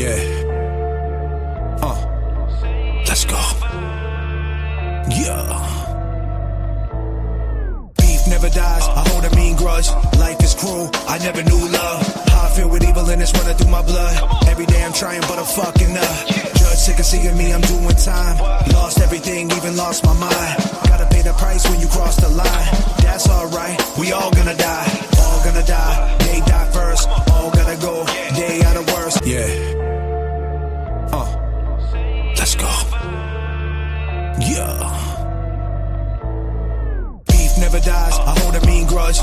Yeah. Let's go. Yeah. Beef never dies. I hold a mean grudge. Life is cruel. I never knew love. How I feel with evil and it's running through my blood. Every day I'm trying, but I'm fucking up. Judge sick of seeing me. I'm doing time. Lost everything, even lost my mind. Gotta pay the price when you cross the line. That's alright. We all gonna die. All gonna die. They die first. All gotta go. Day out of worst. Yeah. Let's go. Yeah. Beef never dies. I hold a mean grudge.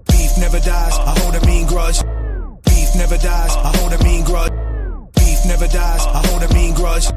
Beef never dies. I hold a mean grudge. Beef never dies. I hold a mean grudge. Beef never dies. I hold a mean grudge.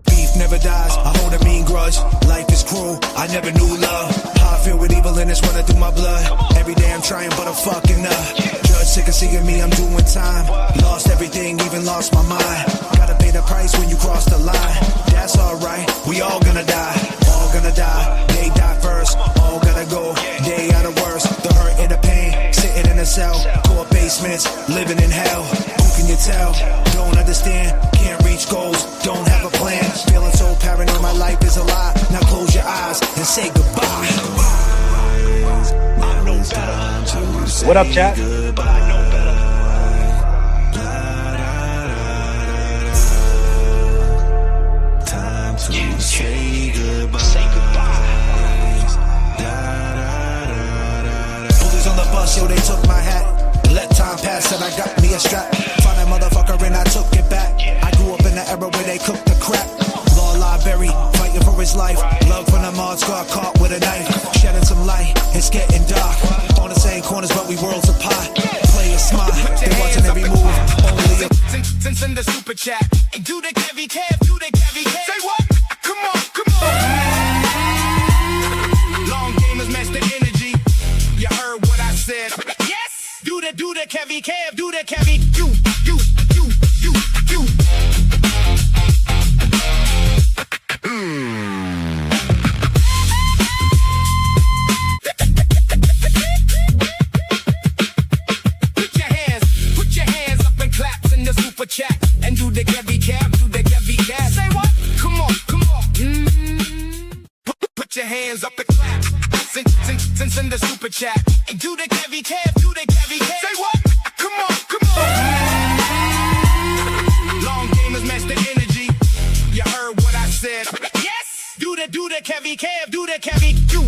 Beef never dies. I hold a mean grudge. Life is cruel. I never knew love. How I feel with evil and it's running through my blood. Every day I'm trying, but I'm fucking up. Judge sick of seeing me. I'm doing time. Lost everything, even lost my mind. Gotta pay the price when you cross the line. That's alright. We all gonna die. All gonna die. They die first. All gotta go. Day out of worst. The hurt and the pain. Sitting in a cell. Court basements. Living in hell. Who can you tell? Don't understand. Can't reach goals. Don't have a plan. Feeling so paranoid. My life is a lie. Now close your eyes and say goodbye. What up, chat? Time to say goodbye. Say goodbye. Bullies on the bus, yo, they took my hat. Let time pass and I got me a strap. Found that motherfucker and I took it back. I grew up in the era where they cooked the crap. Law library, fighting for his life. Love from the mods, got caught with a knife. Shedding some light, it's getting dark. On the same corners, but we worlds apart. Play it smart, they watching every move. Only a send the super chat. Hey, do the Kevy Kev, do the Kevy Kev. Say what? Come on, come on. Long gamers match the energy. You heard what I said. Yes. Do the Kevy Kev, do the Kevy. You. Put your hands up and claps in the super chat. And do the Kevy Kev, do the Kevy Kev. Say what? Come on. Put your hands up and clap. Send the super chat. And do the Kevy Kev, do the Kevy Kev. Say what? Come on. Long gamers match the energy. You heard what I said. Yes. Do the Kevy Kev, do the Kevy. You.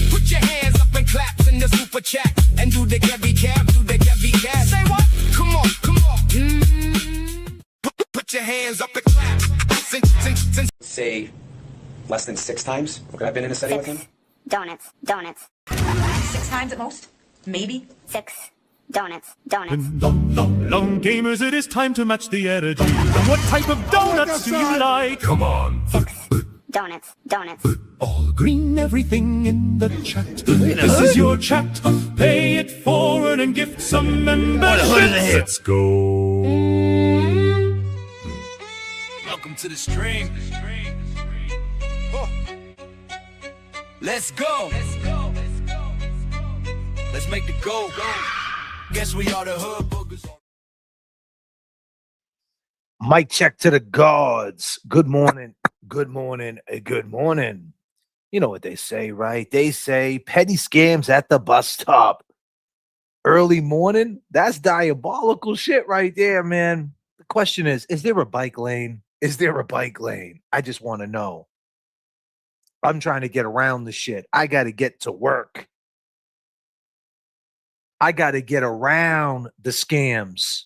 Put your hands up and claps in the super chat. And do the Kevy Kev, do the Kevy Kev. Say what? Come on. Put your hands up and clap. Say less than 6 times. Okay. I've been in a setting with him. Donuts. 6 times at most? Maybe? 6 donuts. Long gamers, it is time to match the energy. What type of donuts do you like? Come on. 6 donuts. All green, everything in the chat. This is your chat. Pay it forward and gift some memberships. Let's go. Welcome to the stream. Let's go. Let's make the go. Guess we are the hood boogers. Mic check to the gods. Good morning. You know what they say, right? They say petty scams at the bus stop. Early morning? That's diabolical shit right there, man. The question is there a bike lane? I just want to know. I'm trying to get around the shit. I got to get to work. I got to get around the scams.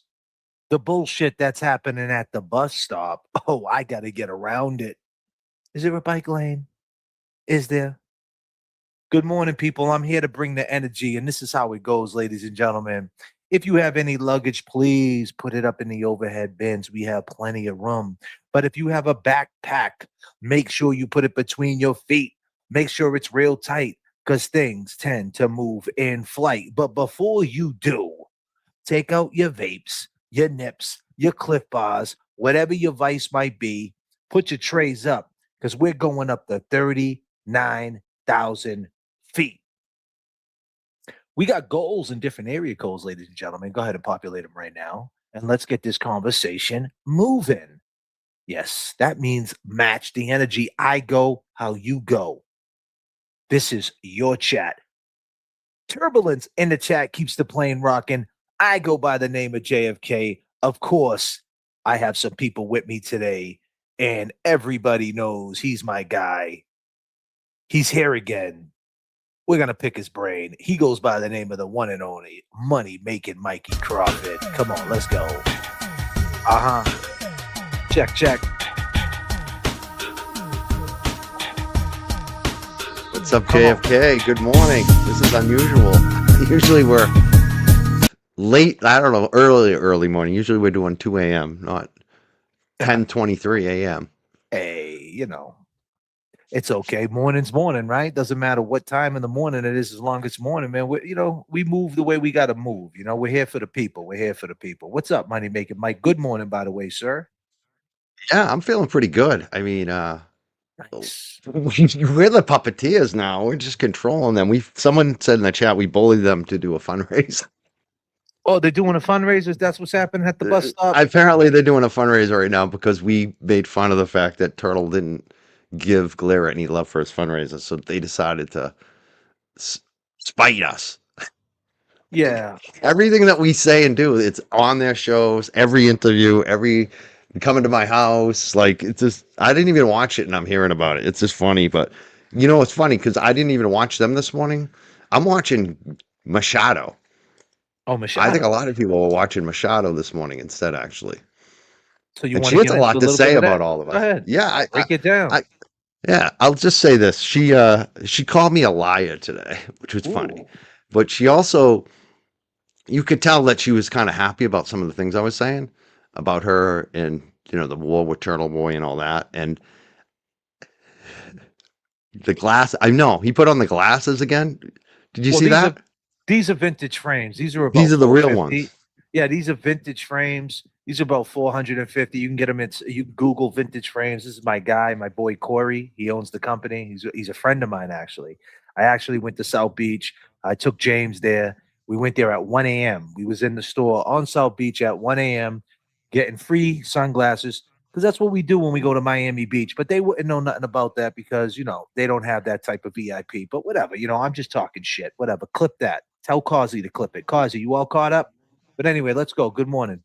The bullshit that's happening at the bus stop. Oh, I got to get around it. Is there a bike lane? Is there? Good morning, people. I'm here to bring the energy, and this is how it goes, ladies and gentlemen. If you have any luggage, please put it up in the overhead bins. We have plenty of room. But if you have a backpack, make sure you put it between your feet. Make sure it's real tight because things tend to move in flight. But before you do, take out your vapes, your nips, your Cliff Bars, whatever your vice might be. Put your trays up because we're going up to 39,000 feet. We got goals in different area codes, ladies and gentlemen. Go ahead and populate them right now. And let's get this conversation moving. Yes, that means match the energy. I go how you go. This is your chat. Turbulence in the chat keeps the plane rocking. I go by the name of JFK. Of course, I have some people with me today, and everybody knows he's my guy. He's here again. We're going to pick his brain. He goes by the name of the one and only money making Mikey Crawford. Come on, let's go. Check, check. What's up, JFK? Good morning. This is unusual. Usually we're late, I don't know, early morning. Usually we're doing 2 a.m., not 10:23 a.m. Hey, it's okay. Morning's morning, right? Doesn't matter what time in the morning it is, as long as it's morning, man. We move the way we got to move. We're here for the people. We're here for the people. What's up, Money Making Mike? Good morning, by the way, sir. Yeah, I'm feeling pretty good. I mean, Nice. we're the puppeteers now. We're just controlling them. Someone said in the chat we bullied them to do a fundraiser. Oh, they're doing a fundraiser? That's what's happening at the bus stop? Apparently they're doing a fundraiser right now because we made fun of the fact that Turtle didn't give Glare any love for his fundraiser, so they decided to spite us. Yeah. Everything that we say and do, it's on their shows, every interview, every coming to my house. Like, it's just, I didn't even watch it and I'm hearing about it. It's just funny. But it's funny because I didn't even watch them this morning. I'm watching Machado. Oh, Machado. I think a lot of people were watching Machado this morning instead, actually. So you and want she to has a lot to say about all of us. Go ahead. Yeah, break it down. Yeah, I'll just say this. She called me a liar today, which was funny. But she also, you could tell that she was kind of happy about some of the things I was saying about her and, the war with Turtle Boy and all that. And the glass, I know, he put on the glasses again. Did you see that? These are vintage frames. These are the real ones. Yeah, these are vintage frames. These are about 450. You can get them. You Google vintage frames. This is my guy, my boy Corey. He owns the company. He's a friend of mine, actually. I actually went to South Beach. I took James there. We went there at 1 a.m. We was in the store on South Beach at 1 a.m. getting free sunglasses because that's what we do when we go to Miami Beach. But they wouldn't know nothing about that because, they don't have that type of VIP. But whatever, I'm just talking shit. Whatever. Clip that. Tell Causey to clip it. Causey, you all caught up? But anyway, let's go. Good morning.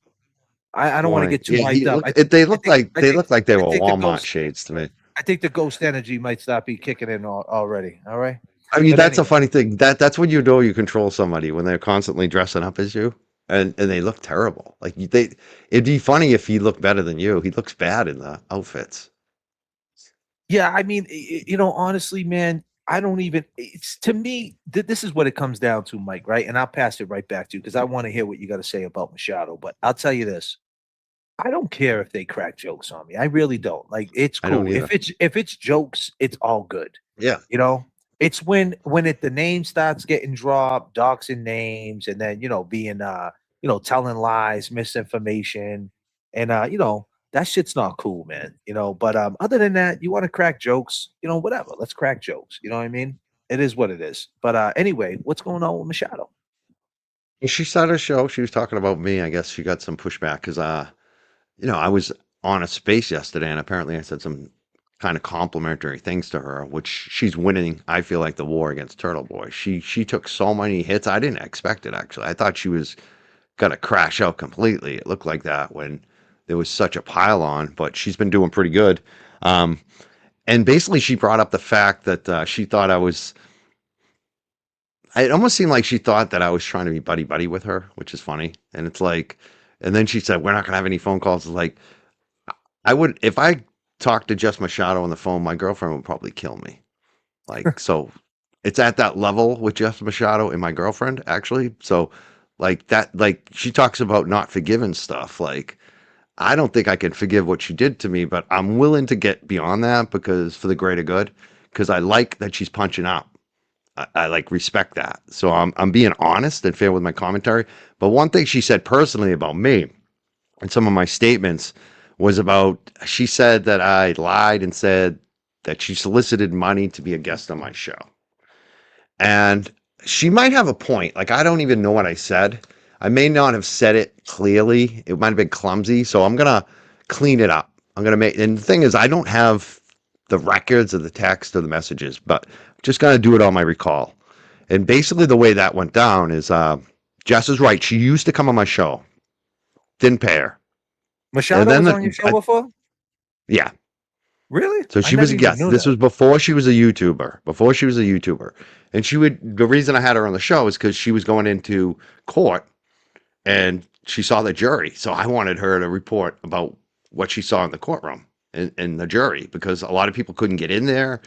I don't want to get too hyped up. They look like they were Walmart shades to me. I think the ghost energy might start be kicking in already. All right. I mean, that's a funny thing. That's when you know you control somebody, when they're constantly dressing up as you and they look terrible. Like it'd be funny if he looked better than you. He looks bad in the outfits. Yeah, I mean, honestly, man, I don't even. It's to me. This is what it comes down to, Mike. Right, and I'll pass it right back to you because I want to hear what you got to say about Machado. But I'll tell you this: I don't care if they crack jokes on me. I really don't. Like, it's cool. If it's jokes, it's all good. Yeah, it's when the name starts getting dropped, doxing names, and then being telling lies, misinformation, and that shit's not cool, man. But other than that, you want to crack jokes, whatever. Let's crack jokes. You know what I mean? It is what it is. But anyway, what's going on with Machado? She started a show. She was talking about me. I guess she got some pushback because I was on a space yesterday, and apparently I said some kind of complimentary things to her, which she's winning. I feel like the war against Turtle Boy. She took so many hits. I didn't expect it, actually. I thought she was gonna crash out completely. It looked like that when there was such a pile on, but she's been doing pretty good. And basically she brought up the fact that she thought it almost seemed like she thought that I was trying to be buddy with her, which is funny. And it's like, and then she said, we're not gonna have any phone calls. It's like, I would, if I talked to Jess Machado on the phone, my girlfriend would probably kill me. Like, so it's at that level with Jess Machado and my girlfriend, actually. So like that, like she talks about not forgiving stuff. Like, I don't think I can forgive what she did to me, but I'm willing to get beyond that because for the greater good, because I like that she's punching up. I like respect that. So I'm being honest and fair with my commentary. But one thing she said personally about me and some of my statements was about, she said that I lied and said that she solicited money to be a guest on my show. And she might have a point. Like, I don't even know what I said. I may not have said it clearly. It might have been clumsy. So I'm going to clean it up. I'm going to make, and the thing is, I don't have the records of the text or the messages, but I'm just going to do it on my recall. And basically, the way that went down is Jess is right. She used to come on my show, didn't pay her. Machado was on your show before? Yeah. Really? So she was a guest. This was before she was a YouTuber. Before she was a YouTuber. And she would, the reason I had her on the show is because she was going into court and she saw the jury. So I wanted her to report about what she saw in the courtroom and the jury, because a lot of people couldn't get in there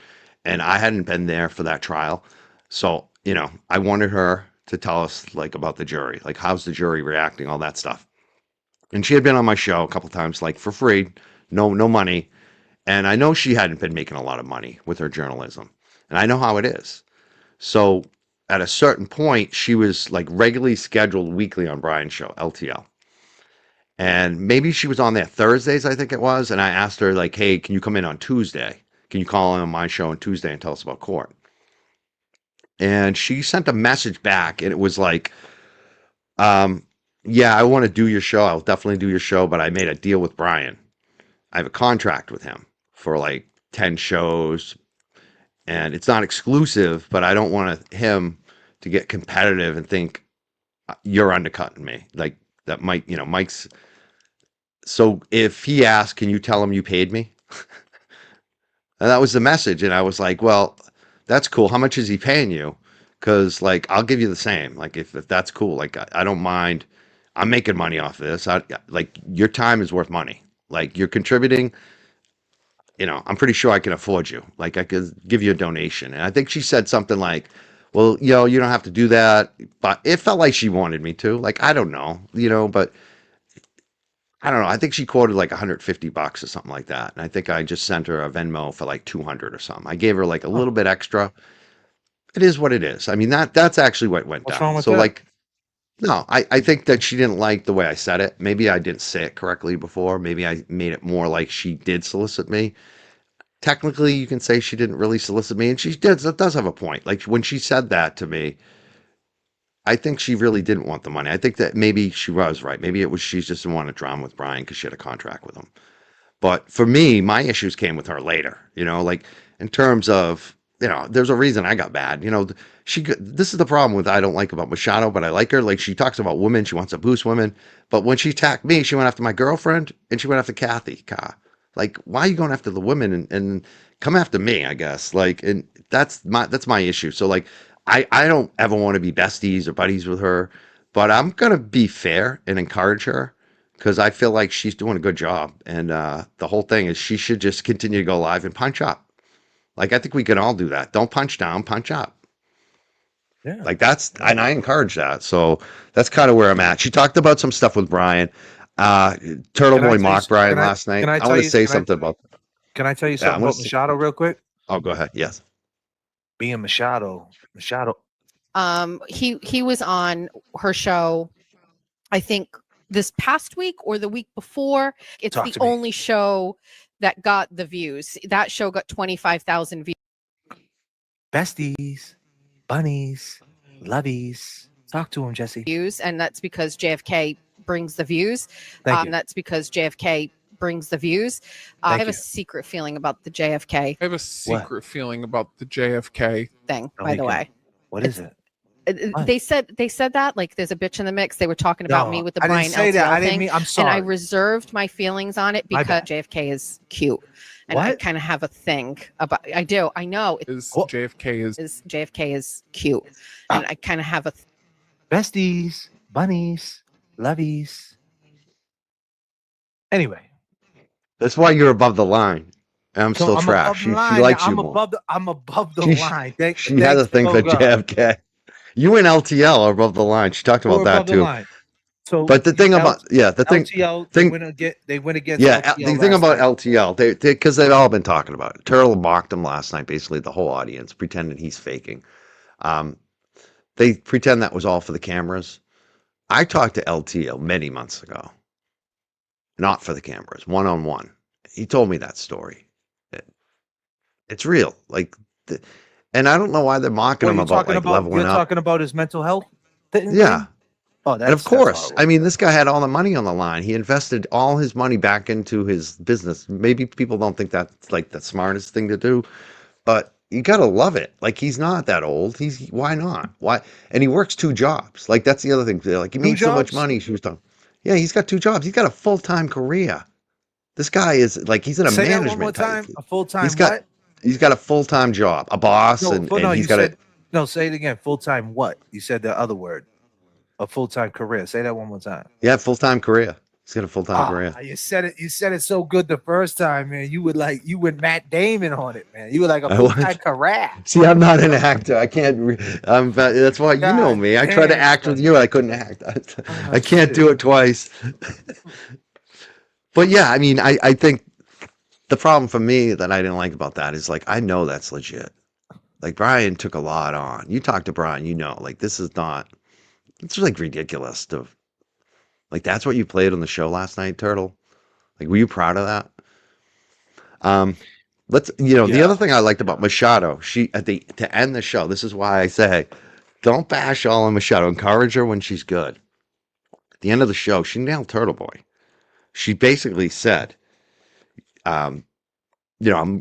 and I hadn't been there for that trial. So, you know, I wanted her to tell us like about the jury, like how's the jury reacting, all that stuff. And she had been on my show a couple times, like for free, no money. And I know she hadn't been making a lot of money with her journalism. And I know how it is. So at a certain point, she was like regularly scheduled weekly on Brian's show, LTL. And maybe she was on there Thursdays, I think it was. And I asked her, like, hey, can you come in on Tuesday? Can you call in on my show on Tuesday and tell us about court? And she sent a message back, and it was like, yeah, I want to do your show. I'll definitely do your show, but I made a deal with Brian. I have a contract with him for like 10 shows, and it's not exclusive, but I don't want him to get competitive and think you're undercutting me. Like that might, you know, Mike's. So if he asked, can you tell him you paid me? And that was the message. And I was like, well, that's cool. How much is he paying you? Because like, I'll give you the same. Like if that's cool, like I don't mind. I'm making money off of this. Like your time is worth money. Like you're contributing, you know, I'm pretty sure I can afford you. Like I could give you a donation. And I think she said something like, well, you know, you don't have to do that. But it felt like she wanted me to. Like, I don't know, you know, but I don't know. I think she quoted like $150 or something like that. And I think I just sent her a Venmo for like 200 or something. I gave her like a little bit extra. It is what it is. I mean, that's actually what went What's down. wrong with So that? like, no, I think that she didn't like the way I said it. Maybe I didn't say it correctly before. Maybe I made it more like she did solicit me. Technically, you can say she didn't really solicit me, and she does have a point. Like when she said that to me, I think she really didn't want the money. I think that maybe she was right. Maybe it was she just didn't want to drama with Brian because she had a contract with him. But for me, my issues came with her later. You know, like in terms of, you know, there's a reason I got bad. You know, this is the problem with I don't like about Machado, but I like her. Like she talks about women, she wants to boost women. But when she attacked me, she went after my girlfriend and she went after Kathy Ka. Like, why are you going after the women and come after me? I guess like, and that's my issue. So like, I don't ever want to be besties or buddies with her, but I'm gonna be fair and encourage her because I feel like she's doing a good job. And the whole thing is she should just continue to go live and punch up. Like I think we can all do that. Don't punch down, punch up. Yeah. Like and I encourage that. So that's kind of where I'm at. She talked about some stuff with Brian. Turtle Boy mocked Brian last night. I want to say something about that. Can I tell you something about Machado real quick? Oh, go ahead. Yes. Being Machado. He was on her show, I think this past week or the week before. It's the only show that got the views. That show got 25,000 views. Besties, bunnies, lovies. Talk to him, Jesse. Views, and that's because JFK brings the views. Thank you. That's because JFK brings the views. I have a secret feeling about the JFK. I have a secret feeling about the JFK thing, by the way. What is it? They said that like there's a bitch in the mix. They were talking about me with the Brian LTL thing. I'm sorry. And I reserved my feelings on it because JFK is cute. And I kind of have a thing about I know JFK is cute. And I kind of have a besties, bunnies, lovies. Anyway. That's why you're above the line. And I'm still trash. She likes you more. I'm above the line. She has a thing for JFK. You and LTL are above the line. She talked about that too. So, but the thing about LTL, they went against LTL the thing about LTL, because they've all been talking about it. Turtle mocked him last night, basically the whole audience, pretending he's faking. They pretend that was all for the cameras. I talked to LTL many months ago. not for the cameras, one-on-one. He told me that story. It's real. Like, and I don't know why they're mocking him about like leveling you're up. talking about his mental health thing? Yeah. Oh, And of course, I mean, this guy had all the money on the line. He invested all his money back into his business. Maybe people don't think that's like the smartest thing to do, but you gotta love it. Like, he's not that old. Why not? Why? And he works 2 jobs. Like, that's the other thing. They're like, he made so much money. She was talking. Yeah, he's got 2 jobs. He's got a full-time career. This guy is like, he's in a Say that management one more time. type. A full-time What? He's got a full-time job, a boss, and he's got a. No, say it again. Full-time what? You said the other word. A full-time career. Say that one more time. Yeah, full-time career. He's got a full-time career. You said it. You said it so good the first time, man. You went Matt Damon on it, man. You were like a full-time career. See, I'm not an actor. I can't. That's why you know me. I tried to act with you, and I couldn't act. I can't do it twice. But yeah, I mean, I think the problem for me that I didn't like about that is like, I know that's legit. Like, Brian took a lot on. You talk to Brian, you know, like, this is not. It's like ridiculous to. Like, that's what you played on the show last night, Turtle. Like, were you proud of that? The other thing I liked about Machado, to end the show, this is why I say, don't bash all on Machado. Encourage her when she's good. At the end of the show, she nailed Turtle Boy. She basically said, I'm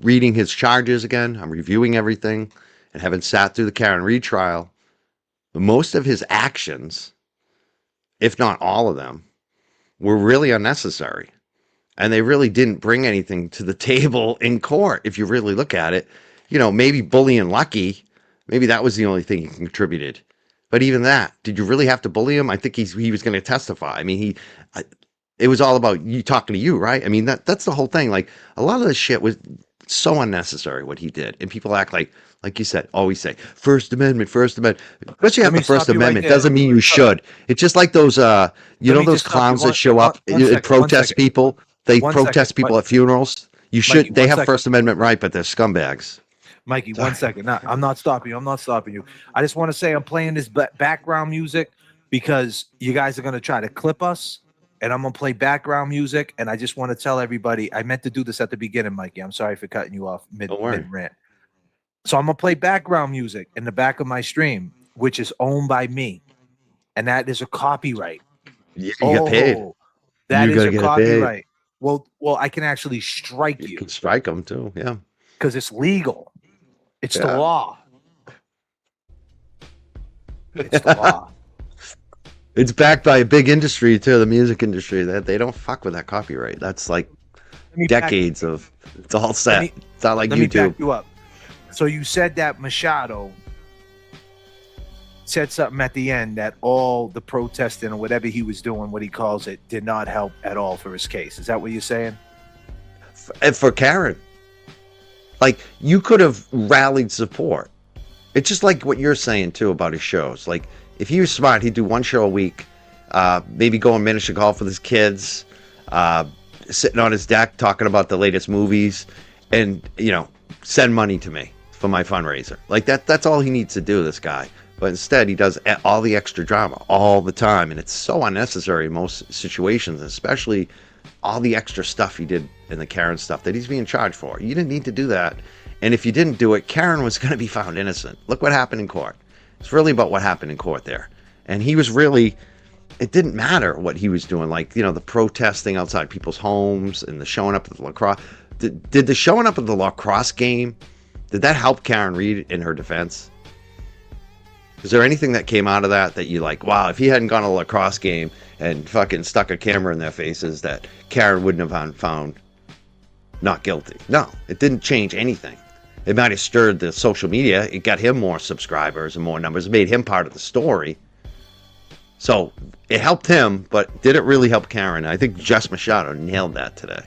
reading his charges again. I'm reviewing everything, and having sat through the Karen Reed trial, most of his actions, if not all of them, were really unnecessary. And they really didn't bring anything to the table in court. If you really look at it, maybe bullying Lucky, maybe that was the only thing he contributed. But even that, did you really have to bully him? I think he was going to testify. I mean, it was all about you talking to you, right? I mean, that's the whole thing. Like, a lot of this shit was so unnecessary what he did. And people act like you said, always say, First Amendment. But you have the First Amendment doesn't mean you should. It's just like those, those clowns that show up and protest people. They protest people at funerals. They have First Amendment right, but they're scumbags. Mikey, 1 second. No, I'm not stopping you. I just want to say I'm playing this background music because you guys are going to try to clip us, and I'm going to play background music. And I just want to tell everybody, I meant to do this at the beginning, Mikey. I'm sorry for cutting you off mid-rant. So I'm going to play background music in the back of my stream, which is owned by me. And that is a copyright. You get paid. That is a copyright. Well, I can actually strike you. You can strike them too, yeah. Because it's legal. It's the law. It's the law. It's backed by a big industry too, the music industry. That they don't fuck with that copyright. That's like decades of. It's all set. It's not like YouTube. Let me back you up. So you said that Machado said something at the end that all the protesting or whatever he was doing, what he calls it, did not help at all for his case. Is that what you're saying? And for Karen, like, you could have rallied support. It's just like what you're saying too about his shows. Like, if he was smart, he'd do 1 show a week, maybe go on miniature golf with his kids, sitting on his deck talking about the latest movies, and send money to me for my fundraiser. Like, that's all he needs to do, this guy. But instead, he does all the extra drama all the time, and it's so unnecessary in most situations, especially all the extra stuff he did in the Karen stuff that he's being charged for. You didn't need to do that. And if you didn't do it, Karen was going to be found innocent. Look what happened in court. It's really about what happened in court there. And he was really, it didn't matter what he was doing. Like, the protesting outside people's homes and the showing up at the lacrosse. Did the showing up at the lacrosse game, did that help Karen Reed in her defense? Is there anything that came out of that you like, wow, if he hadn't gone to a lacrosse game and fucking stuck a camera in their faces, that Karen wouldn't have found not guilty? No, it didn't change anything. It might have stirred the social media. It got him more subscribers and more numbers. It made him part of the story. So it helped him, but did it really help Karen? I think Jess Machado nailed that today.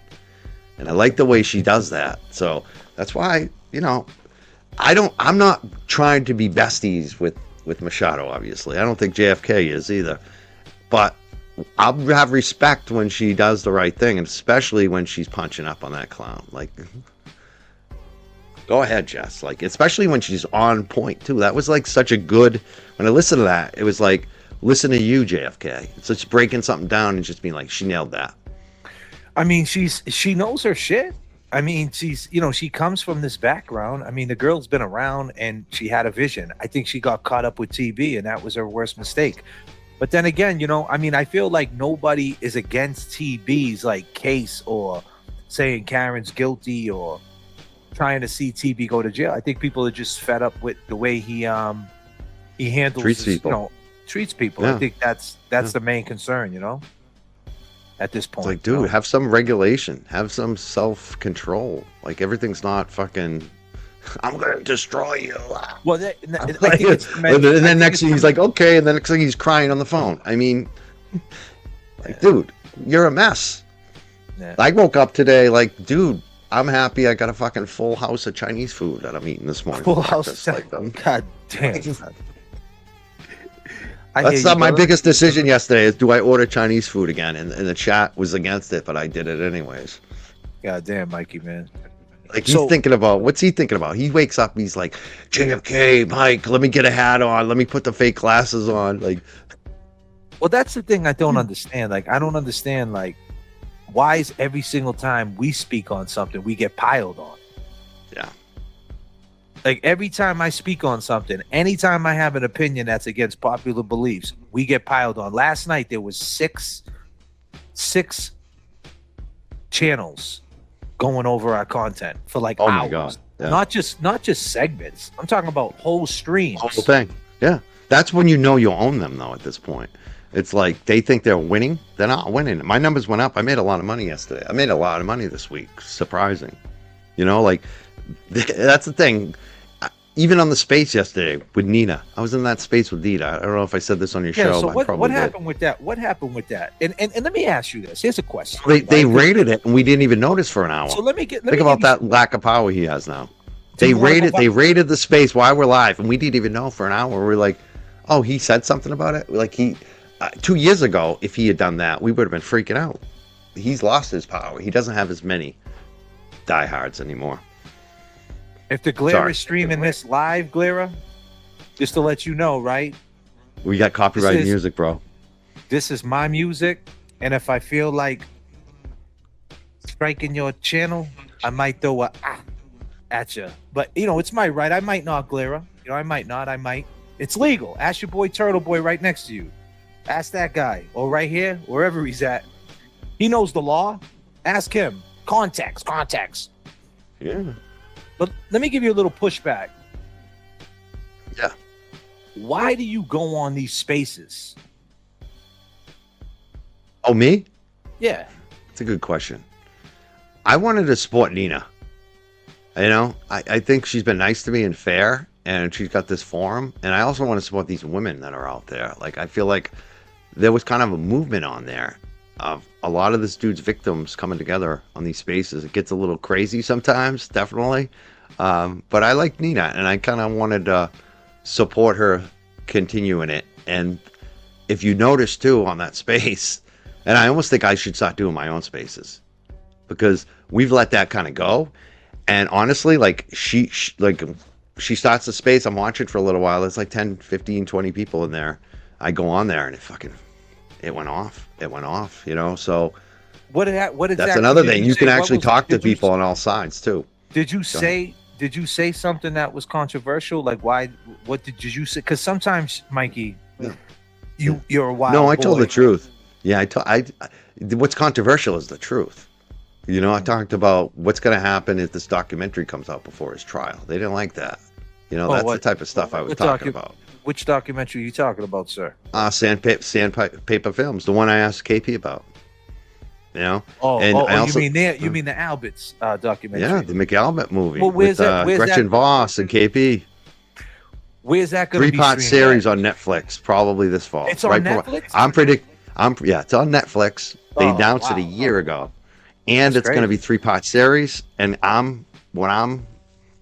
And I like the way she does that. So that's why, I'm not trying to be besties with Machado, obviously. I don't think JFK is either. But I'll have respect when she does the right thing, and especially when she's punching up on that clown. Like, go ahead, Jess. Like, especially when she's on point, too. That was like such a good... When I listened to that, it was like, listen to you, JFK. It's just breaking something down and just being like, she nailed that. I mean, she knows her shit. I mean, she comes from this background. I mean, the girl's been around and she had a vision. I think she got caught up with TV and that was her worst mistake. But then again, I mean, I feel like nobody is against TB's like case or saying Karen's guilty or trying to see TB go to jail. I think people are just fed up with the way he handles Treats people. Treats people. Yeah. I think that's the main concern, at this point. It's like, dude, have some regulation, have some self-control. Like, everything's not fucking, I'm going to destroy you. Well, I think it's and then next thing he's like, okay, and then next thing he's crying on the phone. I mean, like, dude, you're a mess. Yeah. I woke up today like, dude, I'm happy I got a fucking full house of Chinese food that I'm eating this morning. Full house. Like, God damn. That's not my biggest decision yesterday is do I order Chinese food again? And the chat was against it, but I did it anyways. God damn, Mikey, man. Like, he's thinking about, what's he thinking about? He wakes up, he's like, JFK, Mike, let me get a hat on. Let me put the fake glasses on. Like, well, that's the thing I don't understand. Like, I don't understand, like, why is every single time we speak on something, we get piled on? Yeah. Like, every time I speak on something, anytime I have an opinion that's against popular beliefs, we get piled on. Last night, there was six channels going over our content for like oh hours. my God. Yeah. Not just segments. I'm talking about whole streams. Whole thing. Yeah. That's when you know you own them, though, at this point. It's like they think they're winning. They're not winning. My numbers went up. I made a lot of money yesterday. I made a lot of money this week. Surprising. Like, that's the thing. Even on the space yesterday with Nina, I was in that space with Nina. I don't know if I said this on your show. So but what happened with that? What happened with that? And let me ask you this. Here's a question. They rated it, and we didn't even notice for an hour. So think about that lack of power he has now. They rated the space while we're live, and we didn't even know for an hour. We're like, oh, he said something about it. Like 2 years ago, if he had done that, we would have been freaking out. He's lost his power. He doesn't have as many diehards anymore. If the Glera is streaming this live, Glera, just to let you know, right? We got copyrighted music, bro. This is my music, and if I feel like striking your channel, I might throw a at you. But it's my right. I might not, Glera. I might not. I might. It's legal. Ask your boy Turtle Boy right next to you. Ask that guy, or right here, wherever he's at. He knows the law. Ask him. Contacts. Yeah. But let me give you a little pushback. Yeah. Why do you go on these spaces? Oh, me? Yeah. It's a good question. I wanted to support Nina. I think she's been nice to me and fair, and she's got this forum. And I also want to support these women that are out there. Like, I feel like there was kind of a movement on there of a lot of this dude's victims coming together on these spaces. It gets a little crazy sometimes, definitely. But I like Nina, and I kind of wanted to support her continuing it. And if you notice, too, on that space, and I almost think I should start doing my own spaces because we've let that kind of go. And honestly, like, she starts the space, I'm watching for a little while. There's like 10, 15, 20 people in there. I go on there, and it went off. So what exactly? That's another thing. You can actually talk to people on all sides too. Did you say something that was controversial? Like, why? What did you say? Because sometimes, Mikey, you're a wild. No, I boy. told the truth. Yeah, what's controversial is the truth. I talked about what's going to happen if this documentary comes out before his trial. They didn't like that. That's the type of stuff I was talking about. Which documentary are you talking about, sir? Sandpaper Films, the one I asked KP about. You mean the Alberts documentary? Yeah, the McAlbert movie. Well, where's Gretchen Voss and KP. Where's that going to be? 3-part series on Netflix, probably this fall. It's on Netflix. It's on Netflix. They announced it a year ago, and it's going to be 3-part series. And I'm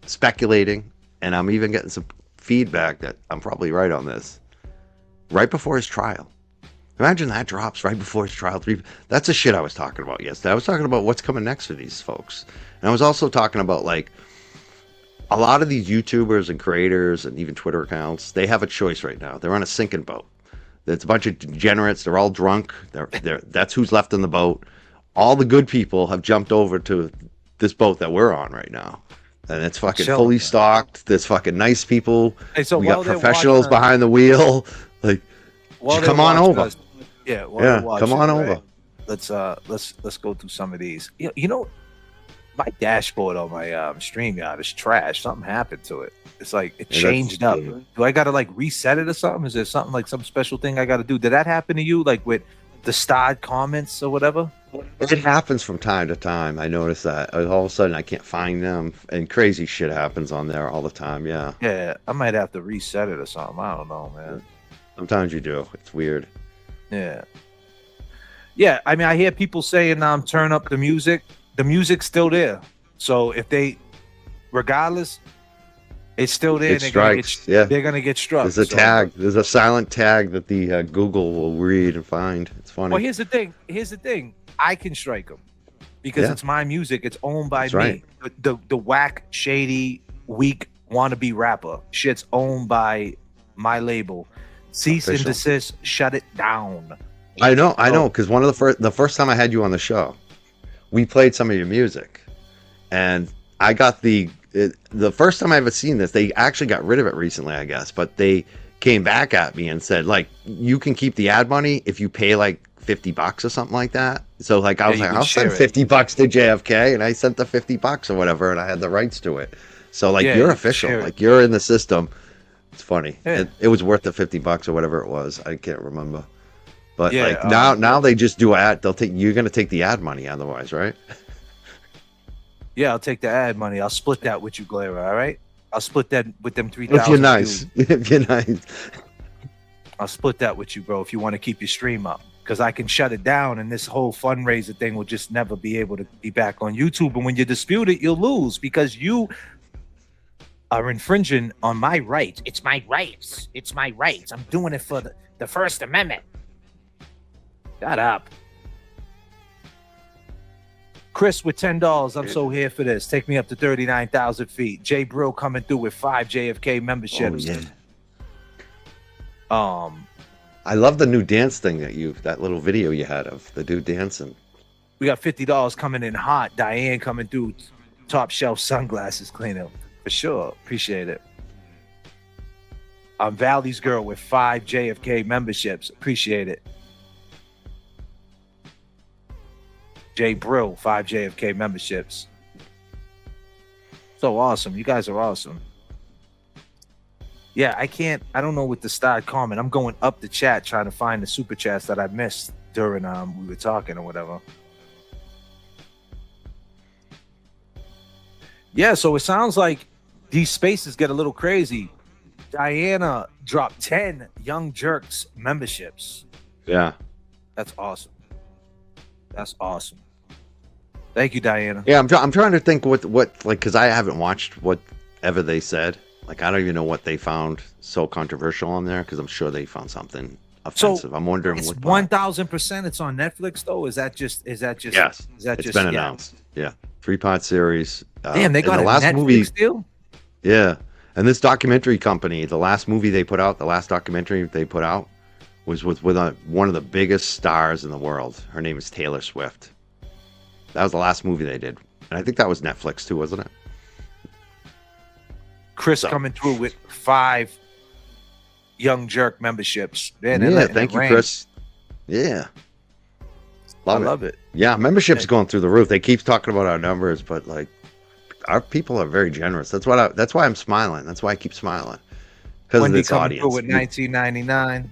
speculating, and I'm even getting some feedback that I'm probably right on this. Right before his trial. Imagine that drops right before his trial. That's the shit I was talking about yesterday. I was talking about what's coming next for these folks. And I was also talking about, like, a lot of these YouTubers and creators and even Twitter accounts, they have a choice right now. They're on a sinking boat. It's a bunch of degenerates. They're all drunk. That's who's left in the boat. all the good people have jumped over to this boat that we're on right now. And it's fucking Chilling, fully man. stocked. There's fucking nice people. Hey, so we while got they're professionals watching us- behind the wheel. Like, While come they're on watching over. us- yeah, while Yeah, they're watching, come on right? over. Let's go through some of these. You know, my dashboard on my StreamYard is trash. Something happened to it. It's like it Yeah, changed up. that's- Do I gotta like reset it or something? Is there something like some special thing I gotta do? Did that happen to you? Like with the starred comments or whatever? It happens from time to time. I notice that. All of a sudden, I can't find them, and crazy shit happens on there all the time. Yeah, Yeah, I might have to reset it or something. I don't know, man. sometimes you do. It's weird. Yeah. Yeah, I mean, I hear people saying, turn up the music. The music's still there. So if they, regardless, it's still there. It They're gonna strikes. Yeah, They're going to get struck. there's a So- tag. There's a silent tag that the Google will read and find. It's funny. Well, here's the thing. I can strike them because Yeah. it's my music. It's owned by That's me. right. The whack, shady, weak, wannabe rapper shit's owned by my label. Cease and Official. desist. Shut it down. I know, because one of the first time I had you on the show, we played some of your music, and I got the first time I ever seen this. They actually got rid of it recently, I guess, but they came back at me and said, like, you can keep the ad money if you pay like $50 or something like that. So like I was you like, can I'll share send it. $50 to JFK, and I sent the $50 or whatever, and I had the rights to it. So like Yeah, you're you can official, share it. like you're in the system. It's funny. Yeah. It was worth the $50 or whatever it was. I can't remember. But Yeah, like now they just do ad. You're gonna take the ad money otherwise, right? Yeah, I'll take the ad money. I'll split that with you, Glera. All right. I'll split that with them 3,000. If you're nice, if you're nice. I'll split that with you, bro. If you want to keep your stream up, because I can shut it down, and this whole fundraiser thing will just never be able to be back on YouTube. And when you dispute it, you'll lose because you are infringing on my rights. It's my rights. It's my rights. I'm doing it for the First Amendment. Shut up. Chris with $10. I'm so here for this. Take me up to 39,000 feet. Jay Brill coming through with 5 JFK memberships. Oh, yeah. I love the new dance thing that little video you had of the dude dancing. We got $50 coming in hot. Diane coming through. Top shelf sunglasses cleaner. For sure. Appreciate it. Valley's Girl with 5 JFK memberships. Appreciate it. Jay Brill, 5 JFK memberships. So awesome. You guys are awesome. Yeah, I don't know what to start comment. I'm going up the chat trying to find the super chats that I missed during we were talking or whatever. Yeah, so it sounds like these spaces get a little crazy. Diana dropped 10 Young Jerks memberships. Yeah. That's awesome. That's awesome. Thank you, Diana. Yeah, I'm trying to think what like, because I haven't watched whatever they said. Like, I don't even know what they found so controversial on there, because I'm sure they found something offensive. I'm wondering It's what. 1,000%. It's on Netflix though. Is that just? Yes, Is that it's just? been yeah. announced. Yeah, 3-part series. Damn, they and got the a last Netflix movie. deal. Yeah, and this documentary company, the last movie they put out, the last documentary they put out, was with one of the biggest stars in the world. Her name is Taylor Swift. That was the last movie they did, and I think that was Netflix too, wasn't it? Chris coming through with 5 Young Jerk memberships. Man, Yeah, thank you, Chris. Yeah, I love it. Yeah, membership's going through the roof. They keep talking about our numbers, but like, our people are very generous. That's why I'm smiling. That's why I keep smiling, because of Wendy this coming audience. through with $19.99.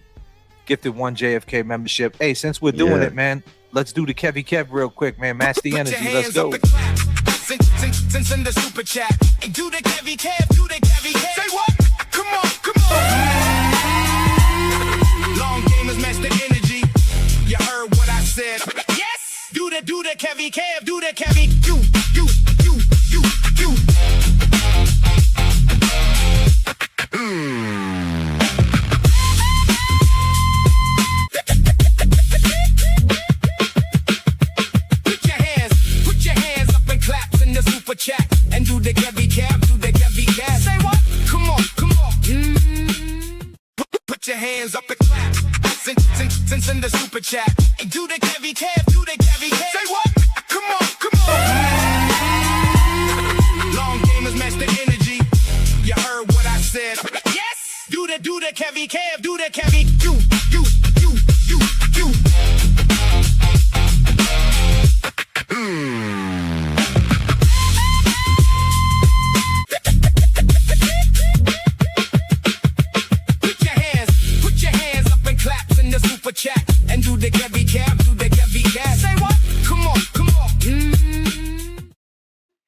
Gifted 1 JFK membership. Hey, since we're doing Yeah. it, man, let's do the Kevy Kev real quick, man. Match the Put energy. your Let's hands go. up and clap. Send the super chat. And do the Kevy Kev, do the Kevy Kev. Say what? Come on, come on. Long gamers match the energy. You heard what I said. Yes. Do the Kevy Kev, do the Kevy. You. Put your hands up and clap in the super chat. And do the Kevy Kev, do the Kevy Kev. Say what? Come on, come on. Put your hands up and clap. Send the super chat. Do the Kevy Kev, do the Kevy Kev. Say what? Come on, come on. Long gamers match the energy. You heard what I said. Yes. Do the Kevy Kev, do the Kevy. You. Put your hands up and claps in the super chat and do the Kevy Kev, do the Kevy Kev. Say what? Come on, come on.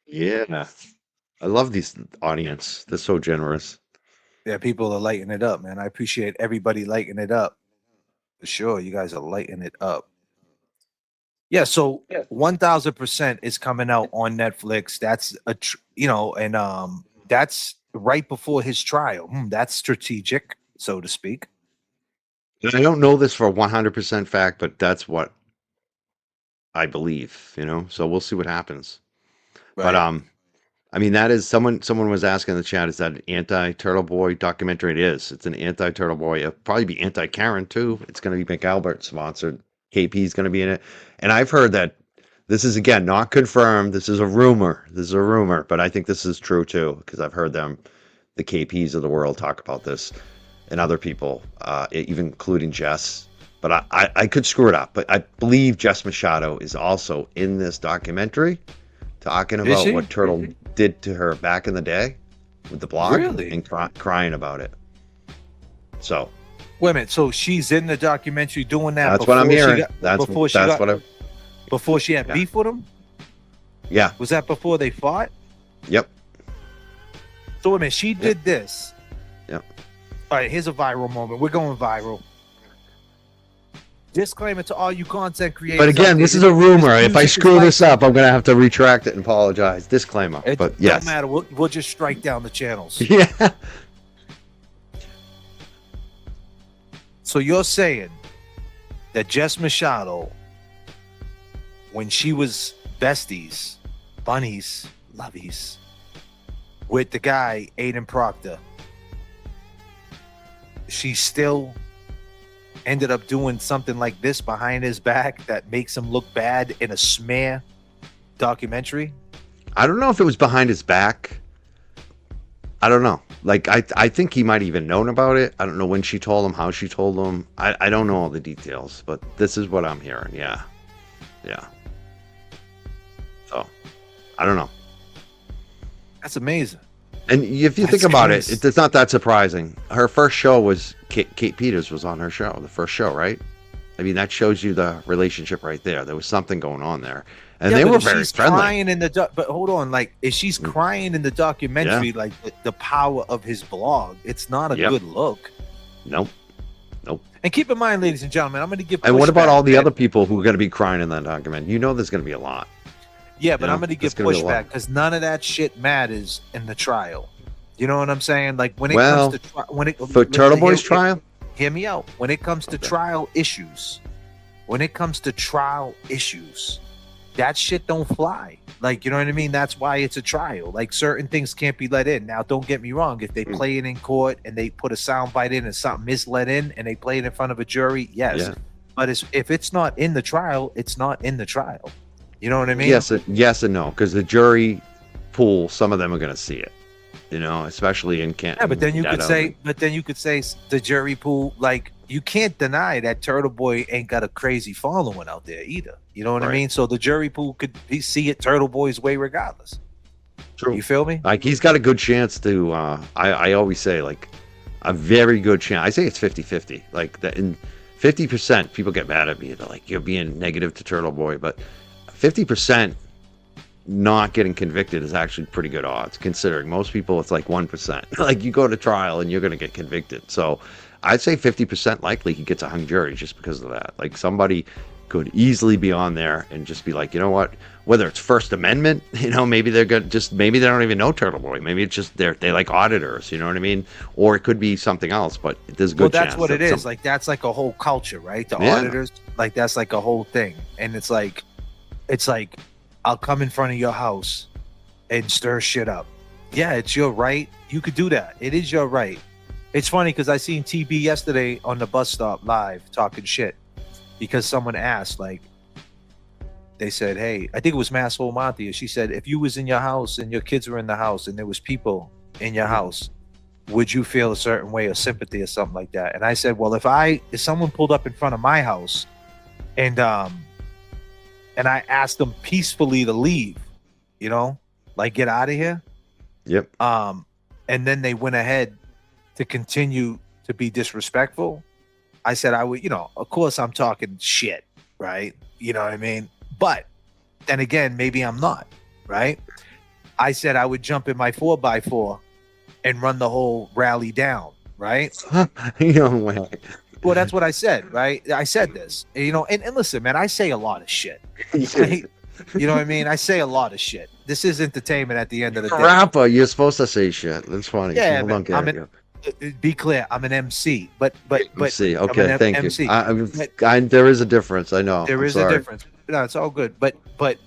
Yeah. I love these audience. They're so generous. Yeah, people are lighting it up, man. I appreciate everybody lighting it up. For sure, you guys are lighting it up. Yeah, so 1000% is coming out on Netflix. That's and that's right before his trial. That's strategic, so to speak. And I don't know this for 100% fact, but that's what I believe, so we'll see what happens. Right. But I mean, that is someone was asking in the chat, is that an anti-Turtle Boy documentary? It is. It's an anti-Turtle Boy. It'll probably be anti-Karen too. It's going to be McAlbert sponsored. KP is going to be in it. And I've heard that this is, again, not confirmed. This is a rumor. But I think this is true too, because I've heard the KPs of the world talk about this and other people, even including Jess. But I could screw it up. But I believe Jess Machado is also in this documentary talking about what Turtle did to her back in the day with the blog and crying about it. So wait a minute. So she's in the documentary doing that. That's what I'm hearing. Before she had beef with him. Yeah. Was that before they fought? Yep. So wait a minute. She did this. Yep. All right. Here's a viral moment. We're going viral. Disclaimer to all you content creators. But again, this is a rumor. If I screw this up, I'm going to have to retract it and apologize. Disclaimer. But yes. Doesn't matter. We'll just strike down the channels. Yeah. So you're saying that Jess Machado, when she was besties, bunnies, lovies, with the guy, Aiden Proctor, she still ended up doing something like this behind his back that makes him look bad in a smear documentary? I don't know if it was behind his back. I don't know. Like, I think he might even known about it. I don't know when she told him, how she told him. I don't know all the details, but this is what I'm hearing. Yeah. So, I don't know. That's amazing. And if you think about it, it's not that surprising. Her first show was Kate Peters was on her show, the first show, right? I mean, that shows you the relationship right there. There was something going on there, and they were very friendly. Crying in but hold on, like if she's crying in the documentary, like the power of his blog, it's not a good look. Nope. And keep in mind, ladies and gentlemen, I'm going to give. And what about all the other people who are going to be crying in that document? There's going to be a lot. Yeah, but I'm going to give pushback because none of that shit matters in the trial. You know what I'm saying? Like when it comes to for Turtle Boy's trial. Hear me out. When it comes to trial issues, that shit don't fly. Like, you know what I mean? That's why it's a trial. Like certain things can't be let in. Now, don't get me wrong. If they play it in court and they put a sound bite in and something is let in and they play it in front of a jury, yes. Yeah. But if it's not in the trial, it's not in the trial. You know what I mean? Yes and no, because the jury pool, some of them are going to see it. Especially in Canton. Yeah, but then you could say the jury pool, like you can't deny that Turtle Boy ain't got a crazy following out there either. You know what I mean? So the jury pool could see it Turtle Boy's way regardless. True. You feel me? Like he's got a good chance to. I always say like a very good chance. I say it's 50-50. Like that in 50%, people get mad at me. They're like, you're being negative to Turtle Boy, but 50%. Not getting convicted is actually pretty good odds, considering most people it's like 1%. Like you go to trial and you're going to get convicted. So I'd say 50% likely he gets a hung jury just because of that. Like somebody could easily be on there and just be like, you know what, whether it's First Amendment, maybe they're good, maybe they don't even know Turtle Boy. Maybe it's just they like auditors, you know what I mean? Or it could be something else, but there's a good chance. That's what it is. Like that's like a whole culture, right? The auditors, like that's like a whole thing. And it's like I'll come in front of your house and stir shit up. Yeah, it's your right. You could do that. It is your right. It's funny because I seen TB yesterday on the bus stop live talking shit because someone asked, like, they said, hey, I think it was Masshole Monty. She said, if you was in your house and your kids were in the house and there was people in your house, would you feel a certain way or sympathy or something like that? And I said, well, if someone pulled up in front of my house and I asked them peacefully to leave, you know, like get out of here. Yep. And then they went ahead to continue to be disrespectful. I said I would, you know, of course I'm talking shit, right? You know what I mean? But then again, maybe I'm not, right? I said I would jump in my 4x4 and run the whole rally down, right? No way. Well, that's what I said, right? I said this, you know, and listen, man, I say a lot of shit. Right? You know what I mean? I say a lot of shit. This is entertainment at the end of the day. Rapper, you're supposed to say shit. That's funny. Yeah, People don't get it. Be clear, I'm an MC, but MC. Okay, thank MC. you. There is a difference. I know. There is a difference. No, it's all good. But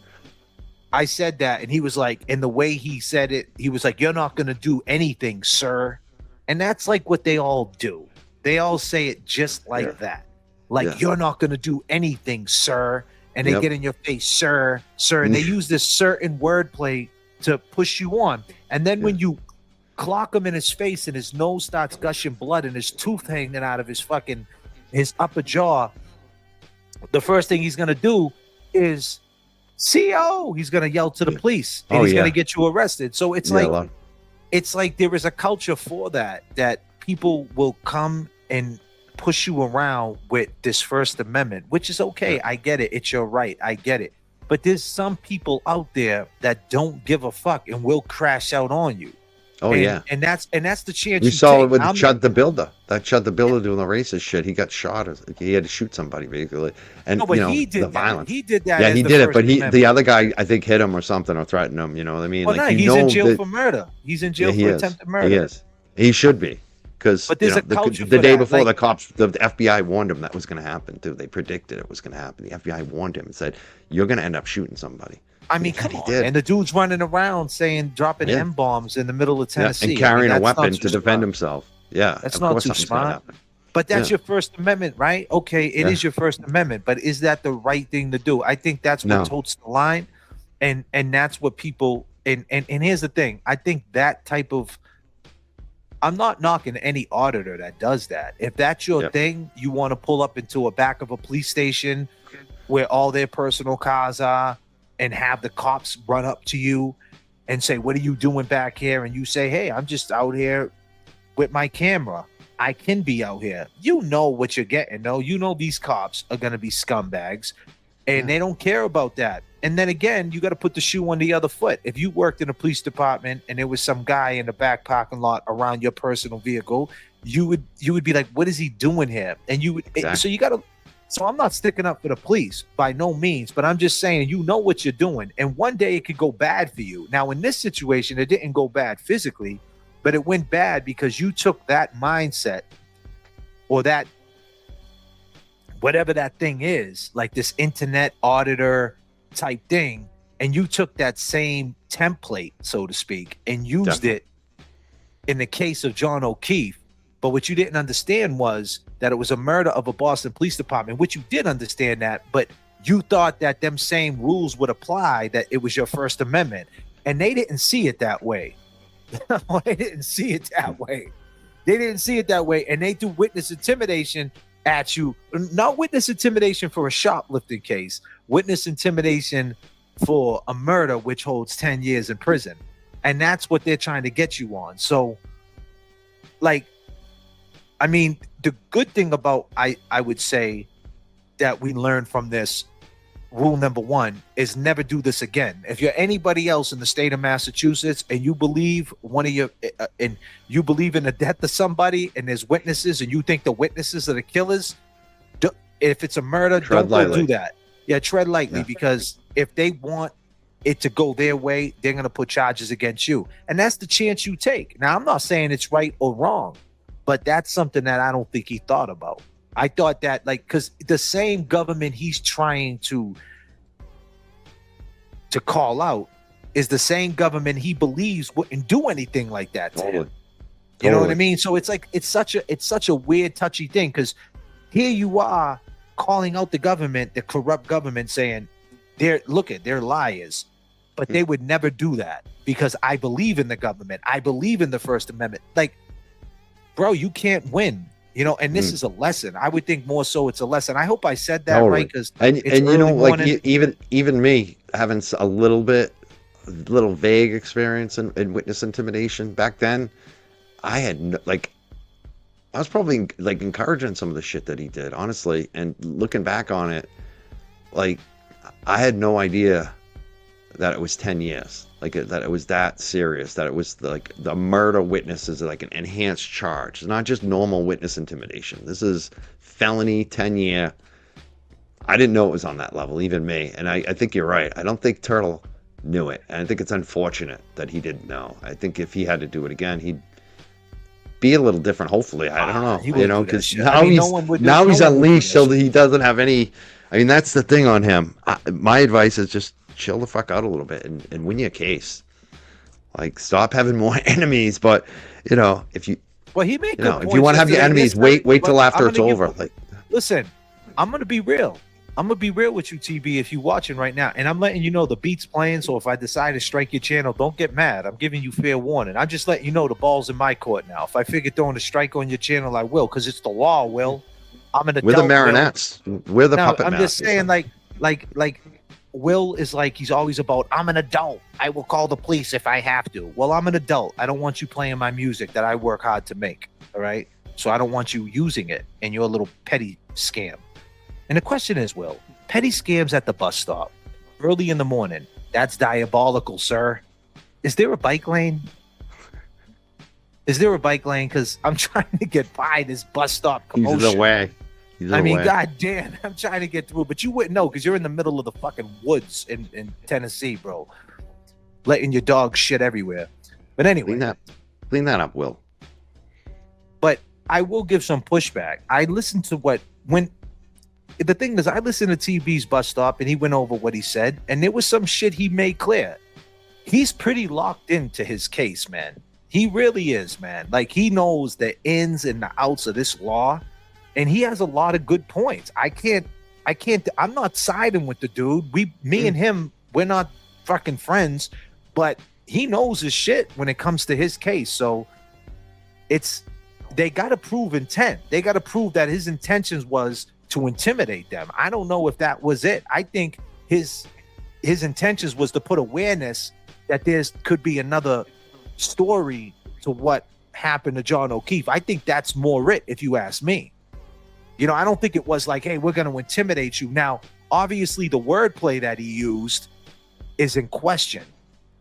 I said that, and he was like, and the way he said it, he was like, "You're not gonna do anything, sir," and that's like what they all do. They all say it just like that, like you're not gonna do anything, sir, and they get in your face, sir, and they use this certain wordplay to push you on, and then when you clock him in his face and his nose starts gushing blood and his tooth hanging out of his upper jaw, the first thing he's gonna do is CO. He's gonna yell to the police and he's gonna get you arrested. So it's like there is a culture for that people will come and push you around with this First Amendment, which is okay. I get it. It's your right. I get it. But there's some people out there that don't give a fuck and will crash out on you. Oh, and that's the chance you saw it with Chud the Builder. That Chud the Builder doing the racist shit. He got shot. He had to shoot somebody basically. And no, but you know, he did the violence. He did that. Yeah, as he the did it. First But Amendment. the other guy, I think, hit him or something or threatened him. You know what I mean? Well, like, no, he's in jail for murder. He's in jail for attempted murder. He is. He should be. Because but there's a culture the for day that. before, like, the FBI warned him that was going to happen too. They predicted it was going to happen. The FBI warned him and said, "You're going to end up shooting somebody." I mean, come on. And the dude's running around dropping M-bombs in the middle of Tennessee. And carrying a weapon to defend himself. Yeah. That's not too smart. But that's your First Amendment, right? Okay, it is your First Amendment, but is that the right thing to do? I think that's what totes the line. And that's what people and here's the thing. I think that type of I'm not knocking any auditor that does that. If that's your thing, you want to pull up into a back of a police station where all their personal cars are and have the cops run up to you and say, "What are you doing back here?" And you say, "Hey, I'm just out here with my camera. I can be out here." You know what you're getting, though. You know these cops are going to be scumbags and they don't care about that. And then again, you got to put the shoe on the other foot. If you worked in a police department and there was some guy in the back parking lot around your personal vehicle, you would be like, "What is he doing here?" And you would so you got to. So I'm not sticking up for the police by no means, but I'm just saying, you know what you're doing, and one day it could go bad for you. Now, in this situation, it didn't go bad physically, but it went bad because you took that mindset or that whatever that thing is, like this internet auditor type thing, and you took that same template, so to speak, and used it in the case of John O'Keefe. But what you didn't understand was that it was a murder of a Boston police department, which you did understand that, but you thought that them same rules would apply, that it was your First Amendment, and they didn't see it that way. They didn't see it that way. They didn't see it that way, and they do witness intimidation at you. Not witness intimidation for a shoplifting case, witness intimidation for a murder, which holds 10 years in prison. And that's what they're trying to get you on. So, like, I mean, the good thing about, I would say, that we learned from this, rule number one, is never do this again. If you're anybody else in the state of Massachusetts and you believe and you believe in the death of somebody and there's witnesses and you think the witnesses are the killers, if it's a murder, don't go do that. Yeah, tread lightly, because if they want it to go their way, they're going to put charges against you. And that's the chance you take. Now, I'm not saying it's right or wrong, but that's something that I don't think he thought about. I thought that, like, because the same government he's trying to call out is the same government he believes wouldn't do anything like that to him. You know what I Totally. mean? So it's like it's such a weird, touchy thing because here you are calling out the government, the corrupt government, saying they're liars, but they would never do that because I believe in the government. I believe in the First Amendment. Like, bro, you can't win. You know, and this is a lesson. I would think more so it's a lesson. I hope I said that right because and you know, like even me having a little vague experience in witness intimidation back then, I had I was probably like encouraging some of the shit that he did, honestly. And looking back on it, like I had no idea that it was 10 years, like that it was that serious, that it was like the murder witness is like an enhanced charge. It's not just normal witness intimidation. This is felony 10-year. I didn't know it was on that level, even me. And I think you're right. I don't think Turtle knew it. And I think it's unfortunate that he didn't know. I think if he had to do it again, he'd be a little different. Hopefully, I don't know, you know, because now he's unleashed, so that he doesn't have any. I mean, that's the thing on him. My advice is just chill the fuck out a little bit and win your case. Like, stop having more enemies. But you know, if you if you want to have your enemies, wait till after it's over. Like, listen, I'm gonna be real. I'm gonna be real with you, TB, if you're watching right now, and I'm letting you know the beat's playing. So if I decide to strike your channel, don't get mad. I'm giving you fair warning. I'm just letting you know the ball's in my court now. If I figure throwing a strike on your channel, I will, because it's the law. Will I'm an adult. we're the marionettes. We're the puppet. I'm just saying, like Will is like he's always about. I'm an adult. I will call the police if I have to. Well, I'm an adult. I don't want you playing my music that I work hard to make. All right. So I don't want you using it in your little petty scam. And the question is, Will, petty scams at the bus stop early in the morning, that's diabolical, sir. Is there a bike lane? Is there a bike lane? Because I'm trying to get by this bus stop commotion. He's away. God damn, I'm trying to get through, but you wouldn't know because you're in the middle of the fucking woods in Tennessee, bro. Letting your dog shit everywhere. But anyway. Clean that up, Will. But I will give some pushback. I listened to the thing is, I listened to TB's bus stop and he went over what he said, and there was some shit he made clear. He's pretty locked into his case, man. He really is, man. Like, he knows the ins and the outs of this law, and he has a lot of good points. I'm not siding with the dude. Me and him, we're not fucking friends, but he knows his shit when it comes to his case. So they got to prove intent. They got to prove that his intentions was to intimidate them. I don't know if that was it. I think his intentions was to put awareness that could be another story to what happened to John O'Keefe. I think that's more it, if you ask me. You know, I don't think it was like, hey, we're going to intimidate you. Now, obviously, the wordplay that he used is in question.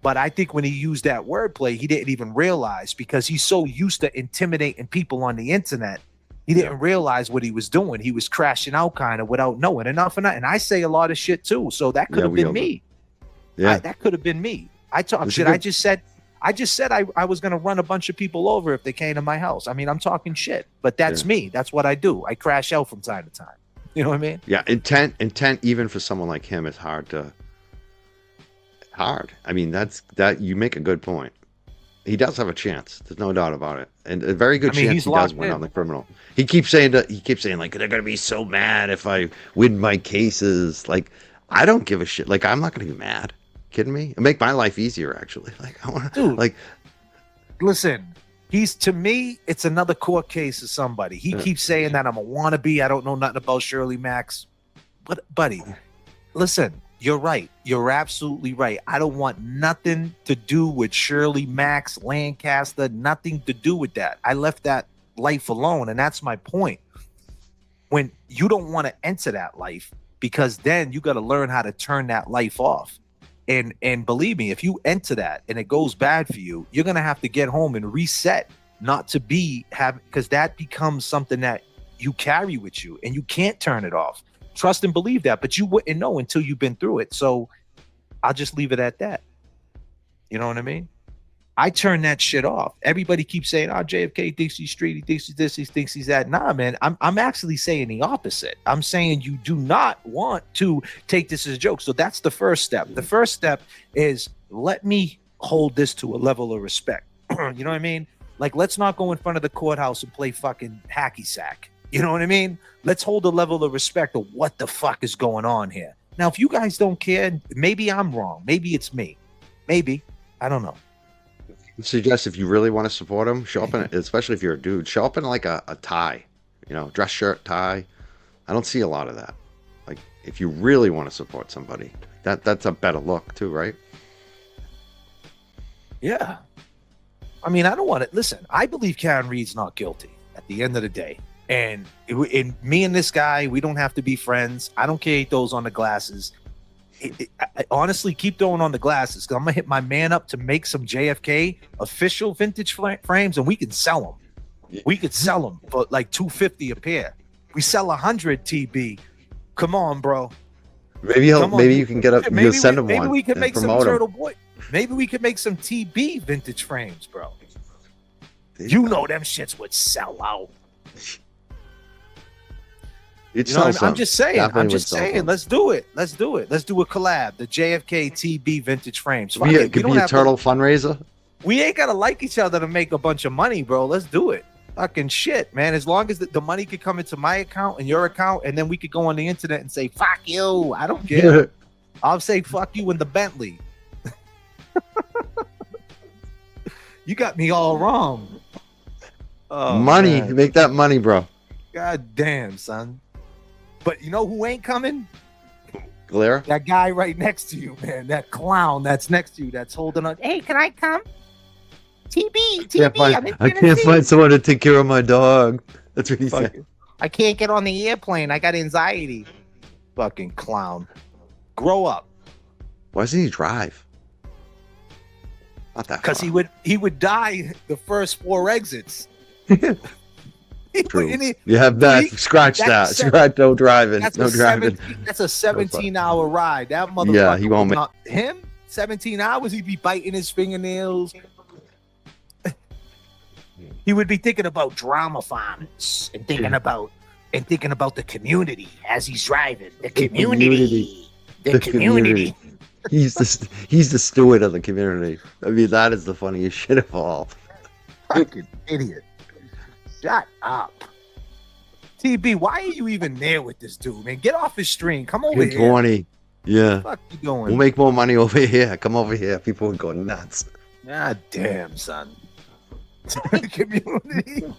But I think when he used that wordplay, he didn't even realize, because he's so used to intimidating people on the internet. He didn't realize what he was doing. He was crashing out kind of without knowing enough. And I say a lot of shit too. So that could have been me. Yeah, that could have been me. I talk shit. I just said I was going to run a bunch of people over if they came to my house. I mean, I'm talking shit, but that's me. That's what I do. I crash out from time to time. You know what I mean? Yeah. Intent, even for someone like him, is hard. I mean, that you make a good point. He does have a chance. There's no doubt about it, and a very good chance he does win on the criminal. He keeps saying like, they're gonna be so mad if I win my cases. Like, I don't give a shit. Like, I'm not gonna be mad. Kidding me? It'll make my life easier, actually. Like, I want to. Like, listen, to me, it's another court case of somebody. He keeps saying that I'm a wannabe. I don't know nothing about Shirley Max, but buddy, listen. You're right. You're absolutely right. I don't want nothing to do with Shirley Max, Lancaster, nothing to do with that. I left that life alone, and that's my point. When you don't want to enter that life, because then you got to learn how to turn that life off. And believe me, if you enter that and it goes bad for you, you're going to have to get home and reset, not to because that becomes something that you carry with you and you can't turn it off. Trust and believe that, but you wouldn't know until you've been through it. So I'll just leave it at that. You know what I mean? I turn that shit off. Everybody keeps saying, oh, JFK thinks he's street, he thinks he's this, he thinks he's that. Nah, man, I'm actually saying the opposite. I'm saying you do not want to take this as a joke. So that's the first step. The first step is, let me hold this to a level of respect. You know what I mean? Like, let's not go in front of the courthouse and play fucking hacky sack. You know what I mean? Let's hold a level of respect of what the fuck is going on here. Now, if you guys don't care, maybe I'm wrong. Maybe it's me. Maybe. I don't know. Suggest if you really want to support him, show up in, especially if you're a dude, show up in like a tie, you know, dress shirt, tie. I don't see a lot of that. Like, if you really want to support somebody, that's a better look too, right? Yeah. I mean, I don't want to listen. I believe Karen Reed's not guilty at the end of the day. And me and this guy, we don't have to be friends. I don't care. He throws on the glasses. I honestly keep throwing on the glasses because I'm gonna hit my man up to make some JFK official vintage frames, and we can sell them. Yeah. We could sell them for like $250 a pair. We sell 100 TB. Come on, bro. Maybe you can get up. You'll send him one. Maybe we can make some promote Turtle him. Boy. Maybe we can make some TB vintage frames, bro. You know them shits would sell out. You'd You know sell what I mean? I'm just saying. Definitely I'm would just sell saying. some. Let's do it. Let's do it. Let's do a collab. The JFK TB vintage frames. Fuck It it. We could don't be a have to- turtle fundraiser. We ain't gotta like each other to make a bunch of money, bro. Let's do it. Fucking shit, man. As long as the money could come into my account and your account, and then we could go on the internet and say, fuck you. I don't care. I'll say fuck you in the Bentley. You got me all wrong. Oh, money, man. make that money, bro. God damn, son. But you know who ain't coming? Glare. That guy right next to you, man. That clown that's next to you that's holding on. Hey, can I come? TB. I can't find someone to take care of my dog. That's what he said. I can't get on the airplane. I got anxiety. Fucking clown. Grow up. Why doesn't he drive? Not that Because far. he would die the first 4 exits. True. And You have that. he- Scratch that. that's Scratch no driving. That's No a driving. 17-hour ride. That motherfucker. Yeah, he won't would not, him 17 hours. He'd be biting his fingernails. He would be thinking about drama farms and thinking about the community as he's driving. The community. The community. He's the steward of the community. I mean, that is the funniest shit of all. Fucking idiot. Shut up. TB, why are you even there with this dude, man? Get off his stream. Come over It's here. 20. Yeah. What the fuck you doing? We'll make more money over here. Come over here. People would go nuts. God damn, son. Community.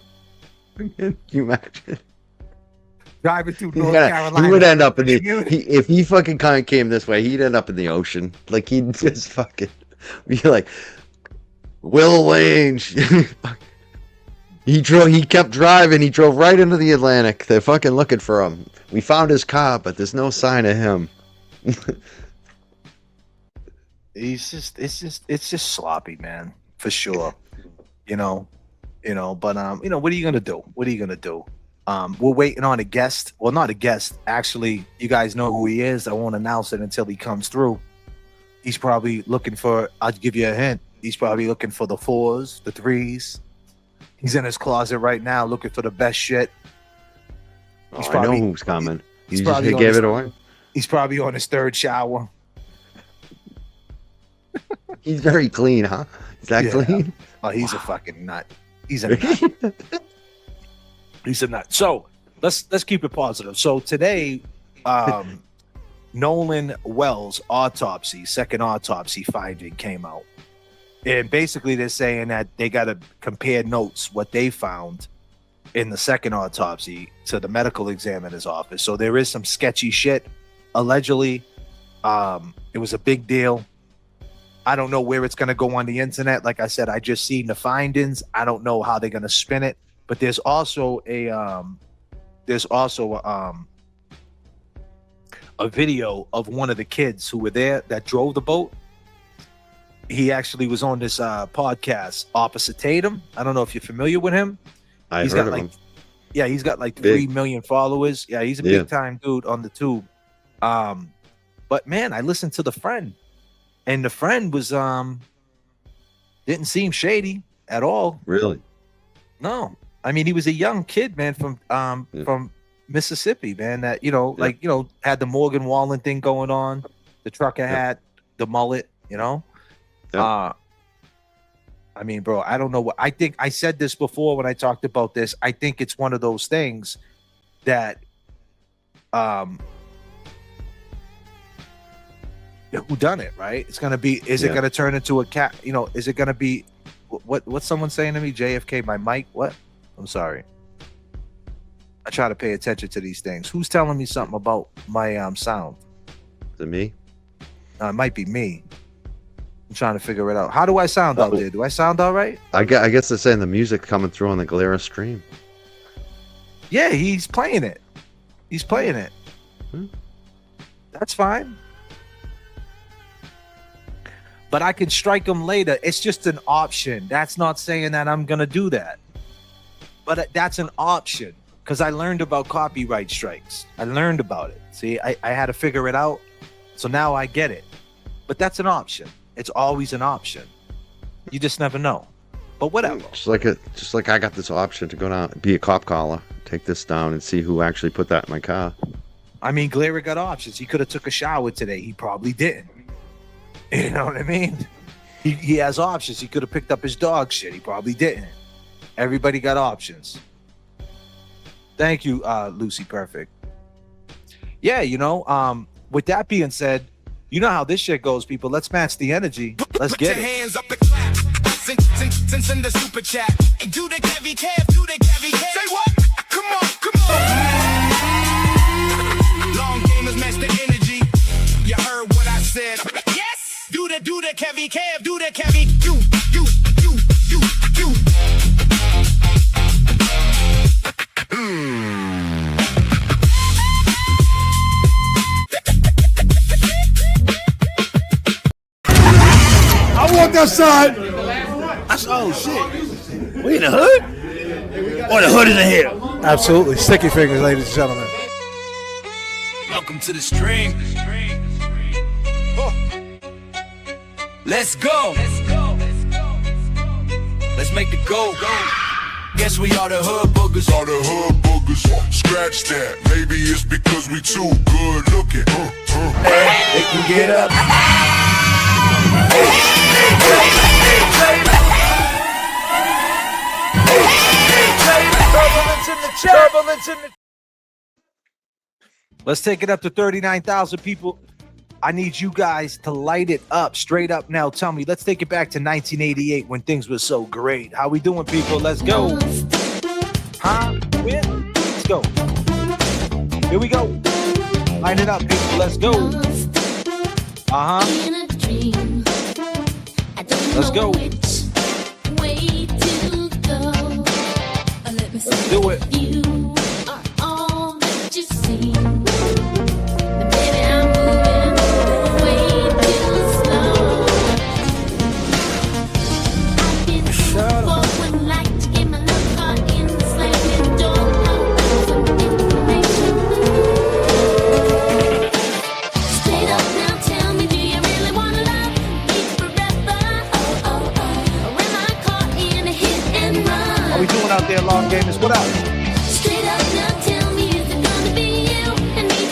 Can you imagine? Driving through He's North gonna- Carolina. he would end up in the Community. if he fucking kind of came this way, he'd end up in the ocean. Like he'd just fucking be like Will Lane. He kept driving. He drove right into the Atlantic. They're fucking looking for him. We found his car, but there's no sign of him. It's just sloppy, man, for sure. You know, but what are you gonna do? What are you gonna do? We're waiting on a guest. Well, not a guest. Actually, you guys know who he is. I won't announce it until he comes through. He's probably looking for, I'll give you a hint. He's probably looking for the 4s, the 3s. He's in his closet right now looking for the best shit. He's I know who's coming. he's You just probably on gave his- it away. He's probably on his 3rd shower. He's very clean, huh? Is that Yeah. clean? Oh, he's a fucking nut. He's a nut. He's a nut. So let's keep it positive. So today, Nolan Wells' autopsy, second autopsy finding came out. And basically they're saying that they got to compare notes, what they found in the second autopsy to the medical examiner's office. So there is some sketchy shit. Allegedly, it was a big deal. I don't know where it's going to go on the internet. Like I said, I just seen the findings. I don't know how they're going to spin it. But there's also a video of one of the kids who were there that drove the boat. He actually was on this podcast, Opposite Tatum. I don't know if you're familiar with him. I've He's heard got of like, him. yeah, he's got like Big. 3 million followers. Yeah, he's a Yeah. big time dude on the tube. But man, I listened to the friend, and the friend was didn't seem shady at all. Really? No, I mean he was a young kid, man, from Mississippi, man. That had the Morgan Wallen thing going on, the trucker hat, the mullet, Yeah. I mean, bro, I don't know what I think. I said this before when I talked about this. I think it's one of those things that who done it, right? It's gonna be, is it gonna turn into a cat, you know, is it gonna be what's someone saying to me? JFK, my mic, what? I'm sorry. I try to pay attention to these things. Who's telling me something about my sound? Is it me? It might be me. I'm trying to figure it out. How do I sound out there? Do I sound all right? I guess they're saying the music coming through on the Galera stream. Yeah, he's playing it. He's playing it. That's fine. But I can strike him later. It's just an option. That's not saying that I'm going to do that. But that's an option because I learned about copyright strikes. I learned about it. See, I had to figure it out. So now I get it. But that's an option. It's always an option. You just never know. But whatever. Just like I got this option to go down, be a cop caller, take this down and see who actually put that in my car. I mean, Galera got options. He could have took a shower today. He probably didn't. You know what I mean? He has options. He could have picked up his dog shit. He probably didn't. Everybody got options. Thank you, Lucy Perfect. Yeah, you know, with that being said, you know how this shit goes, people. Let's match the energy. Let's get it. Put your hands up and clap. Send the super chat. And do the Kevy Kev, do the Kevy Kev. Say what? Come on, come on. Long gamers match the energy. You heard what I said. Yes. Do the Kevy Kev, do the Kevy. You. I walked outside. Oh shit. We in the hood? Or the hood is in here? Absolutely. Sticky fingers, ladies and gentlemen. Welcome to the stream. Let's go. Let's make the go. Guess we are the hood boogers. Scratch that. Maybe it's because we too good looking. They can get up. Turbulence in the Let's take it up to 39,000 people. I need you guys to light it up straight up now. Tell me, let's take it back to 1988 when things were so great. How we doing, people? Let's go. Huh? When? Let's go. Here we go. Light it up, people. Let's go. Let's go. Let's do it. Out there, long gamers, what up? Straight up now, tell me, is it gonna be you and me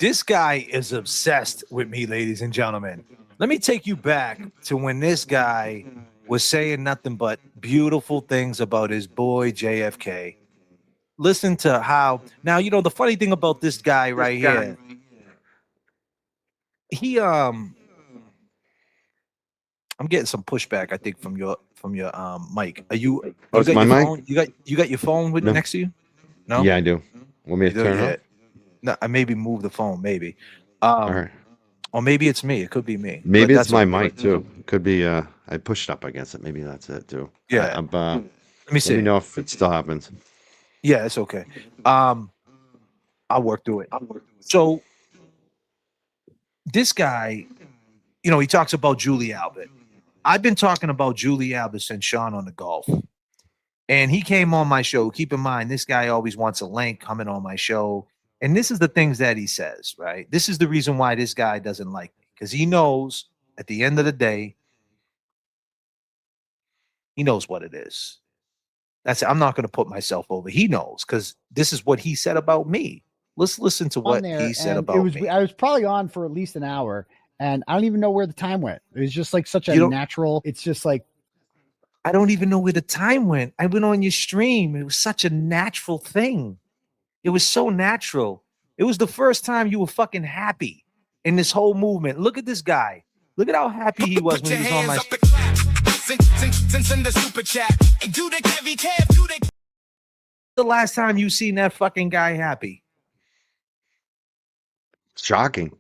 This guy is obsessed with me, ladies and gentlemen. Let me take you back to when this guy was saying nothing but beautiful things about his boy JFK. Listen to how now the funny thing about this guy right here. He I'm getting some pushback, I think, from your mic. Are you it's got my your mic? phone? You got your phone with No. next to you? No? Yeah, I do. Want me to turn it off? No, I maybe move the phone, maybe. All right. Or maybe it's me. It could be me. Maybe but it's that's my okay. mic too. It could be I pushed up against it. Maybe that's it too. Yeah. Let me see. Let me know if it still happens. Yeah, it's okay. I'll work through it. So this guy, he talks about Julie Albert. I've been talking about Julie Albert since Sean on the Golf. And he came on my show. Keep in mind, this guy always wants a link coming on my show. And this is the things that he says, right? This is the reason why this guy doesn't like me. Because he knows at the end of the day, he knows what it is. I'm not going to put myself over. He knows, because this is what he said about me. Let's listen to what he said about me. I was probably on for at least an hour, and I don't even know where the time went. It was just like such a natural. It's just like, I don't even know where the time went. I went on your stream. It was such a natural thing. It was so natural. It was the first time you were fucking happy in this whole movement. Look at this guy. Look at how happy he was when he was on my stream. Send the super chat. Do the Kevy Kev, do the The last time you seen that fucking guy happy? Shocking.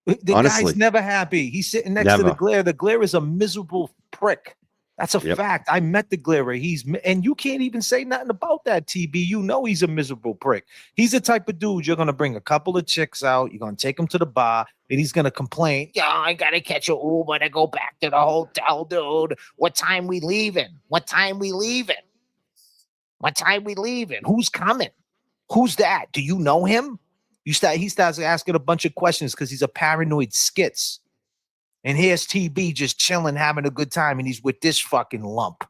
The Honestly. guy's never happy. He's sitting next to the glare. The glare is a miserable prick. That's a fact. I met the glare. And you can't even say nothing about that, TB. You know he's a miserable prick. He's the type of dude you're going to bring a couple of chicks out. You're going to take him to the bar, and he's going to complain. Yeah, I got to catch an Uber to go back to the hotel, dude. What time we leaving? What time we leaving? What time we leaving? Who's coming? Who's that? Do you know him? He starts asking a bunch of questions because he's a paranoid skits. And here's TB just chilling, having a good time, and he's with this fucking lump.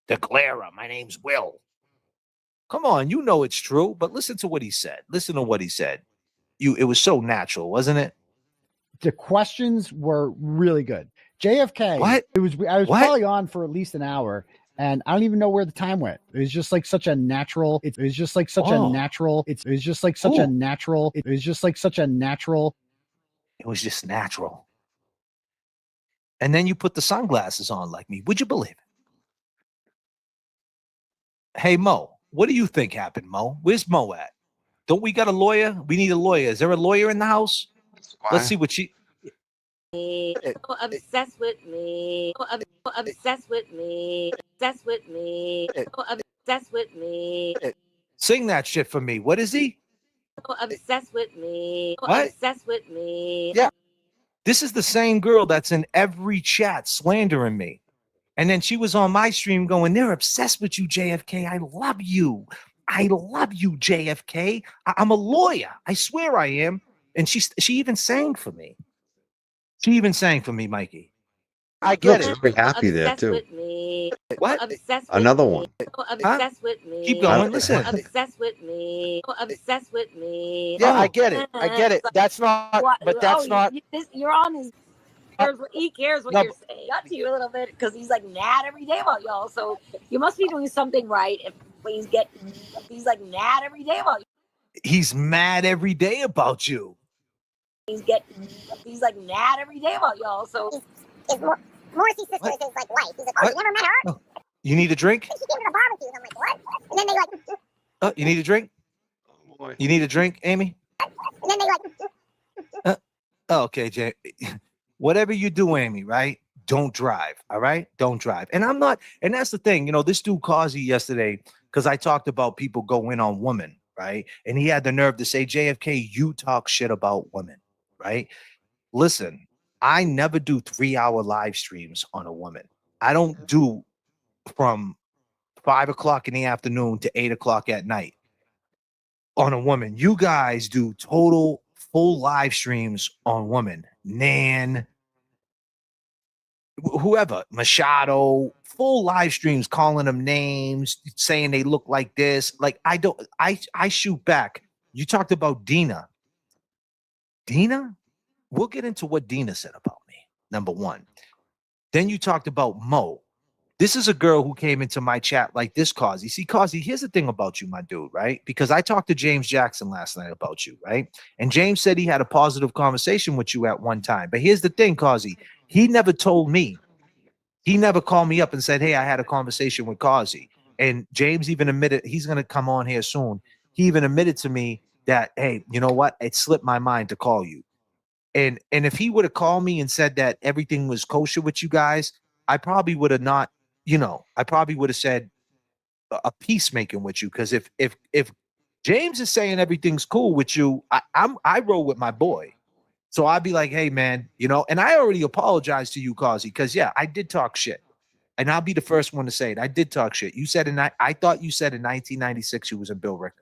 The Clara, my name's Will. Come on, you know it's true, but listen to what he said. Listen to what he said. It was so natural, wasn't it? The questions were really good. JFK. What? I was probably on for at least an hour, and I don't even know where the time went. It was just like such a natural. It was just like such a natural. It was just like such a natural. It was just like such a natural. It was just natural. And then you put the sunglasses on like me. Would you believe it? Hey, Mo, what do you think happened, Mo? Where's Mo at? Don't we got a lawyer? We need a lawyer. Is there a lawyer in the house? Let's see what she... So obsessed with me. So obsessed with me. Obsessed with me. So obsessed with me. Sing that shit for me. What is he? So obsessed with me. So What? obsessed with me. Yeah. This is the same girl that's in every chat slandering me. And then she was on my stream going, they're obsessed with you, JFK. I love you. I love you, JFK. I'm a lawyer. I swear I am. And she even sang for me. She even sang for me, Mikey. I get it. Very happy there too. With me. What? Obsessed Another with one. Me. So obsessed with me. Keep going. Listen. Obsessed with me. So obsessed with me. Yeah, I get it. I get it. That's not, but that's not. You're on his. He cares what you're saying. Got to you a little bit because he's like mad every day about y'all. So you must be doing something right if he's like mad every day about you. He's mad every day about you. He's like mad every day about y'all. So Morrissey's sister is like life. He's like, oh, you never met her? You need a drink? She came to the barbecue. And I'm like, what? And then they like... Oh, you need a drink? Oh, boy. You need a drink, Amy? And then they like... Okay, Jay. Whatever you do, Amy, right? Don't drive, all right? Don't drive. And I'm not... And that's the thing. This dude Causey yesterday, because I talked about people go in on women, right? And he had the nerve to say, JFK, you talk shit about women, right? Listen, I never do 3-hour live streams on a woman. I don't do from 5 o'clock in the afternoon to 8 o'clock at night on a woman. You guys do total full live streams on women. Nan, whoever, Machado, full live streams calling them names, saying they look like this. Like I shoot back. You talked about Dina. Dina, we'll get into what Dina said about me. Number one. Then you talked about Mo. This is a girl who came into my chat like this, Causey. See, Causey, here's the thing about you, my dude, right? Because I talked to James Jackson last night about you, right? And James said he had a positive conversation with you at one time. But here's the thing, Causey. He never told me. He never called me up and said, hey, I had a conversation with Causey. And James even admitted, he's going to come on here soon. He even admitted to me that, hey, you know what? It slipped my mind to call you. And if he would have called me and said that everything was kosher with you guys, I probably would have not, I probably would have said a peacemaking with you. Because if James is saying everything's cool with you, I roll with my boy. So I'd be like, hey man, and I already apologized to you, Causey, because yeah, I did talk shit. And I'll be the first one to say it. I did talk shit. You said I thought you said in 1996 you was in Bill Ricker.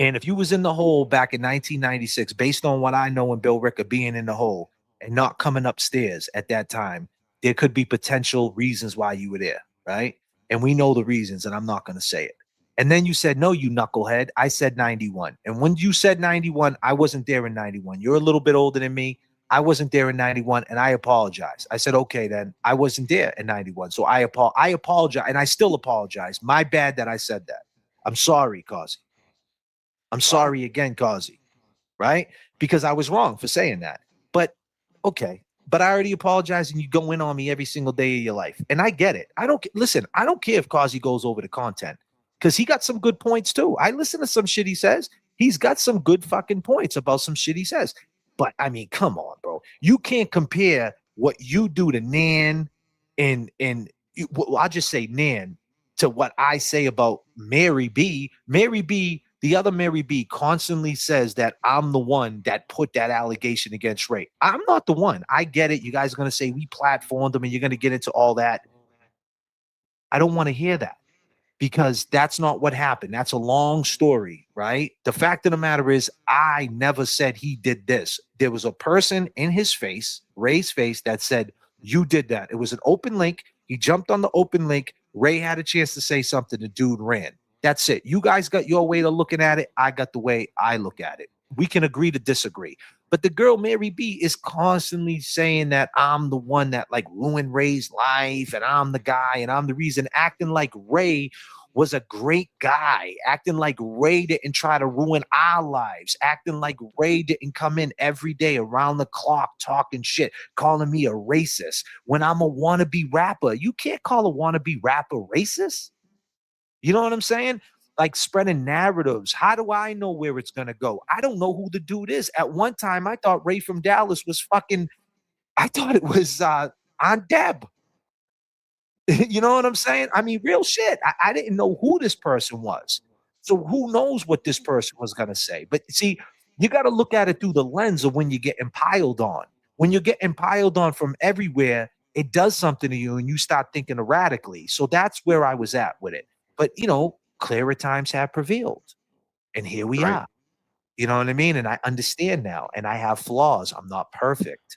And if you was in the hole back in 1996, based on what I know in Bill Ricker being in the hole and not coming upstairs at that time, there could be potential reasons why you were there, right? And we know the reasons, and I'm not going to say it. And then you said, no, you knucklehead. I said 91. And when you said 91, I wasn't there in 91. You're a little bit older than me. I wasn't there in 91, and I apologize. I said, okay, then I wasn't there in 91. So I apologize, and I still apologize. My bad that I said that. I'm sorry, Causey. I'm sorry again, Causey, right? Because I was wrong for saying that. But okay, but I already apologized, and you go in on me every single day of your life. And I get it. I don't care if Causey goes over the content because he got some good points too. I listen to some shit he says. He's got some good fucking points about some shit he says. But I mean, come on, bro. You can't compare what you do to Nan and I'll just say Nan to what I say about Mary B. Mary B. The other Mary B constantly says that I'm the one that put that allegation against Ray. I'm not the one. I get it. You guys are going to say we platformed them and you're going to get into all that. I don't want to hear that because that's not what happened. That's a long story, right? The fact of the matter is I never said he did this. There was a person in his face, Ray's face, that said, you did that. It was an open link. He jumped on the open link. Ray had a chance to say something. The dude ran. That's it. You guys got your way of looking at it. I got the way I look at it. We can agree to disagree. But the girl, Mary B, is constantly saying that I'm the one that like ruined Ray's life and I'm the guy and I'm the reason, acting like Ray was a great guy, acting like Ray didn't try to ruin our lives, acting like Ray didn't come in every day around the clock talking shit, calling me a racist when I'm a wannabe rapper. You can't call a wannabe rapper racist. You know what I'm saying? Like spreading narratives. How do I know where it's going to go? I don't know who the dude is. At one time, I thought Ray from Dallas was fucking, I thought it was Aunt Deb. You know what I'm saying? I mean, real shit. I didn't know who this person was. So who knows what this person was going to say? But see, you got to look at it through the lens of when you're getting piled on. When you're getting piled on from everywhere, it does something to you and you start thinking erratically. So that's where I was at with it. But, clearer times have prevailed. And here we are. You know what I mean? And I understand now. And I have flaws. I'm not perfect.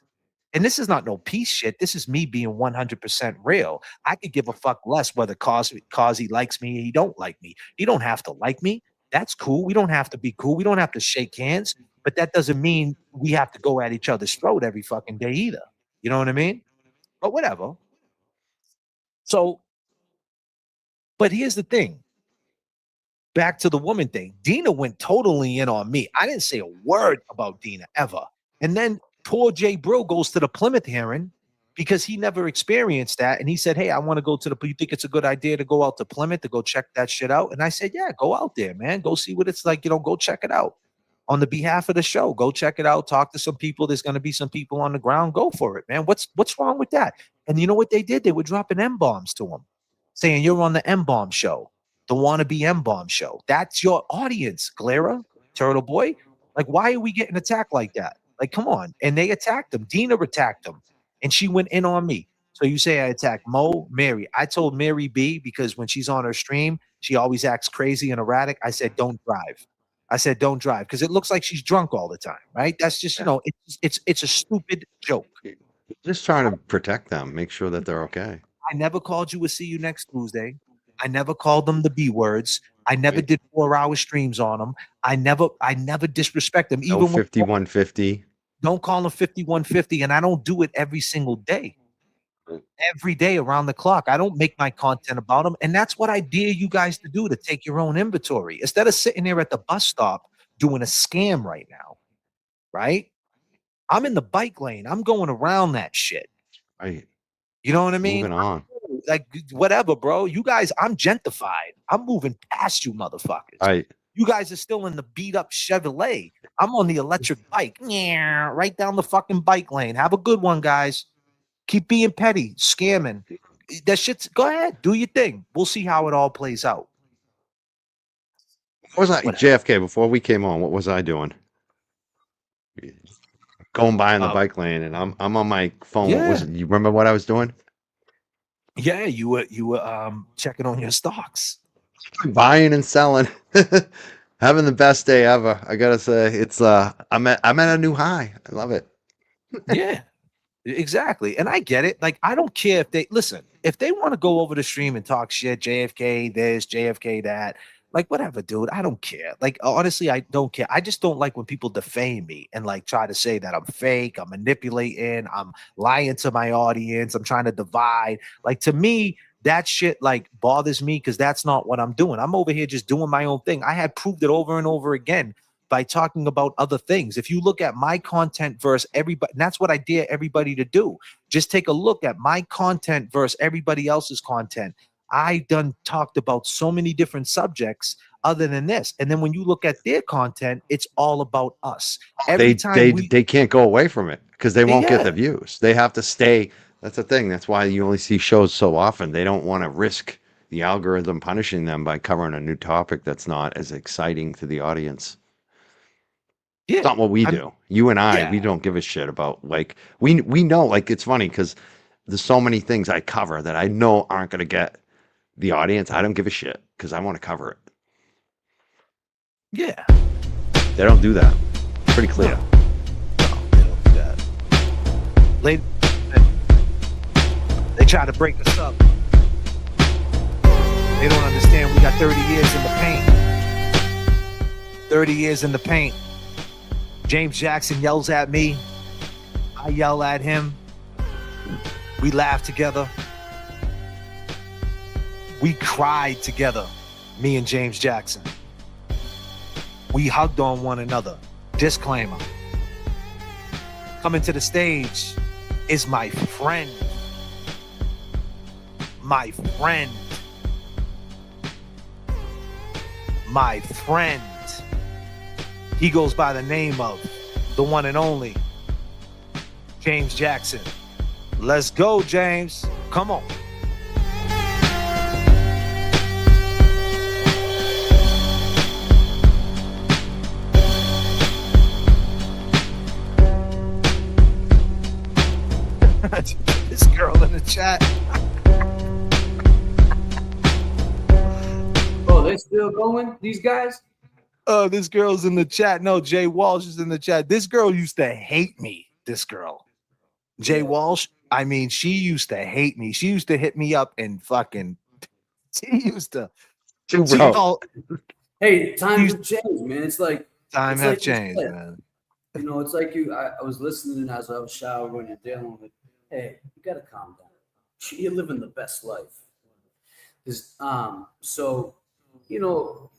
And this is not no piece shit. This is me being 100% real. I could give a fuck less whether Causey likes me or he don't like me. He don't have to like me. That's cool. We don't have to be cool. We don't have to shake hands. But that doesn't mean we have to go at each other's throat every fucking day either. You know what I mean? But whatever. So, but here's the thing. Back to the woman thing. Dina went totally in on me. I didn't say a word about Dina ever. And then poor Jay Brill goes to the Plymouth hearing because he never experienced that. And he said, hey, I want to go to you think it's a good idea to go out to Plymouth to go check that shit out? And I said, yeah, go out there, man. Go see what it's like. Go check it out. On the behalf of the show, go check it out. Talk to some people. There's going to be some people on the ground. Go for it, man. What's wrong with that? And you know what they did? They were dropping M-bombs to him, saying you're on the M-bomb show. The wannabe M-bomb show. That's your audience, Glera, Turtle Boy. Like, why are we getting attacked like that? Like, come on. And they attacked him. Dina attacked him. And she went in on me. So you say I attacked Mo, Mary. I told Mary B, because when she's on her stream, she always acts crazy and erratic. I said, don't drive. I said, don't drive. Because it looks like she's drunk all the time, right? That's just, it's a stupid joke. Just trying to protect them, make sure that they're okay. I never called you a see you next Tuesday. I never called them the B words. I never did 4-hour streams on them. I never disrespect them. No Even 5150. don't call them 5150, and I don't do it every single day. Every day around the clock. I don't make my content about them. And that's what I dare you guys to do, to take your own inventory. Instead of sitting there at the bus stop doing a scam right now, right? I'm in the bike lane. I'm going around that shit. Right. You know what I mean? Moving on. Like, whatever, bro. You guys, I'm gentrified. I'm moving past you motherfuckers. Right. You guys are still in the beat up Chevrolet. I'm on the electric bike. Yeah, right down the fucking bike lane. Have a good one, guys. Keep being petty, scamming. That shit's, go ahead, do your thing. We'll see how it all plays out. What was I, JFK, before we came on, what was I doing? Going by on the bike lane, and I'm on my phone. Yeah. What was it? You remember what I was doing? Yeah, you were checking on your stocks. Buying and selling. Having the best day ever. I gotta say, it's I'm at a new high. I love it. Yeah. Exactly. And I get it. Like, I don't care if they listen, if they want to go over the stream and talk shit, JFK this, JFK that, like, whatever, dude. I don't care. Like, honestly, I don't care. I just don't like when people defame me and like try to say that I'm fake, I'm manipulating, I'm lying to my audience, I'm trying to divide. Like, to me, that shit like bothers me because that's not what I'm doing. I'm over here just doing my own thing. I had proved it over and over again by talking about other things. If you look at my content versus everybody, and that's what I dare everybody to do. Just take a look at my content versus everybody else's content. I done talked about so many different subjects other than this. And then when you look at their content, it's all about us. Every time they can't go away from it because they won't get the views. They have to stay. That's the thing. That's why you only see shows so often. They don't want to risk the algorithm punishing them by covering a new topic that's not as exciting to the audience. Yeah, it's not what we do. You and I, we don't give a shit about, like, we know, like, it's funny because there's so many things I cover that I know aren't going to get the audience. I don't give a shit because I want to cover it. Yeah. They don't do that. Pretty clear. No, they don't do that. They try to break us up. They don't understand we got 30 years in the paint. 30 years in the paint. James Jackson yells at me. I yell at him. We laugh together. We cried together, me and James Jackson. We hugged on one another. Disclaimer. Coming to the stage is my friend. My friend. My friend. He goes by the name of the one and only James Jackson. Let's go, James. Come on. This girl in the chat. Oh, they're still going, these guys? Oh, this girl's in the chat. No, Jay Walsh is in the chat. This girl used to hate me. This girl, Jay Walsh. I mean, she used to hate me. She used to hit me up and fucking. She used to. Hey, times have changed, man. It's like time have changed, man. You know, it's like you. I was listening as I was showering and dealing with. Hey, you gotta calm down. You're living the best life. So, you know,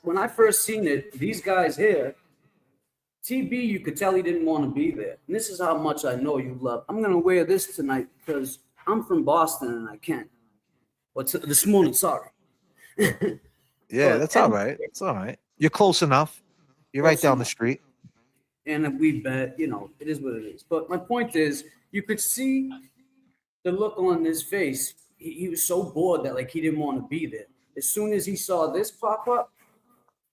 when I first seen it, these guys here, TB, you could tell he didn't want to be there. And this is how much I know you love. I'm gonna wear this tonight because I'm from Boston and I can't. What's this morning? Sorry. Yeah, that's all right. It's all right. You're close enough. You're right down the street. And we bet, you know, it is what it is. But my point is, you could see the look on his face. He was so bored that like he didn't want to be there. As soon as he saw this pop up,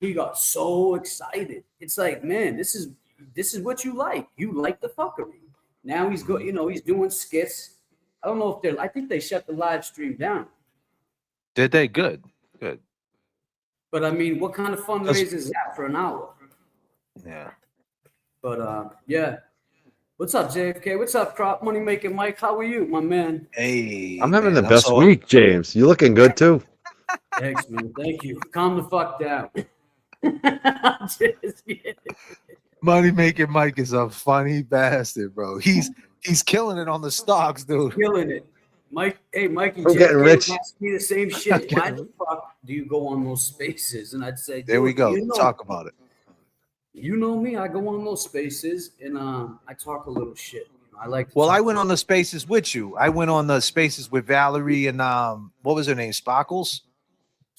he got so excited. It's like, man, this is what you like. You like the fuckery. Now he's he's doing skits. I don't know if I think they shut the live stream down. Did they? Good. But I mean, what kind of fundraiser is that for an hour? Yeah. But yeah. What's up, JFK? What's up, Prop Money Making Mike? How are you, my man? Hey, I'm having the best week, James. You looking good too. Thanks, man. Thank you. Calm the fuck down. Money making Mike is a funny bastard, bro. He's killing it on the stocks, dude. Killing it. Mike, hey, Mikey, I'm getting rich. asked me the same shit. Why the fuck do you go on those spaces? And I'd say, There we go. You know, Talk about it. You know me. I go on those spaces and I talk a little shit. I like. Well, I went on the spaces with you. I went on the spaces with Valerie and what was her name? Sparkles.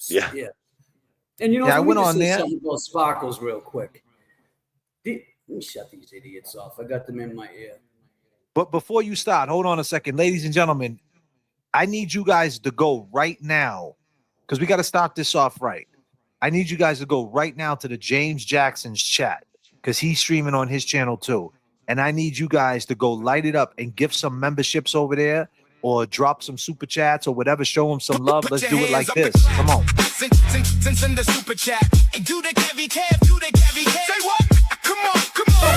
Yeah. And you know, I went on there. Something about Sparkles real quick. Let me shut these idiots off. I got them in my ear. But before you start, hold on a second, ladies and gentlemen. I need you guys to go right now because we got to start this off right. I need you guys to go right now to the James Jackson's chat because he's streaming on his channel too. And I need you guys to go light it up and give some memberships over there or drop some super chats or whatever. Show them some love. Let's do it like this. Come on. Send the super chat. And do the Kevy Kev, do the Kevy Kev. Say what? Come on, come on.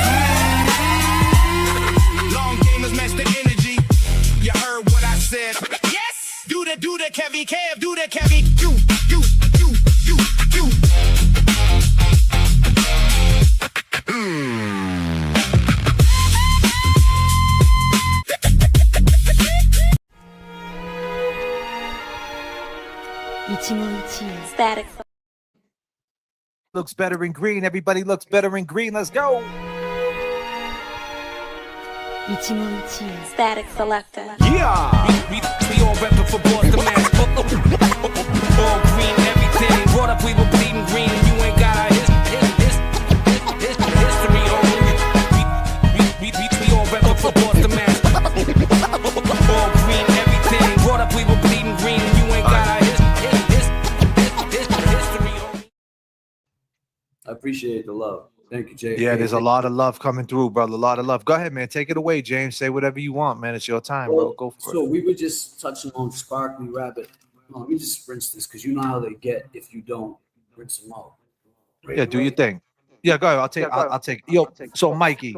Long gamers match the energy. You heard what I said. Yes. Do the Kevy Kev, do the Kevy. You. Static. Looks better in green. Everybody looks better in green. Let's go. Static selector. Yeah. We all reppin' for Boston, man. All green, everything. Brought up, we were bleeding green. You ain't got our history on you. We all reppin' for Boston, man. All green, everything. Brought up, we were bleeding green. You ain't got our history on you. I appreciate the love. Thank you, Jay. Yeah, there's a lot of love coming through, brother. A lot of love. Go ahead, man. Take it away, James. Say whatever you want, man. It's your time, bro. Go for it. So we were just touching on Sparkly Rabbit. Let me just rinse this because you know how they get if you don't rinse them out. Yeah, do your thing. Yeah, go ahead. I'll take. Yo, so Mikey,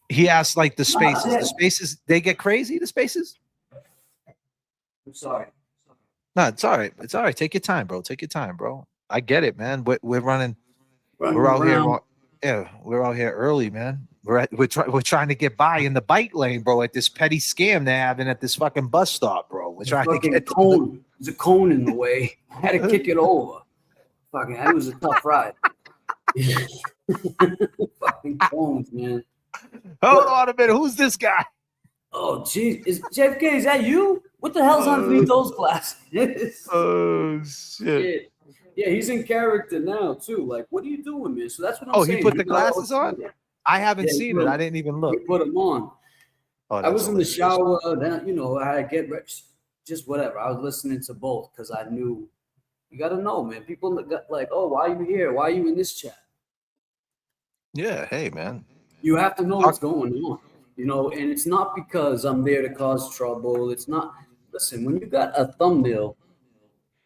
he asked like the spaces. The spaces, they get crazy. The spaces. I'm sorry. No, it's all right. It's all right. Take your time, bro. Take your time, bro. I get it, man. We're running. We're out here. Yeah, we're out here early, man. We're trying to get by in the bike lane, bro, at this petty scam they're having at this fucking bus stop, bro. We're trying to get cone. There's a cone in the way. I had to kick it over. Fucking, it was a tough ride. Fucking cones, man. Hold on a minute. Who's this guy? Oh, jeez. Is JFK, is that you? What the hell's underneath those glasses? Oh, shit. Yeah, he's in character now, too. Like, what are you doing, man? So that's what I'm saying. Oh, he put the glasses on? I haven't seen it. I didn't even look. He put them on. Oh, I was in the shower. Then, you know, I get just whatever. I was listening to both because I knew. You got to know, man. People got like, oh, why are you here? Why are you in this chat? Yeah, hey, man. You have to know what's going on, you know, and it's not because I'm there to cause trouble. It's not. Listen, when you got a thumbnail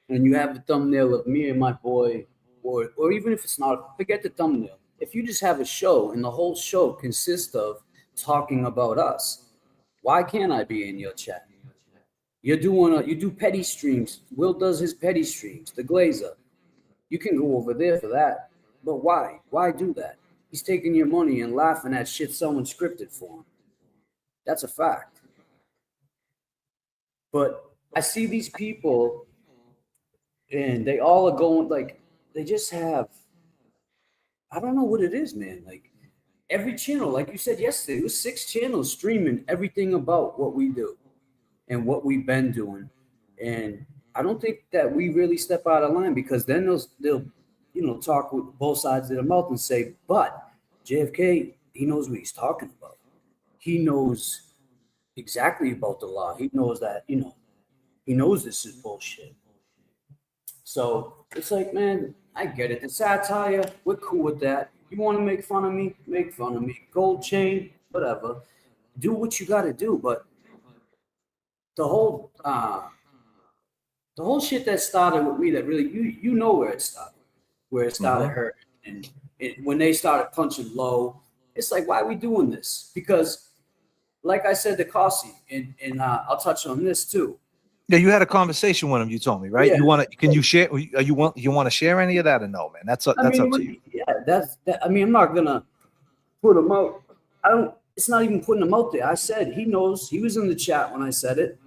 and you have the thumbnail of me and my boy, or even if it's not, forget the thumbnail. If you just have a show and the whole show consists of talking about us, why can't I be in your chat? You do petty streams. Will does his petty streams, the Glazer. You can go over there for that. But why? Why do that? He's taking your money and laughing at shit someone scripted for him. That's a fact. But I see these people and they all are going like, they just have, I don't know what it is, man. Like every channel, like you said yesterday, it was 6 channels streaming everything about what we do and what we've been doing. And I don't think that we really step out of line because then they'll you know, talk with both sides of their mouth and say, but JFK, he knows what he's talking about. He knows exactly about the law. He knows that, you know, he knows this is bullshit. So it's like, man, I get it. The satire, we're cool with that. You want to make fun of me? Make fun of me. Gold chain, whatever. Do what you got to do. But the whole shit that started with me that really, you know where it started hurting. And when they started punching low, it's like, why are we doing this? Because like I said to Kasi, and I'll touch on this too. Yeah, you had a conversation with him. You told me, right? Yeah. You want to? Can you share? You want to share any of that or no, man? That's up to you. Yeah, I mean, I'm not gonna put him out. I don't. It's not even putting him out there. I said he knows. He was in the chat when I said it.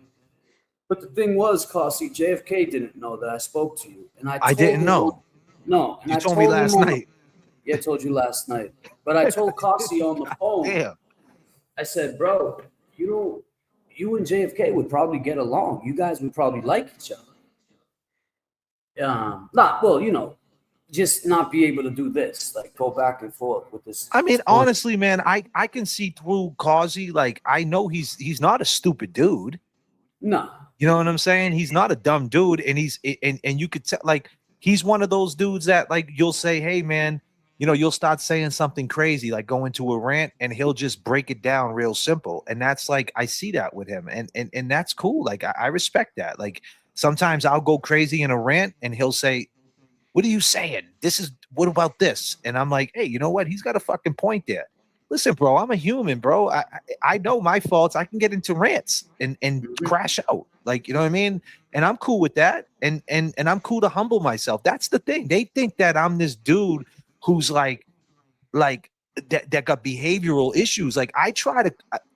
But the thing was, Kasi, JFK didn't know that I spoke to you, and I didn't know. No, and You I told me last night. Yeah, I told you last night. But I told Kasi on the phone. Damn. I said, bro, you and JFK would probably get along. You guys would probably like each other. Just not be able to do this, like go back and forth with this. I mean, honestly, man, I can see through Causey. Like, I know he's not a stupid dude. No. You know what I'm saying? He's not a dumb dude, and and you could tell, like, he's one of those dudes that, like, you'll say, hey, man, you'll start saying something crazy, like go into a rant, and he'll just break it down real simple. And that's like, I see that with him, and that's cool. Like, I respect that. Like, sometimes I'll go crazy in a rant, and he'll say, what are you saying? What about this? And I'm like, hey, you know what? He's got a fucking point there. Listen, bro, I'm a human, bro. I know my faults. I can get into rants and crash out. Like, you know what I mean? And I'm cool with that. And I'm cool to humble myself. That's the thing. They think that I'm this dude who's like that got behavioral issues. Like, I try to,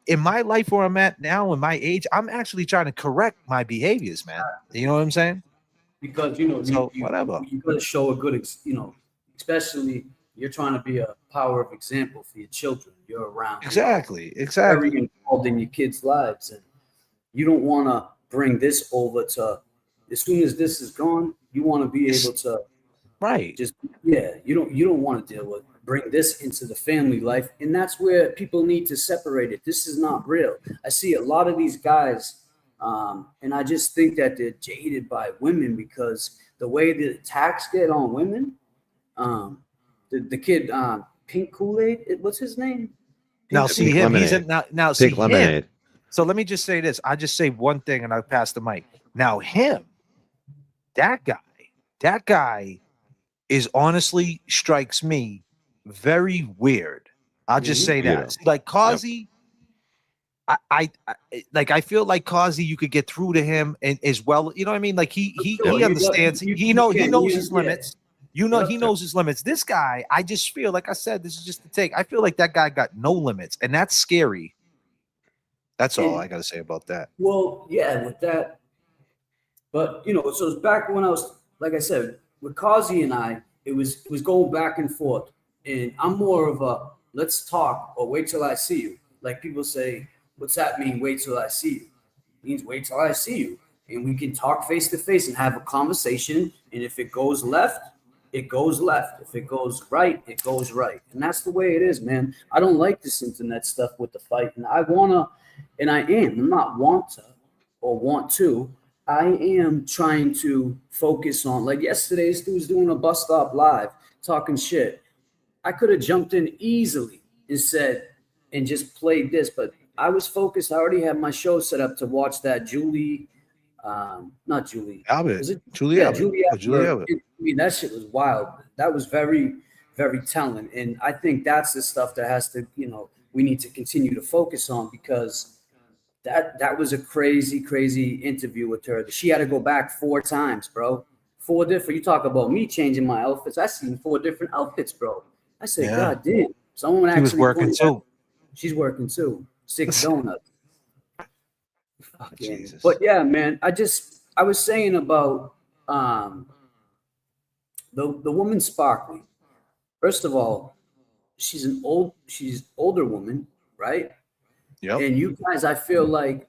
in my life where I'm at now, in my age, I'm actually trying to correct my behaviors, man. You know what I'm saying? Because whatever. You got to show a good, especially you're trying to be a power of example for your children. You're around. Exactly. Very involved in your kids' lives, and you don't want to bring this over to. As soon as this is gone, you want to be able to. Right. You don't want to deal with bring this into the family life, and that's where people need to separate it. This is not real. I see a lot of these guys. And I just think that they're jaded by women because the way the attacks get on women, the kid, Pink Kool-Aid, what's his name? Now see him. Lemonade. Now see Pink Lemonade. him. So let me just say this. I just say one thing and I'll pass the mic. Now that guy is honestly strikes me very weird. I'll just say that. Like Causey. I feel like Causey, you could get through to him and as well. You know what I mean? Like he understands. He knows his limits. He knows his limits. This guy, I just feel like I said, this is just the take. I feel like that guy got no limits, and that's scary. That's all I got to say about that. Well, yeah, with that. But so it's back when I was, like I said, with Causey and I, it was going back and forth, and I'm more of a let's talk or wait till I see you. Like people say. What's that mean? Wait till I see you. It means wait till I see you. And we can talk face to face and have a conversation. And if it goes left, it goes left. If it goes right, it goes right. And that's the way it is, man. I don't like this internet stuff with the fight. And I'm not want to. I am trying to focus on, like yesterday, this dude was doing a bus stop live, talking shit. I could have jumped in easily and said, and just played this, but I was focused. I already had my show set up to watch that Julie Albert. Julie Albert. I mean, that shit was wild. That was very, very telling. And I think that's the stuff that has to, we need to continue to focus on because that was a crazy, crazy interview with her. She had to go back 4 times, bro. 4 different. You talk about me changing my outfits. I seen 4 different outfits, bro. I said, God damn. Someone actually was working too. She's working too. 6 donuts. Oh, Jesus. But yeah, man, I was saying about the woman Sparkly. First of all, she's older woman, right? Yep. And you guys, I feel like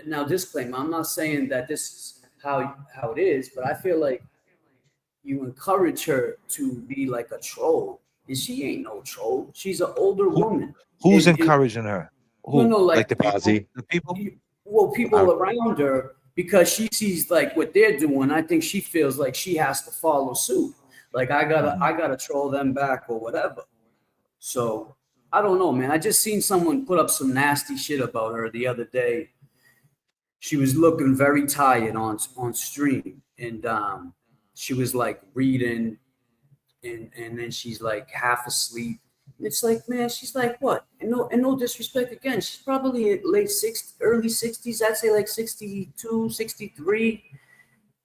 now disclaimer, I'm not saying that this is how it is, but I feel like you encourage her to be like a troll. And she ain't no troll. She's an older woman. Who's encouraging her? Who? No, like the people? Well, people around her, because she sees like what they're doing. I think she feels like she has to follow suit. Like I gotta troll them back or whatever. So I don't know, man. I just seen someone put up some nasty shit about her the other day. She was looking very tired on stream, and she was like reading, and then she's like half asleep. It's like, man, she's like what? And no disrespect again. She's probably in late 60s, early 60s. I'd say like 62, 63.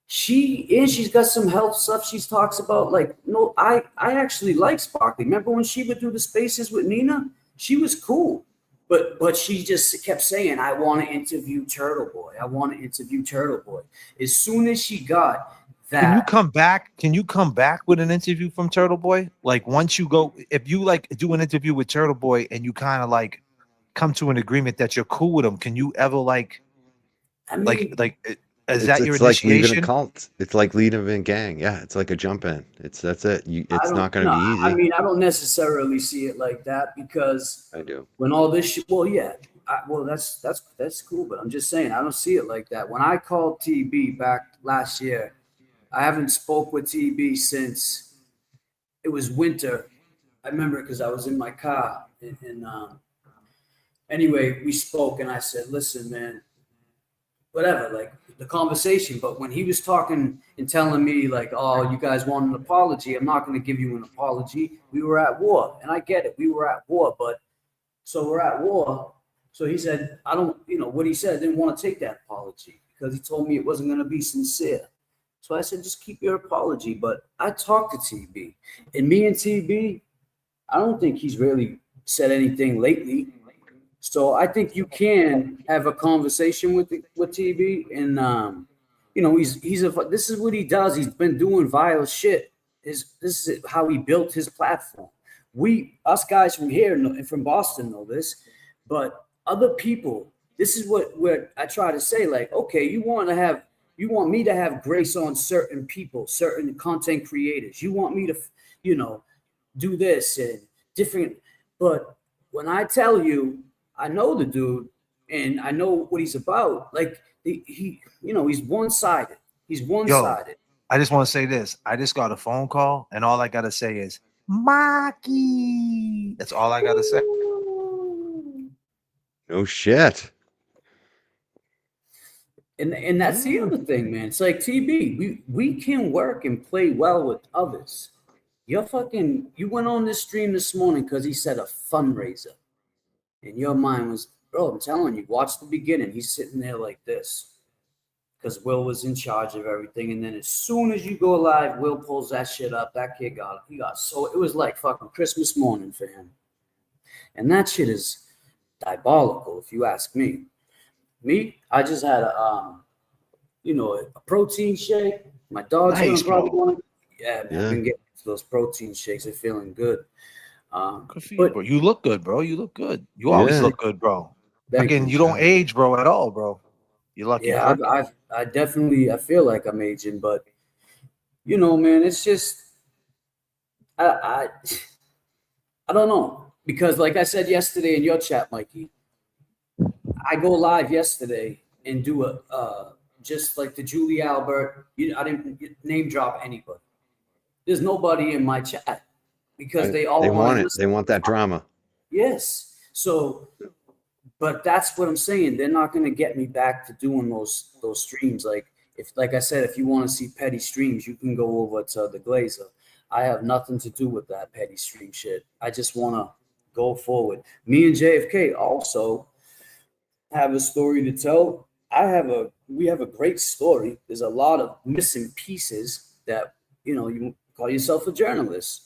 She's got some health stuff she talks about. Like, no, I actually like Sparkly. Remember when she would do the spaces with Nina? She was cool. But she just kept saying, I want to interview Turtle Boy. I want to interview Turtle Boy. As soon as she got that. Can you come back with an interview from Turtle Boy? Like once you go, if you like do an interview with Turtle Boy and you kind of like come to an agreement that you're cool with him, can you ever like, I mean, is that your it's like leaving initiation? a cult. It's like leading a gang. Yeah, it's like a jump in. That's it. It's not going to be easy. I mean, I don't necessarily see it like that because I do. When all this shit, well, yeah, that's cool, but I'm just saying I don't see it like that. When I called TB back last year, I haven't spoke with TB since it was winter. I remember because I was in my car and anyway, we spoke and I said, listen, man, whatever, like the conversation. But when he was talking and telling me like, oh, you guys want an apology, I'm not going to give you an apology. We were at war, and I get it. We were at war, but so we're at war. So he said, I don't, what he said, I didn't want to take that apology because he told me it wasn't going to be sincere. So I said, just keep your apology. But I talked to TB, and me and TB, I don't think he's really said anything lately. So I think you can have a conversation with TB, and this is what he does. He's been doing vile shit. This is how he built his platform. Us guys from here and from Boston know this, but other people, this is what I try to say. Like, okay, you want me to have grace on certain people, certain content creators. You want me to, do this and different. But when I tell you, I know the dude and I know what he's about. Like he's one-sided. He's one-sided. I just want to say this. I just got a phone call and all I got to say is Maki. That's all I got to say. No shit. And that's the other thing, man. It's like TB, we can work and play well with others. You went on this stream this morning because he said a fundraiser. And your mind was, bro, I'm telling you, watch the beginning. He's sitting there like this because Will was in charge of everything. And then as soon as you go live, Will pulls that shit up. That kid it was like fucking Christmas morning for him. And that shit is diabolical, if you ask me. I just had a protein shake. My dog's gonna probably want to. Yeah, man, I've been getting those protein shakes. They're feeling good. Good for you, bro. You look good, bro. You look good. You always look good, bro. Again, you don't age, bro, at all, bro. You're lucky. Yeah, I definitely feel like I'm aging, but man, it's just I don't know, because like I said yesterday in your chat, Mikey, I go live yesterday and do a just like the Julie Albert. I didn't name drop anybody. There's nobody in my chat because they all want it. They want that drama. Yes. So, but that's what I'm saying. They're not going to get me back to doing those streams. Like I said, if you want to see petty streams, you can go over to the Glazer. I have nothing to do with that petty stream shit. I just want to go forward. Me and JFK also have a story to tell. We have a great story. There's a lot of missing pieces that, you call yourself a journalist.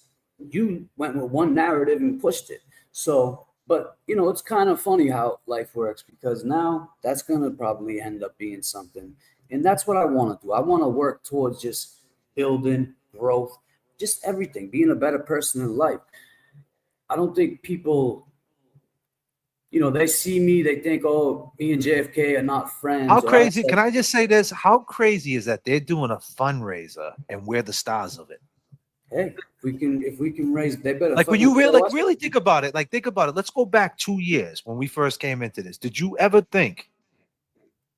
You went with one narrative and pushed it. So, but it's kind of funny how life works, because now that's going to probably end up being something. And that's what I want to do. I want to work towards just building growth, just everything, being a better person in life. I don't think people, they see me, they think, oh, me and JFK are not friends. How crazy, can I just say this? How crazy is that they're doing a fundraiser and we're the stars of it? Hey, if we can raise, they better. Like when you really think about it, let's go back 2 years when we first came into this. Did you ever think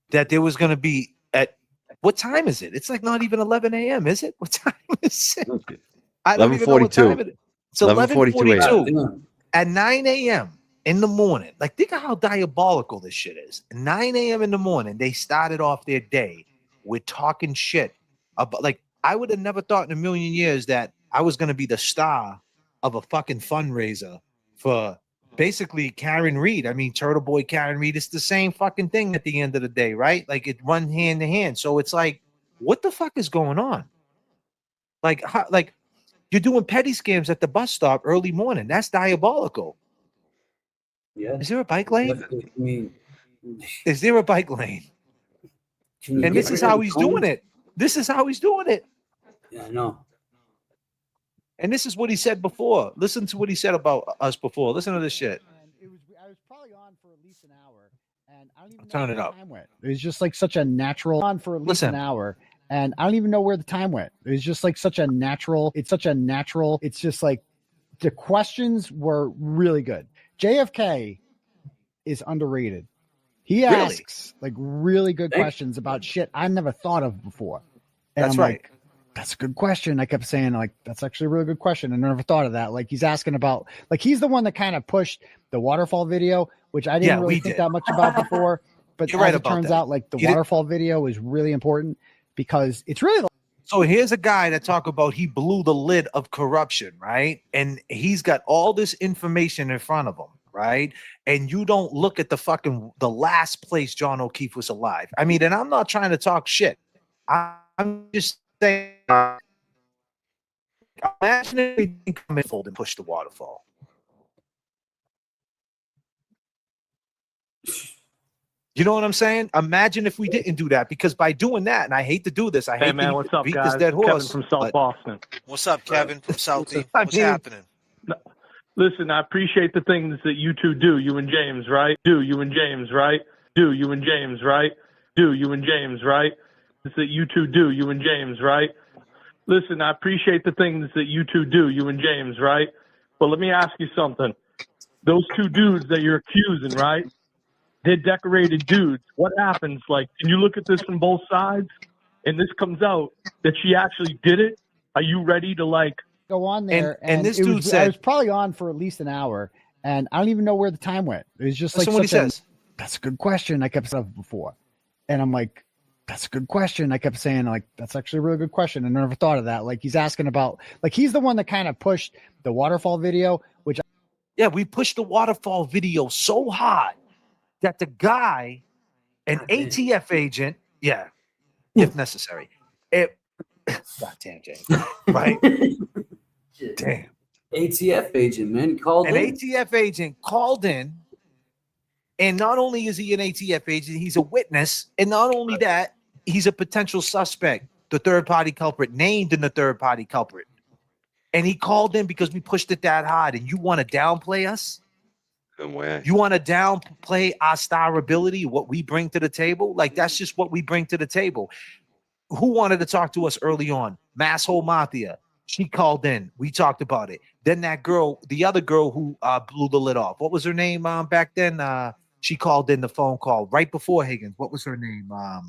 that there was going to be what time is it? It's like not even 11 a.m. Is it? What time is it? I don't even know what time it is. It's 11:42 at 9 a.m. in the morning. Like, think of how diabolical this shit is. 9 a.m. in the morning, they started off their day with talking shit about, like, I would have never thought in a million years that I was going to be the star of a fucking fundraiser for basically Karen Reed. I mean, Turtle Boy Karen Reed. It's the same fucking thing at the end of the day, right? Like it run hand to hand. So it's like, what the fuck is going on? Like, like you're doing petty scams at the bus stop early morning. That's diabolical. Yeah. Is there a bike lane? I mean, is there a bike lane? And this is how he's doing it. This is how he's doing it. Yeah, I know. And this is what he said before. Listen to what he said about us before. Listen to this shit. I was probably on for at least an hour, and I don't even turn know it where up. the time went. It was just like such a natural on for at least an hour, and I don't even know where the time went. It was just like such a natural. It's such a natural. It's just like the questions were really good. JFK is underrated. He asks like really good questions about shit I never thought of before. And That's I'm right. like, that's a good question. I kept saying, like, that's actually a really good question. I never thought of that. Like, he's asking about, like, he's the one that kind of pushed the waterfall video, which I didn't really think that much about before. But You're right as it about turns that. out, like, the waterfall video is really important because it's really. So here's a guy that talk about he blew the lid of corruption, right? And he's got all this information in front of him, right? And you don't look at the last place John O'Keefe was alive. I mean, and I'm not trying to talk shit. I'm just saying, imagine if we didn't come in fold and push the waterfall. You know what I'm saying? Imagine if we didn't do that, because by doing that, and I hate to do this, I Hey hate man, to what's up, beat guys? this dead horse. Kevin from South Boston. What's up, Kevin from Southie? I What's mean, happening? Listen, I appreciate the things that you two do, you and James, right? Do you and James, right? Do you and James, right? Do you and James, right? That you two do, you and James, right? Listen, I appreciate the things that you two do, you and James, right? But let me ask you something. Those two dudes that you're accusing, right? They're decorated dudes. What happens? Like, can you look at this from both sides? And this comes out that she actually did it. Are you ready to like go on there? And this it dude was, said, I was probably on for at least an hour, and I don't even know where the time went. It was just like, what he says. That's a good question. I kept saying before, and I'm like, that's a good question. I kept saying, like, that's actually a really good question. I never thought of that. Like, he's asking about, like, he's the one that kind of pushed the waterfall video, which. Yeah, we pushed the waterfall video so hard that the guy, an ATF agent, if necessary, goddamn, James, right? Damn. ATF agent, man. He called An in. ATF agent called in, and not only is he an ATF agent, he's a witness, and not only that, he's a potential suspect, the third-party culprit, named in the third-party culprit. And he called in because we pushed it that hard, and you want to downplay us? You want to downplay our star ability, what we bring to the table? Like, that's just what we bring to the table. Who wanted to talk to us early on? Masshole Mafia. She called in. We talked about it. Then that girl, the other girl who blew the lid off. What was her name back then? She called in the phone call right before Higgins. What was her name? What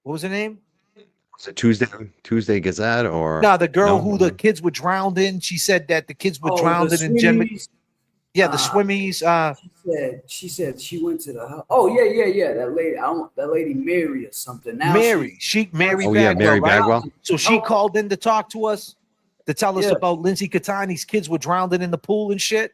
was her name? Was it Tuesday Gazette or No, the girl who the kids were drowned in. She said that the kids were drowned in Gen. Yeah, the swimmies. She said she went to the house. Oh yeah. That lady, that lady Mary or something. Now Mary Oh, Bagwell, yeah, Mary right? Bagwell. So she called in to talk to us, to tell us about Lindsay Catani's kids were drowning in the pool and shit.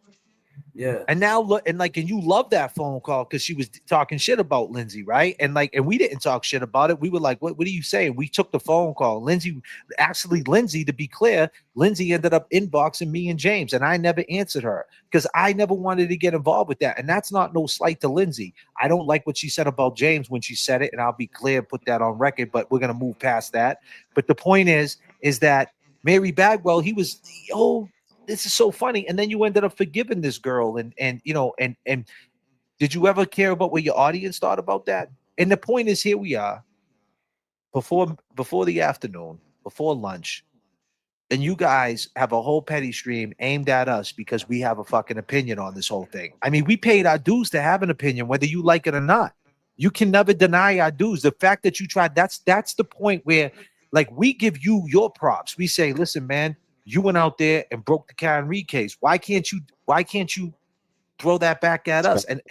Yeah. And now look, and you love that phone call because she was talking shit about Lindsay, right? And we didn't talk shit about it. We were like, what are you saying? We took the phone call. Lindsay, to be clear, Lindsay ended up inboxing me and James, and I never answered her because I never wanted to get involved with that. And that's not no slight to Lindsay. I don't like what she said about James when she said it, and I'll be clear, put that on record, but we're gonna move past that. But the point is that Mary Bagwell, he was, this is so funny. And then you ended up forgiving this girl. And did you ever care about what your audience thought about that? And the point is, here we are before the afternoon, before lunch. And you guys have a whole petty stream aimed at us because we have a fucking opinion on this whole thing. I mean, we paid our dues to have an opinion, whether you like it or not. You can never deny our dues. The fact that you tried, that's the point where, like, we give you your props. We say, listen, man, you went out there and broke the Karen Reed case. Why can't you throw that back at us? And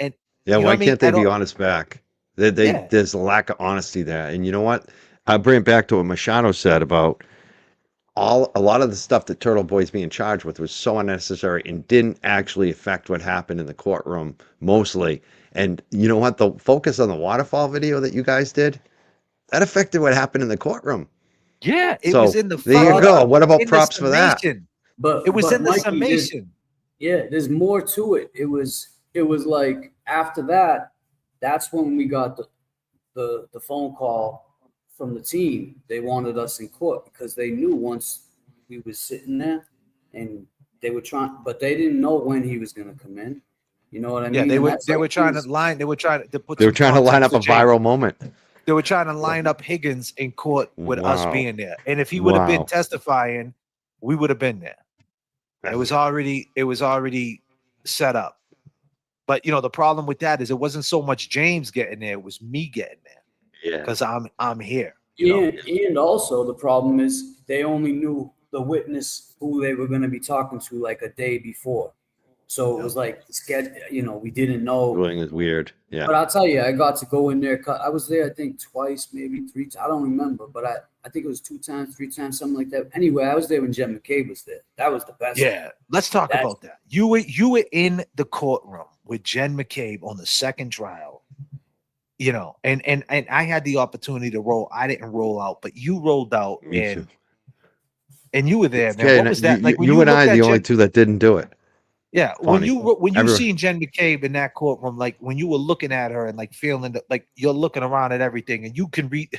yeah, why can't they be honest back? There's a lack of honesty there. And you know what? I'll bring it back to what Machado said about a lot of the stuff that Turtle Boy's being charged with was so unnecessary and didn't actually affect what happened in the courtroom mostly. And you know what? The focus on the waterfall video that you guys did, that affected what happened in the courtroom. Yeah, it So was in the there you go. What about in the props for that? summation. But It was but in the Mikey, summation. there's more to it. It was like after that, that's when we got the phone call from the team. They wanted us in court because they knew once we was sitting there, and they were trying, but they didn't know when he was going to come in. You know what I mean? Yeah, they And were that's they like were trying his- to line. They were trying to put. They were some trying to line up context a to James. viral moment. They were trying to line up Higgins in court with us Wow. being there, and if he would have been Wow. testifying, we would have been there. It was already set up. But you know, the problem with that is it wasn't so much James getting there; it was me getting there. Yeah, because I'm here. And also the problem is they only knew the witness who they were going to be talking to like a day before. So it was like, we didn't know. Ruling is weird. Yeah. But I'll tell you, I got to go in there. I was there, I think, twice, maybe 3 times. I don't remember, but I think it was 2 times, 3 times, something like that. Anyway, I was there when Jen McCabe was there. That was the best. Yeah, let's talk about that. You were in the courtroom with Jen McCabe on the second trial. You know, and I had the opportunity to roll. I didn't roll out, but you rolled out, and you were there, man. Okay, What was that like? When you and I looked are at the only Jen- two that didn't do it. Yeah, Funny. when you Everyone- seen Jen McCabe in that courtroom, like when you were looking at her and like feeling that, like you're looking around at everything, and you can read.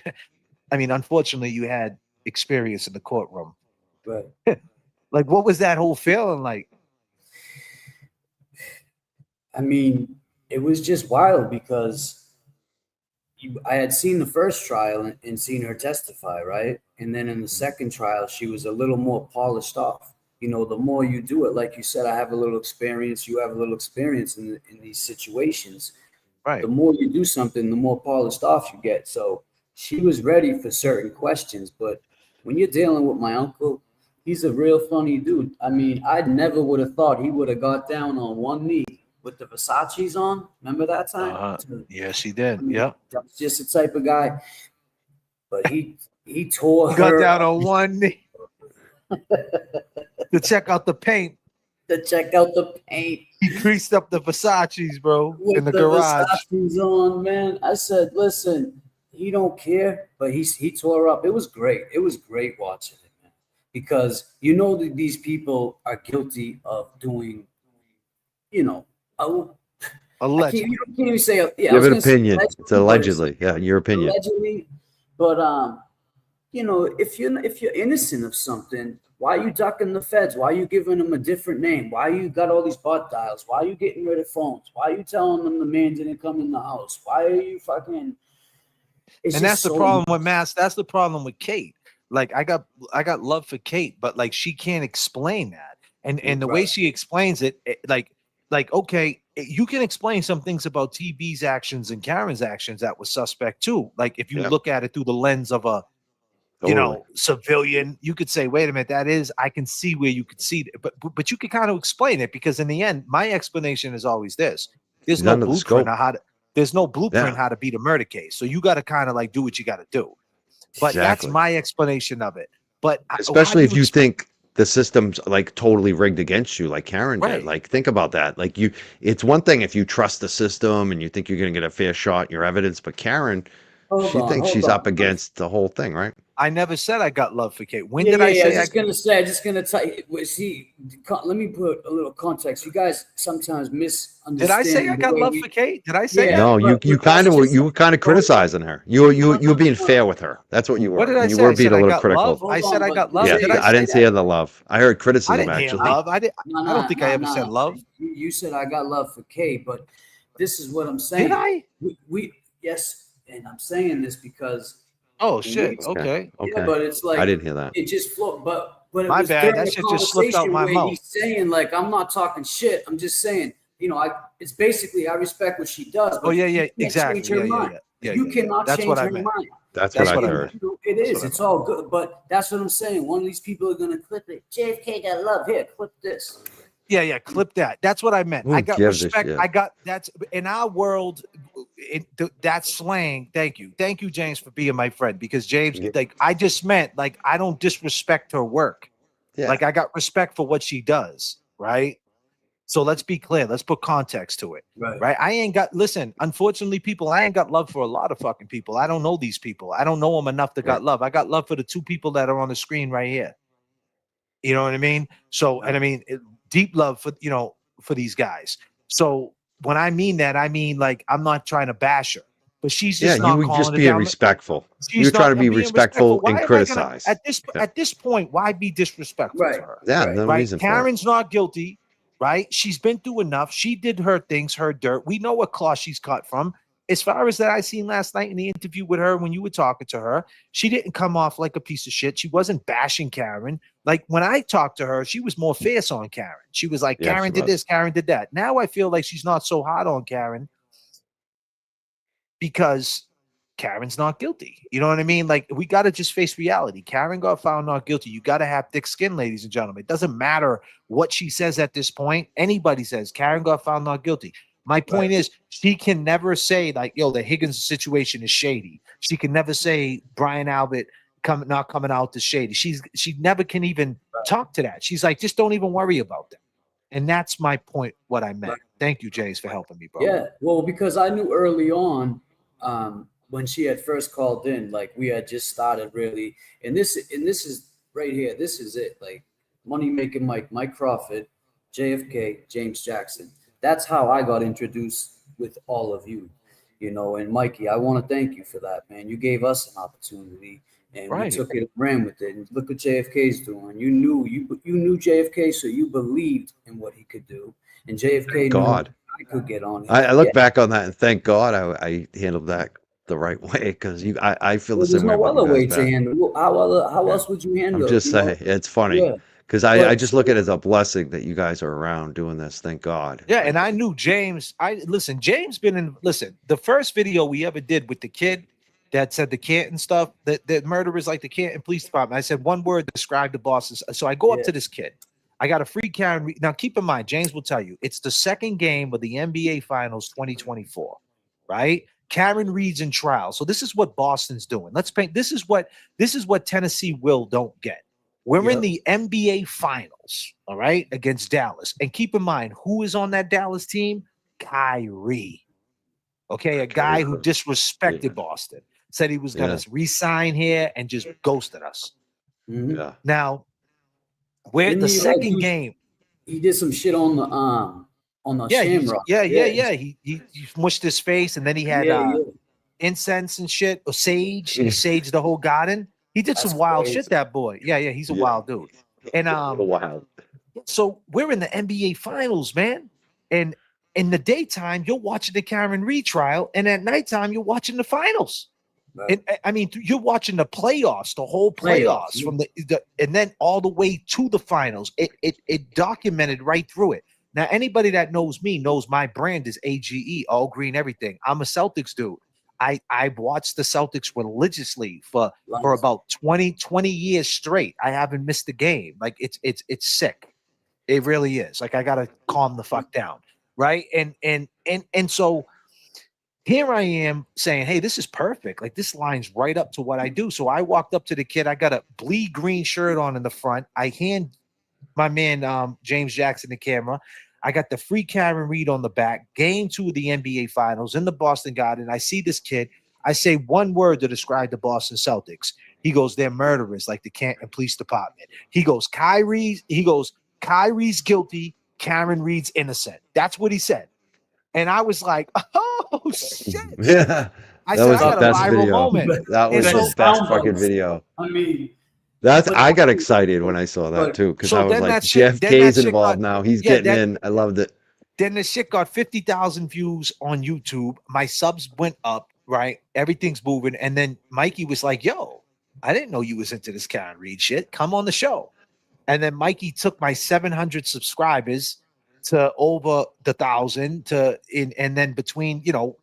I mean, unfortunately, you had experience in the courtroom. Right. Like, what was that whole feeling like? I mean, it was just wild because I had seen the first trial and seen her testify, right? And then in the second trial, she was a little more polished off. You know, the more you do it, like you said, I have a little experience. You have a little experience in these situations. Right. The more you do something, the more polished off you get. So she was ready for certain questions. But when you're dealing with my uncle, he's a real funny dude. I mean, I never would have thought he would have got down on one knee with the Versace's on. Remember that time? Yes, he did. I mean, Yeah. that's just the type of guy. But he tore He got her down up. on one knee to check out the paint. He creased up the Versace's, bro, With in the garage. Versace's on, man. I said, listen, he don't care, but he tore up. It was great. It was great watching it, man, because you know that these people are guilty of doing, you know, allegedly. You can't even say, You have an opinion. It's allegedly. Yeah, your opinion. Allegedly, but you know, if you're innocent of something, why are you ducking the feds? Why are you giving them a different name? Why you got all these butt dials? Why are you getting rid of phones? Why are you telling them the man didn't come in the house? Why are you fucking? And that's the problem with Mass. That's the problem with Kate. Like I got love for Kate, but like she can't explain that. And the way she explains it, like okay, you can explain some things about TB's actions and Karen's actions that was suspect too. Like if you look at it through the lens of a civilian, you could say, wait a minute, I can see where you could see it, but you could kind of explain it, because in the end, my explanation is always this: there's no blueprint on how to beat a murder case. So you got to kind of like do what you got to do. But that's my explanation of it. But especially if you think the system's like totally rigged against you, like Karen did. Like, think about that. Like it's one thing if you trust the system and you think you're going to get a fair shot in your evidence, but Karen, she thinks she's up against the whole thing, right? I never said I got love for Kate. When did I say? I'm just gonna tell you. See, let me put a little context. You guys sometimes misunderstand. Did I say I got love for Kate? Did I say? No, you were kind of criticizing her. You were being fair with her. That's what you were. What did I you say? were being a little critical. Love? I said I got love. Yeah, Did I didn't say the love. I heard criticism. I didn't hear actually. love. I don't think I ever said love. You said I got love for Kate, but this is what I'm saying. Did I? We yes, and I'm saying this because. Oh shit! Okay. Yeah, but it's like I didn't hear that. It just flowed, but it my was bad. That shit just slipped out my mouth. He's saying like, I'm not talking shit. I'm just saying, you know, it's basically I respect what she does. Oh yeah, yeah, you can't exactly. change her mind. You cannot That's change what her I meant. mind. That's what I heard. It is. It's all good, but that's what I'm saying. One of these people are gonna clip it. JFK got love. Here, clip this. Yeah, clip that. That's what I meant. Who I got gives a respect. shit? I got that's in our world. that slang. Thank you, James, for being my friend. Because James, like, I just meant like I don't disrespect her work. Yeah. Like I got respect for what she does, right? So let's be clear. Let's put context to it. Right. I ain't got, listen, unfortunately, people, I ain't got love for a lot of fucking people. I don't know these people. I don't know them enough to got love. I got love for the two people that are on the screen right here. You know what I mean? So, and I mean, deep love for, for these guys. So when I mean that, I mean, like, I'm not trying to bash her, but she's just not you would calling just it be down. respectful. She's You're trying to not be being respectful Why and am I criticize. at this point, why be disrespectful to her? Yeah, no reason for it. Karen's not guilty, right? She's been through enough. She did her things, her dirt. We know what cloth she's cut from. As far as that I seen last night in the interview with her, when you were talking to her, she didn't come off like a piece of shit. She wasn't bashing Karen. Like when I talked to her, she was more fierce on Karen. She was like, Karen did this, Karen did that. Now I feel like she's not so hard on Karen because Karen's not guilty. You know what I mean? Like, we got to just face reality. Karen got found not guilty. You got to have thick skin, ladies and gentlemen. It doesn't matter what she says at this point. Anybody says Karen got found not guilty. My point is, she can never say, like, yo, the Higgins situation is shady. She can never say Brian Albert not coming out is shady. She never can even talk to that. She's like, just don't even worry about that. And that's my point, what I meant. Thank you, Jace, for helping me, bro. Yeah, well, because I knew early on, when she had first called in, like we had just started really, and this is right here. This is it. Like Money Making Mike Crawford, JFK, James Jackson. That's how I got introduced with all of you, and Mikey, I want to thank you for that, man. You gave us an opportunity and we took it and ran with it. And look what JFK's doing. You knew JFK, so you believed in what he could do. And JFK knew I could get on him. I look back on that and thank God I handled that the right way, because I feel the same way. There's no other way to handle. How else would you handle? I'm just saying, it's funny because I just look at it as a blessing that you guys are around doing this. Thank God. Yeah, and I knew James. James been in. Listen, the first video we ever did with the kid that said the Canton stuff, that murderers like the Canton Police Department. I said one word to describe the bosses. So I go up to this kid. I got a free Karen. Now keep in mind, James will tell you, it's the second game of the NBA Finals 2024, right? Karen Reed's in trial. So this is what Boston's doing. Let's paint. This is what Tennessee don't get. We're in the NBA Finals, all right, against Dallas. And keep in mind, who is on that Dallas team? Kyrie. Okay, a guy who disrespected Boston. Said he was going to re-sign here and just ghosted us. Mm-hmm. Yeah. Now, we're the second game. He did some shit on the Shamrock. Yeah. He mushed his face, and then he had incense and shit, or sage. He saged the whole garden. He did some wild shit, that boy. Yeah, he's a wild dude. And wild. So we're in the NBA Finals, man. And in the daytime, you're watching the Karen Reed trial, and at nighttime, you're watching the finals. Right. And I mean, you're watching the playoffs, the whole playoffs from the and then all the way to the finals. It documented right through it. Now, anybody that knows me knows my brand is AGE, all green, everything. I'm a Celtics dude. I've watched the Celtics religiously for about 20 years straight. I haven't missed a game. Like it's sick. It really is. Like I gotta calm the fuck down, right? And so here I am saying, hey, this is perfect. Like this lines right up to what I do. So I walked up to the kid. I got a bleed green shirt on in the front. I hand my man James Jackson the camera. I got the free Karen Reed on the back. Game 2 of the NBA Finals in the Boston Garden. I see this kid. I say one word to describe the Boston Celtics. He goes, they're murderers like the Canton Police Department. He goes, Kyrie's guilty. Karen Reed's innocent. That's what he said. And I was like, oh, shit. Yeah. I said, I got a viral video. moment. That was the best fucking video. I mean, I got excited when I saw that too, because I was like, JFK's involved now. He's getting in. I loved it. Then the shit got 50,000 views on YouTube. My subs went up, right? Everything's moving. And then Mikey was like, yo, I didn't know you was into this Karen Reed shit. Come on the show. And then Mikey took my 700 subscribers to over the 1,000 and then between, the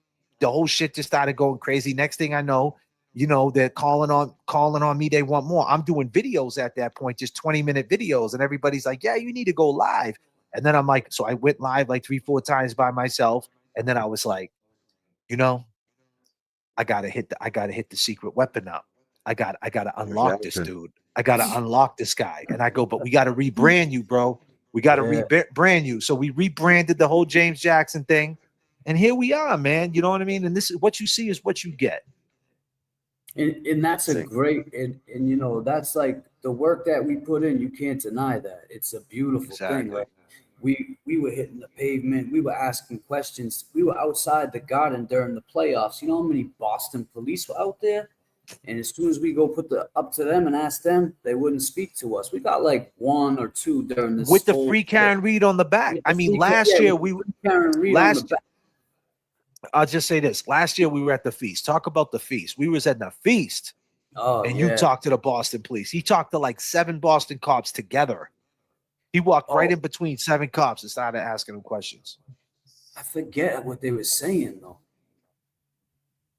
whole shit just started going crazy. Next thing I know, they're calling on me. They want more. I'm doing videos at that point, just 20-minute videos. And everybody's like, yeah, you need to go live. And then I'm like, so I went live like 3-4 times by myself. And then I was like, you know, I gotta hit the secret weapon up. I gotta unlock this dude. I gotta unlock this guy. And I go, but we gotta rebrand you, bro. We gotta rebrand you. So we rebranded the whole James Jackson thing. And here we are, man. You know what I mean? And this is what you see is what you get. And that's a great, and you know, that's like the work that we put in. You can't deny that. It's a beautiful thing. Right? We were hitting the pavement. We were asking questions. We were outside the garden during the playoffs. You know how many Boston police were out there? And as soon as we go put up to them and ask them, they wouldn't speak to us. We got like 1 or 2 during this. With the free Karen Reed on the back. I mean, last year we Karen Reed on the back. I'll just say this. Last year we were at the feast. Talk about the feast. We was at the feast. Oh, and you talked to the Boston police. He talked to like 7 Boston cops together. He walked right in between 7 cops and started asking them questions. I forget what they were saying though.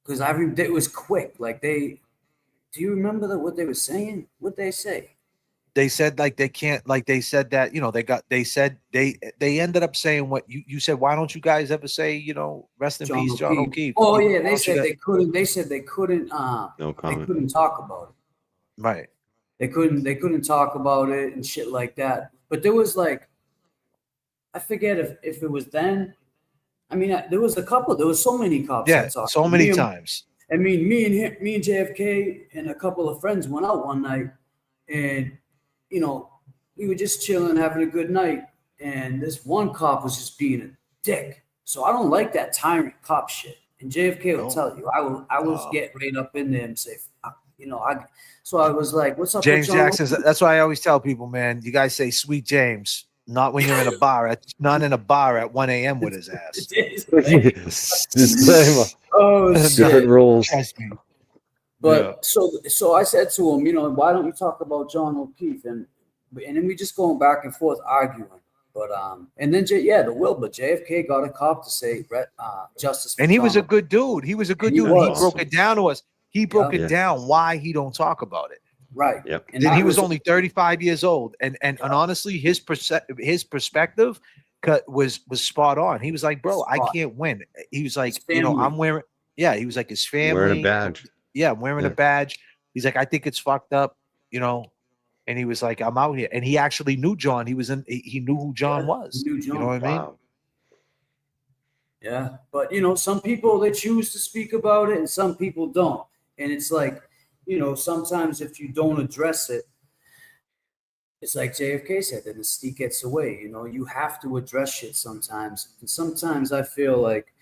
Because it was quick. Like do you remember what they were saying? What they say? They said like they can't, like they said that, you know, they ended up saying what you said. Why don't you guys ever say, you know, rest in peace, John O'Keefe? Oh yeah, they said they couldn't. They said they couldn't. No comment. They couldn't talk about it. Right. They couldn't talk about it and shit like that. But there was like, I forget if it was then. I mean, there was so many cops. Yeah, so many times. I mean, me and JFK and a couple of friends went out one night, and you know, we were just chilling, having a good night, and this one cop was just being a dick. So I don't like that tyrant cop shit. And JFK will tell you, I will get right up in there and say, you know, so I was like, "What's up, James Jackson?" That's why I always tell people, man, you guys say "Sweet James," not when you're in a bar. Not in a bar at 1 a.m. with his ass. Oh, different rules. But so I said to him, you know, why don't you talk about John O'Keefe? And then we just going back and forth arguing. But and then but JFK got a cop to say justice. And he was a good dude. He was a good dude. He broke it down to us. He broke it down why he don't talk about it. Right. Yep. And he was only 35 years old. And honestly, his perspective was spot on. He was like, bro, I can't win. He was like, you know, I'm wearing. Yeah, he was like his family. Wearing a badge. Yeah, wearing a badge. He's like, I think it's fucked up, you know. And he was like, I'm out here. And he actually knew John. He knew who John was. He knew John. You know what I mean? Yeah. But you know, some people they choose to speak about it and some people don't. And it's like, you know, sometimes if you don't address it, it's like JFK said, the mystique gets away. You know, you have to address shit sometimes. And sometimes I feel like,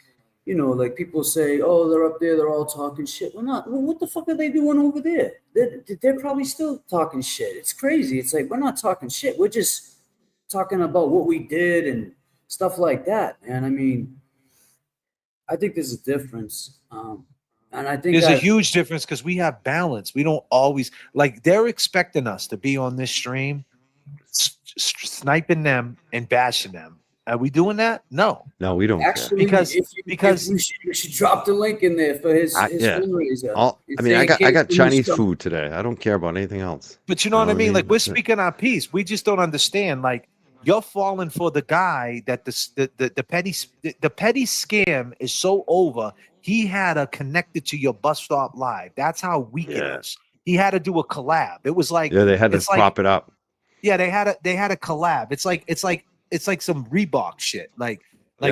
you know, like people say, oh, they're up there, they're all talking shit. We're not. Well, what the fuck are they doing over there? They're probably still talking shit. It's crazy. It's like, we're not talking shit. We're just talking about what we did and stuff like that. And I mean, I think there's a difference. And I think there's a huge difference because we have balance. We don't always, like, they're expecting us to be on this stream, sniping them and bashing them. Are we doing that? No, we don't. Actually, because we should drop the link in there for his fundraiser. I mean, I got Chinese food today. I don't care about anything else. But you know what I mean? Like, we're speaking our piece. We just don't understand. Like, you're falling for the guy that the petty scam is so over. He had a connected to your bus stop live. That's how weak it is. He had to do a collab. It was like they had to prop it up. Yeah, they had a collab. It's like some Reebok shit. Like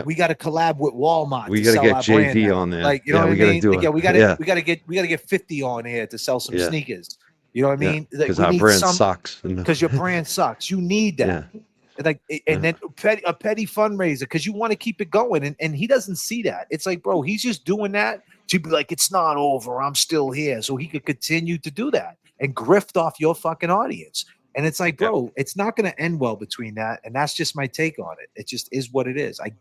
we got to collab with Walmart. We got to get JV on there. Like, you know what I mean? We got to get 50 on here to sell some sneakers. You know what I mean? Because our brand sucks. Because your brand sucks. You need that. Like, and then a petty fundraiser because you want to keep it going, and he doesn't see that. It's like, bro, he's just doing that to be like, it's not over. I'm still here, so he could continue to do that and grift off your fucking audience. And it's like, bro, it's not going to end well between that. And that's just my take on it. It just is what it is. I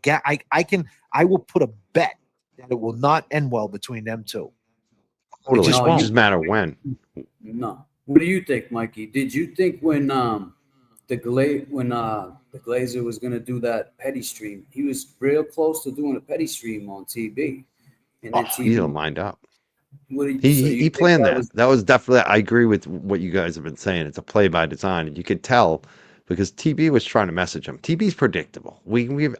will put a bet that it will not end well between them two. Totally. It just matter when. No. What do you think, Mikey? Did you think when the Glazer was going to do that petty stream, he was real close to doing a petty stream on TV? And he don't mind up. He planned that. That was definitely. I agree with what you guys have been saying. It's a play by design, and you could tell because TB was trying to message him. TB's predictable.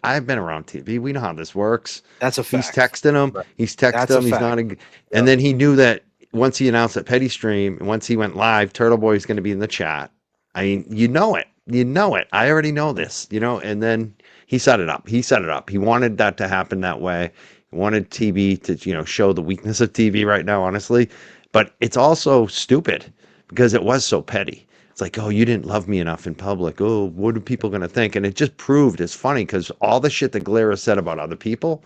I've been around TB. We know how this works. That's a He's fact. texting him. Right. He's texting That's a him. He's fact. not. And then he knew that once he announced that Petty Stream, once he went live, Turtle Boy is going to be in the chat. I mean, you know it. You know it. I already know this. You know. And then he set it up. He set it up. He wanted that to happen that way. He wanted TB to show the weakness of TV right now, honestly. But it's also stupid because it was so petty. It's like, oh, you didn't love me enough in public. Oh, what are people going to think? And it just proved it's funny because all the shit that Glera said about other people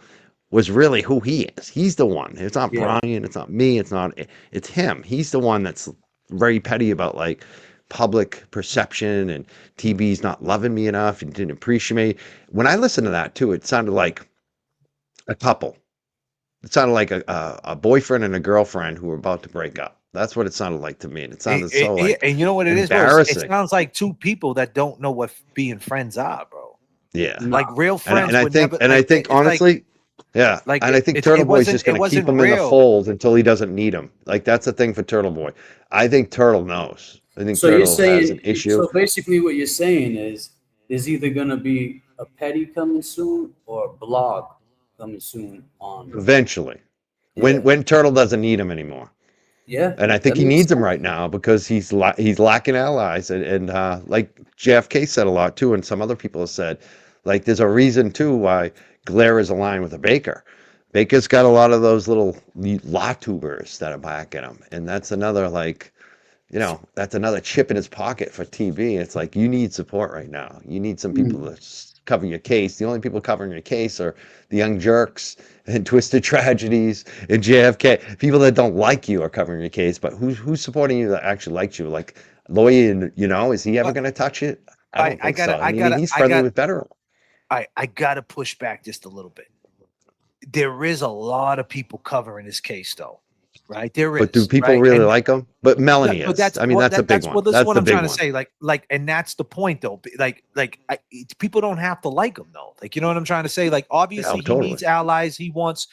was really who he is. He's the one. It's not Brian. It's not me. It's him. He's the one that's very petty about like public perception and TB's not loving me enough and didn't appreciate me. When I listened to that too, it sounded like a couple. It sounded like a boyfriend and a girlfriend who were about to break up. That's what it sounded like to me. And it sounded so like and you know what it is, bro? embarrassing. It sounds like two people that don't know what being friends are, bro. Yeah. Like real friends. I think honestly, yeah. Like, and I think Turtle Boy is just going to keep him in the fold until he doesn't need him. Like that's the thing for Turtle Boy. I think Turtle knows. I think Turtle has an issue. So basically, what you're saying is there's either going to be a Petty coming soon or a blog coming soon on. Eventually, when Turtle doesn't need him anymore. Yeah, and I think he needs him right now because he's lacking allies, and like JFK said a lot too, and some other people have said, like there's a reason too why Glare is aligned with a Baker. Baker's got a lot of those little law tubers that are backing him, and that's another that's another chip in his pocket for TB. It's like you need support right now. You need some people to cover your case. The only people covering your case are the Young Jerks and Twisted Tragedies and JFK. People that don't like you are covering your case, but who's supporting you that actually likes you? Like Loya, is he ever going to touch it? I don't think so. He's friendly with better. I got to push back just a little bit. There is a lot of people covering this case, though. Right there is, but do people really like him? But Melanie is. That's a big one. That's what I'm trying to say. Like, and that's the point, though. People don't have to like him, though. Like, you know what I'm trying to say? Like, obviously, he needs allies. He wants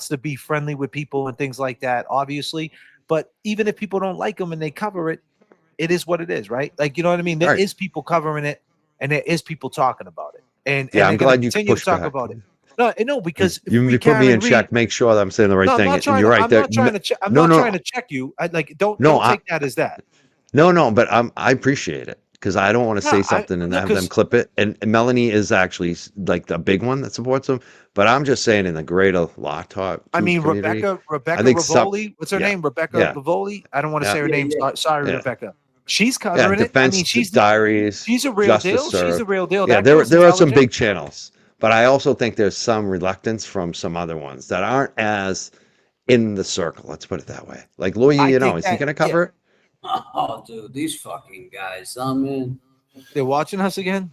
to be friendly with people and things like that. Obviously, but even if people don't like him and they cover it, it is what it is, right? Like, you know what I mean? There is people covering it, and there is people talking about it. And I'm glad you continue to talk about it. No, because you put me in check. Make sure that I'm saying the right thing. And you're right. I'm not trying to check. I'm not trying to check you. Don't take that as that. No, but I appreciate it because I don't want to say something and have them clip it. And Melanie is actually like the big one that supports them. But I'm just saying in the greater law talk. I mean, Rebecca Rivoli. What's her name? Rebecca Rivoli. I don't want to say her name. Sorry, Rebecca. She's covering it. I mean, she's Diaries. She's a real deal. She's a real deal. Yeah, there are some big channels. But I also think there's some reluctance from some other ones that aren't as in the circle. Let's put it that way. Like Loya, is he going to cover it? Oh, dude, these fucking guys. Man, they're watching us again.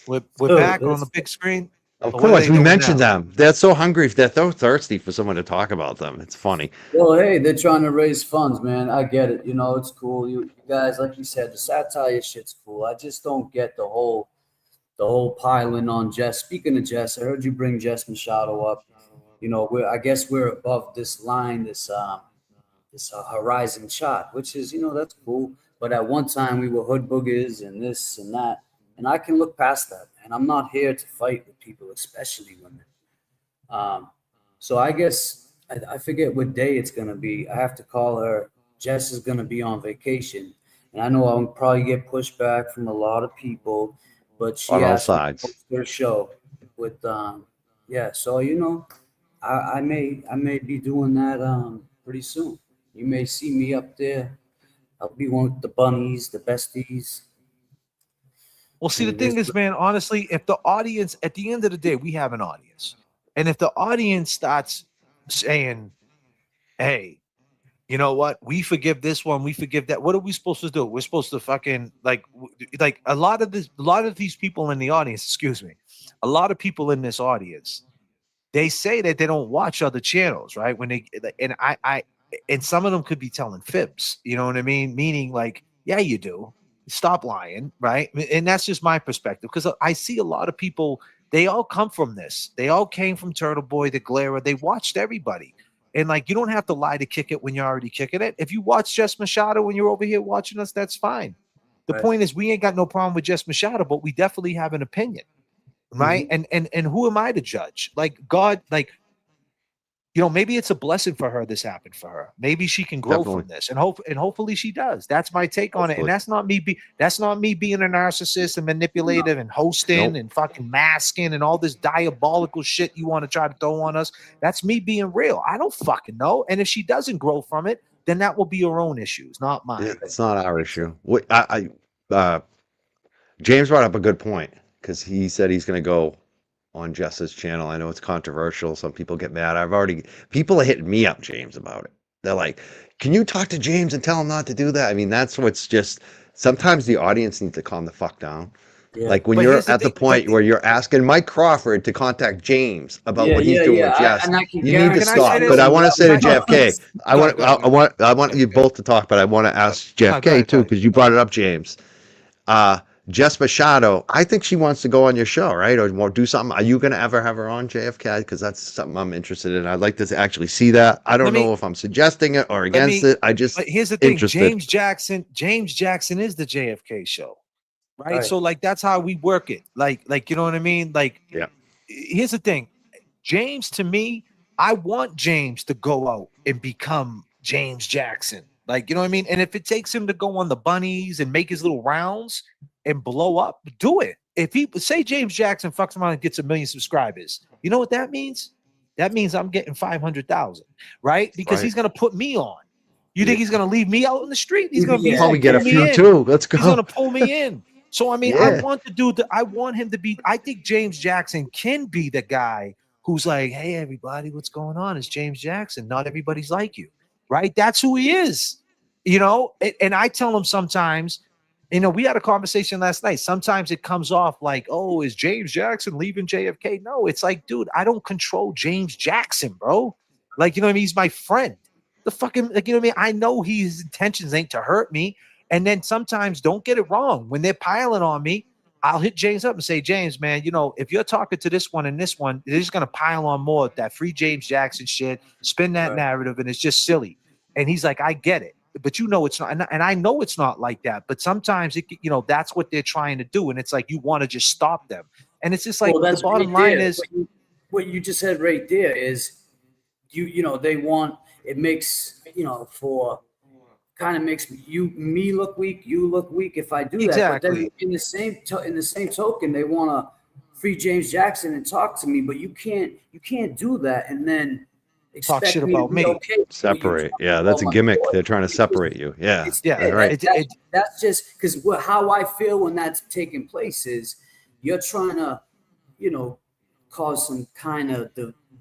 We're back on the big screen. Of course, we mentioned them. They're so hungry. They're so thirsty for someone to talk about them. It's funny. Well, hey, they're trying to raise funds, man. I get it. It's cool. You guys, like you said, the satire shit's cool. I just don't get the whole piling on Jess. Speaking of Jess, I heard you bring Jess Machado up. I guess we're above this line, this horizon shot, which is, that's cool. But at one time we were hood boogers and this and that. And I can look past that. And I'm not here to fight with people, especially women. So I guess I forget what day it's going to be. I have to call her. Jess is going to be on vacation. And I know I'll probably get pushback from a lot of people. But she on all asked sides. Me to host their show with So I may be doing that pretty soon. You may see me up there. I'll be one with the bunnies, the besties. Well, see, the thing is, man, honestly, if the audience, at the end of the day, we have an audience, and if the audience starts saying, "Hey, you know what? We forgive this one. We forgive that." What are we supposed to do? We're supposed to fucking like a lot of these people in the audience. Excuse me, a lot of people in this audience, they say that they don't watch other channels, right? When they and some of them could be telling fibs. You know what I mean? Meaning like, yeah, you do. Stop lying, right? And that's just my perspective because I see a lot of people. They all come from this. They all came from Turtle Boy, the Glare. They watched everybody. And like, you don't have to lie to kick it when you're already kicking it. If you watch Jess Machado when you're over here watching us, that's fine. The point is, we ain't got no problem with Jess Machado, but we definitely have an opinion, right? And who am I to judge? Like God, like, you know, maybe it's a blessing for her this happened for her. Maybe she can grow from this, and hopefully she does. That's my take on it. And that's not me being a narcissist and manipulative and hosting and fucking masking and all this diabolical shit you want to try to throw on us. That's me being real. I don't fucking know. And if she doesn't grow from it, then that will be her own issues, not mine. Yeah, it's not our issue. James brought up a good point because he said he's going to go on Jess's channel. I know it's controversial. Some people get mad. People are hitting me up, James, about it. They're like, can you talk to James and tell him not to do that? I mean, that's what's just, sometimes the audience needs to calm the fuck down. Yeah. Like when you're at the point where you're asking Mike Crawford to contact James about what he's doing with Jess, you need to stop. But I want to say to JFK, I want you both to talk, but I want to ask JFK too, because you brought it up, James. Jess Machado, I think she wants to go on your show, right? Or do something. Are you going to ever have her on, JFK? Because that's something I'm interested in. I'd like to actually see that. I don't know if I'm suggesting it or against it. I just, but here's the thing, James Jackson is the JFK show, right? So like, that's how we work it. Like, you know what I mean? Like, yeah. Here's the thing, James, to me, I want James to go out and become James Jackson. Like, you know what I mean? And if it takes him to go on the bunnies and make his little rounds and blow up, do it. If he say James Jackson fucks around and gets 1 million subscribers, you know what that means? That means I'm getting 500,000, right? Because he's gonna put me on. You think he's gonna leave me out in the street? He's gonna probably get a few too. Let's go. He's gonna pull me in. So I mean, I want him to be. I think James Jackson can be the guy who's like, hey everybody, what's going on? It's James Jackson. Not everybody's like you, right? That's who he is. You know, and I tell him sometimes, you know, we had a conversation last night. Sometimes it comes off like, oh, is James Jackson leaving JFK? No, it's like, dude, I don't control James Jackson, bro. Like, you know what I mean? He's my friend. The fucking, like, you know what I mean? I know his intentions ain't to hurt me. And then sometimes, don't get it wrong, when they're piling on me, I'll hit James up and say, James, man, you know, if you're talking to this one and this one, they're just going to pile on more of that free James Jackson shit, spin that narrative, and it's just silly. And he's like, I get it. But you know it's not, and I know it's not like that. But sometimes it, you know, that's what they're trying to do, and it's like you want to just stop them. And it's just like the bottom line is what you just said right there is you know they want it makes you know for kind of makes me look weak, you look weak if I do that. But then in the same token, they want to free James Jackson and talk to me, but you can't do that and then talk shit about me. Okay, separate. Yeah, that's a gimmick. They're trying to separate you. Yeah. Right. That's just because how I feel when that's taking place is you're trying to, you know, cause some kind of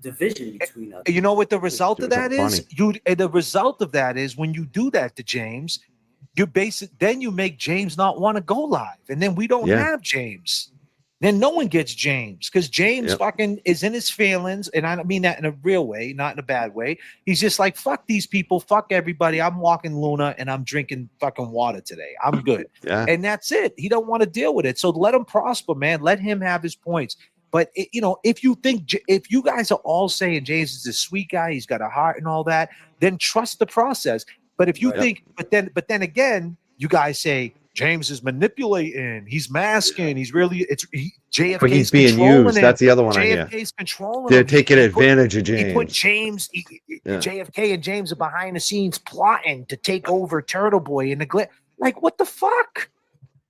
division between us. You know what the result of that is? The result of that is when you do that to James, then you make James not want to go live, and then we don't have James. Then no one gets James because James fucking is in his feelings. And I don't mean that in a real way, not in a bad way. He's just like, fuck these people, fuck everybody. I'm walking Luna and I'm drinking fucking water today. I'm good. And that's it. He don't want to deal with it. So let him prosper, man. Let him have his points. But, you know, if you guys are all saying James is a sweet guy, he's got a heart and all that, then trust the process. But if you think, but then again, you guys say, James is manipulating. He's masking. He's really JFK. But he's being used. That's the other one. JFK's controlling. They're taking advantage of James. He put James. JFK and James are behind the scenes plotting to take over Turtle Boy and neglect. Like, what the fuck?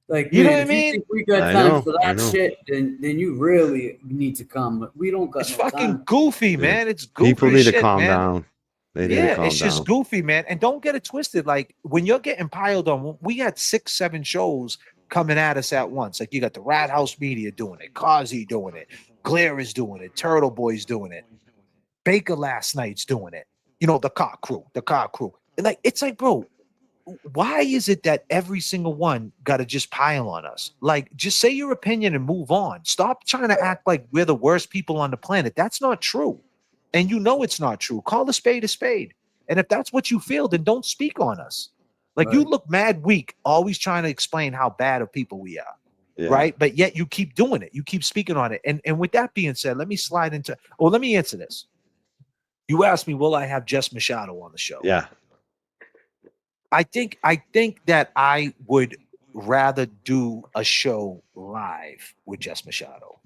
Like, you know what I mean? You think we got time for that shit, then you really need to come. We don't got. It's fucking goofy, man. It's goofy. People need to calm down. It's just goofy, man. And don't get it twisted. Like when you're getting piled on, we had 6-7 shows coming at us at once. Like you got the Rat House Media doing it, Kazi doing it, Glare is doing it, Turtle Boy's doing it, Baker last night's doing it. You know, the car crew. And like it's like, bro, why is it that every single one got to just pile on us? Like, just say your opinion and move on. Stop trying to act like we're the worst people on the planet. That's not true. And you know it's not true. Call a spade a spade. And if that's what you feel, then don't speak on us. Like you look mad weak, always trying to explain how bad of people we are. Right? But yet you keep doing it. You keep speaking on it. And with that being said, let me answer this. You asked me, will I have Jess Machado on the show? Yeah. I think that I would rather do a show live with Jess Machado.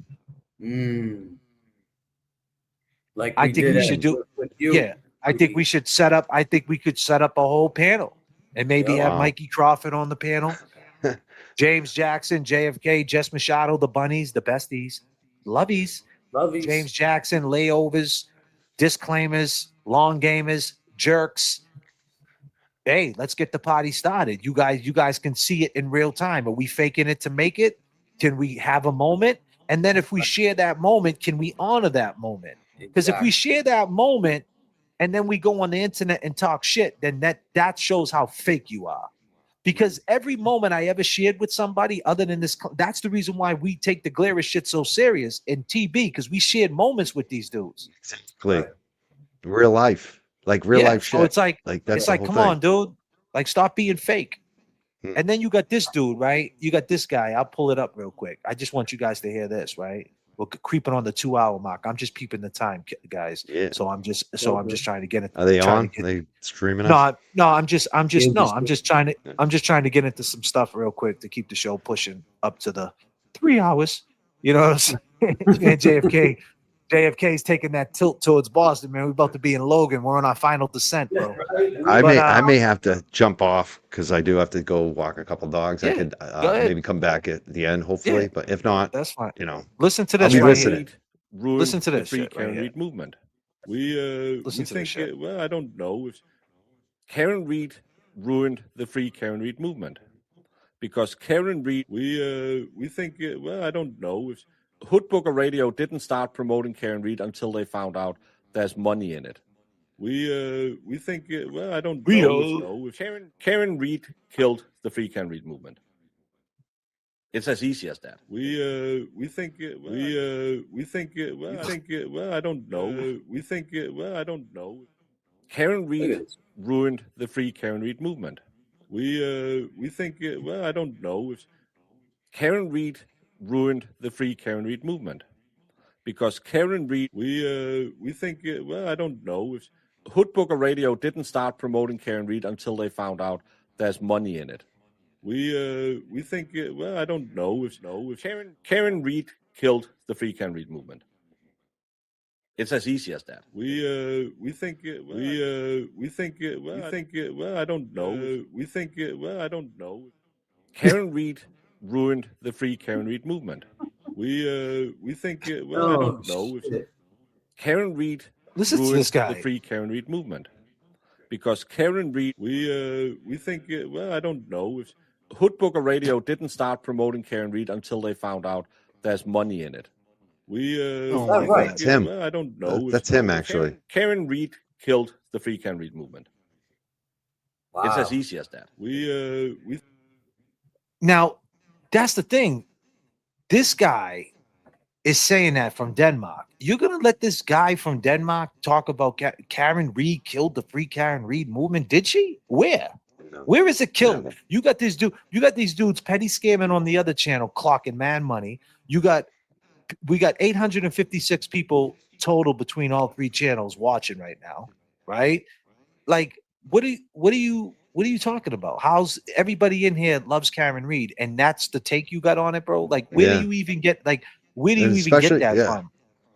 Like I we think did we should do. with you. Yeah, I think we should set up. I think we could set up a whole panel and maybe have Mikey Crawford on the panel, James Jackson, JFK, Jess Machado, the Bunnies, the Besties, Lovies, James Jackson, layovers, disclaimers, long gamers, jerks. Hey, let's get the party started. You guys can see it in real time. Are we faking it to make it? Can we have a moment? And then if we share that moment, can we honor that moment? Because if we share that moment and then we go on the internet and talk shit, then that shows how fake you are. Because every moment I ever shared with somebody other than this, that's the reason why we take the Glarus shit so serious in TB, because we shared moments with these dudes. Exactly. Real life. Like real life shit. So it's like that's the whole come thing. on, dude. Like, stop being fake. And then you got this dude, right? You got this guy. I'll pull it up real quick. I just want you guys to hear this, right? We're creeping on the 2-hour mark. I'm just peeping the time, guys. Yeah. So I'm just trying to get it. Are they on? Are they streaming us? No, I'm just trying to get into some stuff real quick to keep the show pushing up to the 3 hours. You know what I'm saying? Man, JFK's taking that tilt towards Boston, man. We're about to be in Logan. We're on our final descent, bro. I may have to jump off because I do have to go walk a couple dogs. Yeah, I could go ahead. maybe come back at the end, hopefully. Yeah. But if not, that's fine. You know, listen to I'll this. be Right listening. here. Listen to this. Free Shit Karen right Reed here. movement. We Listen to this think shit. well, I don't know if Karen Reed ruined the Free Karen Reed movement because Karen Reed. We think well, I don't know if Hood Booker Radio didn't start promoting Karen Reed until they found out there's money in it. We think well, I don't know if Karen Reed killed the Free Karen Reed movement. It's as easy as that. We think well, I don't know. We think well, I don't know. Karen Reed ruined the Free Karen Reed movement. We think well, I don't know if Karen Reed ruined the Free Karen Reed movement because Karen Reed. We think well, I don't know if Hood Booker Radio didn't start promoting Karen Reed until they found out there's money in it. We think well, I don't know if Karen Reed killed the Free Karen Reed movement. It's as easy as that. We think well, I don't know. We think well, I don't know. Karen Reed ruined the Free Karen Reed movement. We think well, I don't know if Karen Reed Listen to ruined this guy. the Free Karen Reed movement because Karen Reed. We think well, I don't know if Hood Booker Radio didn't start promoting Karen Reed until they found out there's money in it. It's him. Well, I don't know. That's him, actually. Karen Reed killed the Free Karen Reed movement. Wow. It's as easy as that. Now, that's the thing. This guy is saying that from Denmark. You're going to let this guy from Denmark talk about Karen Reed killed the Free Karen Reed movement? Did she? Where? Where is it killed? Never. You got these dudes petty scamming on the other channel, clocking man money. We got 856 people total between all three channels watching right now, right? Like, what are you talking about? How's everybody in here loves Karen Reed, and that's the take you got on it, bro? Like, where do you even get that from?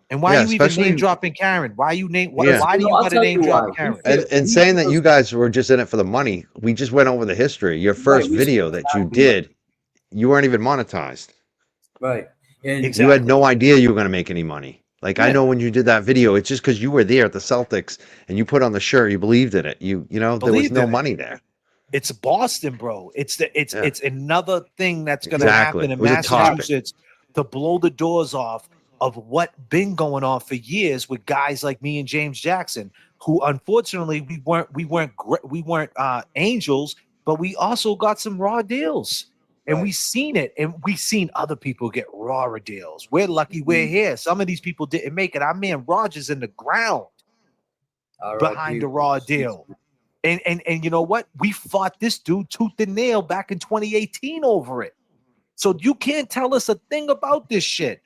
And why are you even name dropping Karen? Why do you got to name drop Karen? And saying that you guys were just in it for the money, we just went over the history. Your first video that you did, you weren't even monetized. Right. And you had no idea you were going to make any money. Like, I know when you did that video, it's just because you were there at the Celtics and you put on the shirt, you believed in it. You know, there was no money there. It's Boston, bro. It's another thing that's going to happen in Massachusetts to blow the doors off of what been going on for years with guys like me and James Jackson, who unfortunately we weren't angels, but we also got some raw deals. And we seen it, and we seen other people get rawer deals. We're lucky we're here. Some of these people didn't make it. Our man Rogers in the ground behind the raw deal. And you know what? We fought this dude tooth and nail back in 2018 over it. So you can't tell us a thing about this shit.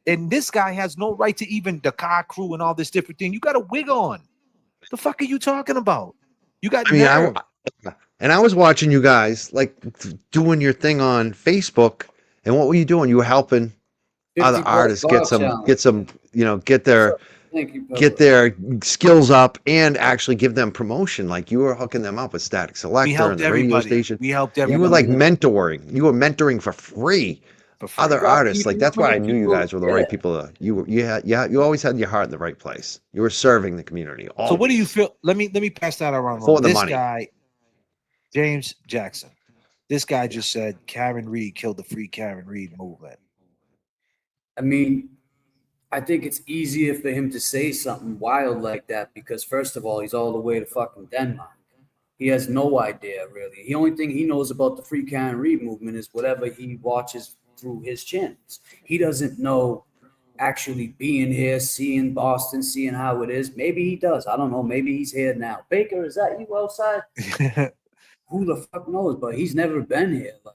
And this guy has no right to even the car crew and all this different thing. You got a wig on. The fuck are you talking about? You got nerve. And I was watching you guys like doing your thing on Facebook. And what were you doing? You were helping other artists get some, you know, get their skills up and actually give them promotion. Like you were hooking them up with Static Selector and the radio station. We helped everybody. You were like mentoring. You were mentoring for free. Other artists. Like that's why I knew you guys were the right people. You always had your heart in the right place. You were serving the community. So what do you feel? Let me pass that around. For the this money. Guy, James Jackson. This guy just said Karen Reed killed the Free Karen Reed movement. I mean, I think it's easier for him to say something wild like that because, first of all, he's all the way to fucking Denmark. He has no idea, really. The only thing he knows about the Free Karen Reed movement is whatever he watches through his channels. He doesn't know actually being here, seeing Boston, seeing how it is. Maybe he does. I don't know. Maybe he's here now. Baker, is that you outside? Who the fuck knows? But he's never been here. Like,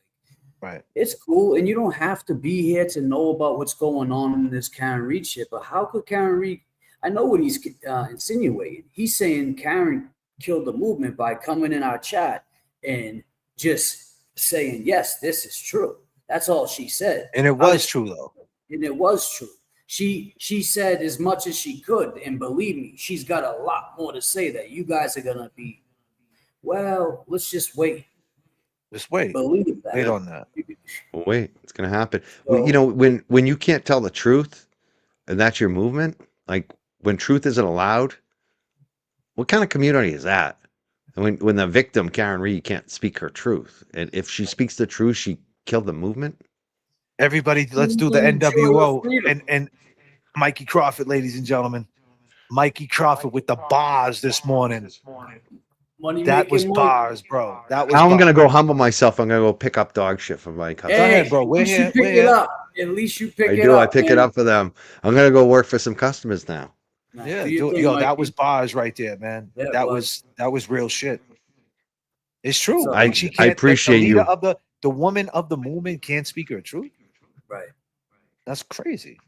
right. It's cool, and you don't have to be here to know about what's going on in this Karen Reed shit. But how could Karen Reed? I know what he's insinuating. He's saying Karen killed the movement by coming in our chat and just saying, yes, this is true. That's all she said. And it was true, though. And it was true. She said as much as she could. And believe me, she's got a lot more to say that you guys are going to be, well, let's just wait. Just wait. Believe that. Wait on that. Well, wait, it's going to happen. Well, you know, when you can't tell the truth and that's your movement, like when truth isn't allowed, what kind of community is that? And when the victim, Karen Reed, can't speak her truth. And if she speaks the truth, she killed the movement. Everybody, let's do the NWO and Mikey Crawford, ladies and gentlemen. Mikey Crawford with the bars this morning. That was bars, bro. That was. Now I'm gonna go humble myself. I'm gonna go pick up dog shit for my customers. Go ahead, bro. We're here. Pick it up. At least you pick it up. I pick it up for them. I'm gonna go work for some customers now. Yeah, yo, that was bars right there, man. Yeah, that was real shit. It's true. So, I appreciate you. The woman of the movement can't speak her truth. Right. That's crazy.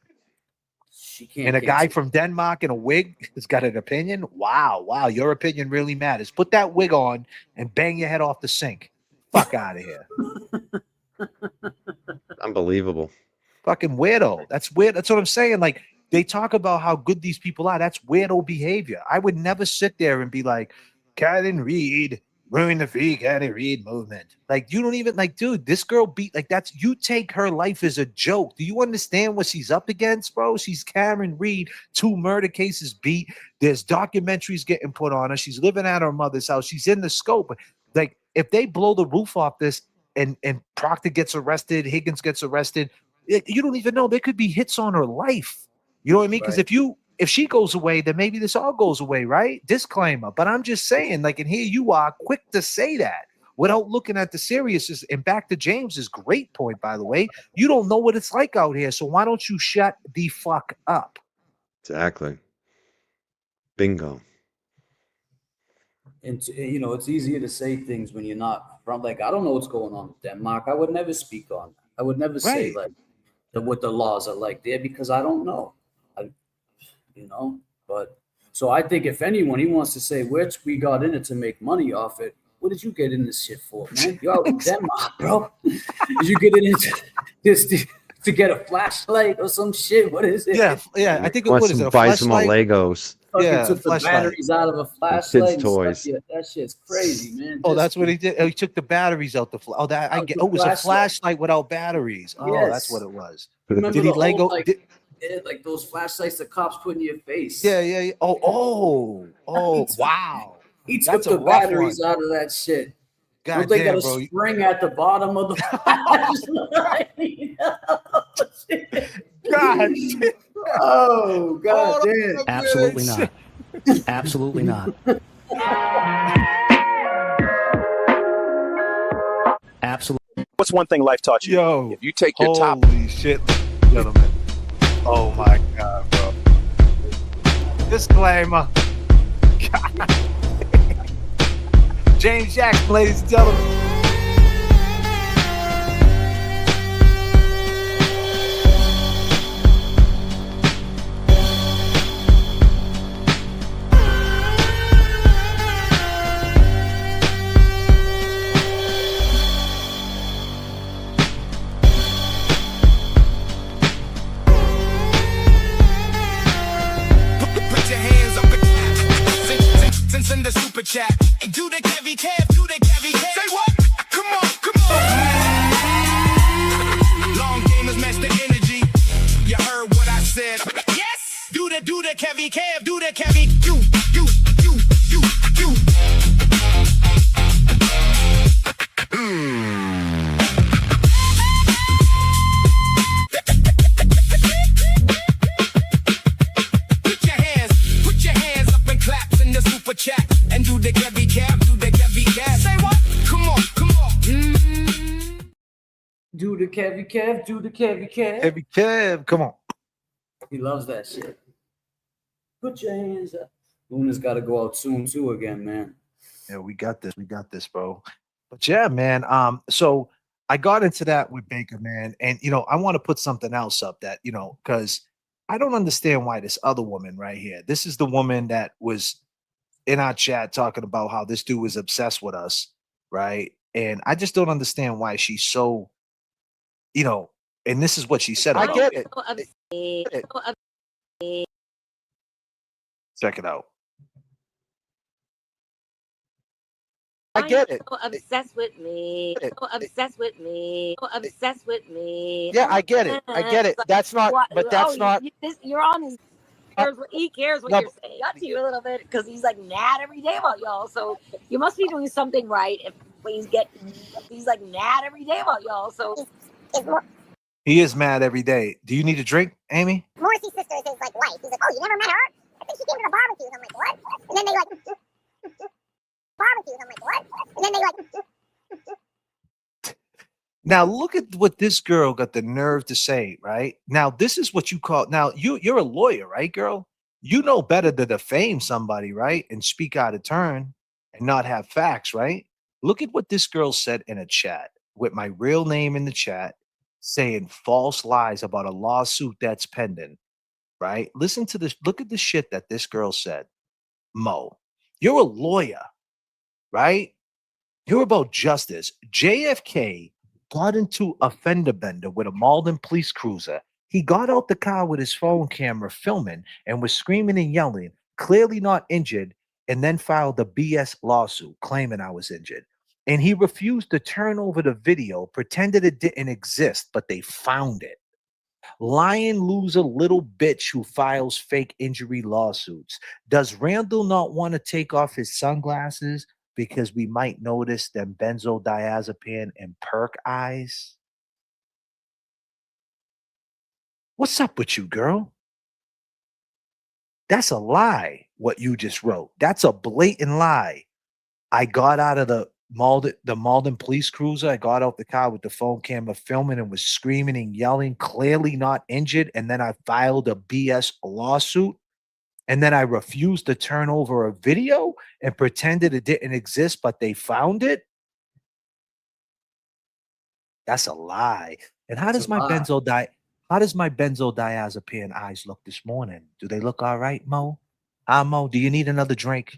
She can't. And a guy from Denmark in a wig has got an opinion. Wow. Your opinion really matters. Put that wig on and bang your head off the sink. Fuck out of here. Unbelievable. Fucking weirdo. That's weird. That's what I'm saying. Like, they talk about how good these people are. That's weirdo behavior. I would never sit there and be like, Karen Reed ruined the Free Karen Reed movement. Like, you don't even, like, dude, this girl beat, like, that's, you take her life as a joke. Do you understand what she's up against, bro? She's Karen Reed, 2 murder cases beat. There's documentaries getting put on her. She's living at her mother's house. She's in the scope. Like, if they blow the roof off this and Proctor gets arrested, Higgins gets arrested, you don't even know. There could be hits on her life. You know what I mean? Because if she goes away, then maybe this all goes away, right? Disclaimer. But I'm just saying, like, and here you are quick to say that without looking at the seriousness. And back to James's great point, by the way, you don't know what it's like out here. So why don't you shut the fuck up? Exactly. Bingo. And you know, it's easier to say things when you're not from, like, I don't know what's going on with Denmark. I would never speak on that. I would never say like what the laws are like there because I don't know. You know, but so I think if anyone, he wants to say which we got in it to make money off it. What did you get in this shit for, man? You're out in Denmark, bro. Did you get it into this to get a flashlight or some shit? What is it? Yeah. I think what is it? Buy some more Legos. Yeah, took the batteries out of a flashlight. Kids' toys. That shit's crazy, man. Oh, that's what he did. He took the batteries out the. It was a flashlight without batteries. Oh, yes. That's what it was. Remember did he Lego? Like those flashlights the cops put in your face. Yeah. Oh, wow. He took the batteries out of that shit. God they damn, got a spring at the bottom of the flashlight. God. Oh, God damn. Absolutely not. Absolutely not. Absolutely. What's one thing life taught you? Yo, if you take your top. Holy shit, gentlemen. Oh my God, bro. Disclaimer. God. James Jackson, ladies and gentlemen. chat. Do the Kevy Kev, do the Kevy Kev. Say what? Come on, come on. Long gamers match the energy. You heard what I said. Yes. Do the Kevy Kev, do the Kevy. You. Put your hands up and claps in the super chat and do the Kevy Kev, do the Kevy Kev. Say what? Come on, come on. Do the Kevy Kev, do the Kevy Kev. Kevy Kev, come on. He loves that shit. Put your hands up. Luna's got to go out soon too again, man. Yeah, we got this. We got this, bro. But yeah, man. So I got into that with Baker, man, and I want to put something else up that because I don't understand why this other woman right here. This is the woman that was in our chat talking about how this dude was obsessed with us, right? And I just don't understand why she's so, and this is what she said. I About get it. Check it out. I get it. So obsessed with me. So obsessed with me. So obsessed with me. Yeah, I get it. I get it. That's not. But that's not. You're on his. He cares what you're saying. Got to you a little bit because he's like mad every day about y'all. So you must be doing something right if he's like mad every day about y'all. So He is mad every day. Do you need a drink, Amy? Morrissey's sister is his like wife. He's like, oh, you never met her? I think she came to the barbecues. I'm like, what? And then they like barbecues. I'm like, what? And then they like. Now look at what this girl got the nerve to say, right? Now this is what you call. Now you're a lawyer, right, girl? You know better to defame somebody, right, and speak out of turn and not have facts, right? Look at what this girl said in a chat with my real name in the chat, saying false lies about a lawsuit that's pending, right? Listen to this. Look at the shit that this girl said. Mo, you're a lawyer, right? You're about justice. JFK got into a fender bender with a Malden police cruiser. He got out the car with his phone camera filming and was screaming and yelling, clearly not injured, and then filed a BS lawsuit claiming I was injured. And he refused to turn over the video, pretended it didn't exist, but they found it. Lying loser little bitch who files fake injury lawsuits. Does Randall not want to take off his sunglasses because we might notice them benzodiazepine and perk eyes? What's up with you, girl? That's a lie, what you just wrote. That's a blatant lie. I got out of the Malden police cruiser. I got out the car with the phone camera filming and was screaming and yelling, clearly not injured. And then I filed a BS lawsuit. And then I refused to turn over a video and pretended it didn't exist, but they found it. That's a lie. And how does my benzodiazepine eyes look this morning? Do they look all right, Mo? Mo, do you need another drink?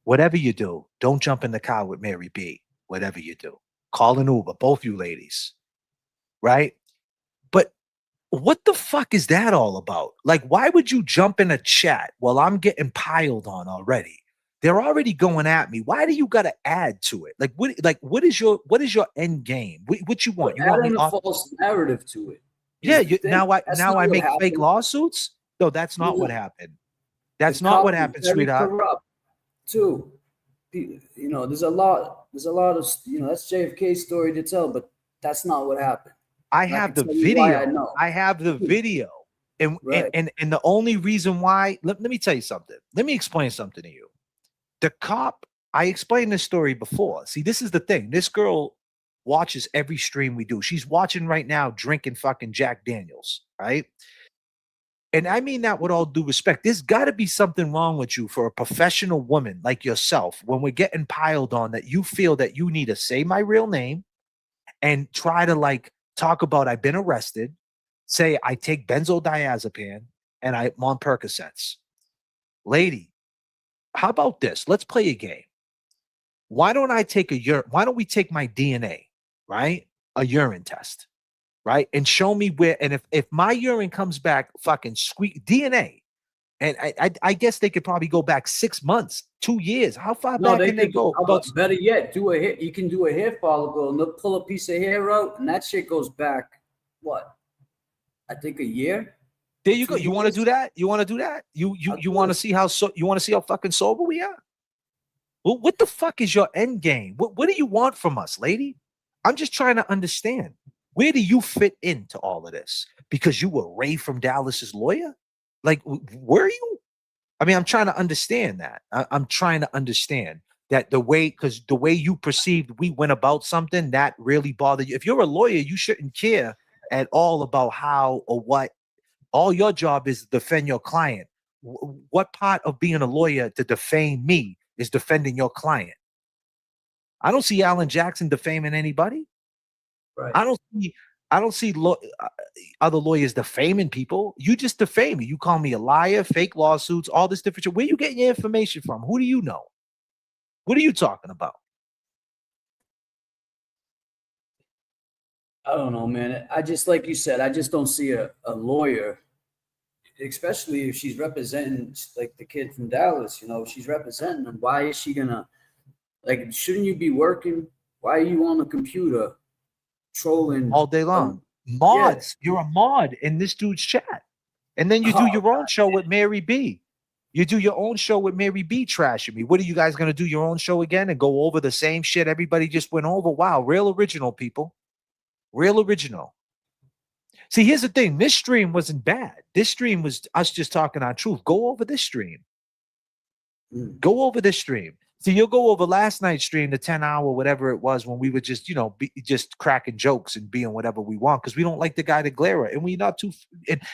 Whatever you do, don't jump in the car with Mary B. Whatever you do, call an Uber, both you ladies, right? But what the fuck is that all about? Like, why would you jump in a chat while I'm getting piled on already? They're already going at me. Why do you got to add to it? Like, what is your end game? What you want? You want adding a false narrative to it. Yeah, now I make fake lawsuits. No, that's not what happened. That's not what happened, sweetheart. Corrupt too. There's a lot of that's JFK's story to tell, but that's not what happened. I have the video. I have the video. And the only reason why, let me tell you something. Let me explain something to you. The cop, I explained this story before. See, this is the thing. This girl watches every stream we do. She's watching right now, drinking fucking Jack Daniels, right? And I mean that with all due respect. There's got to be something wrong with you for a professional woman like yourself when we're getting piled on that you feel that you need to say my real name and try to like talk about I've been arrested, say I take benzodiazepine and I'm on Percocets. Lady, how about this? Let's play a game. Why don't we take my DNA, right? A urine test, right? And show me where, and if my urine comes back fucking DNA, And I guess they could probably go back 6 months, 2 years. How far No, back can they could go? better yet, do a hair. You can do a hair follicle and they'll pull a piece of hair out, and that shit goes back. What? I think a year. There you go. You want to do that? You want to do that? You want to see how you want to see how fucking sober we are? Well, what the fuck is your end game? What do you want from us, lady? I'm just trying to understand. Where do you fit into all of this? Because you were Ray from Dallas's lawyer? Like, were you? I mean, I'm trying to understand that. I'm trying to understand that the way you perceived we went about something that really bothered you. If you're a lawyer, you shouldn't care at all about how or what. All your job is to defend your client. What part of being a lawyer to defame me is defending your client? I don't see Alan Jackson defaming anybody. Right. I don't see other lawyers defaming people. You just defame me. You call me a liar, fake lawsuits, all this different shit. Where you getting your information from? Who do you know? What are you talking about? I don't know, man. I just, like you said, I just don't see a lawyer, especially if she's representing like the kid from Dallas. You know, she's representing them. Why is she gonna, like, shouldn't you be working? Why are you on the computer trolling all day long? Mods, yeah. You're a mod in this dude's chat. And then you do your own show with Mary B. You do your own show with Mary B trashing me. What are you guys going to do your own show again and go over the same shit everybody just went over? Wow, real original, people. Real original. See, here's the thing. This stream wasn't bad. This stream was us just talking our truth. Go over this stream. Go over this stream. See, you'll go over last night's stream, the 10-hour, whatever it was, when we were just, just cracking jokes and being whatever we want, because we don't like the guy to glare at, and we're not too.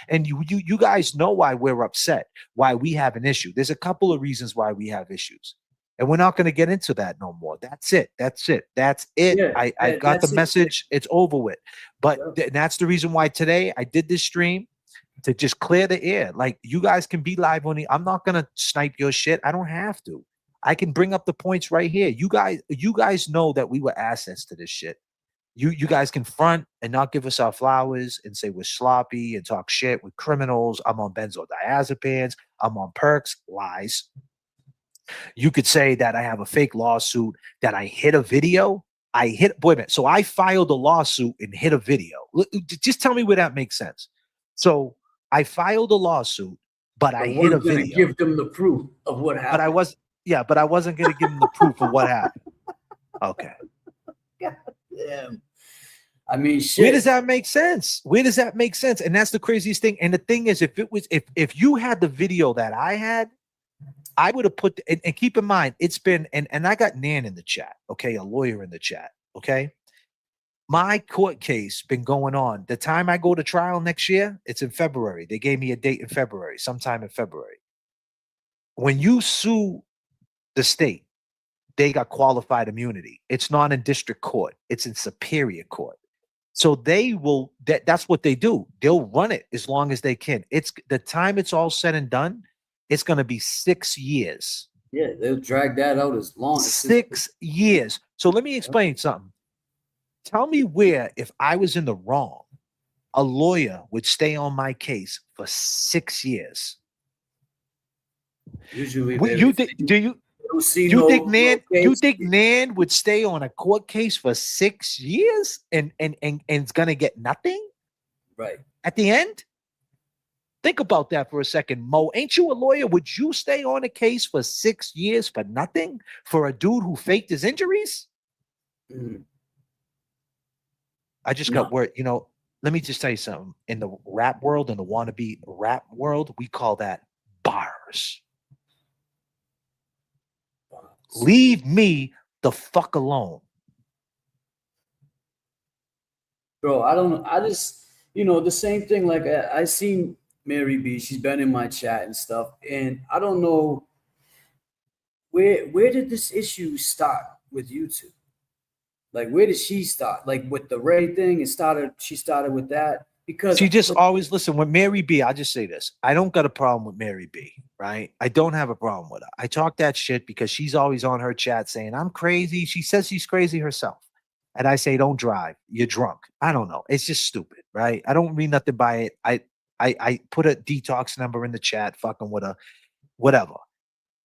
And you guys know why we're upset, why we have an issue. There's a couple of reasons why we have issues, and we're not going to get into that no more. That's it. Yeah, I got the message. It's over with. But that's the reason why today I did this stream, to just clear the air. Like, you guys can be live on I'm not going to snipe your shit. I don't have to. I can bring up the points right here. You guys know that we were assets to this shit. You guys can front and not give us our flowers and say we're sloppy and talk shit with criminals. I'm on benzodiazepines. I'm on perks. Lies. You could say that I have a fake lawsuit, that I hit a video. Wait a minute. So I filed a lawsuit and hit a video. Just tell me where that makes sense. So I filed a lawsuit, but I hit a video. Give them the proof of what happened. But I wasn't going to give them the proof of what happened. Okay. God damn. I mean, shit. Where does that make sense? And that's the craziest thing. And the thing is, if you had the video that I had, I would have put, and keep in mind, it's been, and I got Nan in the chat, okay, a lawyer in the chat, okay? My court case been going on. The time I go to trial next year, it's in February. They gave me a date in February, sometime in February. When you sue the state, they got qualified immunity. It's not in district court. It's in superior court. So they will, that's what they do. They'll run it as long as they can. It's the time it's all said and done, it's going to be 6 years. Yeah, they'll drag that out as long as 6 years. So let me explain something. Tell me where, if I was in the wrong, a lawyer would stay on my case for 6 years. Usually, you think Nan would stay on a court case for 6 years and it's gonna get nothing? Right. At the end? Think about that for a second, Mo. Ain't you a lawyer? Would you stay on a case for 6 years for nothing? For a dude who faked his injuries? I just got word, let me just tell you something. In the rap world, in the wannabe rap world, we call that bars. Leave me the fuck alone. Bro, I don't know. I just, the same thing. Like, I seen Mary B. She's been in my chat and stuff. And I don't know, where did this issue start with YouTube? Like, where did she start? Like, with the Ray thing, she started with that. Because she just always, listen, with Mary B, I'll just say this. I don't got a problem with Mary B, right? I don't have a problem with her. I talk that shit because she's always on her chat saying, I'm crazy. She says she's crazy herself. And I say, don't drive. You're drunk. I don't know. It's just stupid, right? I don't read nothing by it. I put a detox number in the chat, fucking with a whatever.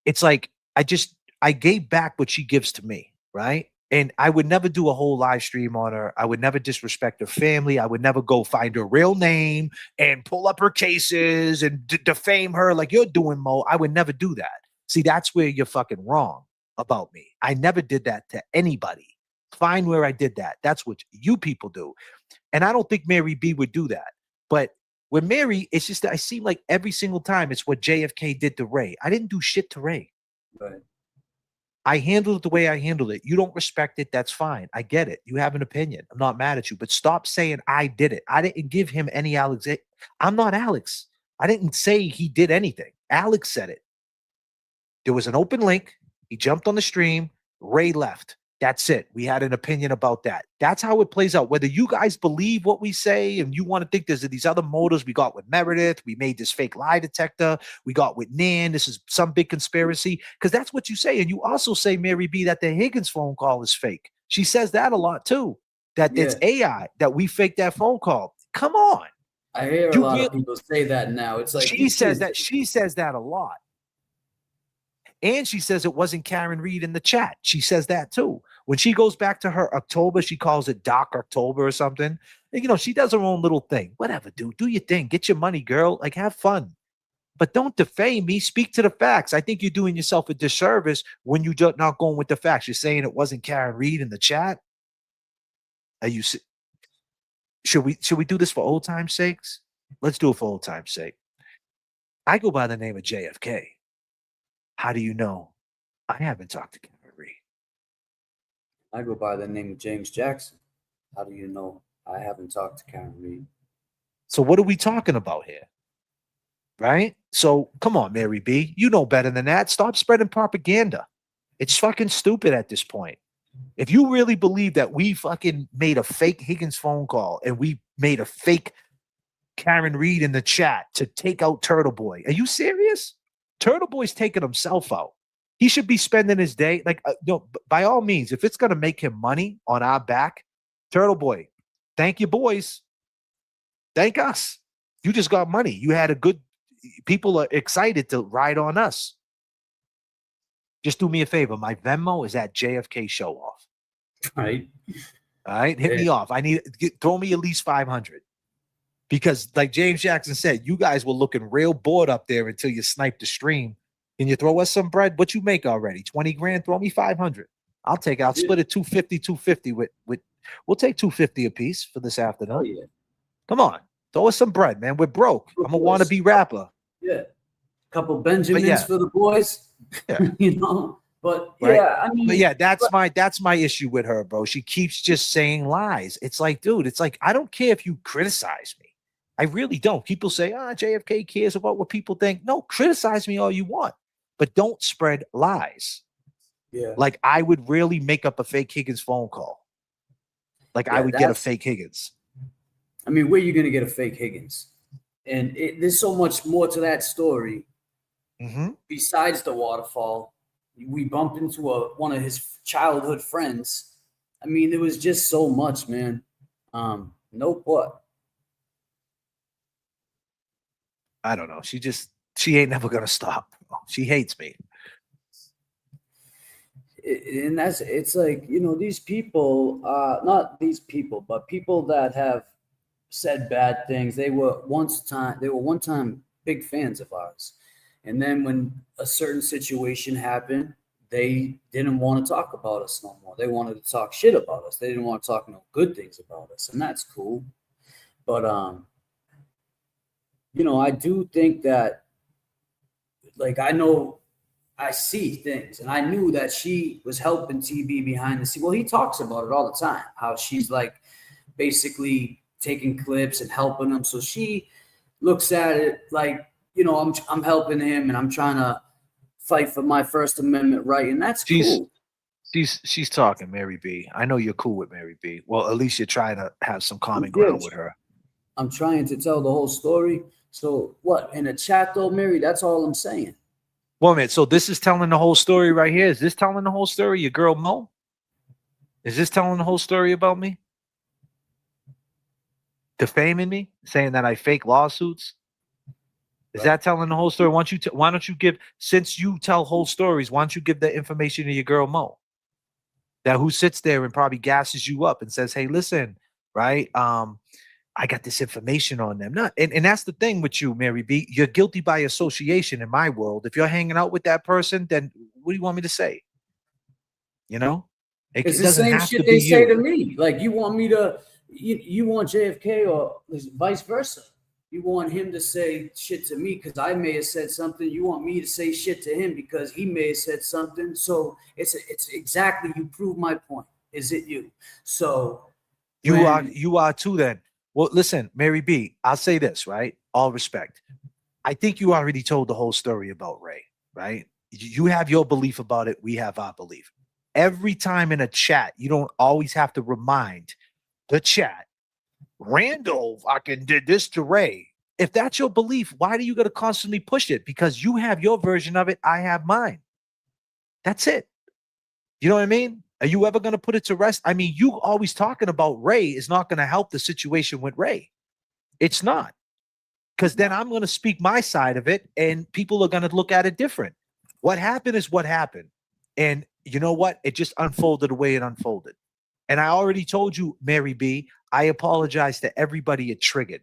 It's like I gave back what she gives to me, right? And I would never do a whole live stream on her. I would never disrespect her family. I would never go find her real name and pull up her cases and defame her like you're doing, Mo. I would never do that. See, that's where you're fucking wrong about me. I never did that to anybody. Find where I did that. That's what you people do. And I don't think Mary B would do that. But with Mary, it's just that I seem like every single time it's what JFK did to Ray. I didn't do shit to Ray. Right. I handled it the way I handled it. You don't respect it. That's fine. I get it. You have an opinion. I'm not mad at you, but stop saying I did it. I didn't give him any Alex. I'm not Alex. I didn't say he did anything. Alex said it. There was an open link. He jumped on the stream. Ray left. That's it. We had an opinion about that. That's how it plays out. Whether you guys believe what we say and you want to think there's these other motives we got with Meredith, we made this fake lie detector, we got with Nan, this is some big conspiracy, because that's what you say. And you also say, Mary B, that the Higgins phone call is fake. She says that a lot too, that it's AI, that we faked that phone call. Come on. I hear a lot of people say that now. It's like she says that a lot. And she says it wasn't Karen Reed in the chat. She says that too. When she goes back to her October, she calls it Doc October or something. You know, she does her own little thing. Whatever, dude. Do your thing. Get your money, girl. Like, have fun. But don't defame me. Speak to the facts. I think you're doing yourself a disservice when you're just not going with the facts. You're saying it wasn't Karen Reed in the chat. Are you? Should we do this for old time's sakes? Let's do it for old time's sake. I go by the name of JFK. How do you know? I haven't talked to Karen Reed. I go by the name of James Jackson. How do you know I haven't talked to Karen Reed? So what are we talking about here? Right? So come on, Mary B. You know better than that. Stop spreading propaganda. It's fucking stupid at this point. If you really believe that we fucking made a fake Higgins phone call and we made a fake Karen Reed in the chat to take out Turtle Boy, are you serious? Turtle Boy's taking himself out. He should be spending his day like no. By all means, if it's gonna make him money on our back, Turtle Boy, thank you, boys. Thank us. You just got money. You had a good. People are excited to ride on us. Just do me a favor. My Venmo is at JFK Showoff. Right. All right. Hit me off. Throw me at least 500. Because, like James Jackson said, you guys were looking real bored up there until you sniped the stream. Can you throw us some bread? What you make already? 20 grand? Throw me 500. I'll take it. I'll split it 250 with we'll take 250 a piece for this afternoon. Oh, yeah. Come on. Throw us some bread, man. We're broke. I'm a wannabe rapper. Yeah. Couple Benjamins for the boys. Yeah. You know. But right? yeah, I mean, but yeah, that's my issue with her, bro. She keeps just saying lies. It's like, dude, it's like, I don't care if you criticize me. I really don't. People say, JFK cares about what people think. No, criticize me all you want, but don't spread lies. Yeah. Like I would really make up a fake Higgins phone call. Like I would get a fake Higgins. I mean, where are you going to get a fake Higgins? And there's so much more to that story. Besides the waterfall, we bumped into one of his childhood friends. I mean, there was just so much, man. Nope, what? I don't know. She ain't never gonna stop. She hates me. And it's like, you know, these people, not these people, but people that have said bad things. They were one time big fans of ours. And then when a certain situation happened, they didn't want to talk about us no more. They wanted to talk shit about us. They didn't want to talk no good things about us. And that's cool. But, you know, I do think that, like, I see things, and I knew that she was helping TB behind the scenes. Well, he talks about it all the time, how she's like basically taking clips and helping him. So she looks at it like, you know, I'm helping him and I'm trying to fight for my First Amendment right, and that's cool. She's talking, Mary B. I know you're cool with Mary B. Well, at least you're trying to have some common ground with her. I'm trying to tell the whole story. So what, in a chat though, Mary? That's all I'm saying. Wait a minute. So this is telling the whole story right here. Is this telling the whole story? Your girl Mo? Is this telling the whole story about me? Defaming me? Saying that I fake lawsuits? Is that telling the whole story? Why don't you give, since you tell whole stories, why don't you give the information to your girl Mo? That who sits there and probably gasses you up and says, hey, listen, right? I got this information on them. And that's the thing with you, Mary B. You're guilty by association in my world. If you're hanging out with that person, then what do you want me to say? You know? It's the same shit they say to me. Like, you want me to, you want JFK or vice versa. You want him to say shit to me because I may have said something. You want me to say shit to him because he may have said something. So it's exactly, you prove my point. Is it you? So you are too then. Well, listen, Mary B, I'll say this, right? All respect. I think you already told the whole story about Ray, right? You have your belief about it. We have our belief. Every time in a chat, you don't always have to remind the chat, Randall fucking did this to Ray. If that's your belief, why do you got to constantly push it? Because you have your version of it. I have mine. That's it. You know what I mean? Are you ever going to put it to rest? I mean, you always talking about Ray is not going to help the situation with Ray. It's not. Because then I'm going to speak my side of it and people are going to look at it different. What happened is what happened. And you know what? It just unfolded the way it unfolded. And I already told you, Mary B, I apologize to everybody it triggered.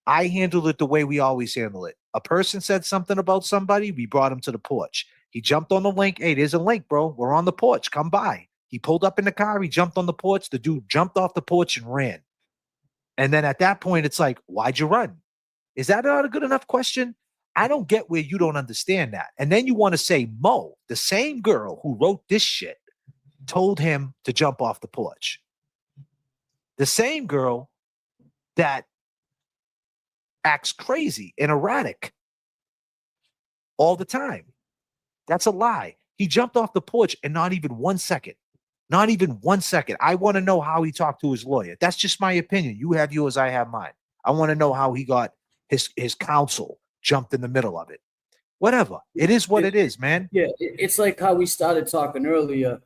I handled it the way we always handle it. A person said something about somebody, we brought him to the porch. He jumped on the link. Hey, there's a link, bro. We're on the porch. Come by. He pulled up in the car. He jumped on the porch. The dude jumped off the porch and ran. And then at that point, it's like, why'd you run? Is that not a good enough question? I don't get where you don't understand that. And then you want to say Mo, the same girl who wrote this shit, told him to jump off the porch. The same girl that acts crazy and erratic all the time. That's a lie. He jumped off the porch in not even 1 second. Not even 1 second. I want to know how he talked to his lawyer. That's just my opinion. You have yours, I have mine. I want to know how he got his counsel jumped in the middle of it. Whatever. It is what it is, man. Yeah, it's like how we started talking earlier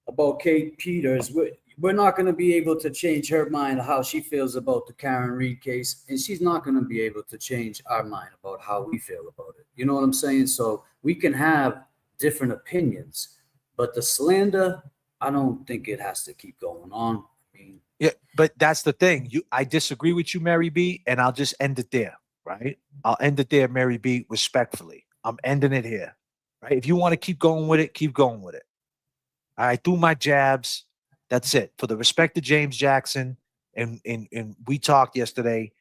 about Kate Peters. We're not going to be able to change her mind how she feels about the Karen Reed case, and she's not going to be able to change our mind about how we feel about it. You know what I'm saying? So we can have different opinions, but the slander, I don't think it has to keep going on. I mean, yeah, but that's the thing. I disagree with you, Mary B, and I'll just end it there, right? I'll end it there, Mary B, respectfully. I'm ending it here, right? If you want to keep going with it, keep going with it. I threw my jabs. That's it. For the respect of James Jackson, and we talked yesterday,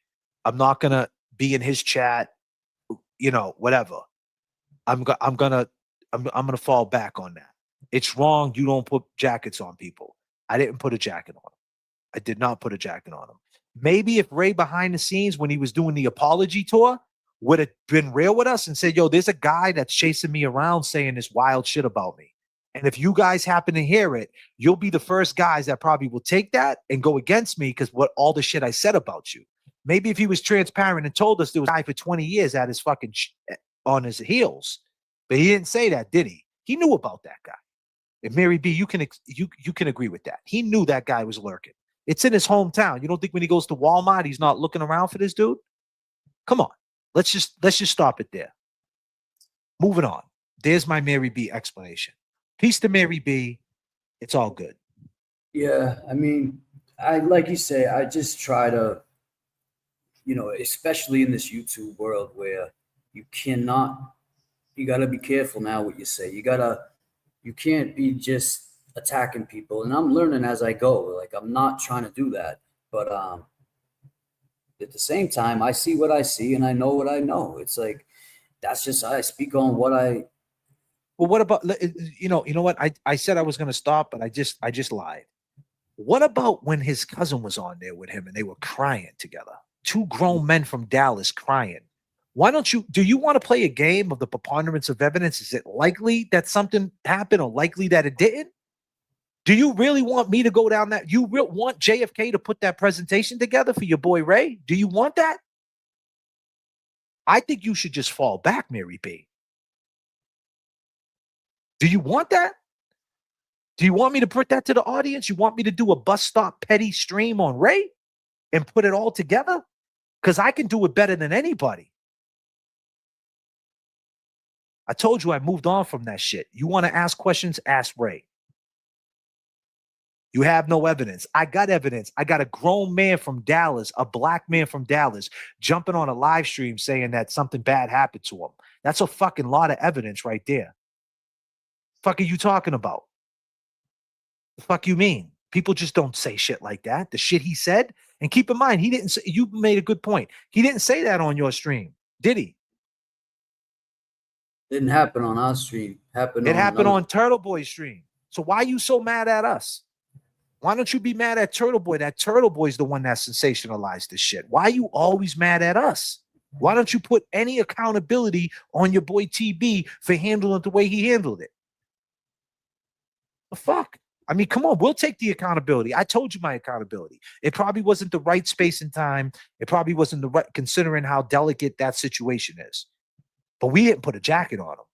I'm not gonna be in his chat, whatever. I'm gonna fall back on that. It's wrong. You don't put jackets on people. I didn't put a jacket on him. I did not put a jacket on him. Maybe if Ray behind the scenes when he was doing the apology tour would have been real with us and said, yo, there's a guy that's chasing me around saying this wild shit about me. And if you guys happen to hear it, you'll be the first guys that probably will take that and go against me because what all the shit I said about you. Maybe if he was transparent and told us there was a guy for 20 years at his fucking on his heels, but he didn't say that, did he? He knew about that guy. And Mary B, you can agree with that. He knew that guy was lurking. It's in his hometown. You don't think when he goes to Walmart, he's not looking around for this dude? Come on, let's just stop it there. Moving on. There's my Mary B explanation. Peace to Mary B. It's all good. Yeah, I mean, like you say, I just try to, especially in this YouTube world where you got to be careful now what you say. You can't be just attacking people. And I'm learning as I go. Like, I'm not trying to do that. But at the same time, I see what I see and I know what I know. It's like, that's just, I speak on what I. Well, what about, you know what? I said I was going to stop, but I just lied. What about when his cousin was on there with him and they were crying together? Two grown men from Dallas crying. Do you want to play a game of the preponderance of evidence? Is it likely that something happened or likely that it didn't? Do you really want me to go down that? You want JFK to put that presentation together for your boy Ray? Do you want that? I think you should just fall back, Mary B. Do you want that? Do you want me to put that to the audience? You want me to do a bus stop petty stream on Ray and put it all together? Because I can do it better than anybody. I told you I moved on from that shit. You want to ask questions? Ask Ray. You have no evidence. I got evidence. I got a grown man from Dallas, a black man from Dallas, jumping on a live stream saying that something bad happened to him. That's a fucking lot of evidence right there. Fuck are you talking about? The fuck you mean? People just don't say shit like that. The shit he said. And keep in mind, he didn't say, you made a good point. He didn't say that on your stream, did he? Didn't happen on our stream. It happened on Turtle Boy's stream. So why are you so mad at us? Why don't you be mad at Turtle Boy? That Turtle Boy's the one that sensationalized this shit. Why are you always mad at us? Why don't you put any accountability on your boy TB for handling it the way he handled it? The fuck? I mean, come on, we'll take the accountability. I told you my accountability. It probably wasn't the right space and time. It probably wasn't the right, considering how delicate that situation is. But we didn't put a jacket on him.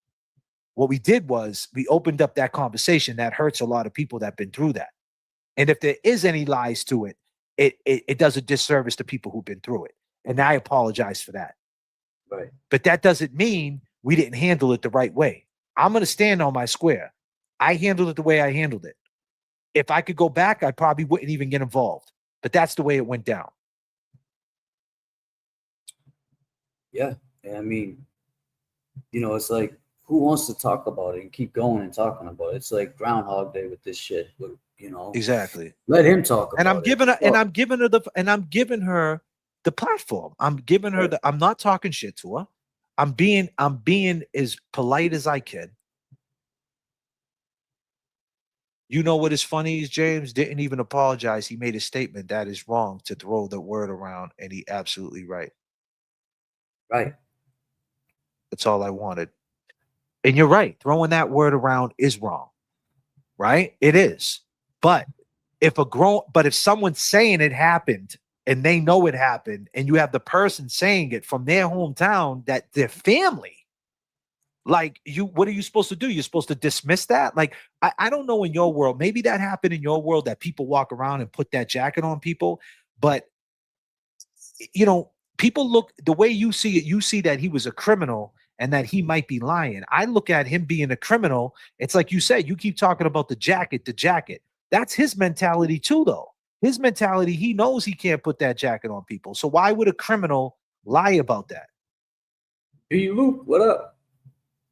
What we did was we opened up that conversation that hurts a lot of people that have been through that. And if there is any lies to it, it does a disservice to people who've been through it. And I apologize for that. Right. But that doesn't mean we didn't handle it the right way. I'm going to stand on my square. I handled it the way I handled it. If I could go back, I probably wouldn't even get involved. But that's the way it went down. Yeah. I mean, you know, it's like, who wants to talk about it and keep going and talking about it? It's like Groundhog Day with this shit. You know, exactly. Let him talk about and I'm it. giving her, and I'm giving her the platform. I'm giving her the. I'm not talking shit to her. I'm being as polite as I can. You know what is funny is James didn't even apologize. He made a statement that is wrong to throw the word around, and he absolutely right. Right. That's all I wanted. And you're right. Throwing that word around is wrong. Right? It is. But if someone's saying it happened and they know it happened, and you have the person saying it from their hometown, that their family, like what are you supposed to do? You're supposed to dismiss that? Like, I don't know in your world, maybe that happened in your world that people walk around and put that jacket on people. But, you know, people look the way you see it, you see that he was a criminal and that he might be lying. I look at him being a criminal. It's like you said, you keep talking about the jacket. That's his mentality too, though. His mentality, he knows he can't put that jacket on people. So why would a criminal lie about that? B. Luke, what up?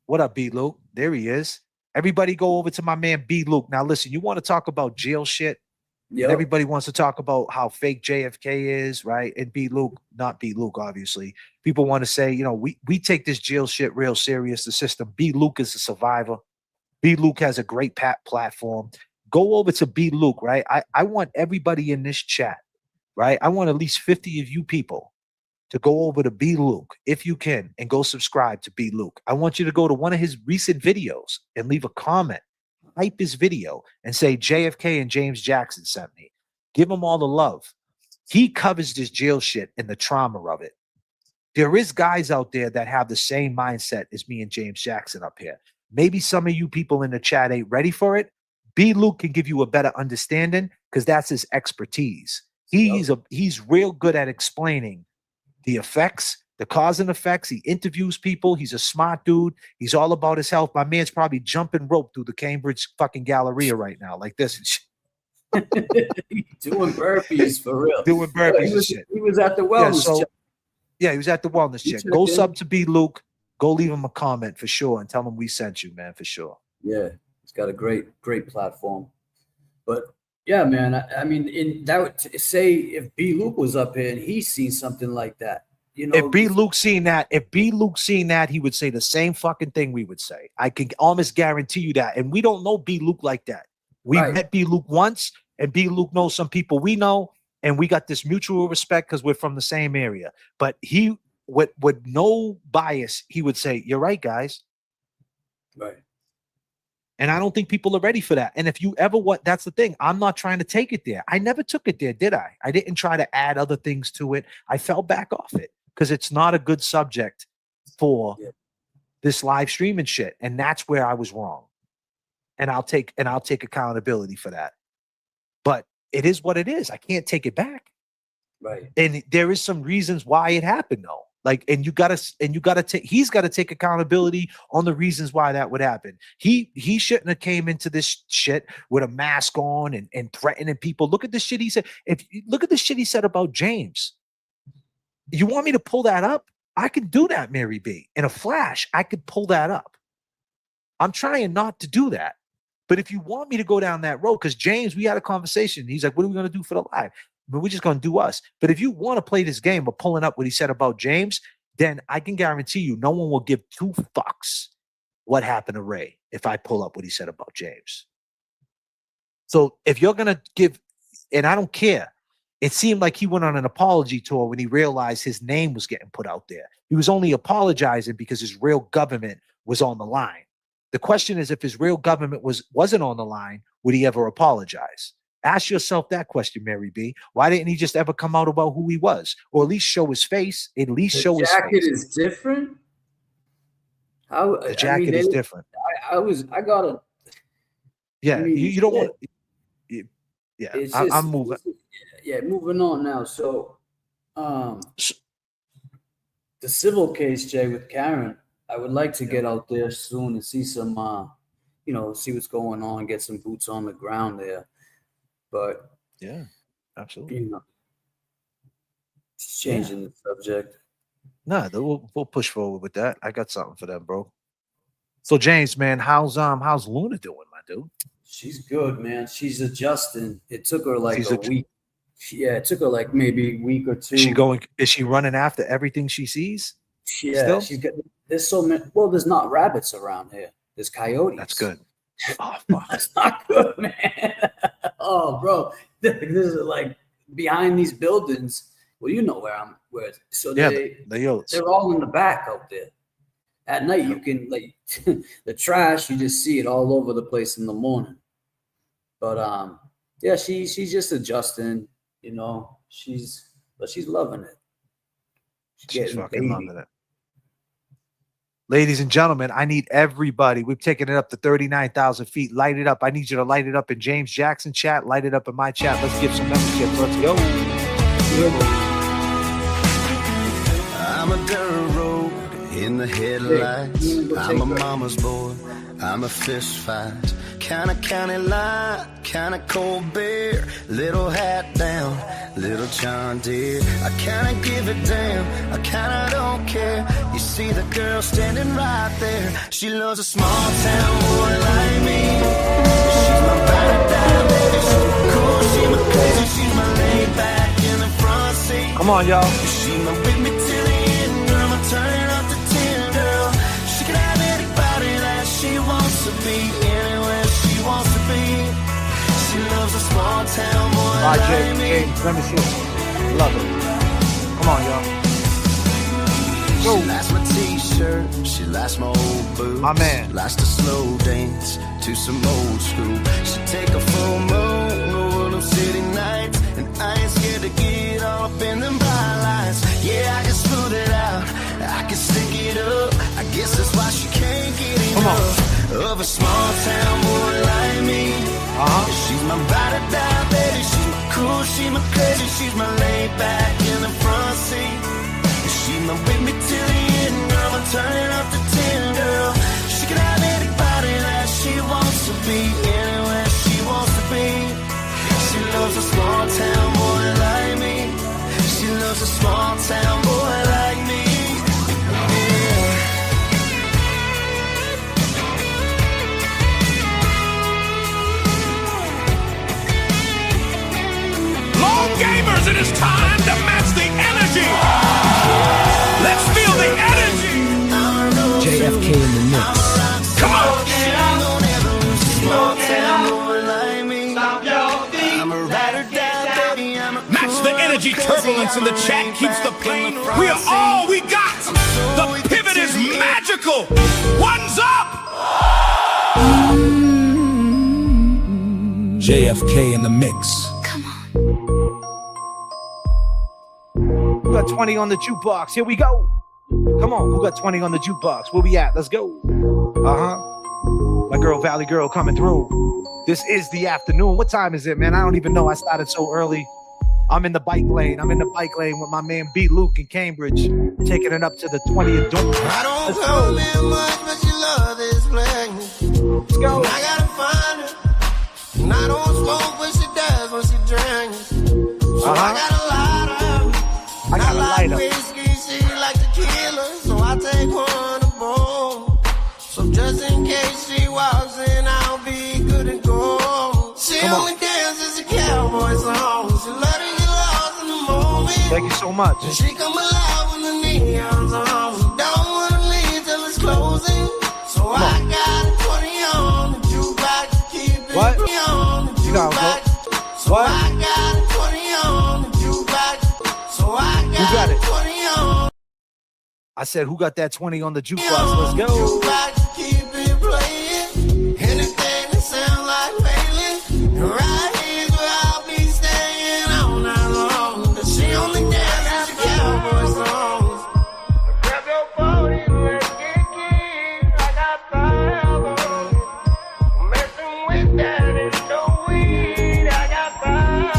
What up, B. Luke? There he is. Everybody go over to my man B. Luke. Now listen, you want to talk about jail shit? Yep. Everybody wants to talk about how fake JFK is, right? And B. Luke, not B. Luke, obviously. People want to say, you know, we take this jail shit real serious, the system. B. Luke is a survivor. B. Luke has a great platform. Go over to B. Luke, right? I want everybody in this chat, right? I want at least 50 of you people to go over to B. Luke, if you can, and go subscribe to B. Luke. I want you to go to one of his recent videos and leave a comment. Hype his video and say JFK and James Jackson sent me. Give him all the love. He covers this jail shit and the trauma of it. There is guys out there that have the same mindset as me and James Jackson up here. Maybe some of you people in the chat ain't ready for it. B. Luke can give you a better understanding because that's his expertise. He's real good at explaining the effects, the cause and effects. He interviews people. He's a smart dude. He's all about his health. My man's probably jumping rope through the Cambridge fucking Galleria right now, like this. Doing burpees for real. Doing burpees and shit. He was at the wellness check. Yeah, he was at the wellness check. Go sub to B. Luke. Go leave him a comment for sure and tell him we sent you, man, for sure. Yeah, he's got a great platform. But yeah, man, I mean, that would say if B. Luke was up here and he's seen something like that, you know, if B. Luke seen that, he would say the same fucking thing we would say. I can almost guarantee you that. And we don't know B. Luke like that. We met B. Luke once, and B. Luke knows some people we know, and we got this mutual respect because we're from the same area. But he, with no bias, he would say, "You're right, guys." Right. And I don't think people are ready for that. And if you ever that's the thing. I'm not trying to take it there. I never took it there, did I? I didn't try to add other things to it. I fell back off it because it's not a good subject for this live streaming shit. And that's where I was wrong. And I'll take accountability for that. But it is what it is. I can't take it back. Right. And there is some reasons why it happened, though. Like, and you gotta take, he's got to take accountability on the reasons why that would happen. He shouldn't have came into this shit with a mask on and threatening people. Look at the shit he said. Look at the shit he said about James. You want me to pull that up? I could do that, Mary B. In a flash, I could pull that up. I'm trying not to do that. But if you want me to go down that road, because James, we had a conversation. He's like, what are we going to do for the live? But we're just going to do us. But if you want to play this game of pulling up what he said about James, then I can guarantee you no one will give two fucks what happened to Ray if I pull up what he said about James. So if you're going to give, and I don't care, it seemed like he went on an apology tour when he realized his name was getting put out there. He was only apologizing because his real government was on the line. The question is, if his real government wasn't on the line, would he ever apologize? Ask yourself that question, Mary B. Why didn't he just ever come out about who he was, or at least show his face? At least show his face. The jacket is different. The jacket is different. I got it. Yeah, you don't want. Yeah, I'm moving. Yeah, moving on now. So, the civil case, Jay, with Karen, I would like to get out there soon and see some, see what's going on, get some boots on the ground there. But yeah, absolutely. Just changing the subject. Nah, we'll push forward with that. I got something for them, bro. So James, man, how's Luna doing, my dude? She's good, man. She's adjusting. It took her like a week. Yeah, it took her like maybe a week or two. Is she running after everything she sees? Yeah, she's got. There's so many. Well, there's not rabbits around here. There's coyotes. That's good. Oh, fuck. That's not good, man. Oh, bro, this is like behind these buildings. Well, you know where. So yeah, they're all in the back out there. At night, you can like the trash. You just see it all over the place in the morning. But yeah, she's just adjusting. She's loving it. She's fucking loving it. Ladies and gentlemen, I need everybody. We've taken it up to 39,000 feet. Light it up. I need you to light it up in James Jackson chat. Light it up in my chat. Let's give some memberships. Let's go. I'm a dirt road in the headlights. I'm a mama's boy. I'm a fist fight. Kind of county line, kind of cold beer. Little hat down, little John Deere. I kind of give a damn, I kind of don't care. You see the girl standing right there. She loves a small town boy like me. She's my ride or die, baby. She's cool, she's my crazy. She's my laid back in the front seat. Come on, y'all. She's my with me till the end, girl. I'm turning up the 10, girl. She can have anybody that she wants to be. Anywhere she wants to be. She loves a small town boy like me. Let me see. Love it. Come on, y'all. Go. She likes my t-shirt. She likes my old boots. My man. Likes to slow dance to some old school. She take a full moon over them city nights. And I ain't scared to get all up in them bright lights. Yeah, I can smooth it out. I can stick it up. I guess that's why she can't get enough of a small town boy like me. She's my ride or die, baby. She's my cool, she's my crazy. She's my laid back in the front seat. She's my with me till the end, girl. I'm turning up the 10, girl. She can have anybody that she wants to be. Anywhere she wants to be. She loves a small town boy like me. She loves a small town boy like me. Gamers, it is time to match the energy. Let's feel the energy. JFK in the mix. Come on. Match the energy. Turbulence in the chat keeps the plane. We are all we got. The pivot is magical. One's up. JFK in the mix. Who got 20 on the jukebox? Here we go. Come on, who got 20 on the jukebox? Where we at? Let's go. My girl, Valley Girl, coming through. This is the afternoon. What time is it, man? I don't even know. I started so early. I'm in the bike lane. I'm in the bike lane with my man B. Luke in Cambridge, taking it up to the 20th door. I don't come in much, but you love this place. Let's go. And I gotta find her. And I don't smoke, but she does when she drinks. So I got a lighter. I got a like lighter. whiskey, she like tequila, so I take one to bowl. So just in case she walks in, I'll be good and go. She only dances a cowboy song. She let her get lost in the moment. Thank you so much. And she come alive when the neon's on. She don't wanna leave till it's closing. So I got a 20 on the jukebox to keep it What? on the jukebox. So What? I got a 20 on the jukebox. So I You got it. 20 on. I said, who got that 20 on the jukebox? Let's go. Jukebox to keep it playing. Anything that sounds like Bailey. And right here's where I'll be staying all night long. 'Cause she only dances to cowboy songs. Grab your body, let's get keen. I got fire. Messing with that is no weed. I got fire.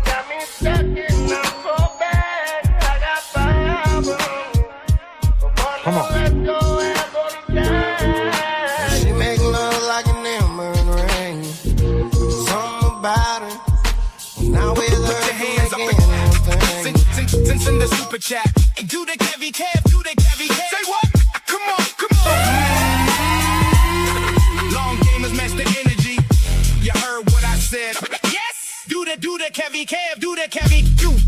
Got me stuck in the so bad. I got fire. Come on. She make love like an ember in rain. Something about her. Now with her, Put your hands up making anything. Send the super chat. Hey, do the Kevy Kev, do the Kevy Kev. Say what? Come on, come on. Long gamers match the energy. You heard what I said. Yes. Do the Kevy Kev, do the Kevy. You.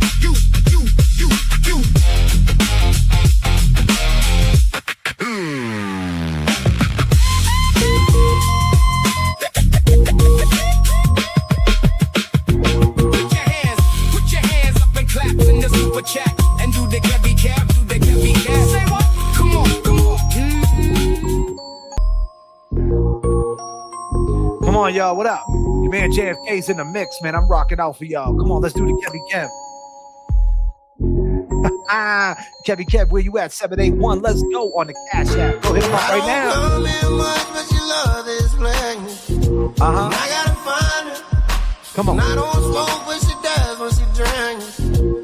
Put your hands up and clap in the super chat and do the Kevy Kev, do the Kevy Kev. Say what? Come on, come on. Come on, y'all. What up? Your man JFK's in the mix, man. I'm rocking out for y'all. Come on, let's do the Kevy Kev. Kevy Kev, where you at? 781. Let's go on the Cash App. Go hit him up right now. I don't come in much, but you love this place. And I gotta find her. Come on. And I don't smoke, but she does when she drinks.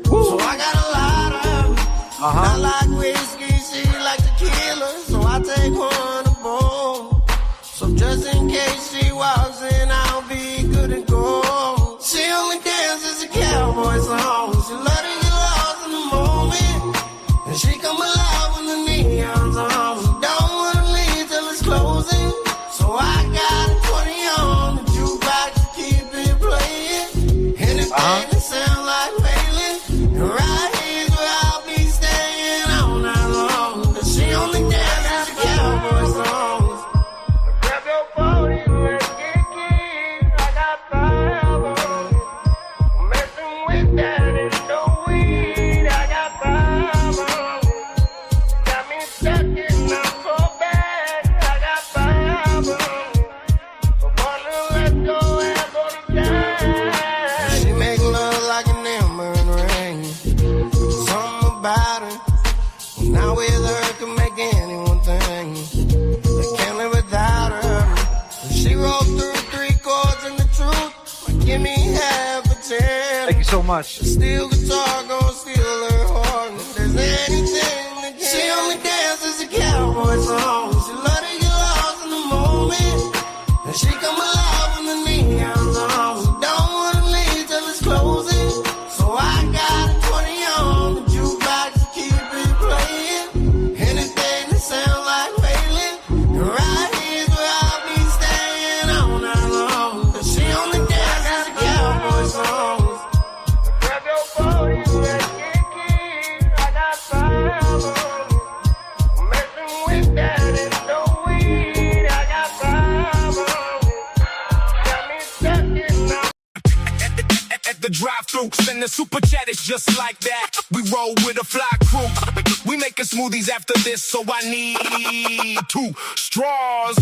So I got a lighter. I like whiskey, she like tequila, so I take one to bowl. So just in case she walks in, I'll be good and go. She only dances a cowboy song. She let her get lost in the moment. And she come alive when the neon's on. She don't wanna leave till it's closing. So I got a 20 on the jukebox to keep it playing. Anything that sounds like Bailey. And right here's where I'll be staying all night long. 'Cause she only dances to cowboy songs. Grab your body, let's get keen. I got fire. Messing with that is no weed. I got fire. Got me stuck in the so bad. I got fire. So partner, let's go and go to die. She make love like an ember in rain. Something about her. Now with her can make anyone think they can't live without her. She rolled through 3 chords and the truth might give me half a chance. Thank you so much. Steel guitar gon' steal her heart. If there's anything that can. She only dances a cowboy song. She let her get lost in the moment. And she come alive when the neon's on. She don't wanna leave till it's closing. So I got a 20 on the jukebox to keep it playing. Anything that sounds like Bailey. And right here's where I'll be staying all night long. 'Cause she only dances a cowboy songs. Grab your body, let's get keen. I got fire. Messing with that is no weed. I got fire. Got me stuck in the At the drive-thru, send the super chat, it's just like that. We roll with a fly crew. We making smoothies after this, so I need 2 straws.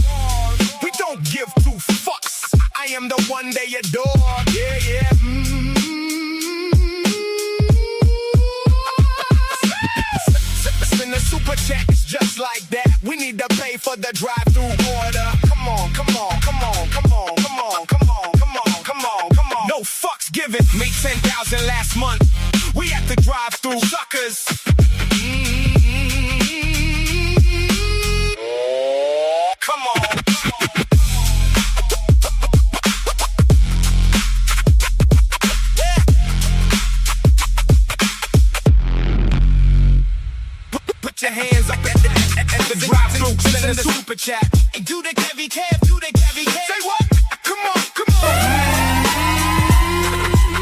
We don't give 2 fucks. I am the one they adore. Yeah. Send the super chat, it's just like that. We need to pay for the drive-thru order. Come on. No fucks given. Made 10,000 last month. We at the drive-thru, suckers. Come on. Put your hands up at the drive-thru, send a super chat. Hey, do the Kevy Kev, do the Kevy Kev. Say what? Come on, come on.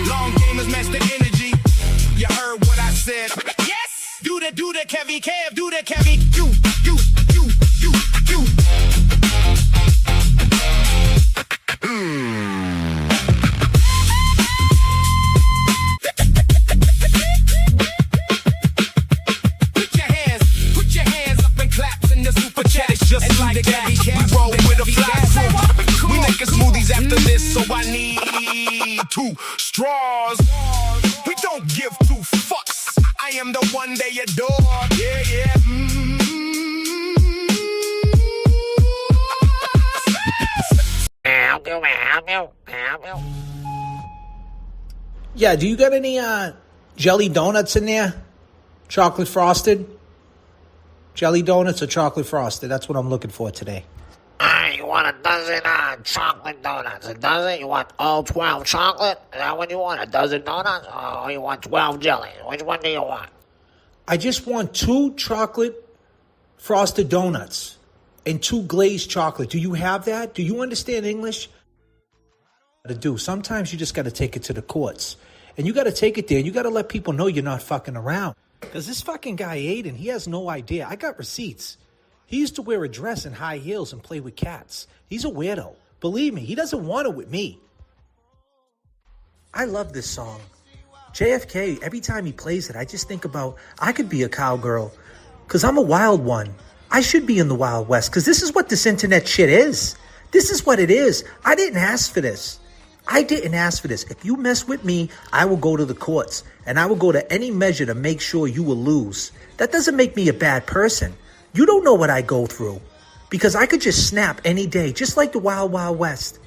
Long gamers match the energy. You heard what I said. Yes. Do the Kevy Kev, do the Kevy. You. Put your hands up and clap in the super chat. It's just and like that. We roll with a fly crew. We making smoothies after this, so I need 2 straws. We don't give 2 fucks. I am the one they adore. Yeah, yeah. Yeah, do you got any jelly donuts in there? Chocolate frosted? Jelly donuts or chocolate frosted? That's what I'm looking for today. You want a dozen chocolate donuts? A dozen? You want all 12 chocolate? Is that what you want? A dozen donuts? Or you want 12 jelly? Which one do you want? I just want 2 chocolate frosted donuts and 2 glazed chocolate. Do you have that? Do you understand English? Sometimes you just got to take it to the courts. And you got to take it there. You got to let people know you're not fucking around. Because this fucking guy, Aiden, he has no idea. I got receipts. He used to wear a dress and high heels and play with cats. He's a weirdo. Believe me, he doesn't want it with me. I love this song. JFK, every time he plays it, I just think about, I could be a cowgirl. Because I'm a wild one. I should be in the Wild West. Because this is what this internet shit is. This is what it is. I didn't ask for this. I didn't ask for this. If you mess with me, I will go to the courts. And I will go to any measure to make sure you will lose. That doesn't make me a bad person. You don't know what I go through. Because I could just snap any day, just like the Wild Wild West.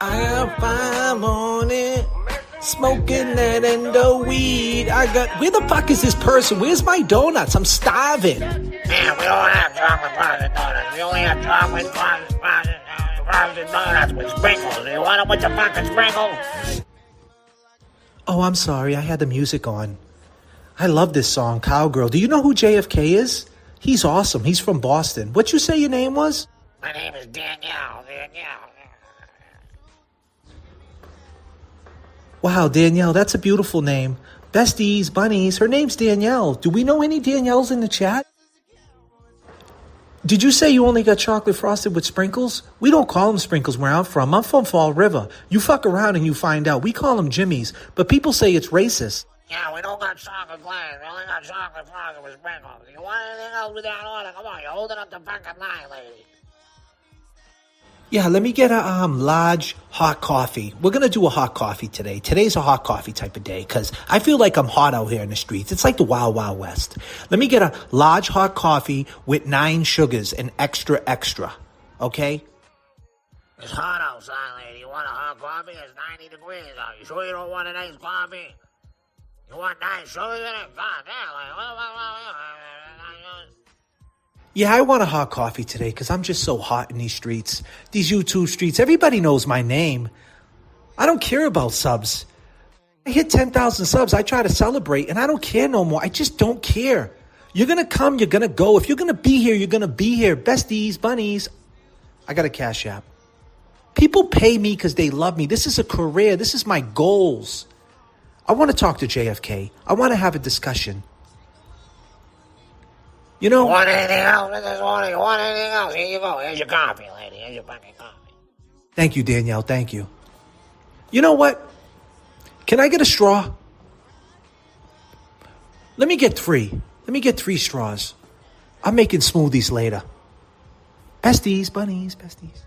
I got 5 on it. Smoking that endo weed. Where the fuck is this person? Where's my donuts? I'm starving. Man, we don't have chocolate frosted donuts. We only have chocolate frosted donuts with sprinkles. Do you want them with the fucking sprinkles? Oh, I'm sorry. I had the music on. I love this song, Cowgirl. Do you know who JFK is? He's awesome. He's from Boston. What'd you say your name was? My name is Danielle. Wow, Danielle, that's a beautiful name. Besties, bunnies, her name's Danielle. Do we know any Danielles in the chat? Did you say you only got chocolate frosted with sprinkles? We don't call them sprinkles where I'm from. I'm from Fall River. You fuck around and you find out. We call them Jimmies, but people say it's racist. Yeah, we don't got chocolate glaze. We only got chocolate frosted with sprinkles. You want anything else with that order? Come on, you're holding up the fucking line, lady. Yeah, let me get a large hot coffee. We're going to do a hot coffee today. Today's a hot coffee type of day because I feel like I'm hot out here in the streets. It's like the Wild Wild West. Let me get a large hot coffee with 9 sugars and extra, okay? It's hot outside, lady. You want a hot coffee? It's 90 degrees out. You sure you don't want a nice coffee? You want 9 sugars in it? God damn, Yeah, I want a hot coffee today because I'm just so hot in these streets. These YouTube streets. Everybody knows my name. I don't care about subs. I hit 10,000 subs. I try to celebrate and I don't care no more. I just don't care. You're going to come. You're going to go. If you're going to be here, you're going to be here. Besties, bunnies. I got a Cash App. People pay me because they love me. This is a career. This is my goals. I want to talk to JFK. I want to have a discussion. You know, want anything else in this order? You want anything else? Here you go. Here's your coffee, lady. Here's your fucking coffee. Thank you, Danielle. Thank you. You know what? Can I get a straw? Let me get 3. Let me get 3 straws. I'm making smoothies later. Besties, bunnies, besties.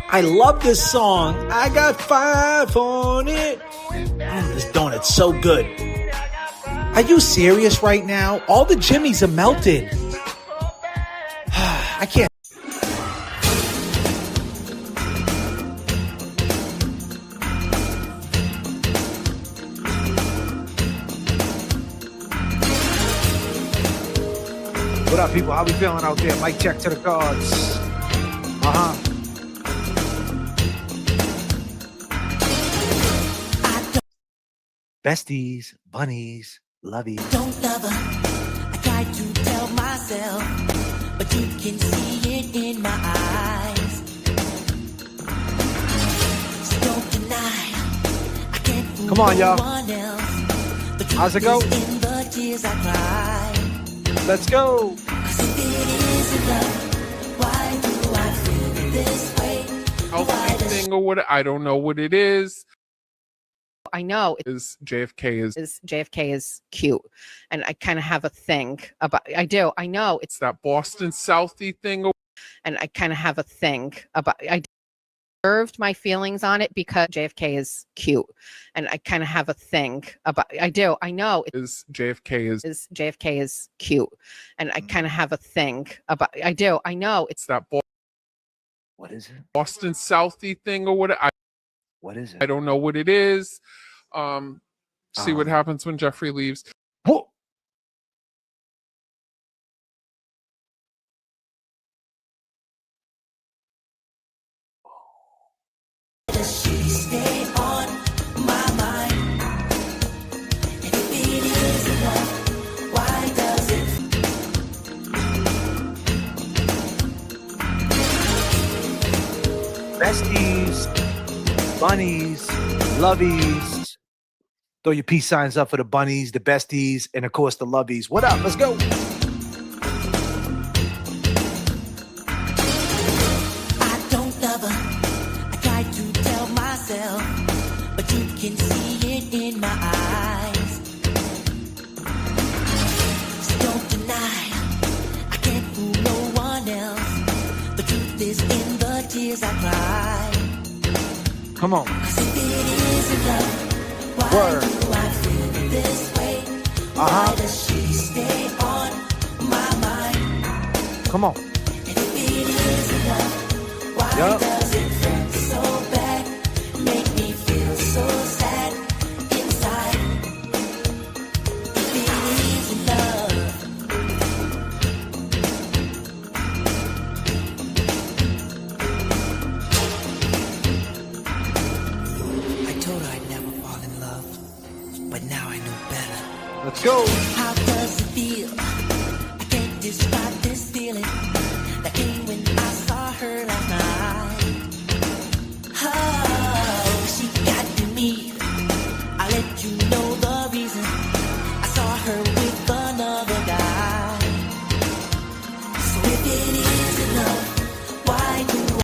I love this song. I got 5 on it. This donut's so good. Are you serious right now? All the Jimmies are melted. I can't. What up, people? How we feeling out there? Mic check to the cards. Besties, bunnies, lovies. Don't love her. I try to tell myself, but you can see it in my eyes. So don't deny. I can't fool Come on, y'all. no one else. The How's it go? truth is in the tears I cry. Let's go. 'Cause if it isn't love, why do I feel this way? Healthy thing or what? I don't know what it is. I know Is JFK is JFK is cute, and I kind of have a thing about. I do. I know it's that Boston Southie thing, and I kind of have a thing about. I reserved my feelings on it because JFK is cute, and I kind of have a thing about. I do. I know is JFK is JFK is cute, and I kind of have a thing about. I do. I know it's that. What is it? Boston Southie thing or what? What is it? I don't know what it is. See what happens when Jeffrey leaves. Whoa. Does she stay on my mind? If it isn't love, why does it? Besties, bunnies, lovies. Throw your peace signs up for the bunnies, the besties, and of course the lovies. What up? Let's go. I don't love her. I try to tell myself, but you can see it in my eyes. So don't deny. I can't fool no one else. The truth is in the tears I cry. Come on. 'Cause if it isn't love, why Word. do I feel this way? Why does she stay on my mind? Come on. If it isn't love, why Yup. does it hurt so bad? Make me feel so sad inside. If it isn't love. I told her I'd never fall in love, but now I know better. Let's go. How does it feel? I can't describe this feeling that came when I saw her last night. Oh, she got to me. I'll let you know the reason. I saw her with another guy. So if it isn't love, why do I?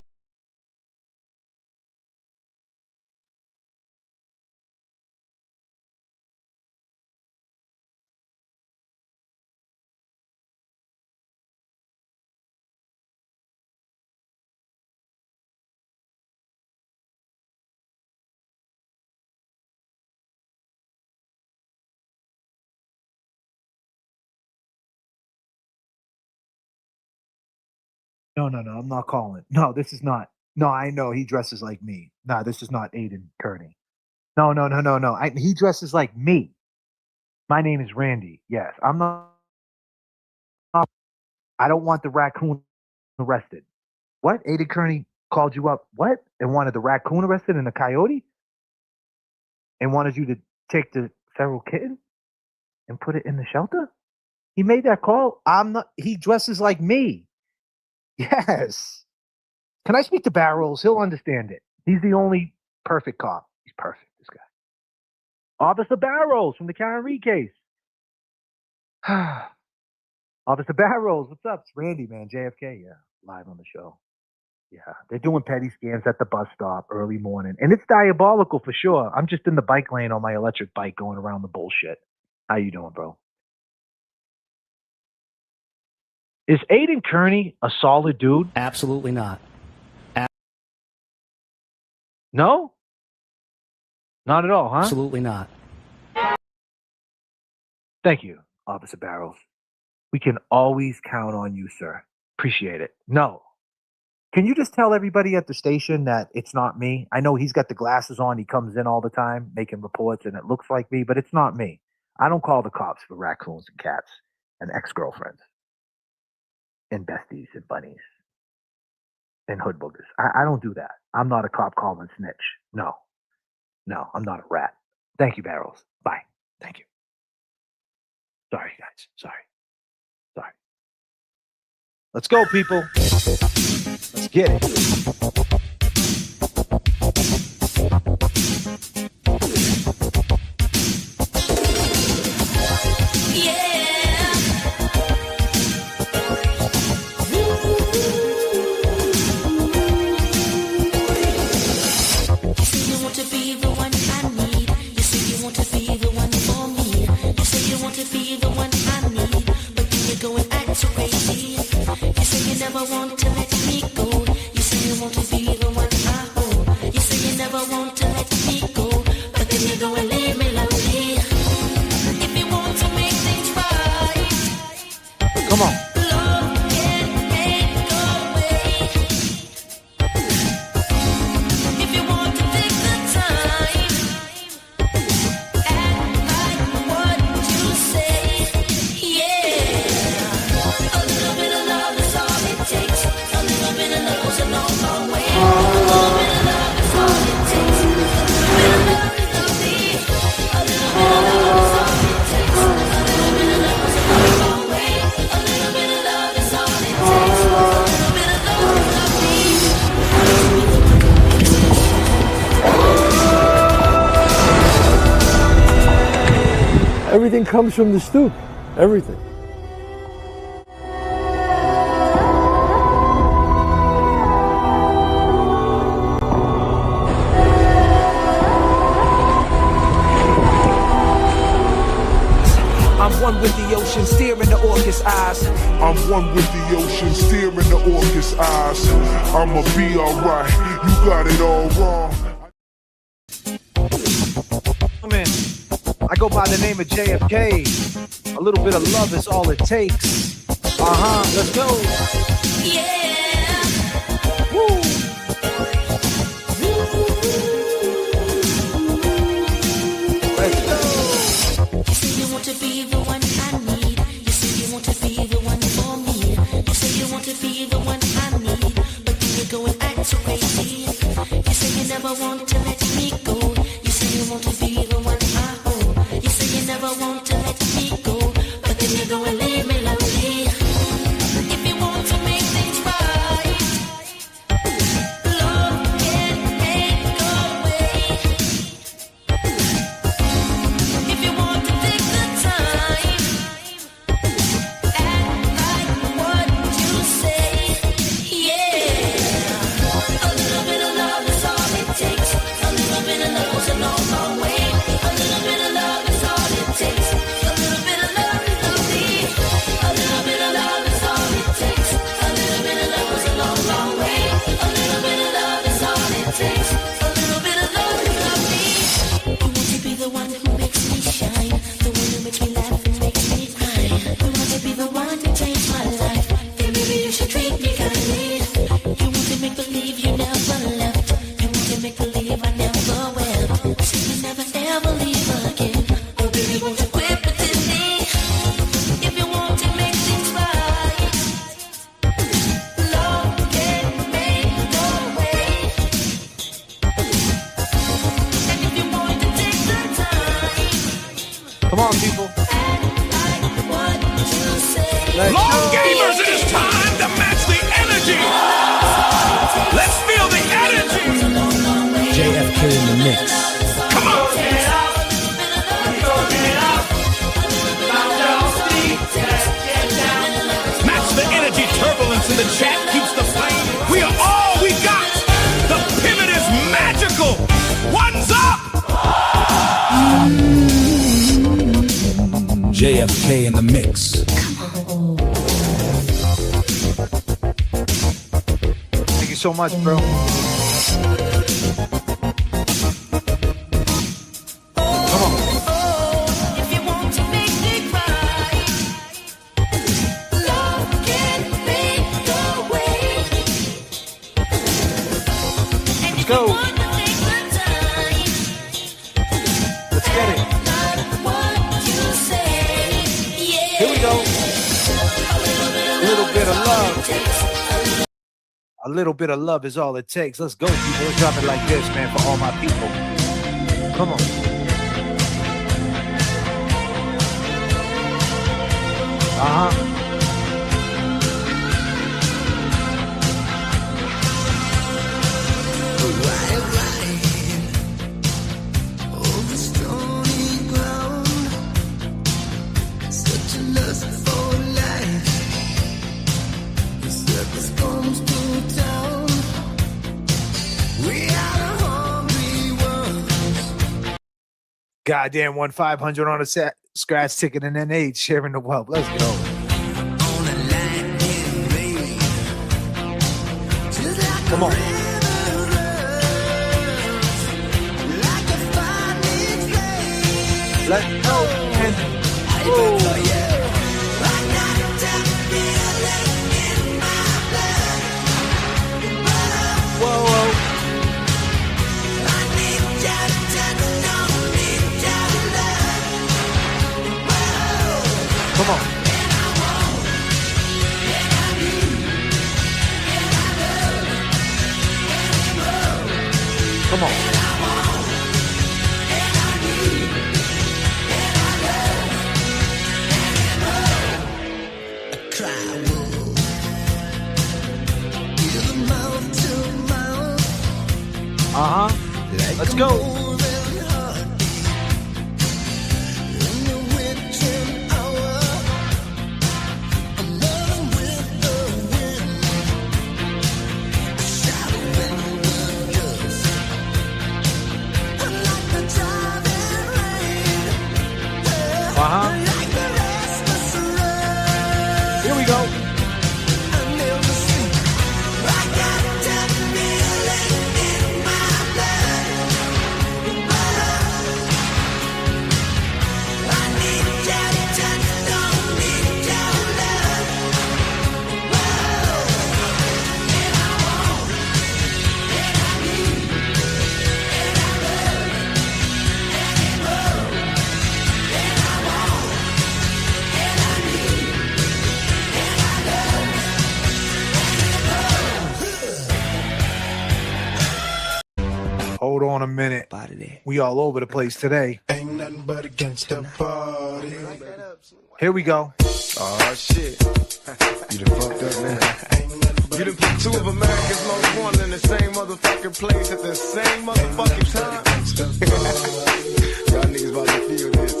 No, I'm not calling. No, this is not. No, I know he dresses like me. No, this is not Aiden Kearney. No. He dresses like me. My name is Randy. Yes, I'm not. I don't want the raccoon arrested. What? Aiden Kearney called you up. What? And wanted the raccoon arrested and the coyote? And wanted you to take the feral kitten and put it in the shelter? He made that call. I'm not. He dresses like me. Yes. Can I speak to Barrels? He'll understand it. He's the only perfect cop. He's perfect, this guy. Officer Barrels from the Karen Reed case. Officer Barrels, what's up? It's Randy, man. JFK, yeah. Live on the show. Yeah. They're doing petty scams at the bus stop early morning. And it's diabolical for sure. I'm just in the bike lane on my electric bike going around the bullshit. How you doing, bro? Is Aiden Kearney a solid dude? Absolutely not. No? Not at all, huh? Absolutely not. Thank you, Officer Barrels. We can always count on you, sir. Appreciate it. No. Can you just tell everybody at the station that it's not me? I know he's got the glasses on. He comes in all the time making reports, and it looks like me, but it's not me. I don't call the cops for raccoons and cats and ex-girlfriends. and besties and bunnies and hood boogers. I don't do that. I'm not a cop calling snitch. No, I'm not a rat. Thank you, Barrels. Bye. Thank you. Sorry, guys. Sorry. Let's go, people. Let's get it. Come on. Everything comes from the stoop. Everything. I'm one with the ocean, steering the orcus eyes. I'm one with the ocean, steering the orcus eyes. I'ma be alright, you got it all wrong. Man, I go by the name of JFK. A little bit of love is all it takes. Let's go. Yeah. Woo. Let's go. You say you want to be the one I need. You say you want to be the one for me. You say you want to be the one I need. But then you go and act so crazy. You say you never want to let me go. You say you want to be the one I hold. You say you never want to let me go. But then you go and leave me lonely. If you want to make things right, love can make a way. If you want to take the time, act like what you say. Yeah, a little bit of love is all it takes. A little bit of love goes a long, long way. A little bit of love is all it takes. A little bit of love is lovely. A little bit of love is all it takes. A little bit of love goes a long, long way. A little bit of love is all it takes. A little bit of love is lovely. You want to be the one who makes me shine, the one who makes me laugh and makes me cry. You want to be the one to change my life, then maybe you should treat me kindly. You want to make believe you never left. You want to make believe I never wept. Say you never ever leave again. Oh baby, won't you quit pretending? If you want to make things right, love can make no way. And if you want to take the time, Come on, people. what you say. Long gamers, it is time to match the energy. Let's feel the energy. JFK in the mix. Come on. Match the energy. Turbulence in the chat keeps the flame. We are all we got. The pivot is magical. One's up. JFK in the mix. Thank you so much, bro. Come on. If you want to make it right, love can make the way. And if go. you want to take the time, Let's get it. what you say. Yeah. Here we go. A little bit of A little bit bit of love. A little bit of love is all it takes. Let's go, people. Let's drop it like this, man, for all my people. Come on. Uh-huh. Goddamn, won 500 on a scratch ticket and then 8 sharing the wealth. Let's go. Come on. Let's go. Whoa. Come on. Come on. Uh-huh. Let's go. Uh-huh. Here we go. Hold on a minute. We all over the place today. Ain't nothing but against the party. Here we go. Oh shit. You done fucked up now. You done put two of America's most wanted in the same motherfucking place at the same motherfucking time. Y'all niggas about to feel this.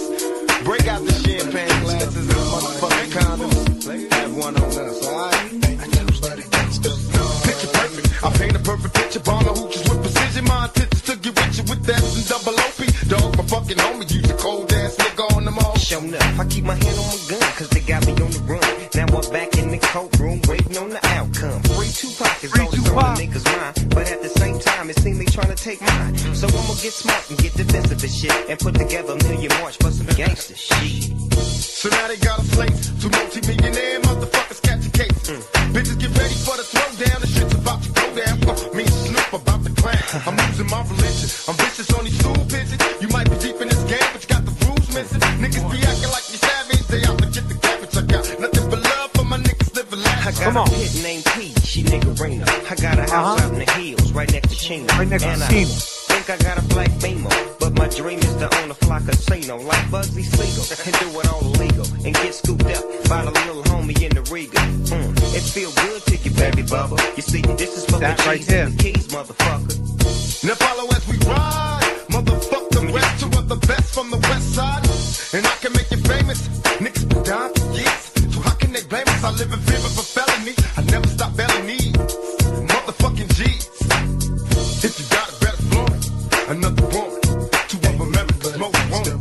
Break out the champagne glasses and motherfucking condoms. Have one on us, alright? Picture perfect. I paint a perfect picture. Bomb the hooches with precision. My intentions to get with you with that and double OP. Dog, my fucking homie. Use a cold ass nigga on them all. Show enough. I keep my hand on my gun, cause they got me on the run. Now I'm back in the courtroom, waiting on the outcome. Free Tupac is always on the niggas' mind, but at the same time, it seems they trying to take mine. So I'ma get smart and get defensive and shit, and put together a million march for some gangster shit. So now they got a slate, two multi-millionaire motherfuckers catch a case. Bitches get ready for the throwdown, the shit's about to go down. Me and Snoop about to crack. I'm losing my religion, I'm vicious on these stool pigeons. You might be deep in this game, but you got the rules missing. Niggas be acting like you savage, they out to get the cabbage. I got nothing but love for my niggas living life. I got a kid named P, she niggerina. I got a house out in the hills, right next to Chino. Right next to Chino. Think I got a black Beamer, but my dream is to own a fly casino like Bugsy Siegel and do it all illegal and get scooped up by the little homie in the Riga. It feel good to you, baby bubba. You see, this is for the right cheese and the keys, motherfucker. Now follow as we ride, motherfuck the rest. Two of the best from the west side, and I can make you famous. Niggas been down for years, so how can they blame us? I live in fear of a felony. I never stop belling needs, motherfucking G's. If you got it, better flaunt it. Another woman, two of America's most wanted.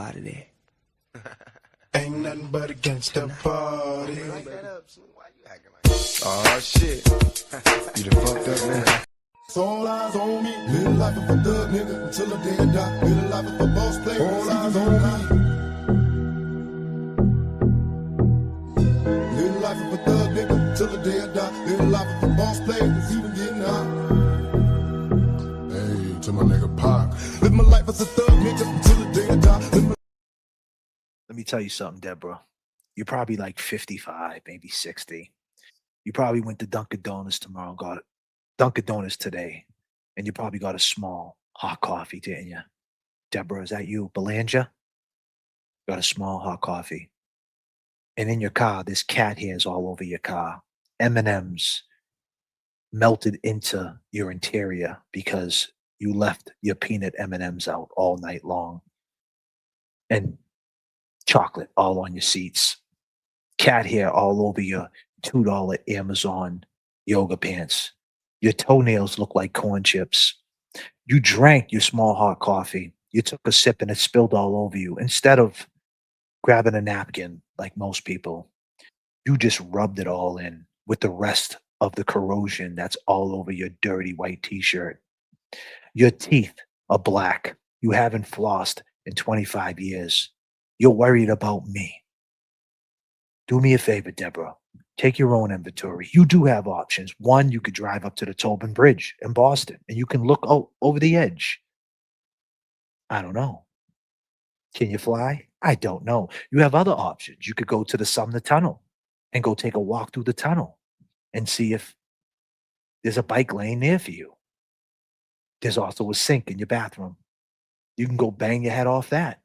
Out of there. Ain't nothing but against the party. Oh shit. You done fucked up now. So all eyes on me. Live life of a thug nigga until the day I die. Live life of a boss player. All eyes on me. the life of a boss player, it's even getting hot. Hey, to my nigga Pac. Live my life as a thug nigga until the day I die. Let me tell you something, Deborah. You're probably like 55, maybe 60. You probably went to Dunkin' Donuts tomorrow, got it. Dunkin' Donuts today, and you probably got a small hot coffee, didn't you? Deborah, is that you? Belanja? Got a small hot coffee. And in your car, there's cat hairs all over your car. M&Ms melted into your interior because you left your peanut M&Ms out all night long. And chocolate all on your seats. Cat hair all over your $2 Amazon yoga pants. Your toenails look like corn chips. You drank your small hot coffee. You took a sip and it spilled all over you. Instead of grabbing a napkin like most people, you just rubbed it all in with the rest of the corrosion that's all over your dirty white t-shirt. Your teeth are black. You haven't flossed in 25 years. You're worried about me. Do me a favor, Deborah. Take your own inventory. You do have options. One, you could drive up to the Tobin Bridge in Boston and you can look out over the edge. I don't know. Can you fly? I don't know. You have other options. You could go to the Sumner Tunnel and go take a walk through the tunnel and see if there's a bike lane there for you. There's also a sink in your bathroom. You can go bang your head off that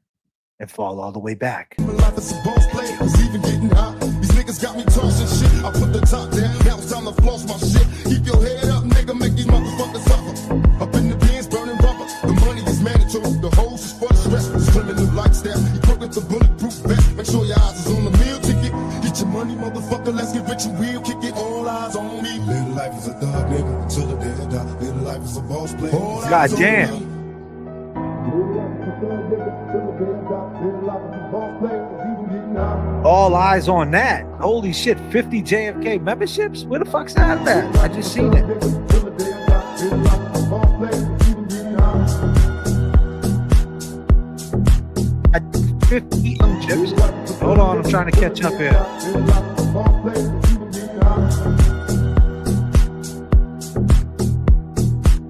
and fall all the way back. My life as a boss player, it's even getting hot. These niggas got me tossing shit. I put the top down, now it's time to floss my shit. Keep your head up, nigga, make these motherfuckers suffer. Up in the bins, burning rubber. The money is mandatory, the hose is for the stress. It's criminal lifestyle, you broke with the bulletproof vest. Make sure your eyes is on the meal ticket. Get your money, motherfucker, let's get rich and real. Kick it, all eyes on me. Live life as a thug, nigga, until the day I die. Live life as a boss player. God damn. All eyes on that. Holy shit, 50 JFK memberships? Where the fuck's that at? I just seen it. At 50 chips? Hold on, I'm trying to catch up here.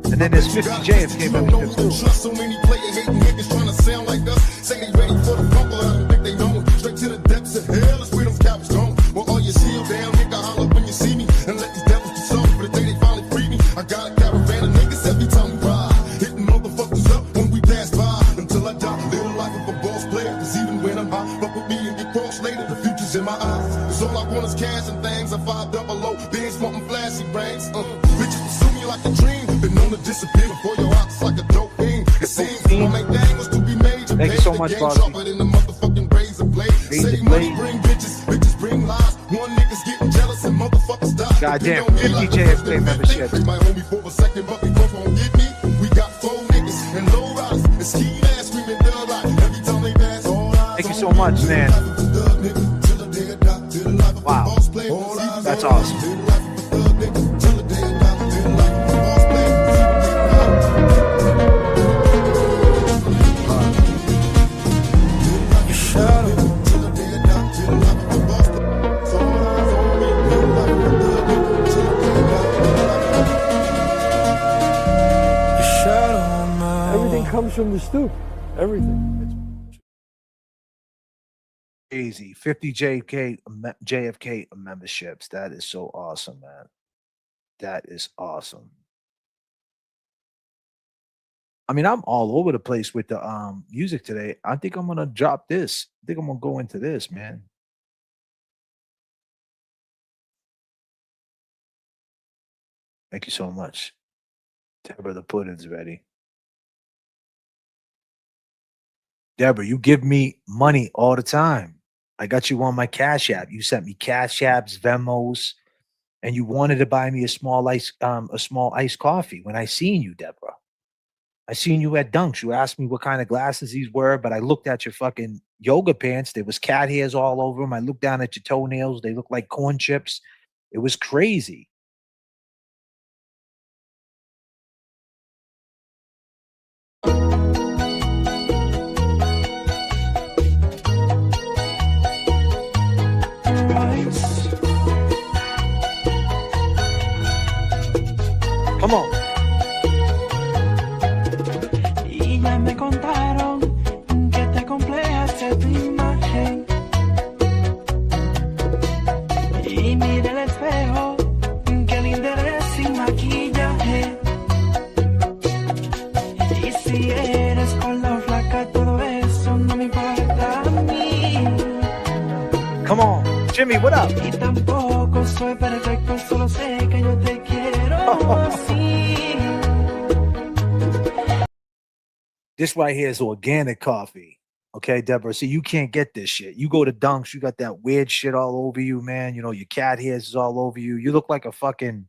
And then there's 50 JFK memberships too. So many player hating niggas trying to sound like us. Say they ready for the bumper, I don't think they know it. Straight to the depths of hell, that's where them cowards going. Well, all your shield down, nigga, holler when you see me. And let these devils be sorry for the day they finally free me. I got a caravan of niggas every time we ride. Hitting motherfuckers up when we pass by. Until I die, live the life of a boss player. Cause even when I'm high, fuck with me and get crossed later. The future's in my eyes. Cause all I want is cash and things. I 500, bands wanting flashy rings. Bitches pursue me like a dream. Been known to disappear before your eyes like a dope thing. It seems my main thing was to be major. Thank you so much, Boss. Sharper than the motherfucking razor blade. Say money bring bitches, bitches bring lies. One niggas getting jealous and motherfuckers die. Goddamn, 50 JFK memberships. They might hold me for a second, but we both won't get me. We got 4 niggas and low riders and ski ass screaming thug life. Every time they pass, all eyes. Thank you so much, man. Wow. That's awesome. Everything comes from the stoop. Everything. Crazy. 50 JFK memberships. That is so awesome, man. That is awesome. I mean, I'm all over the place with the music today. I think I'm gonna drop this. I think I'm gonna go into this, man. Thank you so much. Deborah, the pudding's ready. Deborah, you give me money all the time. I got you on my Cash App. You sent me Cash Apps, Venmos, and you wanted to buy me a small iced coffee when I seen you, Deborah. I seen you at Dunks. You asked me what kind of glasses these were, but I looked at your fucking yoga pants. There was cat hairs all over them. I looked down at your toenails. They looked like corn chips. It was crazy. Come on, Jimmy, what up? Y tampoco soy perfecto, solo sé que yo te quiero así. This right here is organic coffee. Okay, Deborah. See, you can't get this shit. You go to Dunks, you got that weird shit all over you, man. You know, your cat hairs is all over you. You look like you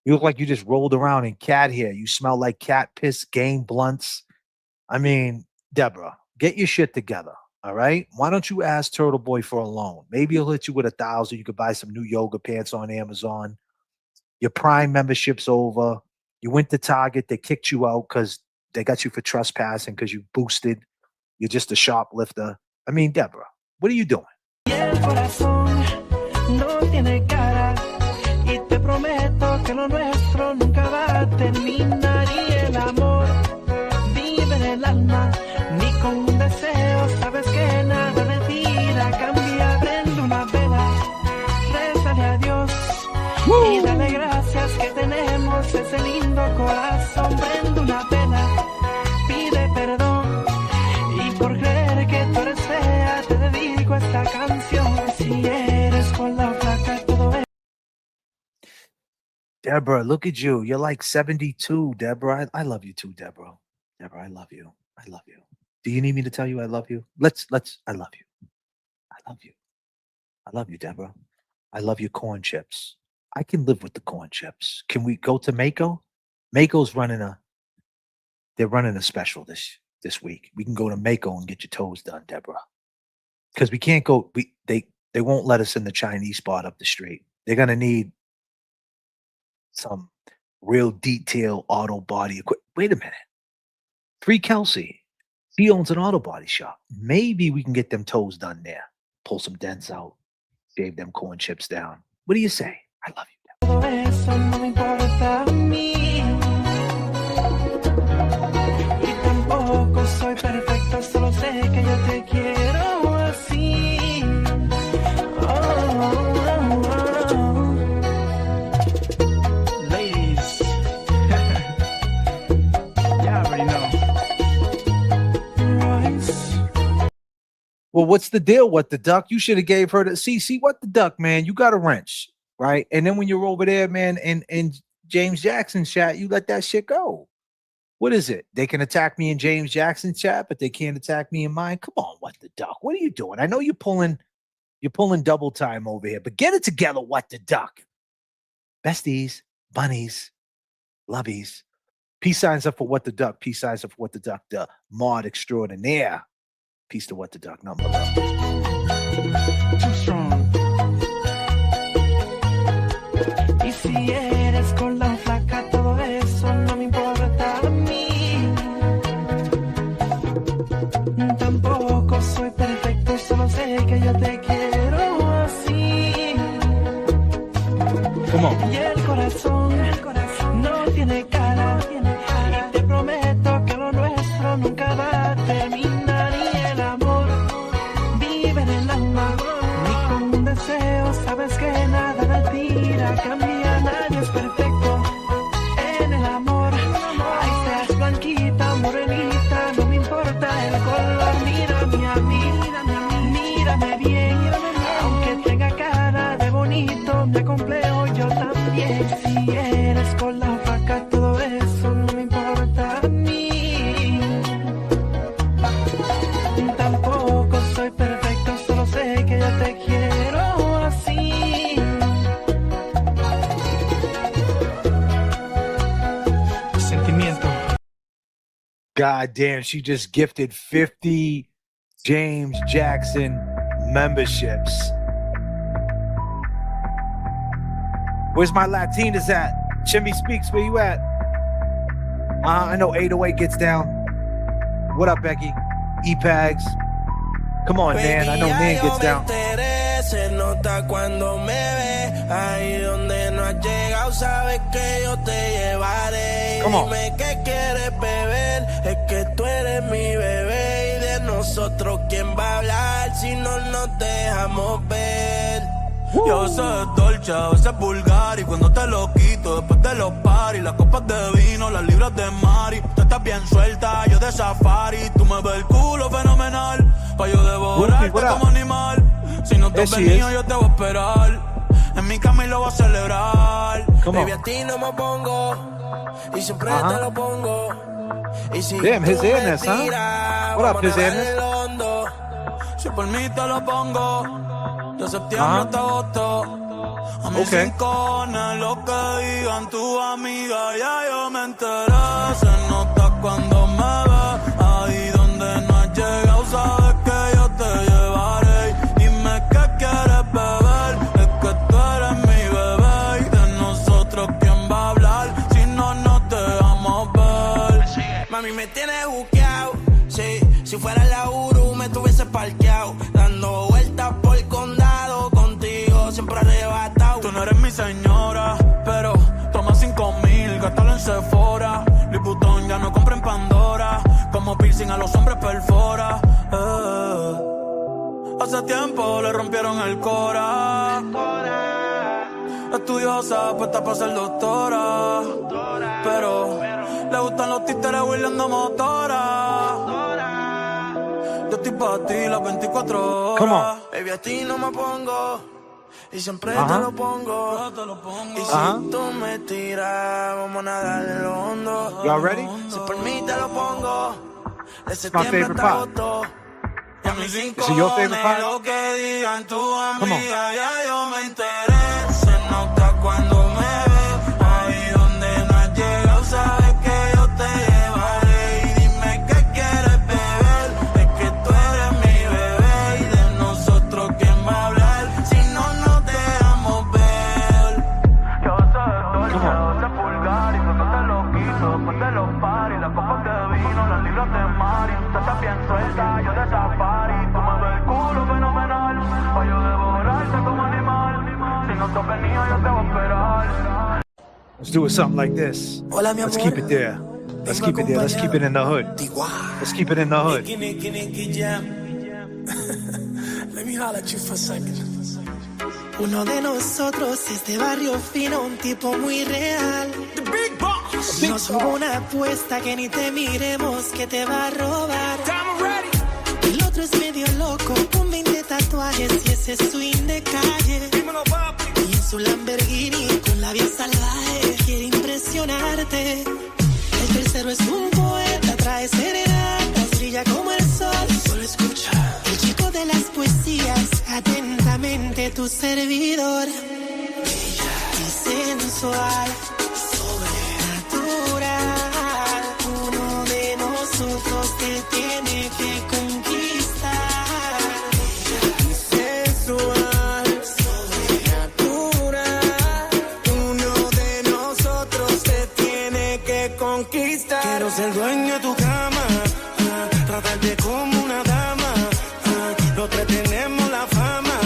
look like you just rolled around in cat hair. You smell like cat piss, game blunts. I mean, Deborah, get your shit together. All right. Why don't you ask Turtle Boy for a loan? Maybe he'll hit you with $1,000. You could buy some new yoga pants on Amazon. Your Prime membership's over. You went to Target. They kicked you out because they got you for trespassing because you boosted. You're just a shoplifter. I mean, Deborah, what are you doing? El corazón no tiene cara y te prometo que lo nuestro nunca va a terminar y el amor vive en el alma ni con un deseo sabes que nada de vida cambia. Prende una vela, rézale a Dios y dale gracias que tenemos ese lindo corazón. Prende una vela, pide perdón. Por creer que tú eres fea, te dedico esta canción. Si eres con la flaca, todo es. Deborah, look at you. You're like 72, Deborah. I love you too, Deborah. Deborah, I love you. I love you. Do you need me to tell you I love you? I love you. I love you. I love you, Deborah. I love your corn chips. I can live with the corn chips. Can we go to Mako? Mako's they're running a special this week. We can go to Mako and get your toes done, Deborah. Because we can't go, they won't let us in the Chinese spot up the street. They're gonna need some real detail auto body equipment. Wait a minute. Free Kelsey. He owns an auto body shop. Maybe we can get them toes done there. Pull some dents out. Shave them corn chips down. What do you say? I love you. Todo eso no me importa a mí. Tampoco soy perfecto, solo sé que yo te quiero así. Ladies, you already know. Well, what's the deal? What the duck? You should have gave her the see what the duck, man. You got a wrench, right? And then when you're over there, man, and James Jackson chat, you let that shit go. What is it? They can attack me in James Jackson chat, but they can't attack me in mine. Come on, what the duck? What are you doing? I know you're pulling double time over here, but get it together, what the duck? Besties, bunnies, lovies. Peace signs up for what the duck. Peace signs up for what the duck. The mod extraordinaire. Peace to what the duck. Number love. Too strong. Y si eres con la flaca, todo eso no me importa a mí. Tampoco soy perfecto, solo sé que yo te quiero así. Come on. Y el corazón no tiene cara. Y te prometo que lo nuestro nunca va a terminar. Y el amor vive en el alma. Ni con un deseo sabes que nada de tira cambia. Nadie es perfecto en el amor. Ay, seas blanquita, morenita, no me importa el color. Mírame a mí, mírame bien. Aunque tenga cara de bonito, me complejo yo también. Si eres con la faca, todo eso no me importa a mí. Tampoco soy perfecto, solo sé que yo te quiero así. Sentimiento. God damn, she just gifted 50 James Jackson memberships. Where's my Latinas at? Chimmy Speaks, where you at? I know 808 gets down. What up, Becky? E-Pags. Come on, Nan. I know Nan gets down. Se nota cuando me ve, ahí donde no has llegado, sabes que yo te llevaré. Dime qué quieres beber, es que tú eres mi bebé y de nosotros quién va a hablar si no nos dejamos ver. Yo sé dolce, a veces vulgar y cuando te lo quito después de los paris, las copas de vino, las libras de mari, tú estás bien suelta, yo de safari, tú me ves el culo fenomenal, pa' yo devorarte como animal. Si no te Dos venidos yo te voy a esperar. En mi cama y lo voy a celebrar. Baby, a ti no me pongo y siempre te lo pongo. Y si Damn, his tú me airness, huh? tiras, What up, vamos a his nadar airness? en el hondo. Si por mí te lo pongo, de septiembre hasta agosto. A mí sin cojones lo que digan tu amiga, ya yo me enteré. Se nota cuando me ves, ahí donde no has llegado, sabes que yo te llevaré. Dime qué quieres beber, es que tú eres mi bebé. Y de nosotros, ¿quién va a hablar? Si no nos dejamos ver. Mami, me tienes buqueado, sí. Si fuera la Uru, me tuviese parqueado. Dando vueltas por el condado, contigo siempre arrebatado. Tú no eres mi señora, pero toma 5,000, gástalo en Sephora. Liputón ya no compra en Pandora, como piercing a los hombres perfora. Hace tiempo le rompieron el cora. Estudiosa, puesta para ser doctora, pero le gustan los títeres huirleando motora. Yo estoy para ti las 24 horas. Come on. Baby, a ti no me pongo y siempre te lo pongo. Y si tú me tiras, vamos a nadar en lo hondo. Y'all ready? Si por mí te lo pongo, de It's my septiembre favorite hasta part. agosto. Y a mis Is it your favorite part? lo que digan tu Come on. amiga, ya yo me enteré. Se nota cuando me ves, ahí donde no has llegado, sabes que yo te llevaré. Y dime qué quieres beber, es que tú eres mi bebé. Y de nosotros, ¿quién va a hablar? Si no nos dejamos ver. Yo soy Dolce, de pulgar y cuando te lo quito, después de los paris, las copas de vino, las libras de mar. Y tú estás bien suelta, yo de safari. Tú me ves el culo fenomenal, pa' yo devorarte como animal. Si no te has venido, yo te voy a esperar. Let's do it something like this. Let's keep it there. Let's keep it there. Let's keep it in the hood. Let's keep it in the hood. Nicky Jam. Let me holler at you for a second. Uno de nosotros es de barrio fino, un tipo muy real. The Big Boss. Nos hubo una apuesta que ni te miremos, que te va a robar. El otro es medio loco, con 20 tatuajes y ese swing de calle. Y en su Lamborghini con la vida salvaje quiere impresionarte. El tercero es un poeta, trae serenatas, brilla como el sol. Solo escucha. El chico de las poesías, atentamente tu servidor. Bella y sensual, sobrenatural. Uno de nosotros te tiene que conquistar. Bella y sensual, sobrenatural. Uno de nosotros te tiene que conquistar. Quiero ser dueño de tu cama, tratarte como una dama. Los tres tenemos la fama,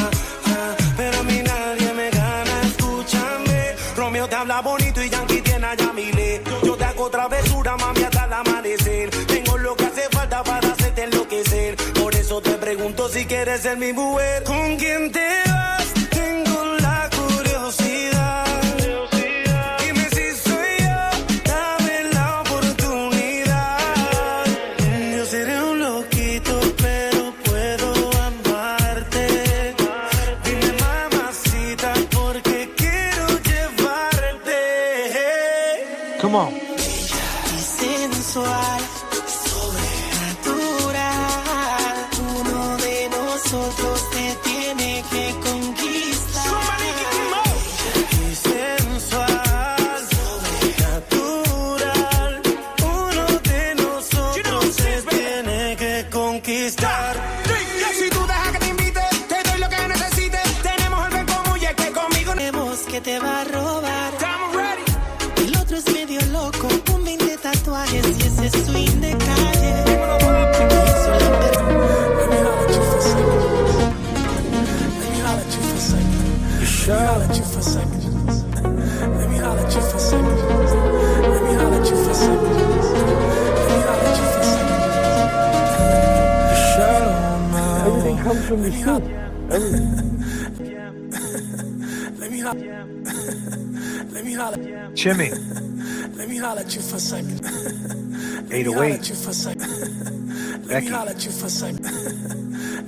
pero a mí nadie me gana. Escúchame, Romeo te habla bonito y Yankee tiene a Yamile. Yo te hago travesura, mami, hasta el amanecer. Tengo lo que hace falta para hacerte enloquecer. Por eso te pregunto si quieres ser mi mujer. ¿Con quién te vas? Tengo la curiosidad. Dime si soy yo, dame la oportunidad. Yo seré un loquito, pero puedo amarte. Dime, mamacita, porque quiero llevarte. Come on. Y sensual, sobrenatural. Uno de nosotros te tiene que conquistar. Y sensual, sobrenatural. Uno de nosotros se tiene que conquistar. Si tú dejas que te invite, te doy lo que necesites. Tenemos algo en común y es que conmigo Vemos que te va a robar. El otro es medio loco, con 20 tatuajes y ese swing de calle. Everything comes from the soup. Everything. Chimmy. Let me holler at you for a second. 808. Let me holler at you for a second.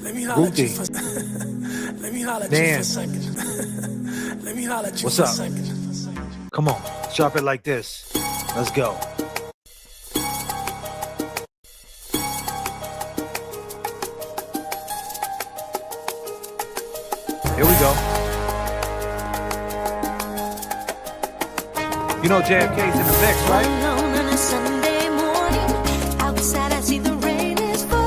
Let me holler at you for a second. Let me holler at you for a second. Let me holler at you What's for a up? second. Come on, sharp it like this. Let's go. Here we go. You know JFK's in the mix, right? Alone on a Sunday morning, outside I see the rain is falling.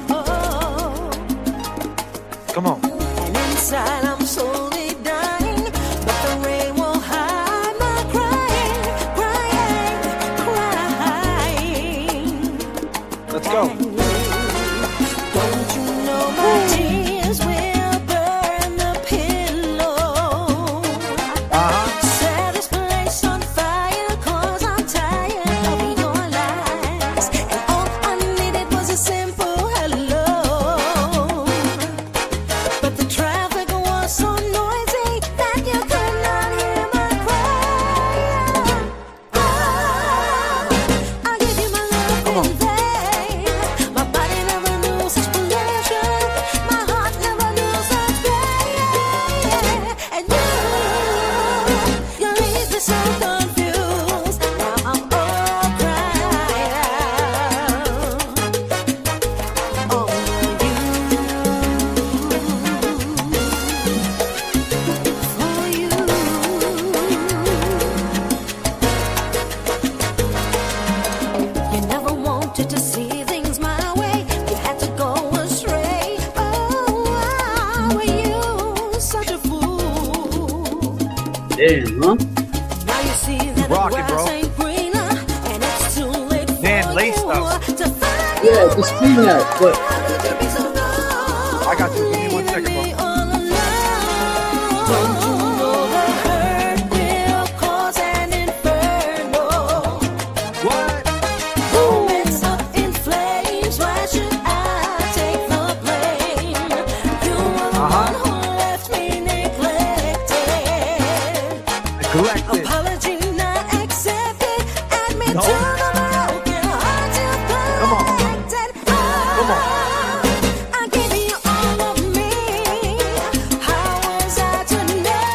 Whoa. Come on. And inside I'm slowly dying, but the rain won't hide my crying. Let's go. Don't you know my tears will burn the pillow? Set this place on fire 'cause I'm tired of your lies. And all I needed was a simple hello. But the traffic was so noisy that you could not hear my cry. I give you my love and pain. My body never knew such pleasure. My heart never knew such pain. And you leave me so confused. Now I'm all crying You never wanted to see things my way. You had to go astray. Oh, why were you such a fool? Damn, huh? Now you see that the rocking, grass bro. ain't greener, and it's too late for Man, laced you up. to find Yeah, just clean that, but I got you. Give me 1 second, bro. Don't you know the hurt will cause an inferno? What? Moments up in flames, why should I take the blame? You were the one who left me neglected. Neglected. Apology not accepted. Admit No. to the broken heart you Come on. collected. Come on. I gave you all of me. How was I to know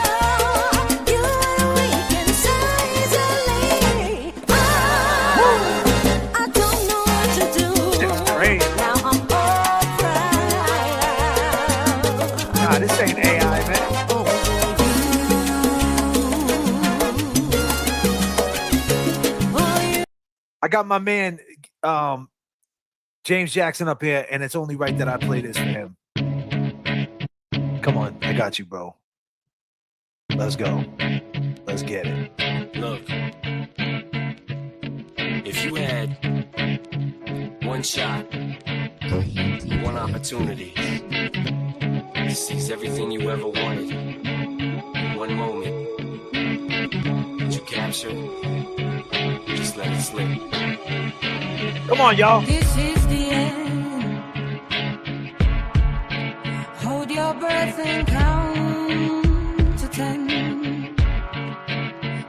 you were weak and so easily? I don't know what to do. It's great. Now I'm all crying. Nah, this ain't AI, man. I got my man James Jackson up here, and it's only right that I play this for him. Come on, I got you, bro. Let's go. Let's get it. Look, if you had one shot, one opportunity to seize everything you ever wanted, in one moment, did you capture it? Just let it slip. Come on, y'all. This is the end. Hold your breath and count to 10.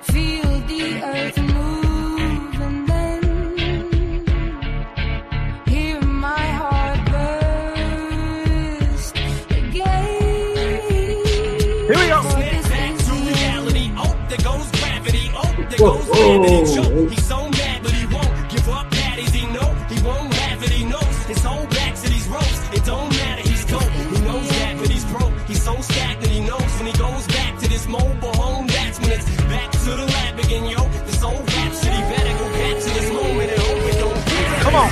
Feel the earth move and then hear my heart burst again. Here we go. Snap back to reality. Oh, there goes gravity. Oh, there goes gravity. Choke. He's so mad, but he won't give up. Daddies, he know he won't have it. He knows his whole back to these ropes. It don't matter. He's dope. He knows that, but he's broke. He's so stagnant. He knows when he goes back to this mobile home. That's when it's back to the lab again, yo. This old rhapsody better go back to this moment and hope it don't. Come on.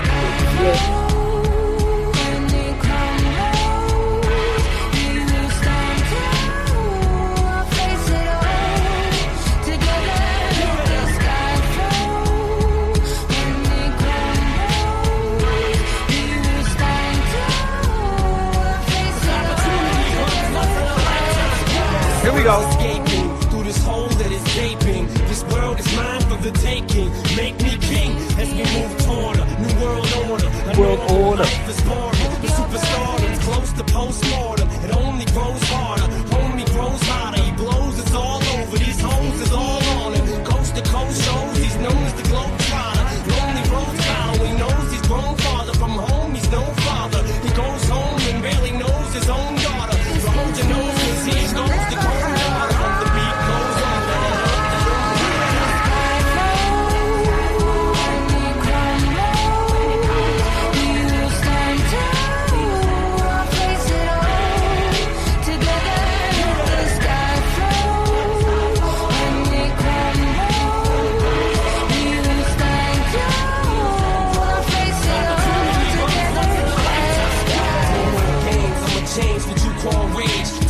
Here we go. Escaping through this hole that is gaping. This world is mine for the taking. Make me king as we move toward a new world order. A World normal order. life is boring. The superstardom's close to postmortem. It only grows harder. Homie grows hotter. He blows. It's all over. These hoes is all on him. Coast to coast shows. He's known as the globetrotter. Lonely roads.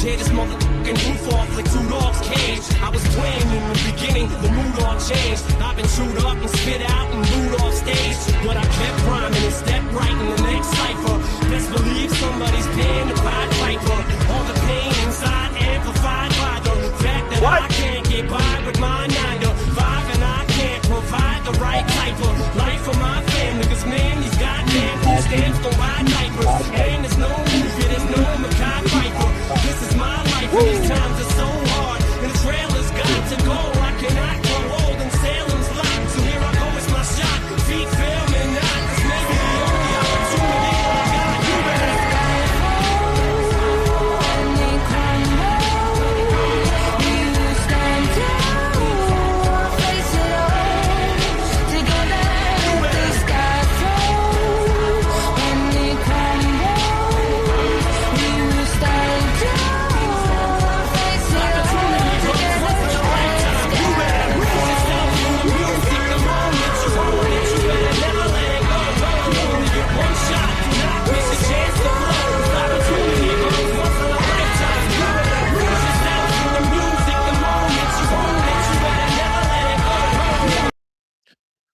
Tear this motherfucking roof off like two dogs cage. I was playing in the beginning, the mood all changed. I've been chewed up and spit out and booed off stage. But I kept rhyming and stepped right in the next cipher. Best believe somebody's paying the Pied Piper. All the pain inside amplified by the fact that I can't get by with my 9 to 5 and I can't provide the right type of life for my family. Cause man, these goddamn food stamps don't buy diapers. And there's no movie, there's no Mackay Piper. This is my life and these times are so hard. And the trailer's got to go. I cannot grow old and Salem's locked. So here I go, it's my shot. Feet fail me not. This may be the only opportunity I got. You better.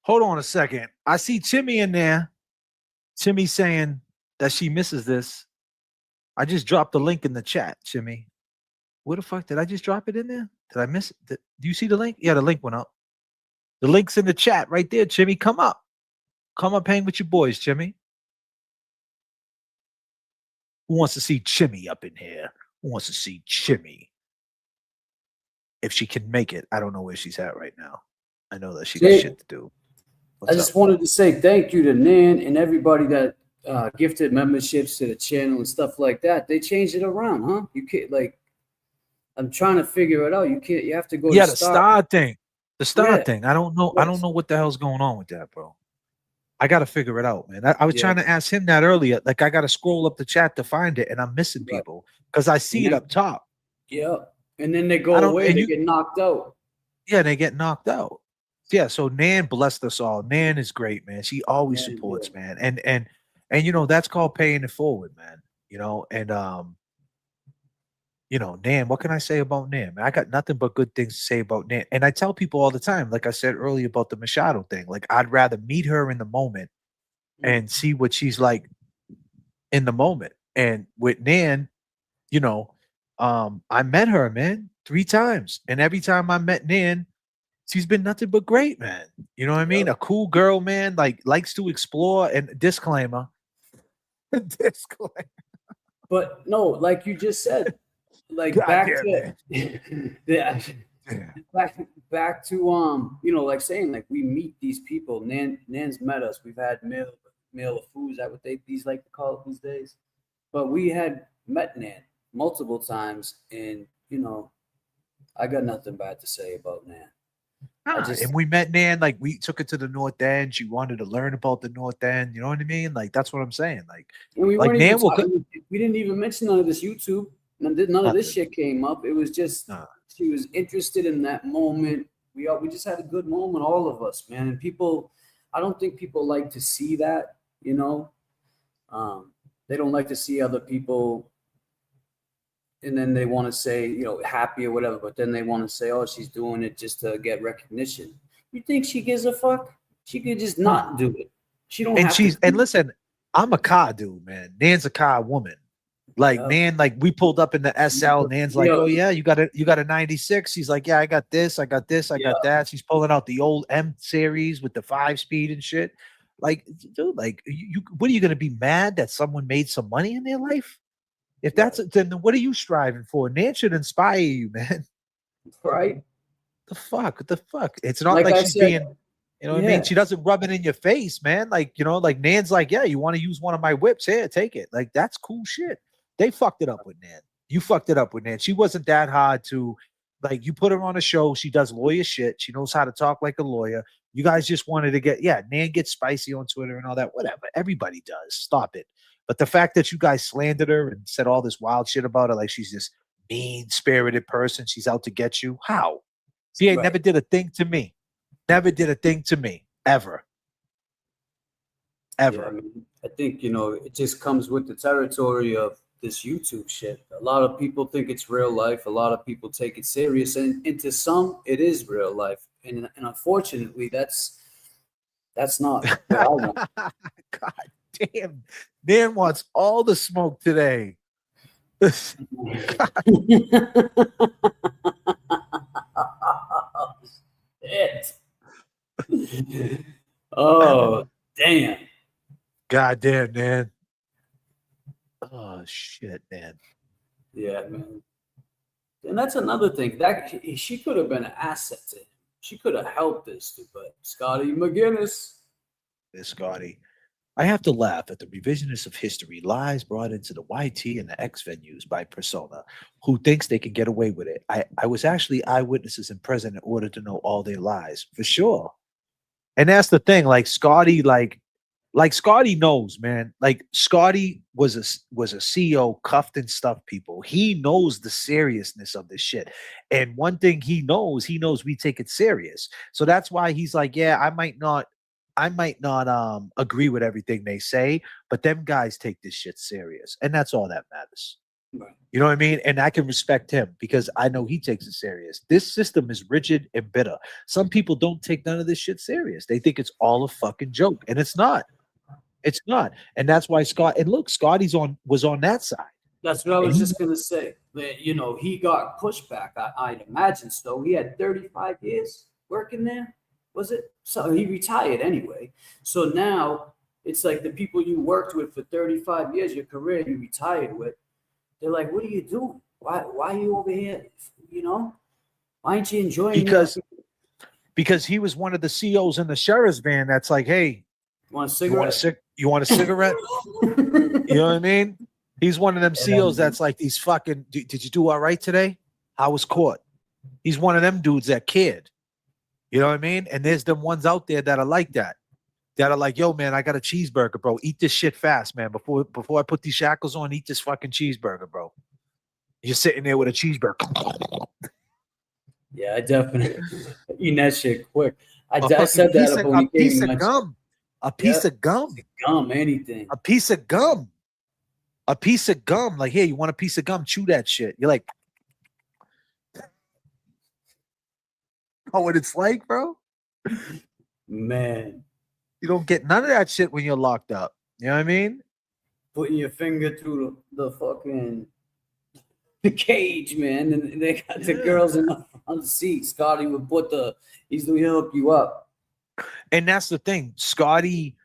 Hold on a second. I see Timmy in there. Timmy saying that she misses this. I just dropped the link in the chat, Timmy. Where the fuck did I just drop it in there? Did I miss it? Do you see the link? Yeah, the link went up. The link's in the chat right there, Timmy. Come up. Come up, hang with your boys, Timmy. Who wants to see Chimmy up in here? Who wants to see Chimmy? If she can make it. I don't know where she's at right now. I know that she got shit to do. I just wanted to say thank you to Nan and everybody that gifted memberships to the channel and stuff like that. They changed it around, huh? You can't, like, I'm trying to figure it out. You can't, you have to go to the star thing. The star thing. I don't know. I don't know what the hell's going on with that, bro. I got to figure it out, man. I was trying to ask him that earlier. Like, I got to scroll up the chat to find it, and I'm missing people because I see it up top. Yeah. And then they go away. They get knocked out. Yeah, they get knocked out. Yeah, so Nan blessed us all. Nan is great, man. She always supports, man. And you know, that's called paying it forward, man. You know, and you know, Nan, what can I say about Nan? Man, I got nothing but good things to say about Nan. And I tell people all the time, like I said earlier about the Machado thing, like I'd rather meet her in the moment and see what she's like in the moment. And with Nan, you know, I met her, man, 3 times. And every time I met Nan, she's been nothing but great, man. You know what I mean? A cool girl, man, like likes to explore. And disclaimer. Disclaimer. But no, like you just said, like back to you know, like saying like we meet these people. Nan's met us. We've had mail of food. Is that what these like to call it these days? But we had met Nan multiple times, and you know, I got nothing bad to say about Nan. And we met Nan, like we took her to the North End. She wanted to learn about the North End. You know what I mean? Like that's what I'm saying. Like, we Nan we didn't even mention none of this YouTube. None of this shit came up. It was just she was interested in that moment. We just had a good moment, all of us, man. And people, I don't think people like to see that. You know, they don't like to see other people. And then they want to say, you know, happy or whatever, but then they want to say, oh, she's doing it just to get recognition. You think she gives a fuck? She could just not do it. She don't have to. And listen, I'm a car dude, man. Nan's a car woman. Like Nan, like we pulled up in the SL. Nan's like, oh yeah, you got a 96. She's like, yeah, I got this, I got that. She's pulling out the old M series with the 5-speed and shit. Like, dude, like what are you gonna be mad that someone made some money in their life? If that's then what are you striving for? Nan should inspire you, man. Right? The fuck? It's not like she's being, you know what I mean? She doesn't rub it in your face, man. Like, you know, like Nan's like, yeah, you want to use one of my whips? Here, take it. Like, that's cool shit. They fucked it up with Nan. You fucked it up with Nan. She wasn't that hard to, like, you put her on a show. She does lawyer shit. She knows how to talk like a lawyer. You guys just wanted to get, Nan gets spicy on Twitter and all that. Whatever. Everybody does. Stop it. But the fact that you guys slandered her and said all this wild shit about her, like she's this mean-spirited person, she's out to get you. How? She ain't never did a thing to me. Never did a thing to me. Ever. Yeah, I think, you know, it just comes with the territory of this YouTube shit. A lot of people think it's real life. A lot of people take it serious, and to some, it is real life. And unfortunately, that's not what I want. God damn, Dan wants all the smoke today. Shit. Oh, damn. God damn, man. Oh, shit, man. Yeah, man. And that's another thing. That she could have been an asset to him. She could have helped this dude, but Scotty McGinnis. This Scotty. I have to laugh at the revisionist of history, lies brought into the YT and the X venues by persona who thinks they can get away with it. I was actually eyewitnesses and present in order to know all their lies, for sure. And that's the thing, like Scotty, like Scotty knows, man. Like Scotty was a CEO, cuffed and stuffed people. He knows the seriousness of this shit. And one thing he knows we take it serious. So that's why he's like, yeah, I might not agree with everything they say, but them guys take this shit serious. And that's all that matters. Right. You know what I mean? And I can respect him because I know he takes it serious. This system is rigid and bitter. Some people don't take none of this shit serious. They think it's all a fucking joke. And it's not. It's not. And that's why Scotty was on that side. That's what I was just gonna say. That, you know, he got pushback. I'd imagine so. He had 35 years working there. Was it? So he retired anyway. So now it's like the people you worked with for 35 years, your career you retired with, they're like, what are you doing? Why are you over here? You know? Why aren't you enjoying because he was one of the CEOs in the sheriff's van that's like, hey, you want a cigarette? You want a cigarette? You know what I mean? He's one of them CEOs that's like these fucking, did you do all right today? How was court? He's one of them dudes that cared. You know what I mean? And there's them ones out there that are like that. That are like, yo, man, I got a cheeseburger, bro. Eat this shit fast, man. Before I put these shackles on, eat this fucking cheeseburger, bro. You're sitting there with a cheeseburger. Yeah, I definitely eating that shit quick. I said that about a piece of gum. A piece of gum. Gum, anything. A piece of gum. A piece of gum. Like, hey, you want a piece of gum? Chew that shit. You're like, oh, what it's like, bro? Man. You don't get none of that shit when you're locked up. You know what I mean? Putting your finger through the fucking cage, man. And they got the girls in the front seat. Scotty would he'll hook you up. And that's the thing. Scotty,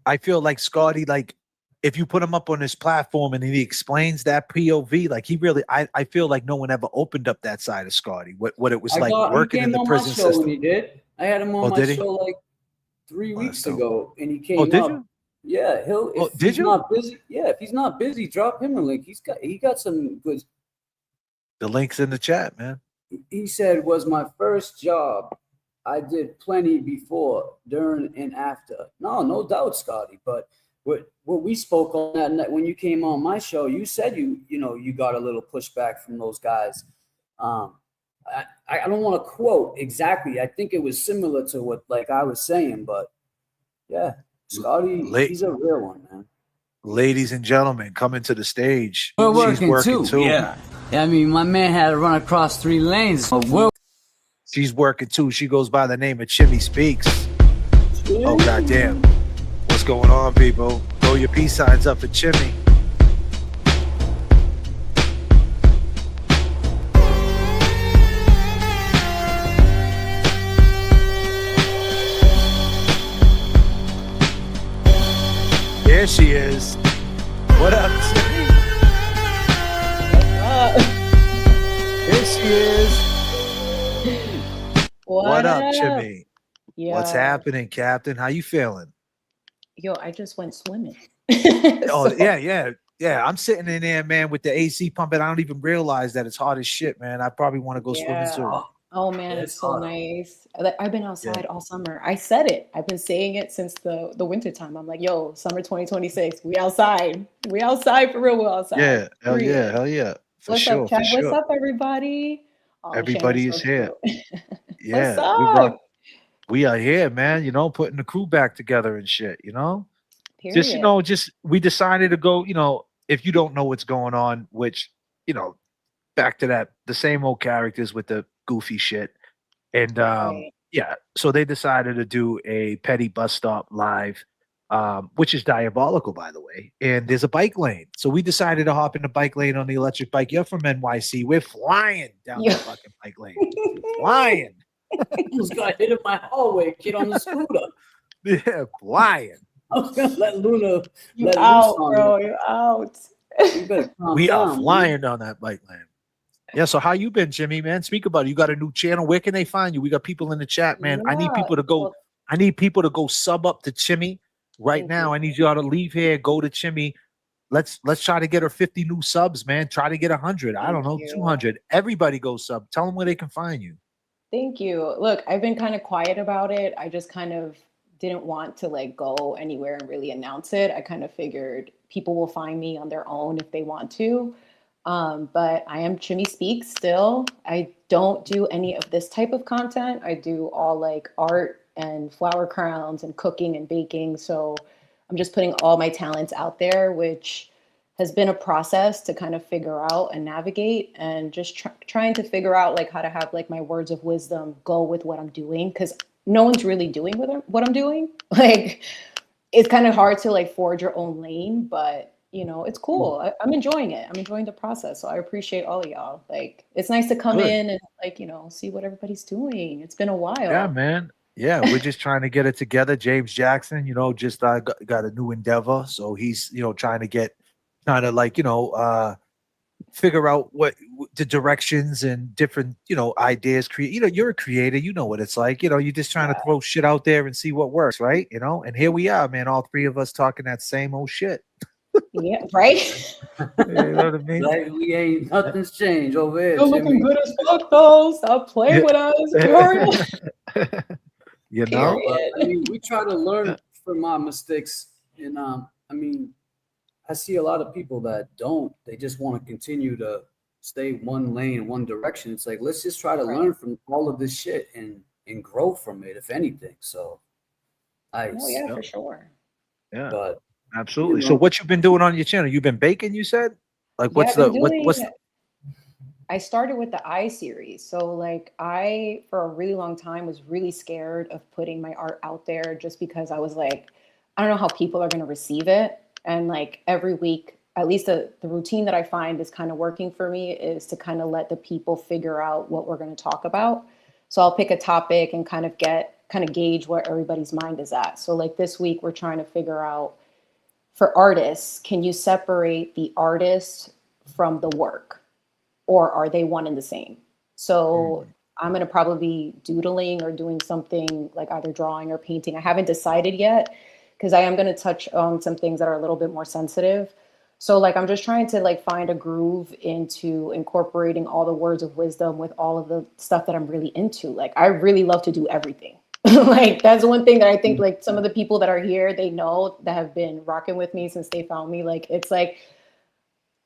I feel like Scotty, like, if you put him up on this platform and he explains that POV, like he really, I feel like no one ever opened up that side of Scotty. What it was like working in the prison system. When he did. I had him on my show like 3 weeks ago, and he came up. You? Yeah, if he's not busy, if he's not busy, drop him a link. He got some good. The link's in the chat, man. He said was my first job. I did plenty before, during, and after. No doubt, Scotty. But what we spoke on that night when you came on my show, you said you got a little pushback from those guys. I don't want to quote exactly. I think it was similar to what like I was saying, but yeah, Scotty, he's a real one, man. Ladies and gentlemen, coming to the stage. She's working too. Yeah. I mean, my man had to run across 3 lanes. She's working too. She goes by the name of Chimmy Speaks. Oh, goddamn. What's going on, people? Throw your peace signs up for Chimmy. There she is. What up, Chimmy? There she is. What up, Chimmy? Yo. What's happening, Captain? How you feeling? Yo, I just went swimming. Oh, yeah. I'm sitting in there, man, with the AC pumping. I don't even realize that it's hot as shit, man. I probably want to go swimming too. Oh man, it's so nice. I've been outside all summer. I said it. I've been saying it since the winter time. I'm like, yo, summer 2026. We outside. We outside for real. We're outside. Yeah, hell yeah. What's up, Chad? What's up, everybody? Oh, everybody is here. Yeah. What's up? We are here, man. You know, putting the crew back together and shit, you know? Period. We decided to go, if you don't know what's going on, which, you know, back to that, the same old characters with the goofy shit. And yeah, so they decided to do a petty bus stop live, which is diabolical, by the way. And there's a bike lane. So we decided to hop in the bike lane on the electric bike. You're from NYC. We're flying down the fucking bike lane. Flying. Almost got hit in my hallway, kid on the scooter. Yeah, flying. I was gonna let Luna. You let out, loose on bro. you. You out. You better calm We are down, flying down that bike lane. Yeah, so how you been, Jimmy, man? Speak about it. You got a new channel. Where can they find you? We got people in the chat, man. I need people to go sub up to Chimmy right now. I need y'all to leave here, go to Chimmy. Let's try to get her 50 new subs, man. Try to get 100. I don't know, 200. Everybody go sub. Tell them where they can find you. Thank you. Look, I've been kind of quiet about it. I just kind of didn't want to like go anywhere and really announce it. I kind of figured people will find me on their own if they want to. But I am Chimmy Speaks still. I don't do any of this type of content. I do all like art and flower crowns and cooking and baking. So I'm just putting all my talents out there, which has been a process to kind of figure out and navigate, and just trying to figure out like how to have like my words of wisdom go with what I'm doing, because no one's really doing what I'm doing. Like, it's kind of hard to like forge your own lane, but you know, it's cool. I'm enjoying it. I'm enjoying the process. So I appreciate all of y'all. Like, it's nice to come in and like, you know, see what everybody's doing. It's been a while. Yeah, man. Yeah, we're just trying to get it together. James Jackson, you know, just got a new endeavor. So he's, you know, trying to like, you know, figure out what the directions and different, you know, ideas create. You know, you're a creator, you know what it's like. You know, you're just trying to throw shit out there and see what works, right? You know, and here we are, man, all three of us talking that same old shit. Yeah, right. You know what I mean? Like we ain't nothing's changed over here. You're looking good as fuck though. Stop playing with us. You know, I mean, we try to learn from our mistakes, and I mean, I see a lot of people that don't. They just want to continue to stay one lane, one direction. It's like, let's just try to learn from all of this shit and grow from it, if anything. So, for sure. Yeah, but absolutely. So, what you've been doing on your channel? You've been baking, you said? Like, what's I started with the I series. So like I, for a really long time, was really scared of putting my art out there just because I was like, I don't know how people are going to receive it. And like every week, at least the routine that I find is kind of working for me is to kind of let the people figure out what we're going to talk about. So I'll pick a topic and kind of gauge where everybody's mind is at. So like this week, we're trying to figure out, for artists, can you separate the artist from the work? Or are they one and the same? So I'm going to probably be doodling or doing something like either drawing or painting. I haven't decided yet because I am going to touch on some things that are a little bit more sensitive. So like, I'm just trying to like find a groove into incorporating all the words of wisdom with all of the stuff that I'm really into. Like, I really love to do everything. Like, that's one thing that I think like some of the people that are here, they know, that have been rocking with me since they found me. Like, it's like,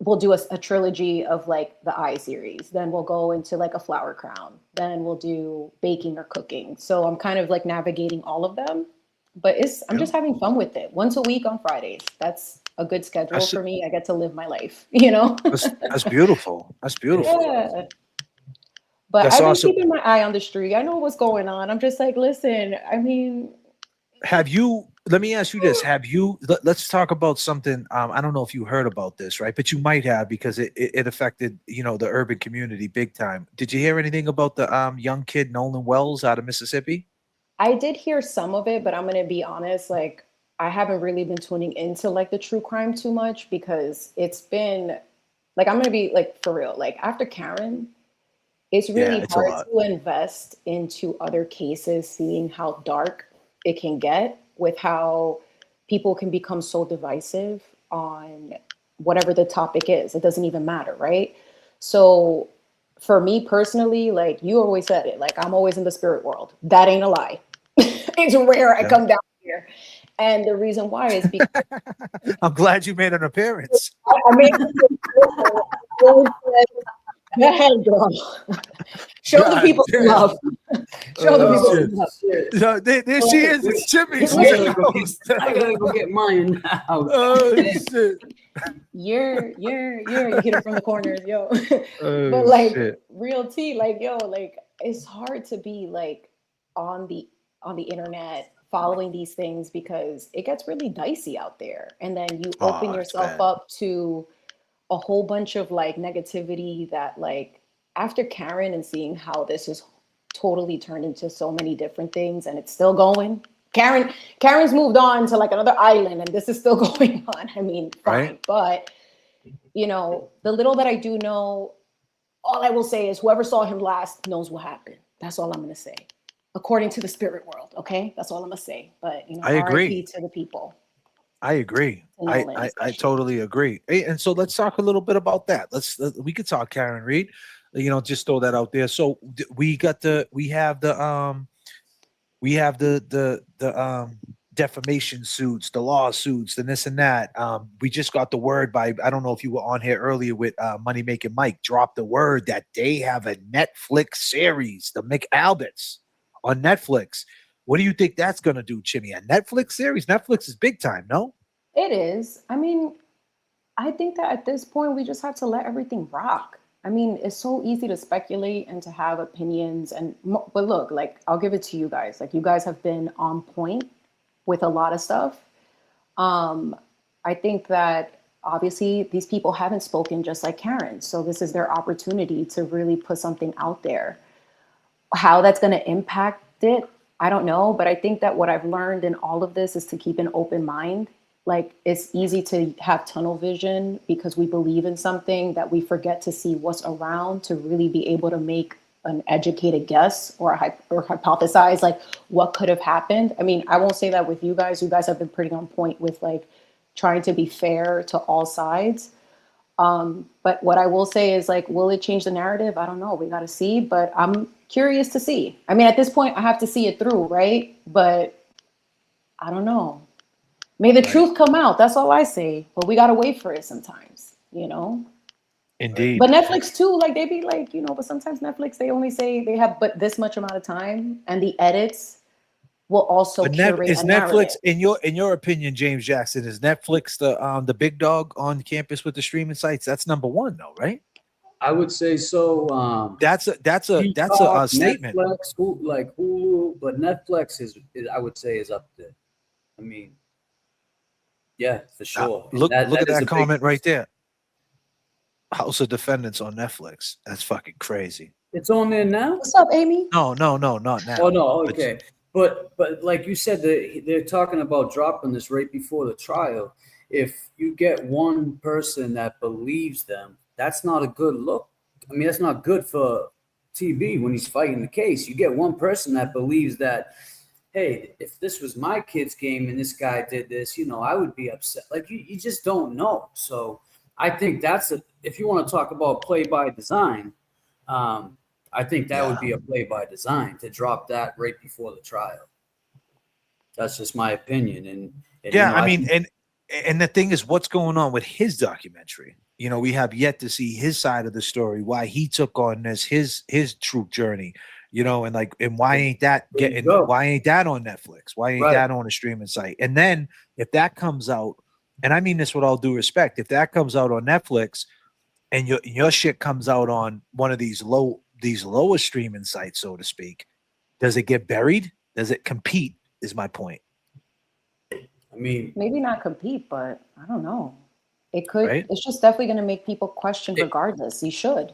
we'll do a trilogy of like the I series. Then we'll go into like a flower crown. Then we'll do baking or cooking. So I'm kind of like navigating all of them, but I'm just having fun with it. Once a week on Fridays. That's a good schedule for me. I get to live my life, you know? That's beautiful. That's beautiful. Yeah. But I've been keeping my eye on the street. I know what's going on. I'm just like, listen, I mean, let me ask you this. Let's talk about something. I don't know if you heard about this, right? But you might have, because it affected, you know, the urban community big time. Did you hear anything about the young kid, Nolan Wells, out of Mississippi? I did hear some of it, but I'm going to be honest. Like, I haven't really been tuning into like the true crime too much, because it's been like, I'm going to be like, for real, like after Karen, it's really hard to invest into other cases, seeing how dark it can get with how people can become so divisive on whatever the topic is. It doesn't even matter, right? So for me personally, like you always said it, like I'm always in the spirit world. That ain't a lie. It's rare I come down here. And the reason why is because I'm glad you made an appearance. I mean, go ahead, girl. Show the people some love. Show the people some love. So there she is. It's Jimmy. I gotta go get mine now. Oh shit. you hit it from the corners, yo. Oh, But like shit. real tea, like yo, like it's hard to be like on the internet following these things because it gets really dicey out there. And then you open Oh, it's yourself bad. up to a whole bunch of like negativity that like after Karen and seeing how this is totally turned into so many different things and it's still going. Karen's moved on to like another island and this is still going on. I mean, fine. Right. But you know, the little that I do know, all I will say is whoever saw him last knows what happened. That's all I'm gonna say. According to the spirit world, okay? That's all I'm gonna say. But you know, I agree. RIP to the people. I agree. To Nolan, I especially. totally agree. Hey, and so let's talk a little bit about that. We could talk Karen Reed. You know, just throw that out there. So we have the defamation suits, the lawsuits, and this and that. We just got the word by, I don't know if you were on here earlier with Money Making Mike, dropped the word that they have a Netflix series, the McAlberts on Netflix. What do you think that's going to do, Chimmy? A Netflix series? Netflix is big time, no? It is. I mean, I think that at this point we just have to let everything rock. I mean, it's so easy to speculate and to have opinions but look, like I'll give it to you guys. Like you guys have been on point with a lot of stuff. I think that obviously these people haven't spoken just like Karen. So this is their opportunity to really put something out there. How that's going to impact it, I don't know. But I think that what I've learned in all of this is to keep an open mind. Like it's easy to have tunnel vision because we believe in something that we forget to see what's around to really be able to make an educated guess or hypothesize like what could have happened. I mean, I won't say that with you guys. You guys have been pretty on point with like trying to be fair to all sides. But what I will say is like, will it change the narrative? I don't know. We got to see, but I'm curious to see. I mean, at this point, I have to see it through, right? But I don't know. May the truth come out. That's all I say. But we got to wait for it sometimes, you know? Indeed. But Netflix too, like they be like, you know, but sometimes Netflix, they only say they have but this much amount of time and the edits will also curate is a Netflix, narrative. in your opinion, James Jackson, is Netflix the big dog on campus with the streaming sites? That's number one though, right? I would say so. That's a Peacock, statement. Netflix, like Hulu, but Netflix is I would say is up there. I mean, yeah, for sure. Look at is a that big- comment right there. House of Defendants on Netflix. That's fucking crazy. It's on there now. What's up, Amy? No, not now. Oh no, okay. But like you said, they're talking about dropping this right before the trial. If you get one person that believes them, that's not a good look. I mean, that's not good for TB when he's fighting the case. You get one person that believes that, hey, if this was my kid's game and this guy did this, you know, I would be upset. Like you just don't know. So I think if you want to talk about play by design, I think that would be a play by design to drop that right before the trial. That's just my opinion. And yeah, you know, I mean, and the thing is, what's going on with his documentary? You know, we have yet to see his side of the story, why he took on this, his truth journey, you know, and why ain't that on Netflix? Why ain't that on a streaming site? And then if that comes out, and I mean this with all due respect, if that comes out on Netflix and your shit comes out on one of these lower streaming sites, so to speak, does it get buried? Does it compete? Is my point. I mean, maybe not compete, but I don't know. It could. Right? It's just definitely going to make people question. Regardless, you should.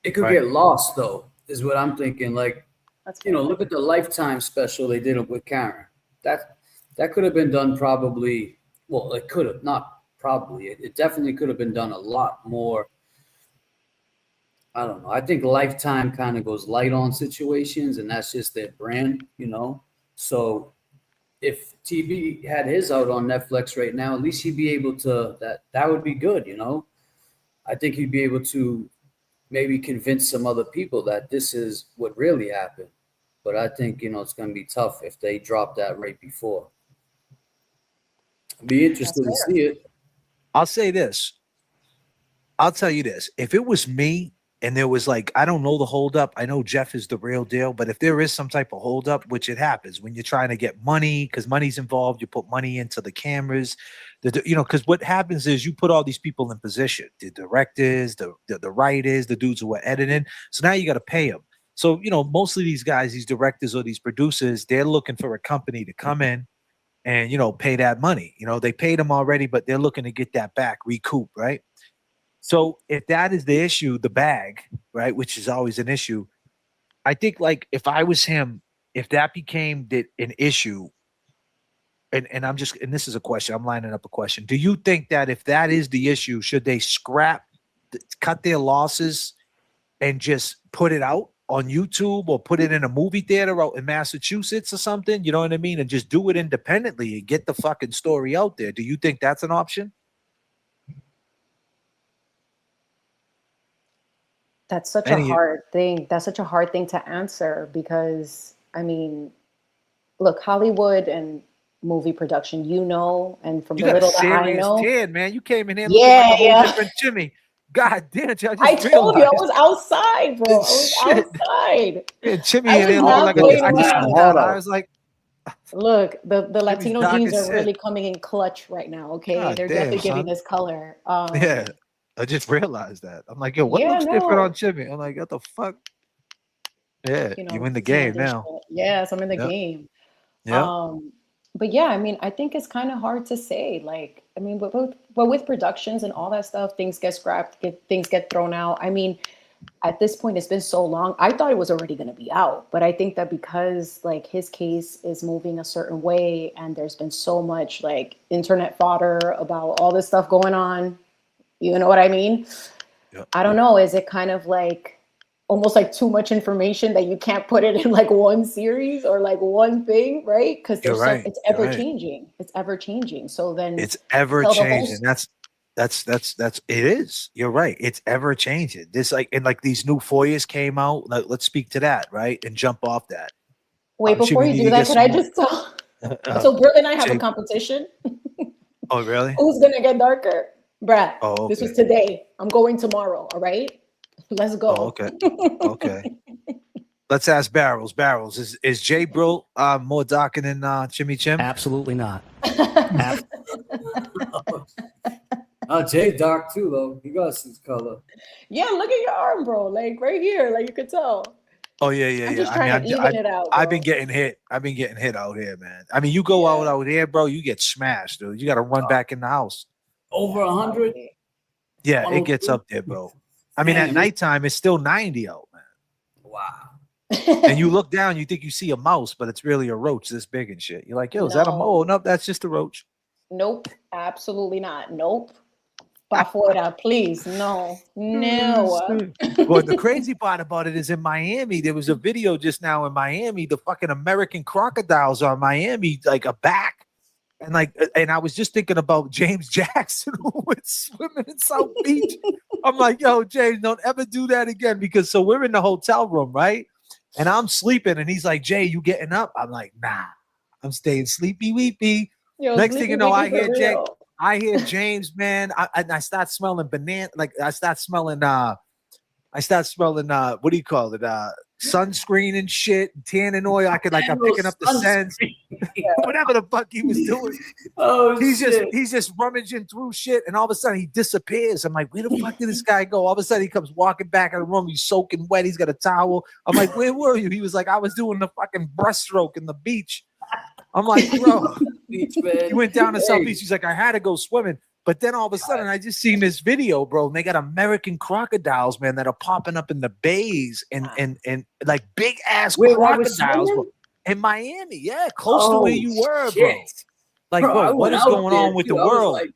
It could get lost, though, is what I'm thinking. Like, you know, look at the Lifetime special they did with Karen. That could have been done probably. Well, it could have not probably. It definitely could have been done a lot more. I don't know. I think Lifetime kind of goes light on situations, and that's just their brand, you know. So if TB had his out on Netflix right now, at least he'd be able to, that would be good, you know. I think he'd be able to maybe convince some other people that this is what really happened. But I think, you know, it's going to be tough if they drop that right before. I'd be interested to see it. I'll say this. I'll tell you this. If it was me and there was like, I don't know the holdup. I know Jeff is the real deal, but if there is some type of holdup, which it happens when you're trying to get money, because money's involved, you put money into the cameras, because what happens is you put all these people in position, the directors, the writers, the dudes who are editing. So now you got to pay them. So, mostly these guys, these directors or these producers, they're looking for a company to come in and, pay that money. They paid them already, but they're looking to get that back, recoup, right? So if that is the issue, the bag, right, which is always an issue, I think like if I was him, if that became an issue, and this is a question, I'm lining up a question. Do you think that if that is the issue, should they cut their losses and just put it out on YouTube or put it in a movie theater out in Massachusetts or something? You know what I mean? And just do it independently and get the fucking story out there. Do you think that's an option? That's such a hard thing. That's such a hard thing to answer because, I mean, look, Hollywood and movie production, and from the little that I know, kid, man, you came in here looking like a whole different Jimmy. God damn it! I told you I was outside, bro. I was outside. Yeah, Jimmy in here looking like I was like, look, the Latino genes are really coming in clutch right now. Okay, they're definitely giving this color. Yeah. I just realized that. I'm like, yo, what looks different on Jimmy? I'm like, what the fuck? Yeah, you in the game now. Yes, I'm in the game. Yeah. But yeah, I mean, I think it's kind of hard to say. Like, I mean, but with productions and all that stuff, things get scrapped, things get thrown out. I mean, at this point, it's been so long. I thought it was already going to be out, but I think that because like his case is moving a certain way, and there's been so much like internet fodder about all this stuff going on. You know what I mean? Yep. I don't know. Is it kind of like almost like too much information that you can't put it in like one series or like one thing, right? Because it's ever changing. It's ever changing. So then it's ever changing. That's it is. You're right. It's ever changing. This like these new FOIAs came out. Like, let's speak to that, right? And jump off that. Wait, before you do that, can I just tell? So Brill and I have a competition. Oh, really? Who's gonna get darker? Brad, This was today. I'm going tomorrow. All right, let's go. Oh, okay. Okay. Let's ask Barrels. Barrels, is Jay Brill more darker than Jimmy Chim? Absolutely not. Jay dark too, though. He got some color. Yeah, look at your arm, bro. Like right here, like you could tell. Oh yeah. I'm just trying to even it out. I've been getting hit. I've been getting hit out here, man. I mean, you go out here, bro. You get smashed, dude. You got to run back in the house. Over 100? Yeah, it gets up there, bro. I mean, at nighttime, it's still 90 out, man. Wow. And you look down, you think you see a mouse, but it's really a roach this big and shit. You're like, yo, is that a mole? Nope, that's just a roach. Nope, absolutely not. Nope. Pa fuera, please. No. Well, the crazy part about it is in Miami, there was a video just now in Miami, the fucking American crocodiles are Miami, like a back. And I was just thinking about James Jackson who went swimming in South Beach. I'm like, yo, James, don't ever do that again. Because so we're in the hotel room, right? And I'm sleeping, and he's like, Jay, you getting up? I'm like, nah, I'm staying sleepy weepy. Next thing you know, I hear James, man. I start smelling banana, like I start smelling what do you call it? Sunscreen and shit, tanning oil. I'm picking up the scents. Whatever the fuck he was doing. He's just rummaging through shit, and all of a sudden he disappears. I'm like, where the fuck did this guy go? All of a sudden he comes walking back in the room. He's soaking wet. He's got a towel. I'm like, where were you? He was like, I was doing the fucking breaststroke in the beach. I'm like, bro. He went down to South Beach. He's like, I had to go swimming. But then all of a sudden, I just seen this video, bro, and they got American crocodiles, man, that are popping up in the bays and like big ass crocodiles, bro, in Miami. Yeah, close to where you were, bro. Like, bro, what is going on with the world? Like,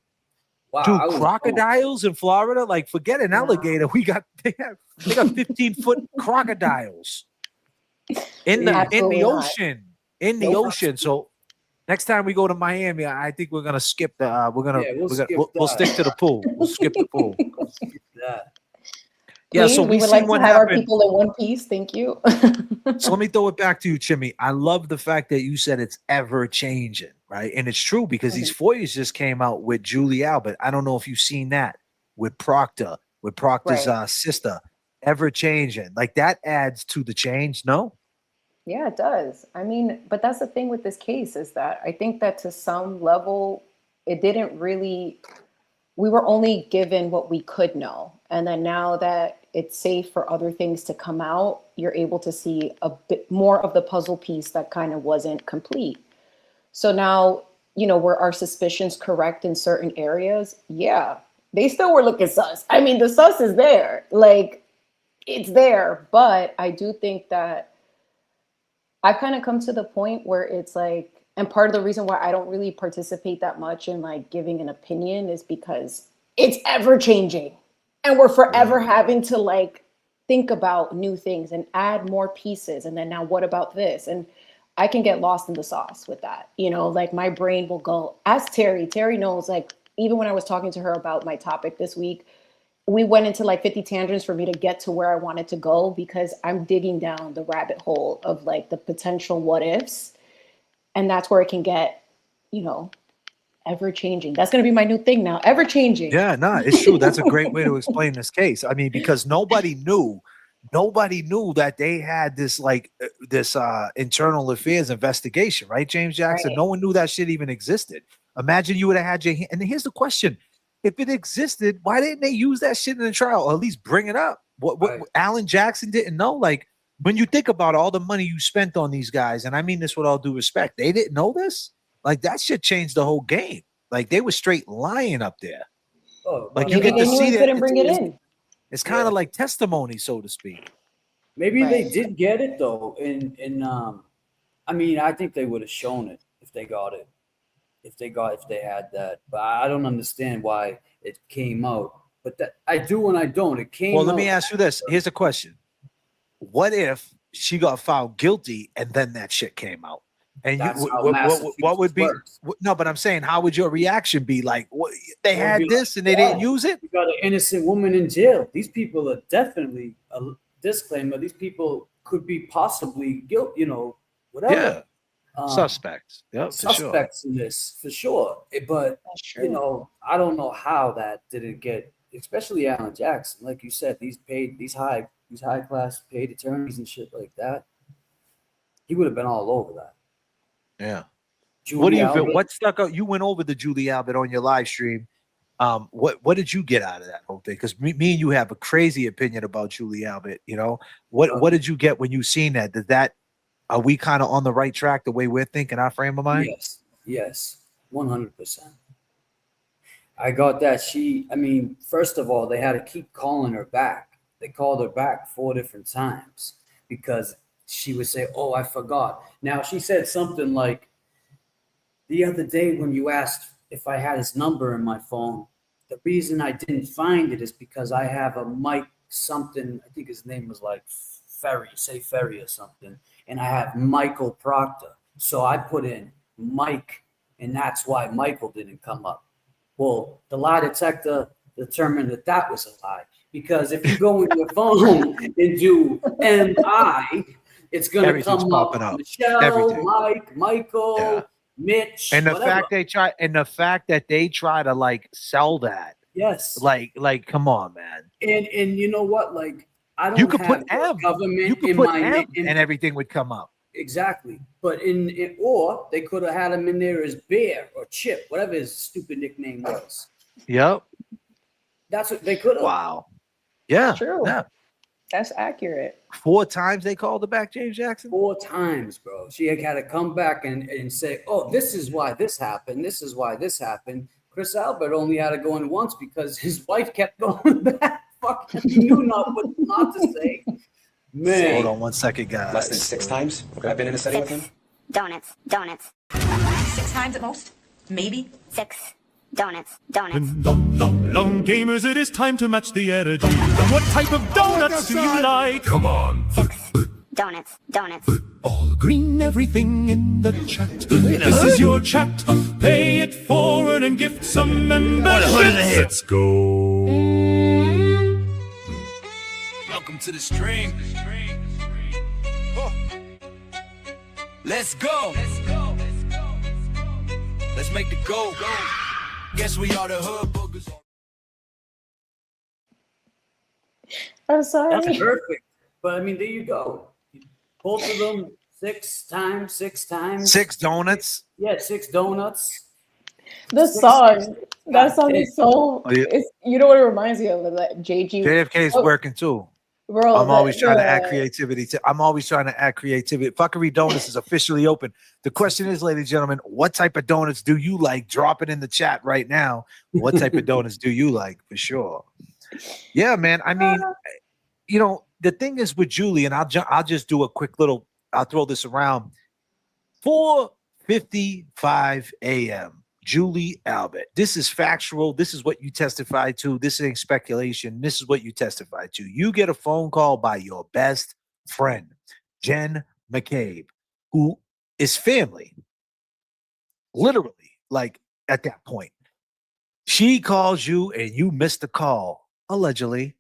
wow, dude, crocodiles in Florida? Like, forget an alligator. They got 15-foot crocodiles in the ocean. In the ocean. So next time we go to Miami, I think we're gonna skip the. We'll stick to the pool. We'll skip the pool. Yeah, please, so we would like to have our people in one piece. Thank you. So let me throw it back to you, Chimmy. I love the fact that you said it's ever changing, right? And it's true because these FOIAs just came out with Julie Albert. I don't know if you've seen that with Proctor's sister. With Proctor's ever changing. Like that adds to the change, no? Yeah, it does. I mean, but that's the thing with this case is that I think that to some level, it didn't really, we were only given what we could know. And then now that it's safe for other things to come out, you're able to see a bit more of the puzzle piece that kind of wasn't complete. So now, you know, were our suspicions correct in certain areas? Yeah, they still were looking sus. I mean, the sus is there, like it's there. But I do think that I've kind of come to the point where it's like, and part of the reason why I don't really participate that much in like giving an opinion is because it's ever changing and we're forever having to like think about new things and add more pieces. And then now what about this? And I can get lost in the sauce with that. You know, like my brain will go, ask Terry. Terry knows, like, even when I was talking to her about my topic this week, we went into like 50 tangents for me to get to where I wanted to go because I'm digging down the rabbit hole of like the potential what ifs. And that's where it can get, you know, ever changing. That's going to be my new thing now. Ever changing. Yeah, no, it's true. That's a great way to explain this case. I mean, because nobody knew that they had this like this internal affairs investigation, right? James Jackson. Right. No one knew that shit even existed. Imagine you would have had your hand. And here's the question. If it existed, why didn't they use that shit in the trial or at least bring it up? What Alan Jackson didn't know? Like when you think about all the money you spent on these guys, and I mean this with all due respect, they didn't know this? Like that shit changed the whole game. Like they were straight lying up there. Oh, like maybe you get to they knew see he that. couldn't bring it in. It's kind of like testimony, so to speak. Maybe they did get it though. I mean, I think they would have shown it if they got it. If they had that. But I don't understand why it came out. But that I do and I don't. It came Well, out. let me ask you this. Here's a question. What if she got found guilty and then that shit came out? And That's you, how what would be works. no, but I'm saying, how would your reaction be? Like, what, they It would had be this like, and they didn't use it? You got an innocent woman in jail. These people are definitely a disclaimer. These people could be possibly guilt, you know, whatever. Suspects. Yep, Suspects in this for sure. But you know, I don't know how that didn't get, especially Alan Jackson. Like you said, these high class paid attorneys and shit like that. He would have been all over that. Yeah. Julie What do you feel? Albert. What stuck out? You went over the Julie Albert on your live stream. What did you get out of that whole thing? Because me and you have a crazy opinion about Julie Albert. You know, what did you get when you seen that? Are we kind of on the right track the way we're thinking, our frame of mind? Yes, 100%. I got that. I mean, first of all, they had to keep calling her back. They called her back 4 different times because she would say, "Oh, I forgot." Now she said something like, "The other day when you asked if I had his number in my phone, the reason I didn't find it is because I have a Mike something. I think his name was like Ferry or something. And I have Michael Proctor. So I put in Mike, and that's why Michael didn't come up." Well, the lie detector determined that was a lie. Because if you go in your phone and do MI, it's going to come popping up. up. Michelle, Everything. Mike, Michael, Mitch, And the whatever. fact that they try to like sell that. Yes. Like come on, man. And you know what? Like I don't You could have put the M. government You could in put my M, in, and everything would come up. Exactly. But or they could have had him in there as Bear or Chip, whatever his stupid nickname was. Yep. That's what they could have. Wow. Yeah. True. Yeah. That's accurate. 4 times they called her back, James Jackson? 4 times, bro. She had to come back and say, "Oh, this is why this happened. This is why this happened." Chris Albert only had to go in once because his wife kept going back. Fuck, he knew not to say. Man. Hold on 1 second, guys. Less than 6 times I've been in a setting with him? Donuts. 6 times at most? Maybe? 6 donuts. Long gamers, it is time to match the energy. What type of donuts do you like? Come on. Donuts. All green, everything in the chat. This is your chat. Pay it forward and gift some memberships. Let's go. Welcome to the stream. Let's go. Let's make the go. Guess we are the hood boogers. I'm sorry. That's perfect. But I mean, there you go. Both of them 6 times. 6 donuts. Yeah, 6 donuts. The song. That song is so. Oh, yeah. It's, you know what it reminds me of? That JFK is working too. Bro, I'm always trying to add creativity. I'm always trying to add creativity. Fuckery Donuts is officially open. The question is, ladies and gentlemen, what type of donuts do you like? Drop it in the chat right now. What type of donuts do you like? For sure. Yeah, man. I mean, you know, the thing is with Julie, and I'll just do a quick little. I'll throw this around. 4:55 a.m. Julie Albert. This is factual. This is what you testified to. This ain't speculation. This is what you testified to. You get a phone call by your best friend, Jen McCabe, who is family. Literally, like at that point. She calls you and you missed the call, allegedly.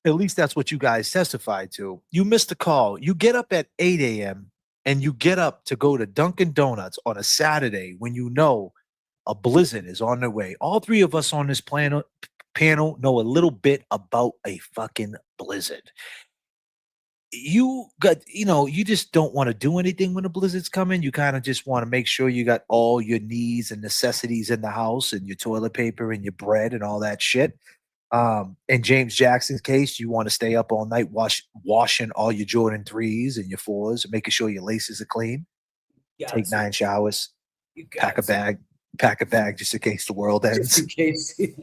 At least that's what you guys testified to. You missed the call. You get up at 8 a.m. and you get up to go to Dunkin' Donuts on a Saturday when you know a blizzard is on the way. All three of us on this panel know a little bit about a fucking blizzard. You got, you know, you just don't want to do anything when a blizzard's coming. You kind of just want to make sure you got all your needs and necessities in the house and your toilet paper and your bread and all that shit. In James Jackson's case, you want to stay up all night washing all your Jordan 3s and your 4s, making sure your laces are clean. Take 9 showers, pack a bag just in case the world ends. Just in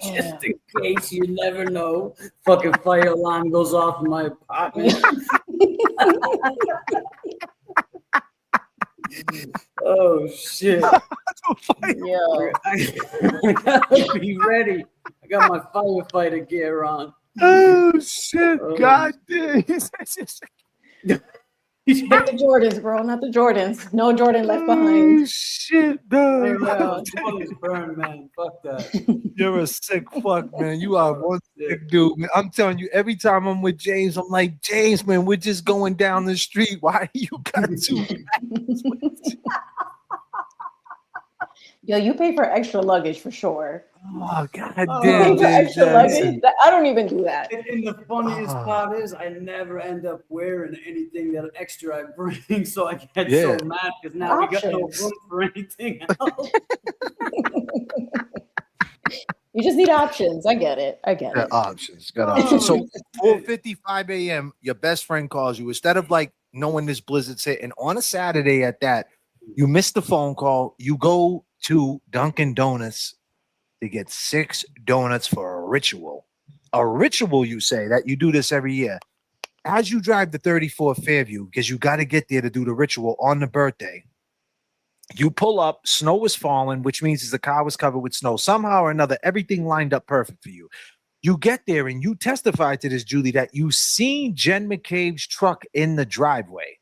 case, you never know. Fucking fire alarm goes off in my apartment. Oh shit! Yeah, I gotta be ready. I got my firefighter gear on. Oh shit! God damn! Not the Jordans, bro. Not the Jordans. No Jordan left behind. Oh shit, dog. Jordan's burned, man. Fuck that. You're a sick fuck, man. You are one sick dude, man. I'm telling you, every time I'm with James, I'm like, James, man, we're just going down the street. Why you got two bags? Yo, you pay for extra luggage for sure. Oh god You damn! pay for extra luggage? I don't even do that. And the funniest part is I never end up wearing anything that extra I bring, so I get so mad because now we got no room for anything else. You just need options. I get it. Got options. So 4:55 a.m. Your best friend calls you. Instead of like knowing this blizzard's hitting on a Saturday at that, you miss the phone call. You go to Dunkin' Donuts to get 6 donuts for a ritual. A ritual, you say, that you do this every year. As you drive the 34 Fairview, because you got to get there to do the ritual on the birthday, you pull up, snow was falling, which means the car was covered with snow. Somehow or another, everything lined up perfect for you. You get there and you testify to this, Julie, that you seen Jen McCabe's truck in the driveway.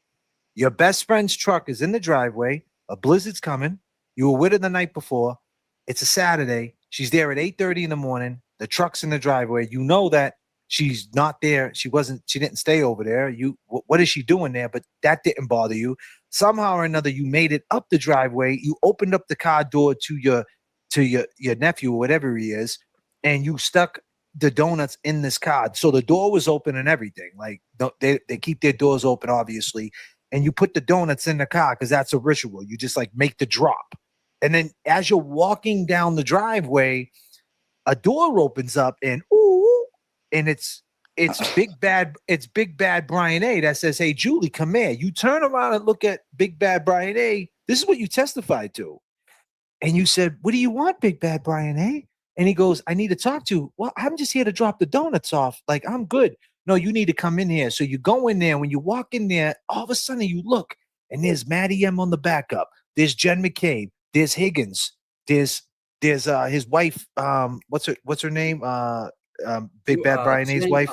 Your best friend's truck is in the driveway. A blizzard's coming. You were with her the night before. It's a Saturday. She's there at 8:30 in the morning. The truck's in the driveway. You know that she's not there. She didn't stay over there. What is she doing there? But that didn't bother you. Somehow or another, you made it up the driveway. You opened up the car door to your nephew or whatever he is, and you stuck the donuts in this car. So the door was open and everything. Like they keep their doors open, obviously. And you put the donuts in the car because that's a ritual. You just like make the drop. And then as you're walking down the driveway, a door opens up and it's Big Bad Brian A that says, "Hey, Julie, come here." You turn around and look at Big Bad Brian A. This is what you testified to. And you said, "What do you want, Big Bad Brian A?" And he goes, "I need to talk to you." "Well, I'm just here to drop the donuts off. Like, I'm good." "No, you need to come in here." So you go in there. When you walk in there, all of a sudden you look and there's Maddie M on the backup. There's Jen McCabe. There's Higgins. There's his wife. What's her name? Big Bad Brian A's wife.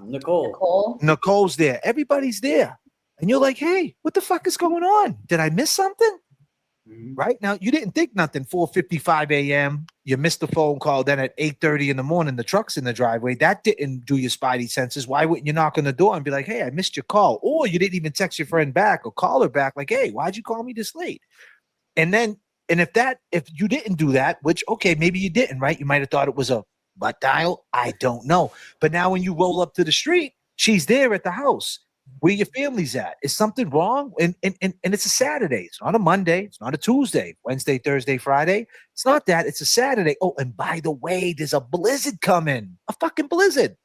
Nicole. Nicole's there. Everybody's there. And you're like, "Hey, what the fuck is going on? Did I miss something?" Right now, you didn't think nothing. 4:55 a.m. You missed the phone call. Then at 8:30 in the morning, the truck's in the driveway. That didn't do your spidey senses. Why wouldn't you knock on the door and be like, "Hey, I missed your call"? Or you didn't even text your friend back or call her back like, "Hey, why'd you call me this late?" And if you didn't do that, which okay, maybe you didn't, right? You might have thought it was a butt dial? I don't know. But now when you roll up to the street, she's there at the house. Where your family's at? Is something wrong? And it's a Saturday. It's not a Monday. It's not a Tuesday. Wednesday, Thursday, Friday. It's not that. It's a Saturday. Oh, and by the way, there's a blizzard coming. A fucking blizzard.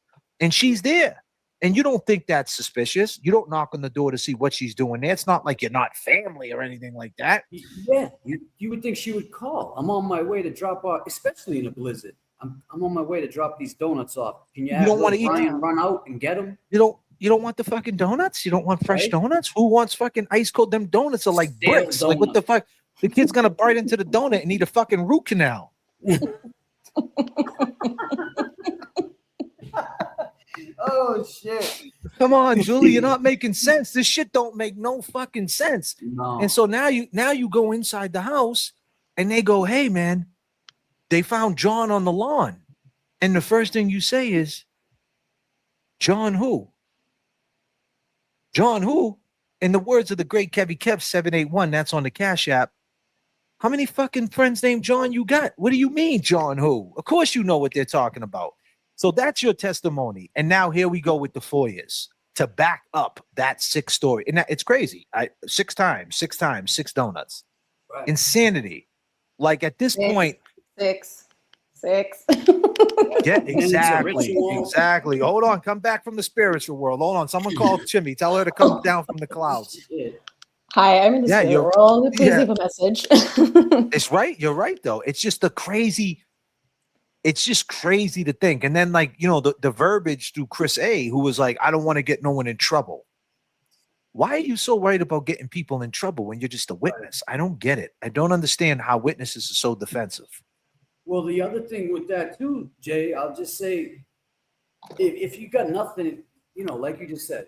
And she's there. And you don't think that's suspicious. You don't knock on the door to see what she's doing there. It's not like you're not family or anything like that. Yeah, you would think she would call. I'm on my way to drop off, especially in a blizzard. I'm on my way to drop these donuts off. Can you have don't want to eat Brian run out and get them? You don't want the fucking donuts? You don't want fresh donuts? Who wants fucking ice cold? Them donuts are like Stale bricks. Like what the fuck? The kid's gonna bite into the donut and eat a fucking root canal. Oh shit. Come on, Julie, you're not making sense. This shit don't make no fucking sense. No. And so now you go inside the house and they go, hey man, they found John on the lawn. And the first thing you say is, John who? John who? In the words of the great Kevy Kev 781, that's on the Cash App. How many fucking friends named John you got? What do you mean, John who? Of course you know what they're talking about. So that's your testimony. And now here we go with the FOIAs to back up that sick story. And it's crazy. Six times, six donuts. Right. Insanity. Like at this point. Six. Yeah, exactly. Hold on. Come back from the spiritual world. Hold on. Someone call Jimmy. Tell her to come down from the clouds. Hi, I'm in the spirit world. Please leave a message. It's right. You're right, though. It's just crazy to think. And then, like, you know, the verbiage through Chris A, who was like, I don't want to get no one in trouble. Why are you so worried about getting people in trouble when you're just a witness? I don't get it. I don't understand how witnesses are so defensive. Well, the other thing with that too, Jay, I'll just say, if you got nothing, you know, like you just said,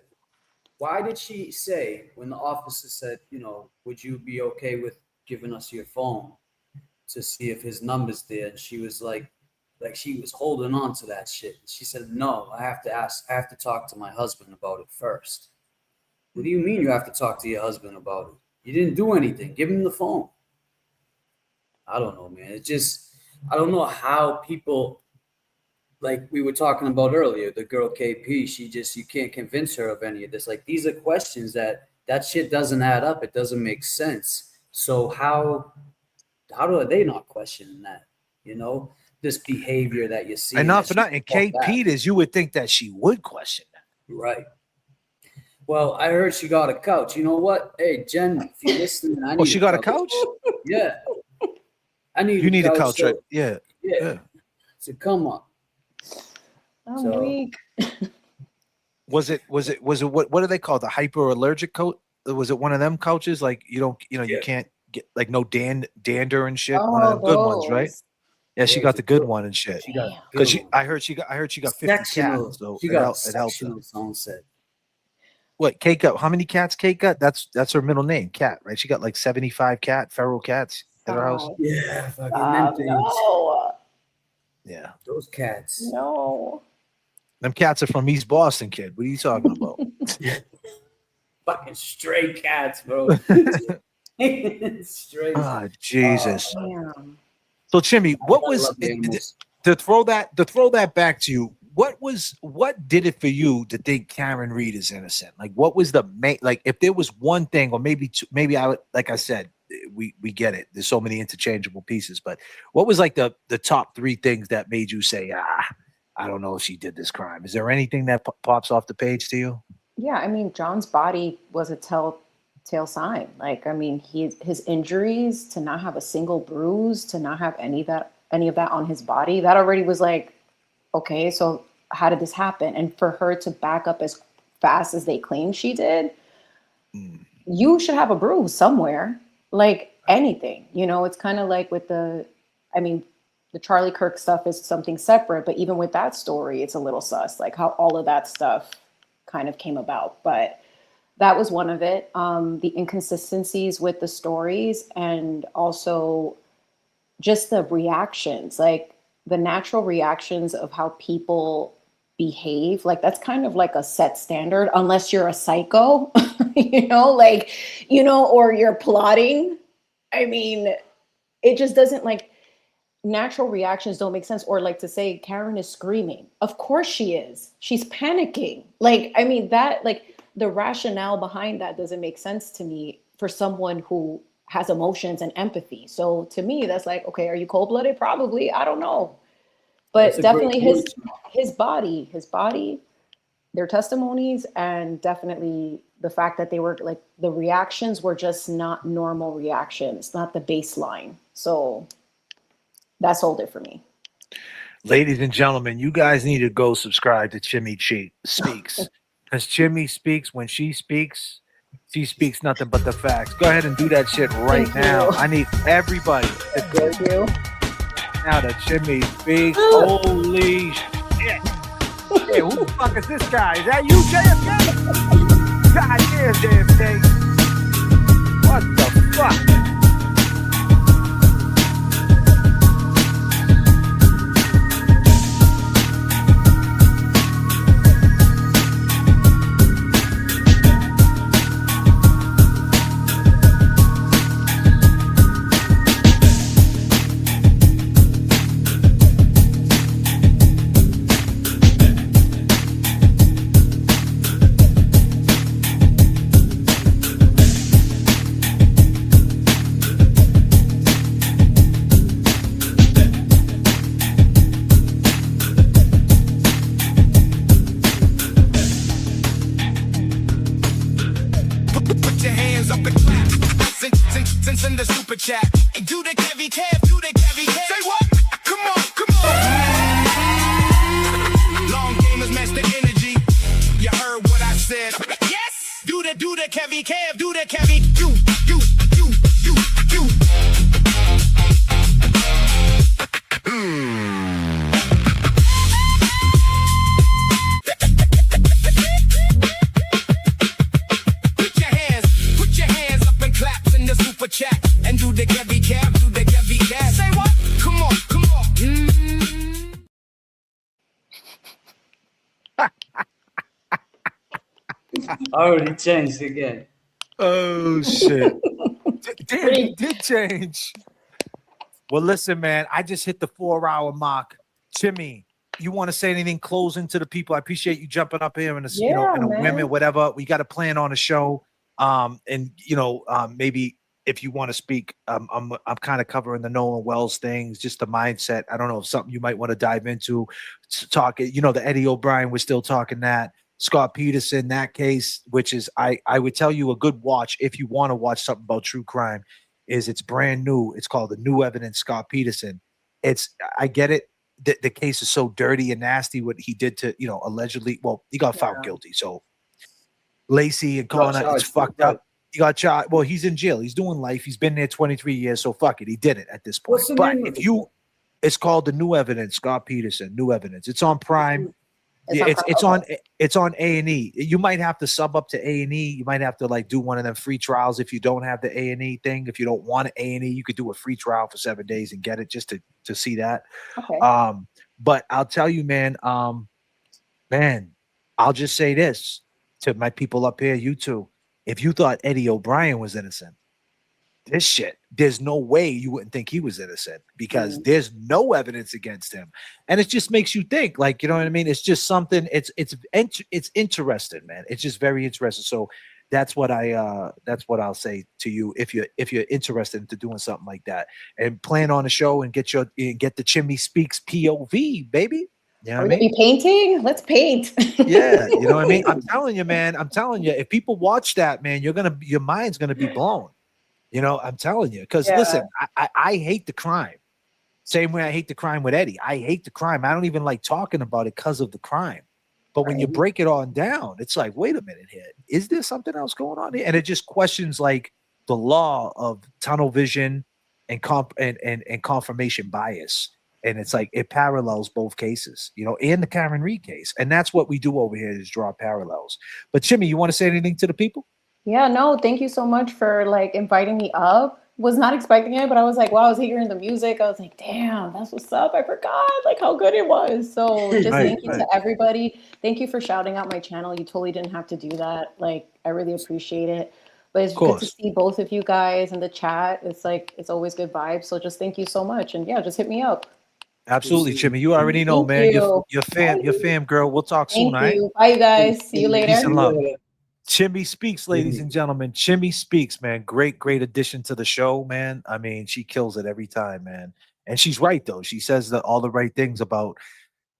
why did she say when the officer said, you know, would you be okay with giving us your phone to see if his number's there? And she was like she was holding on to that shit. She said, no, I have to talk to my husband about it first. What do you mean you have to talk to your husband about it? You didn't do anything. Give him the phone. I don't know, man. I don't know how people, like we were talking about earlier, the girl KP, you can't convince her of any of this. Like, these are questions that shit doesn't add up. It doesn't make sense. So how are they not questioning that? You know, this behavior that you see. And not for nothing, Kate Peters, you would think that she would question that. Right. Well, I heard she got a couch. You know what? Hey, Jen, if you're listening, she got a couch? Yeah. You need a couch, right? Yeah. So come on. I'm weak. Was it what do they call the hyperallergic coat? Was it one of them couches? Like you can't get like no dander and shit. One of the good ones, right? Yeah, she got the good one and shit. Because I heard she got 50 cats. So it helped her. Someone said. What, Kate got? How many cats Kate got? That's her middle name, Cat, right? She got like 75 feral cats at her house. Yeah, fucking no. Yeah, those cats. No, them cats are from East Boston, kid. What are you talking about? Fucking stray cats, bro. Stray. Ah, Jesus. Damn. So, Jimmy, what was to throw that back to you? What did it for you to think Karen Reed is innocent? Like, what was the main, like, if there was one thing, or maybe two, maybe I would, like I said, we get it. There's so many interchangeable pieces, but what was like the top three things that made you say, I don't know if she did this crime? Is there anything that pops off the page to you? Yeah, I mean, John's body was a telltale sign. Like, I mean, his injuries, to not have a single bruise, to not have any of that on his body, that already was like, okay, so how did this happen? And for her to back up as fast as they claim she did, you should have a bruise somewhere, like anything. You know, it's kind of like with the Charlie Kirk stuff is something separate, but even with that story, it's a little sus, like how all of that stuff kind of came about. But that was one of it. The inconsistencies with the stories, and also just the reactions, like the natural reactions of how people behave. Like, that's kind of like a set standard, unless you're a psycho, or you're plotting. I mean, it just doesn't, like, natural reactions don't make sense. Or like to say Karen is screaming. Of course she is. She's panicking. Like, I mean, that, like, the rationale behind that doesn't make sense to me for someone who has emotions and empathy. So to me, that's like, okay, are you cold-blooded? Probably. I don't know. That's But a great definitely point. his body, their testimonies, and definitely the fact that they were like, the reactions were just not normal reactions, not the baseline. So that sold it for me. Ladies and gentlemen, you guys need to go subscribe to Chimmy Speaks. Because Chimmy Speaks, when she speaks nothing but the facts. Go ahead and do that shit right Thank now. you. I need everybody to go Thank you. now to Chimmy Speaks. Holy shit. Hey, who the fuck is this guy? Is that you, JFK? God damn, JFK. What the fuck? Put your hands up and clap. Send the super chat. Hey, do the Kevy Kev, do the Kevy Kev. Say what? Come on, come on. Long gamers, master energy. You heard what I said. Yes. Do the Kevy Kev, do the Kevy. You. Put your hands up and clap in the super chat and do the Kevy Kev, do the Kevy Kev. Say what? Come on, come on. Already changed again. Oh shit. Damn, he did change. Well, listen, man, I just hit the 4-hour mark. Timmy, you want to say anything closing to the people? I appreciate you jumping up here and and a women, whatever. We got a plan on the show. And maybe if you want to speak, I'm kind of covering the Nolan Wells things, just the mindset. I don't know if something you might want to dive into. Talk, the Eddie O'Brien, we're still talking that. Scott Peterson, that case, which is I would tell you a good watch if you want to watch something about true crime, it's brand new. It's called The New Evidence, Scott Peterson. I get it. The case is so dirty and nasty what he did to, allegedly. Well, he got found guilty. So Lacey and Connor, it's fucked up. He got charged. Well, he's in jail. He's doing life. He's been there 23 years. So fuck it. He did it at this point. But it's called The New Evidence, Scott Peterson, New Evidence. It's on Prime. It's on A&E. You might have to sub up to A&E. You might have to like do one of them free trials if you don't have the A&E thing. If you don't want A&E, you could do a free trial for 7 days and get it just to see that. Okay. But I'll tell you, man, I'll just say this to my people up here, you two. If you thought Eddie O'Brien was innocent, this shit, there's no way you wouldn't think he was innocent because there's no evidence against him. And it just makes you think, like, you know what I mean? It's just something, it's interesting, man. It's just very interesting. So that's what I'll say to you if you're interested into doing something like that. And plan on a show and get the Chimney Speaks POV, baby. You know Are we what I gonna mean? be painting? Let's paint. Yeah, you know what I mean? I'm telling you, man. I'm telling you, if people watch that, man, your mind's gonna be blown. I'm telling you, because listen, I hate the crime. Same way I hate the crime with Eddie. I hate the crime. I don't even like talking about it because of the crime. But when you break it on down, it's like, wait a minute here. Is there something else going on here? And it just questions like the law of tunnel vision and confirmation bias. And it's like it parallels both cases, and the Karen Reed case. And that's what we do over here is draw parallels. But Jimmy, you want to say anything to the people? Yeah, no, thank you so much for like inviting me up. Was not expecting it, but I was like, wow, I was hearing the music. I was like, damn, that's what's up. I forgot like how good it was. So just thank you to everybody. Thank you for shouting out my channel. You totally didn't have to do that. Like, I really appreciate it. But it's Of good to course. see both of you guys in the chat. It's like it's always good vibes. So just thank you so much. And yeah, just hit me up. Absolutely, Jimmy. You already know, Thank man. you. Your fam, girl. We'll talk soon, Thank all right? you. Bye, you guys. See you Peace later. and love. Chimmy Speaks, ladies and gentlemen. Chimmy Speaks, man. Great addition to the show, man. I mean, she kills it every time, man. And she's right though. She says all the right things about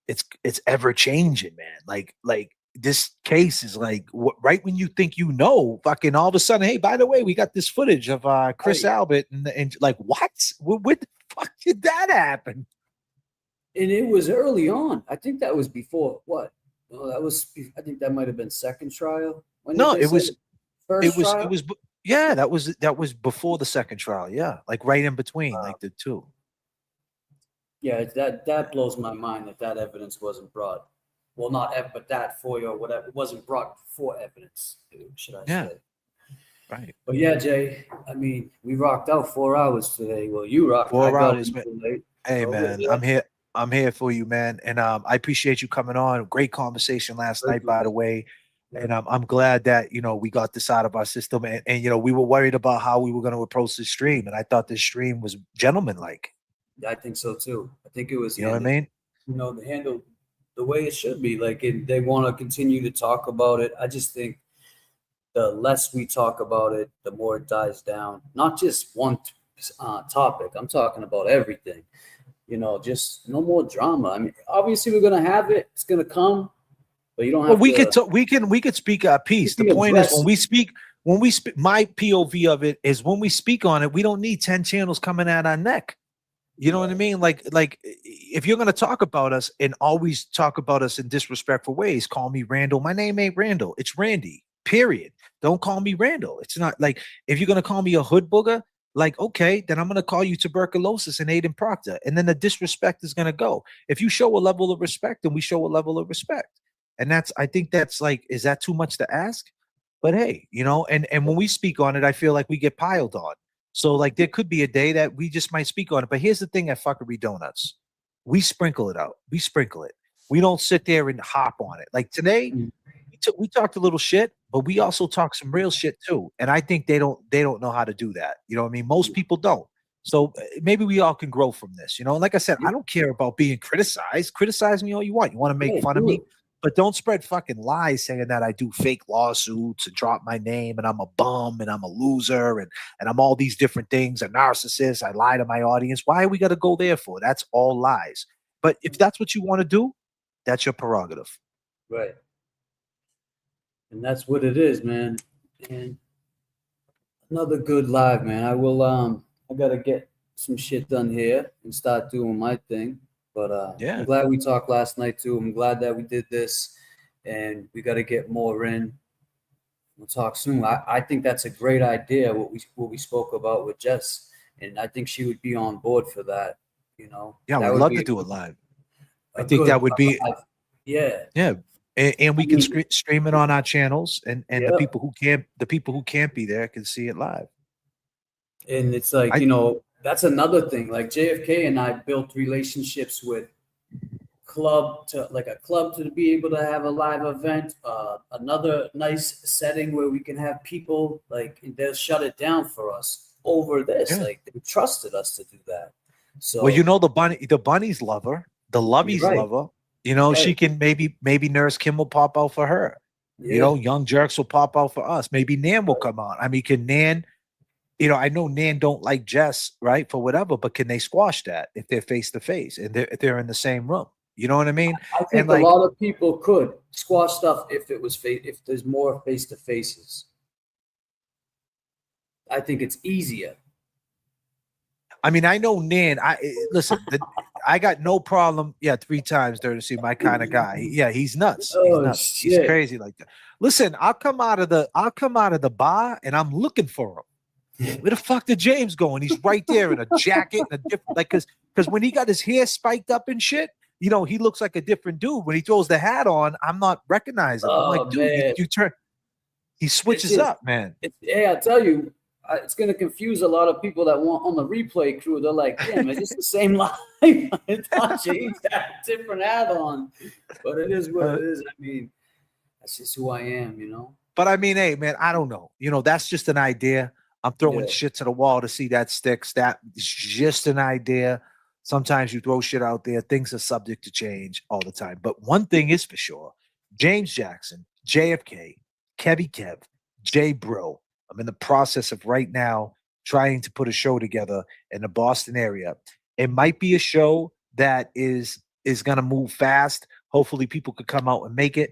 it's ever changing, man. Like this case is like right when you think you know, fucking all of a sudden, hey, by the way, we got this footage of Chris Albert and like what? What the fuck did that happen? And it was early on. I think that was before what? Oh, that was. I think that might have been second trial. When did No, they it say was it? First trial. it was yeah, that was before the second trial. Yeah, like right in between, like the two. Yeah, that blows my mind that evidence wasn't brought. Well, not but that FOIA or whatever it wasn't brought for evidence. Should I say? Right. But yeah, Jay. I mean, we rocked out 4 hours today. Well, you rocked 4 I got hours, in man. too late. Hey, So, man, yeah. I'm here for you, man. And I appreciate you coming on. Great conversation last night, by the way. And I'm glad that, we got this out of our system. And we were worried about how we were going to approach this stream. And I thought this stream was gentlemanlike. I think so too. I think it was. You know what I mean? The handle the way it should be. Like they want to continue to talk about it. I just think the less we talk about it, the more it dies down. Not just one topic. I'm talking about everything. Just no more drama. I mean, obviously we're gonna have it. It's gonna come, but you don't have. Well, we could speak our piece. The point is when we speak, my POV of it is when we speak on it, we don't need 10 channels coming at our neck. You know what I mean? Like if you're gonna talk about us and always talk about us in disrespectful ways, call me Randall. My name ain't Randall. It's Randy. Period. Don't call me Randall. It's not like if you're gonna call me a hood booger. Like, okay, then I'm going to call you tuberculosis and Aiden Proctor. And then the disrespect is going to go. If you show a level of respect, then we show a level of respect. And I think that's like, is that too much to ask? But hey, and when we speak on it, I feel like we get piled on. So like there could be a day that we just might speak on it. But here's the thing at Fuckery Donuts. We sprinkle it out. We sprinkle it. We don't sit there and hop on it. Like today, we talked a little shit, but we also talk some real shit too. And I think they don't know how to do that. You know what I mean? Most people don't. So maybe we all can grow from this. And like I said, I don't care about being criticized. Criticize me all you want. You want to make fun of me, but don't spread fucking lies saying that I do fake lawsuits and drop my name and I'm a bum and I'm a loser and I'm all these different things, a narcissist. I lie to my audience. Why are we got to go there for? That's all lies. But if that's what you want to do, that's your prerogative. Right. And that's what it is, man. And another good live, man. I will I gotta get some shit done here and start doing my thing. But I'm glad we talked last night too. I'm glad that we did this and we gotta get more in. We'll talk soon. I think that's a great idea, what we spoke about with Jess. And I think she would be on board for that, Yeah, That we'd love to do it live. I think that would be Yeah. And we can stream it on our channels, and the people who can't be there can see it live. And it's like that's another thing. Like JFK and I built relationships with a club to be able to have a live event. Another nice setting where we can have people they'll shut it down for us over this. Yeah. Like they trusted us to do that. So Well, the bunnies love her, the loveys love her. She can maybe Nurse Kim will pop out for her. Young Jerks will pop out for us. Maybe Nan will come on. I mean, can Nan, I know Nan don't like Jess, right? For whatever, but can they squash that if they're face to face and they're in the same room? You know what I mean? I think a lot of people could squash stuff if there's more face to faces. I think it's easier. I mean, I know Nan. Listen. I got no problem. Yeah, 3 times there to see my kind of guy. Yeah, he's nuts. He's nuts. He's crazy like that. Listen, I'll come out of the bar and I'm looking for him. Where the fuck did James going? He's right there in a jacket and a different because when he got his hair spiked up and shit, he looks like a different dude. When he throws the hat on, I'm not recognizing him. I'm like, dude, you turn. He switches up, man. I tell you. It's going to confuse a lot of people that want on the replay crew. They're like, damn, is this the same live? I thought James had a different hat on. But it is what it is. I mean, that's just who I am, But I mean, hey, man, I don't know. You know, that's just an idea. I'm throwing shit to the wall to see that sticks. That is just an idea. Sometimes you throw shit out there. Things are subject to change all the time. But one thing is for sure, James Jackson, JFK, Kevy Kev, Jay Brill. I'm in the process of right now trying to put a show together in the Boston area. It might be a show that is going to move fast. Hopefully people could come out and make it.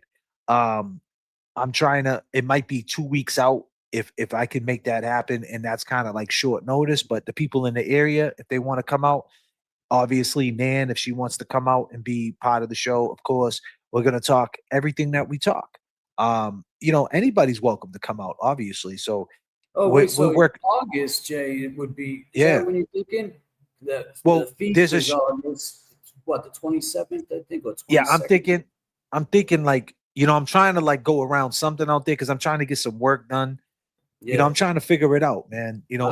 I'm trying to, it might be 2 weeks out if I can make that happen. And that's kind of like short notice, but the people in the area, if they want to come out, obviously Nan, if she wants to come out and be part of the show, of course, we're going to talk everything that we talk. You know, anybody's welcome to come out, obviously. So, so August, Jay, it would be. Is that when you're thinking? The feast there's is August, what, the 27th, I think, or 22nd? Yeah, I'm thinking like, you know, I'm trying to like go around something out there because I'm trying to get some work done. Yeah. You know, I'm trying to figure it out, man. You know,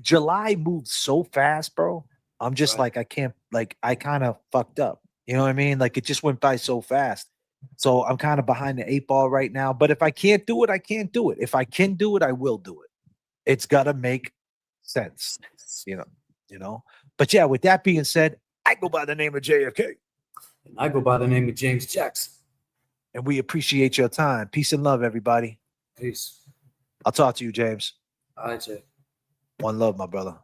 July moved so fast, bro. I'm just like, I can't, like, I kind of fucked up. You know what I mean? Like, it just went by so fast. So I'm kind of behind the 8 ball right now. But if I can't do it, I can't do it. If I can do it, I will do it. It's got to make sense, you know. But yeah, with that being said, I go by the name of JFK. And I go by the name of James Jackson. And we appreciate your time. Peace and love, everybody. Peace. I'll talk to you, James. All right, Jay. One love, my brother.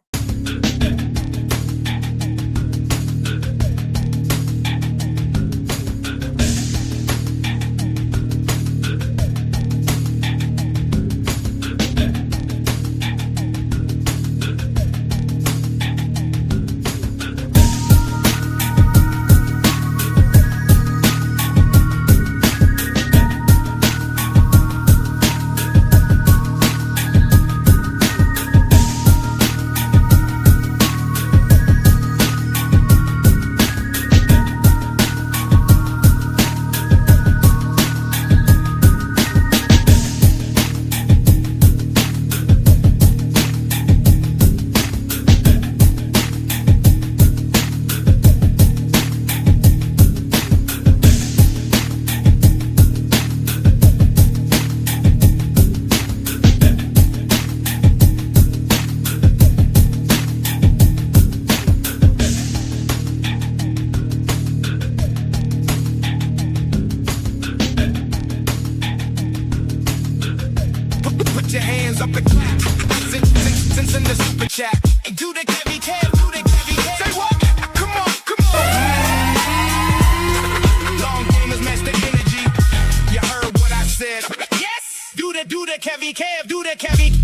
Do the Kevy Kev.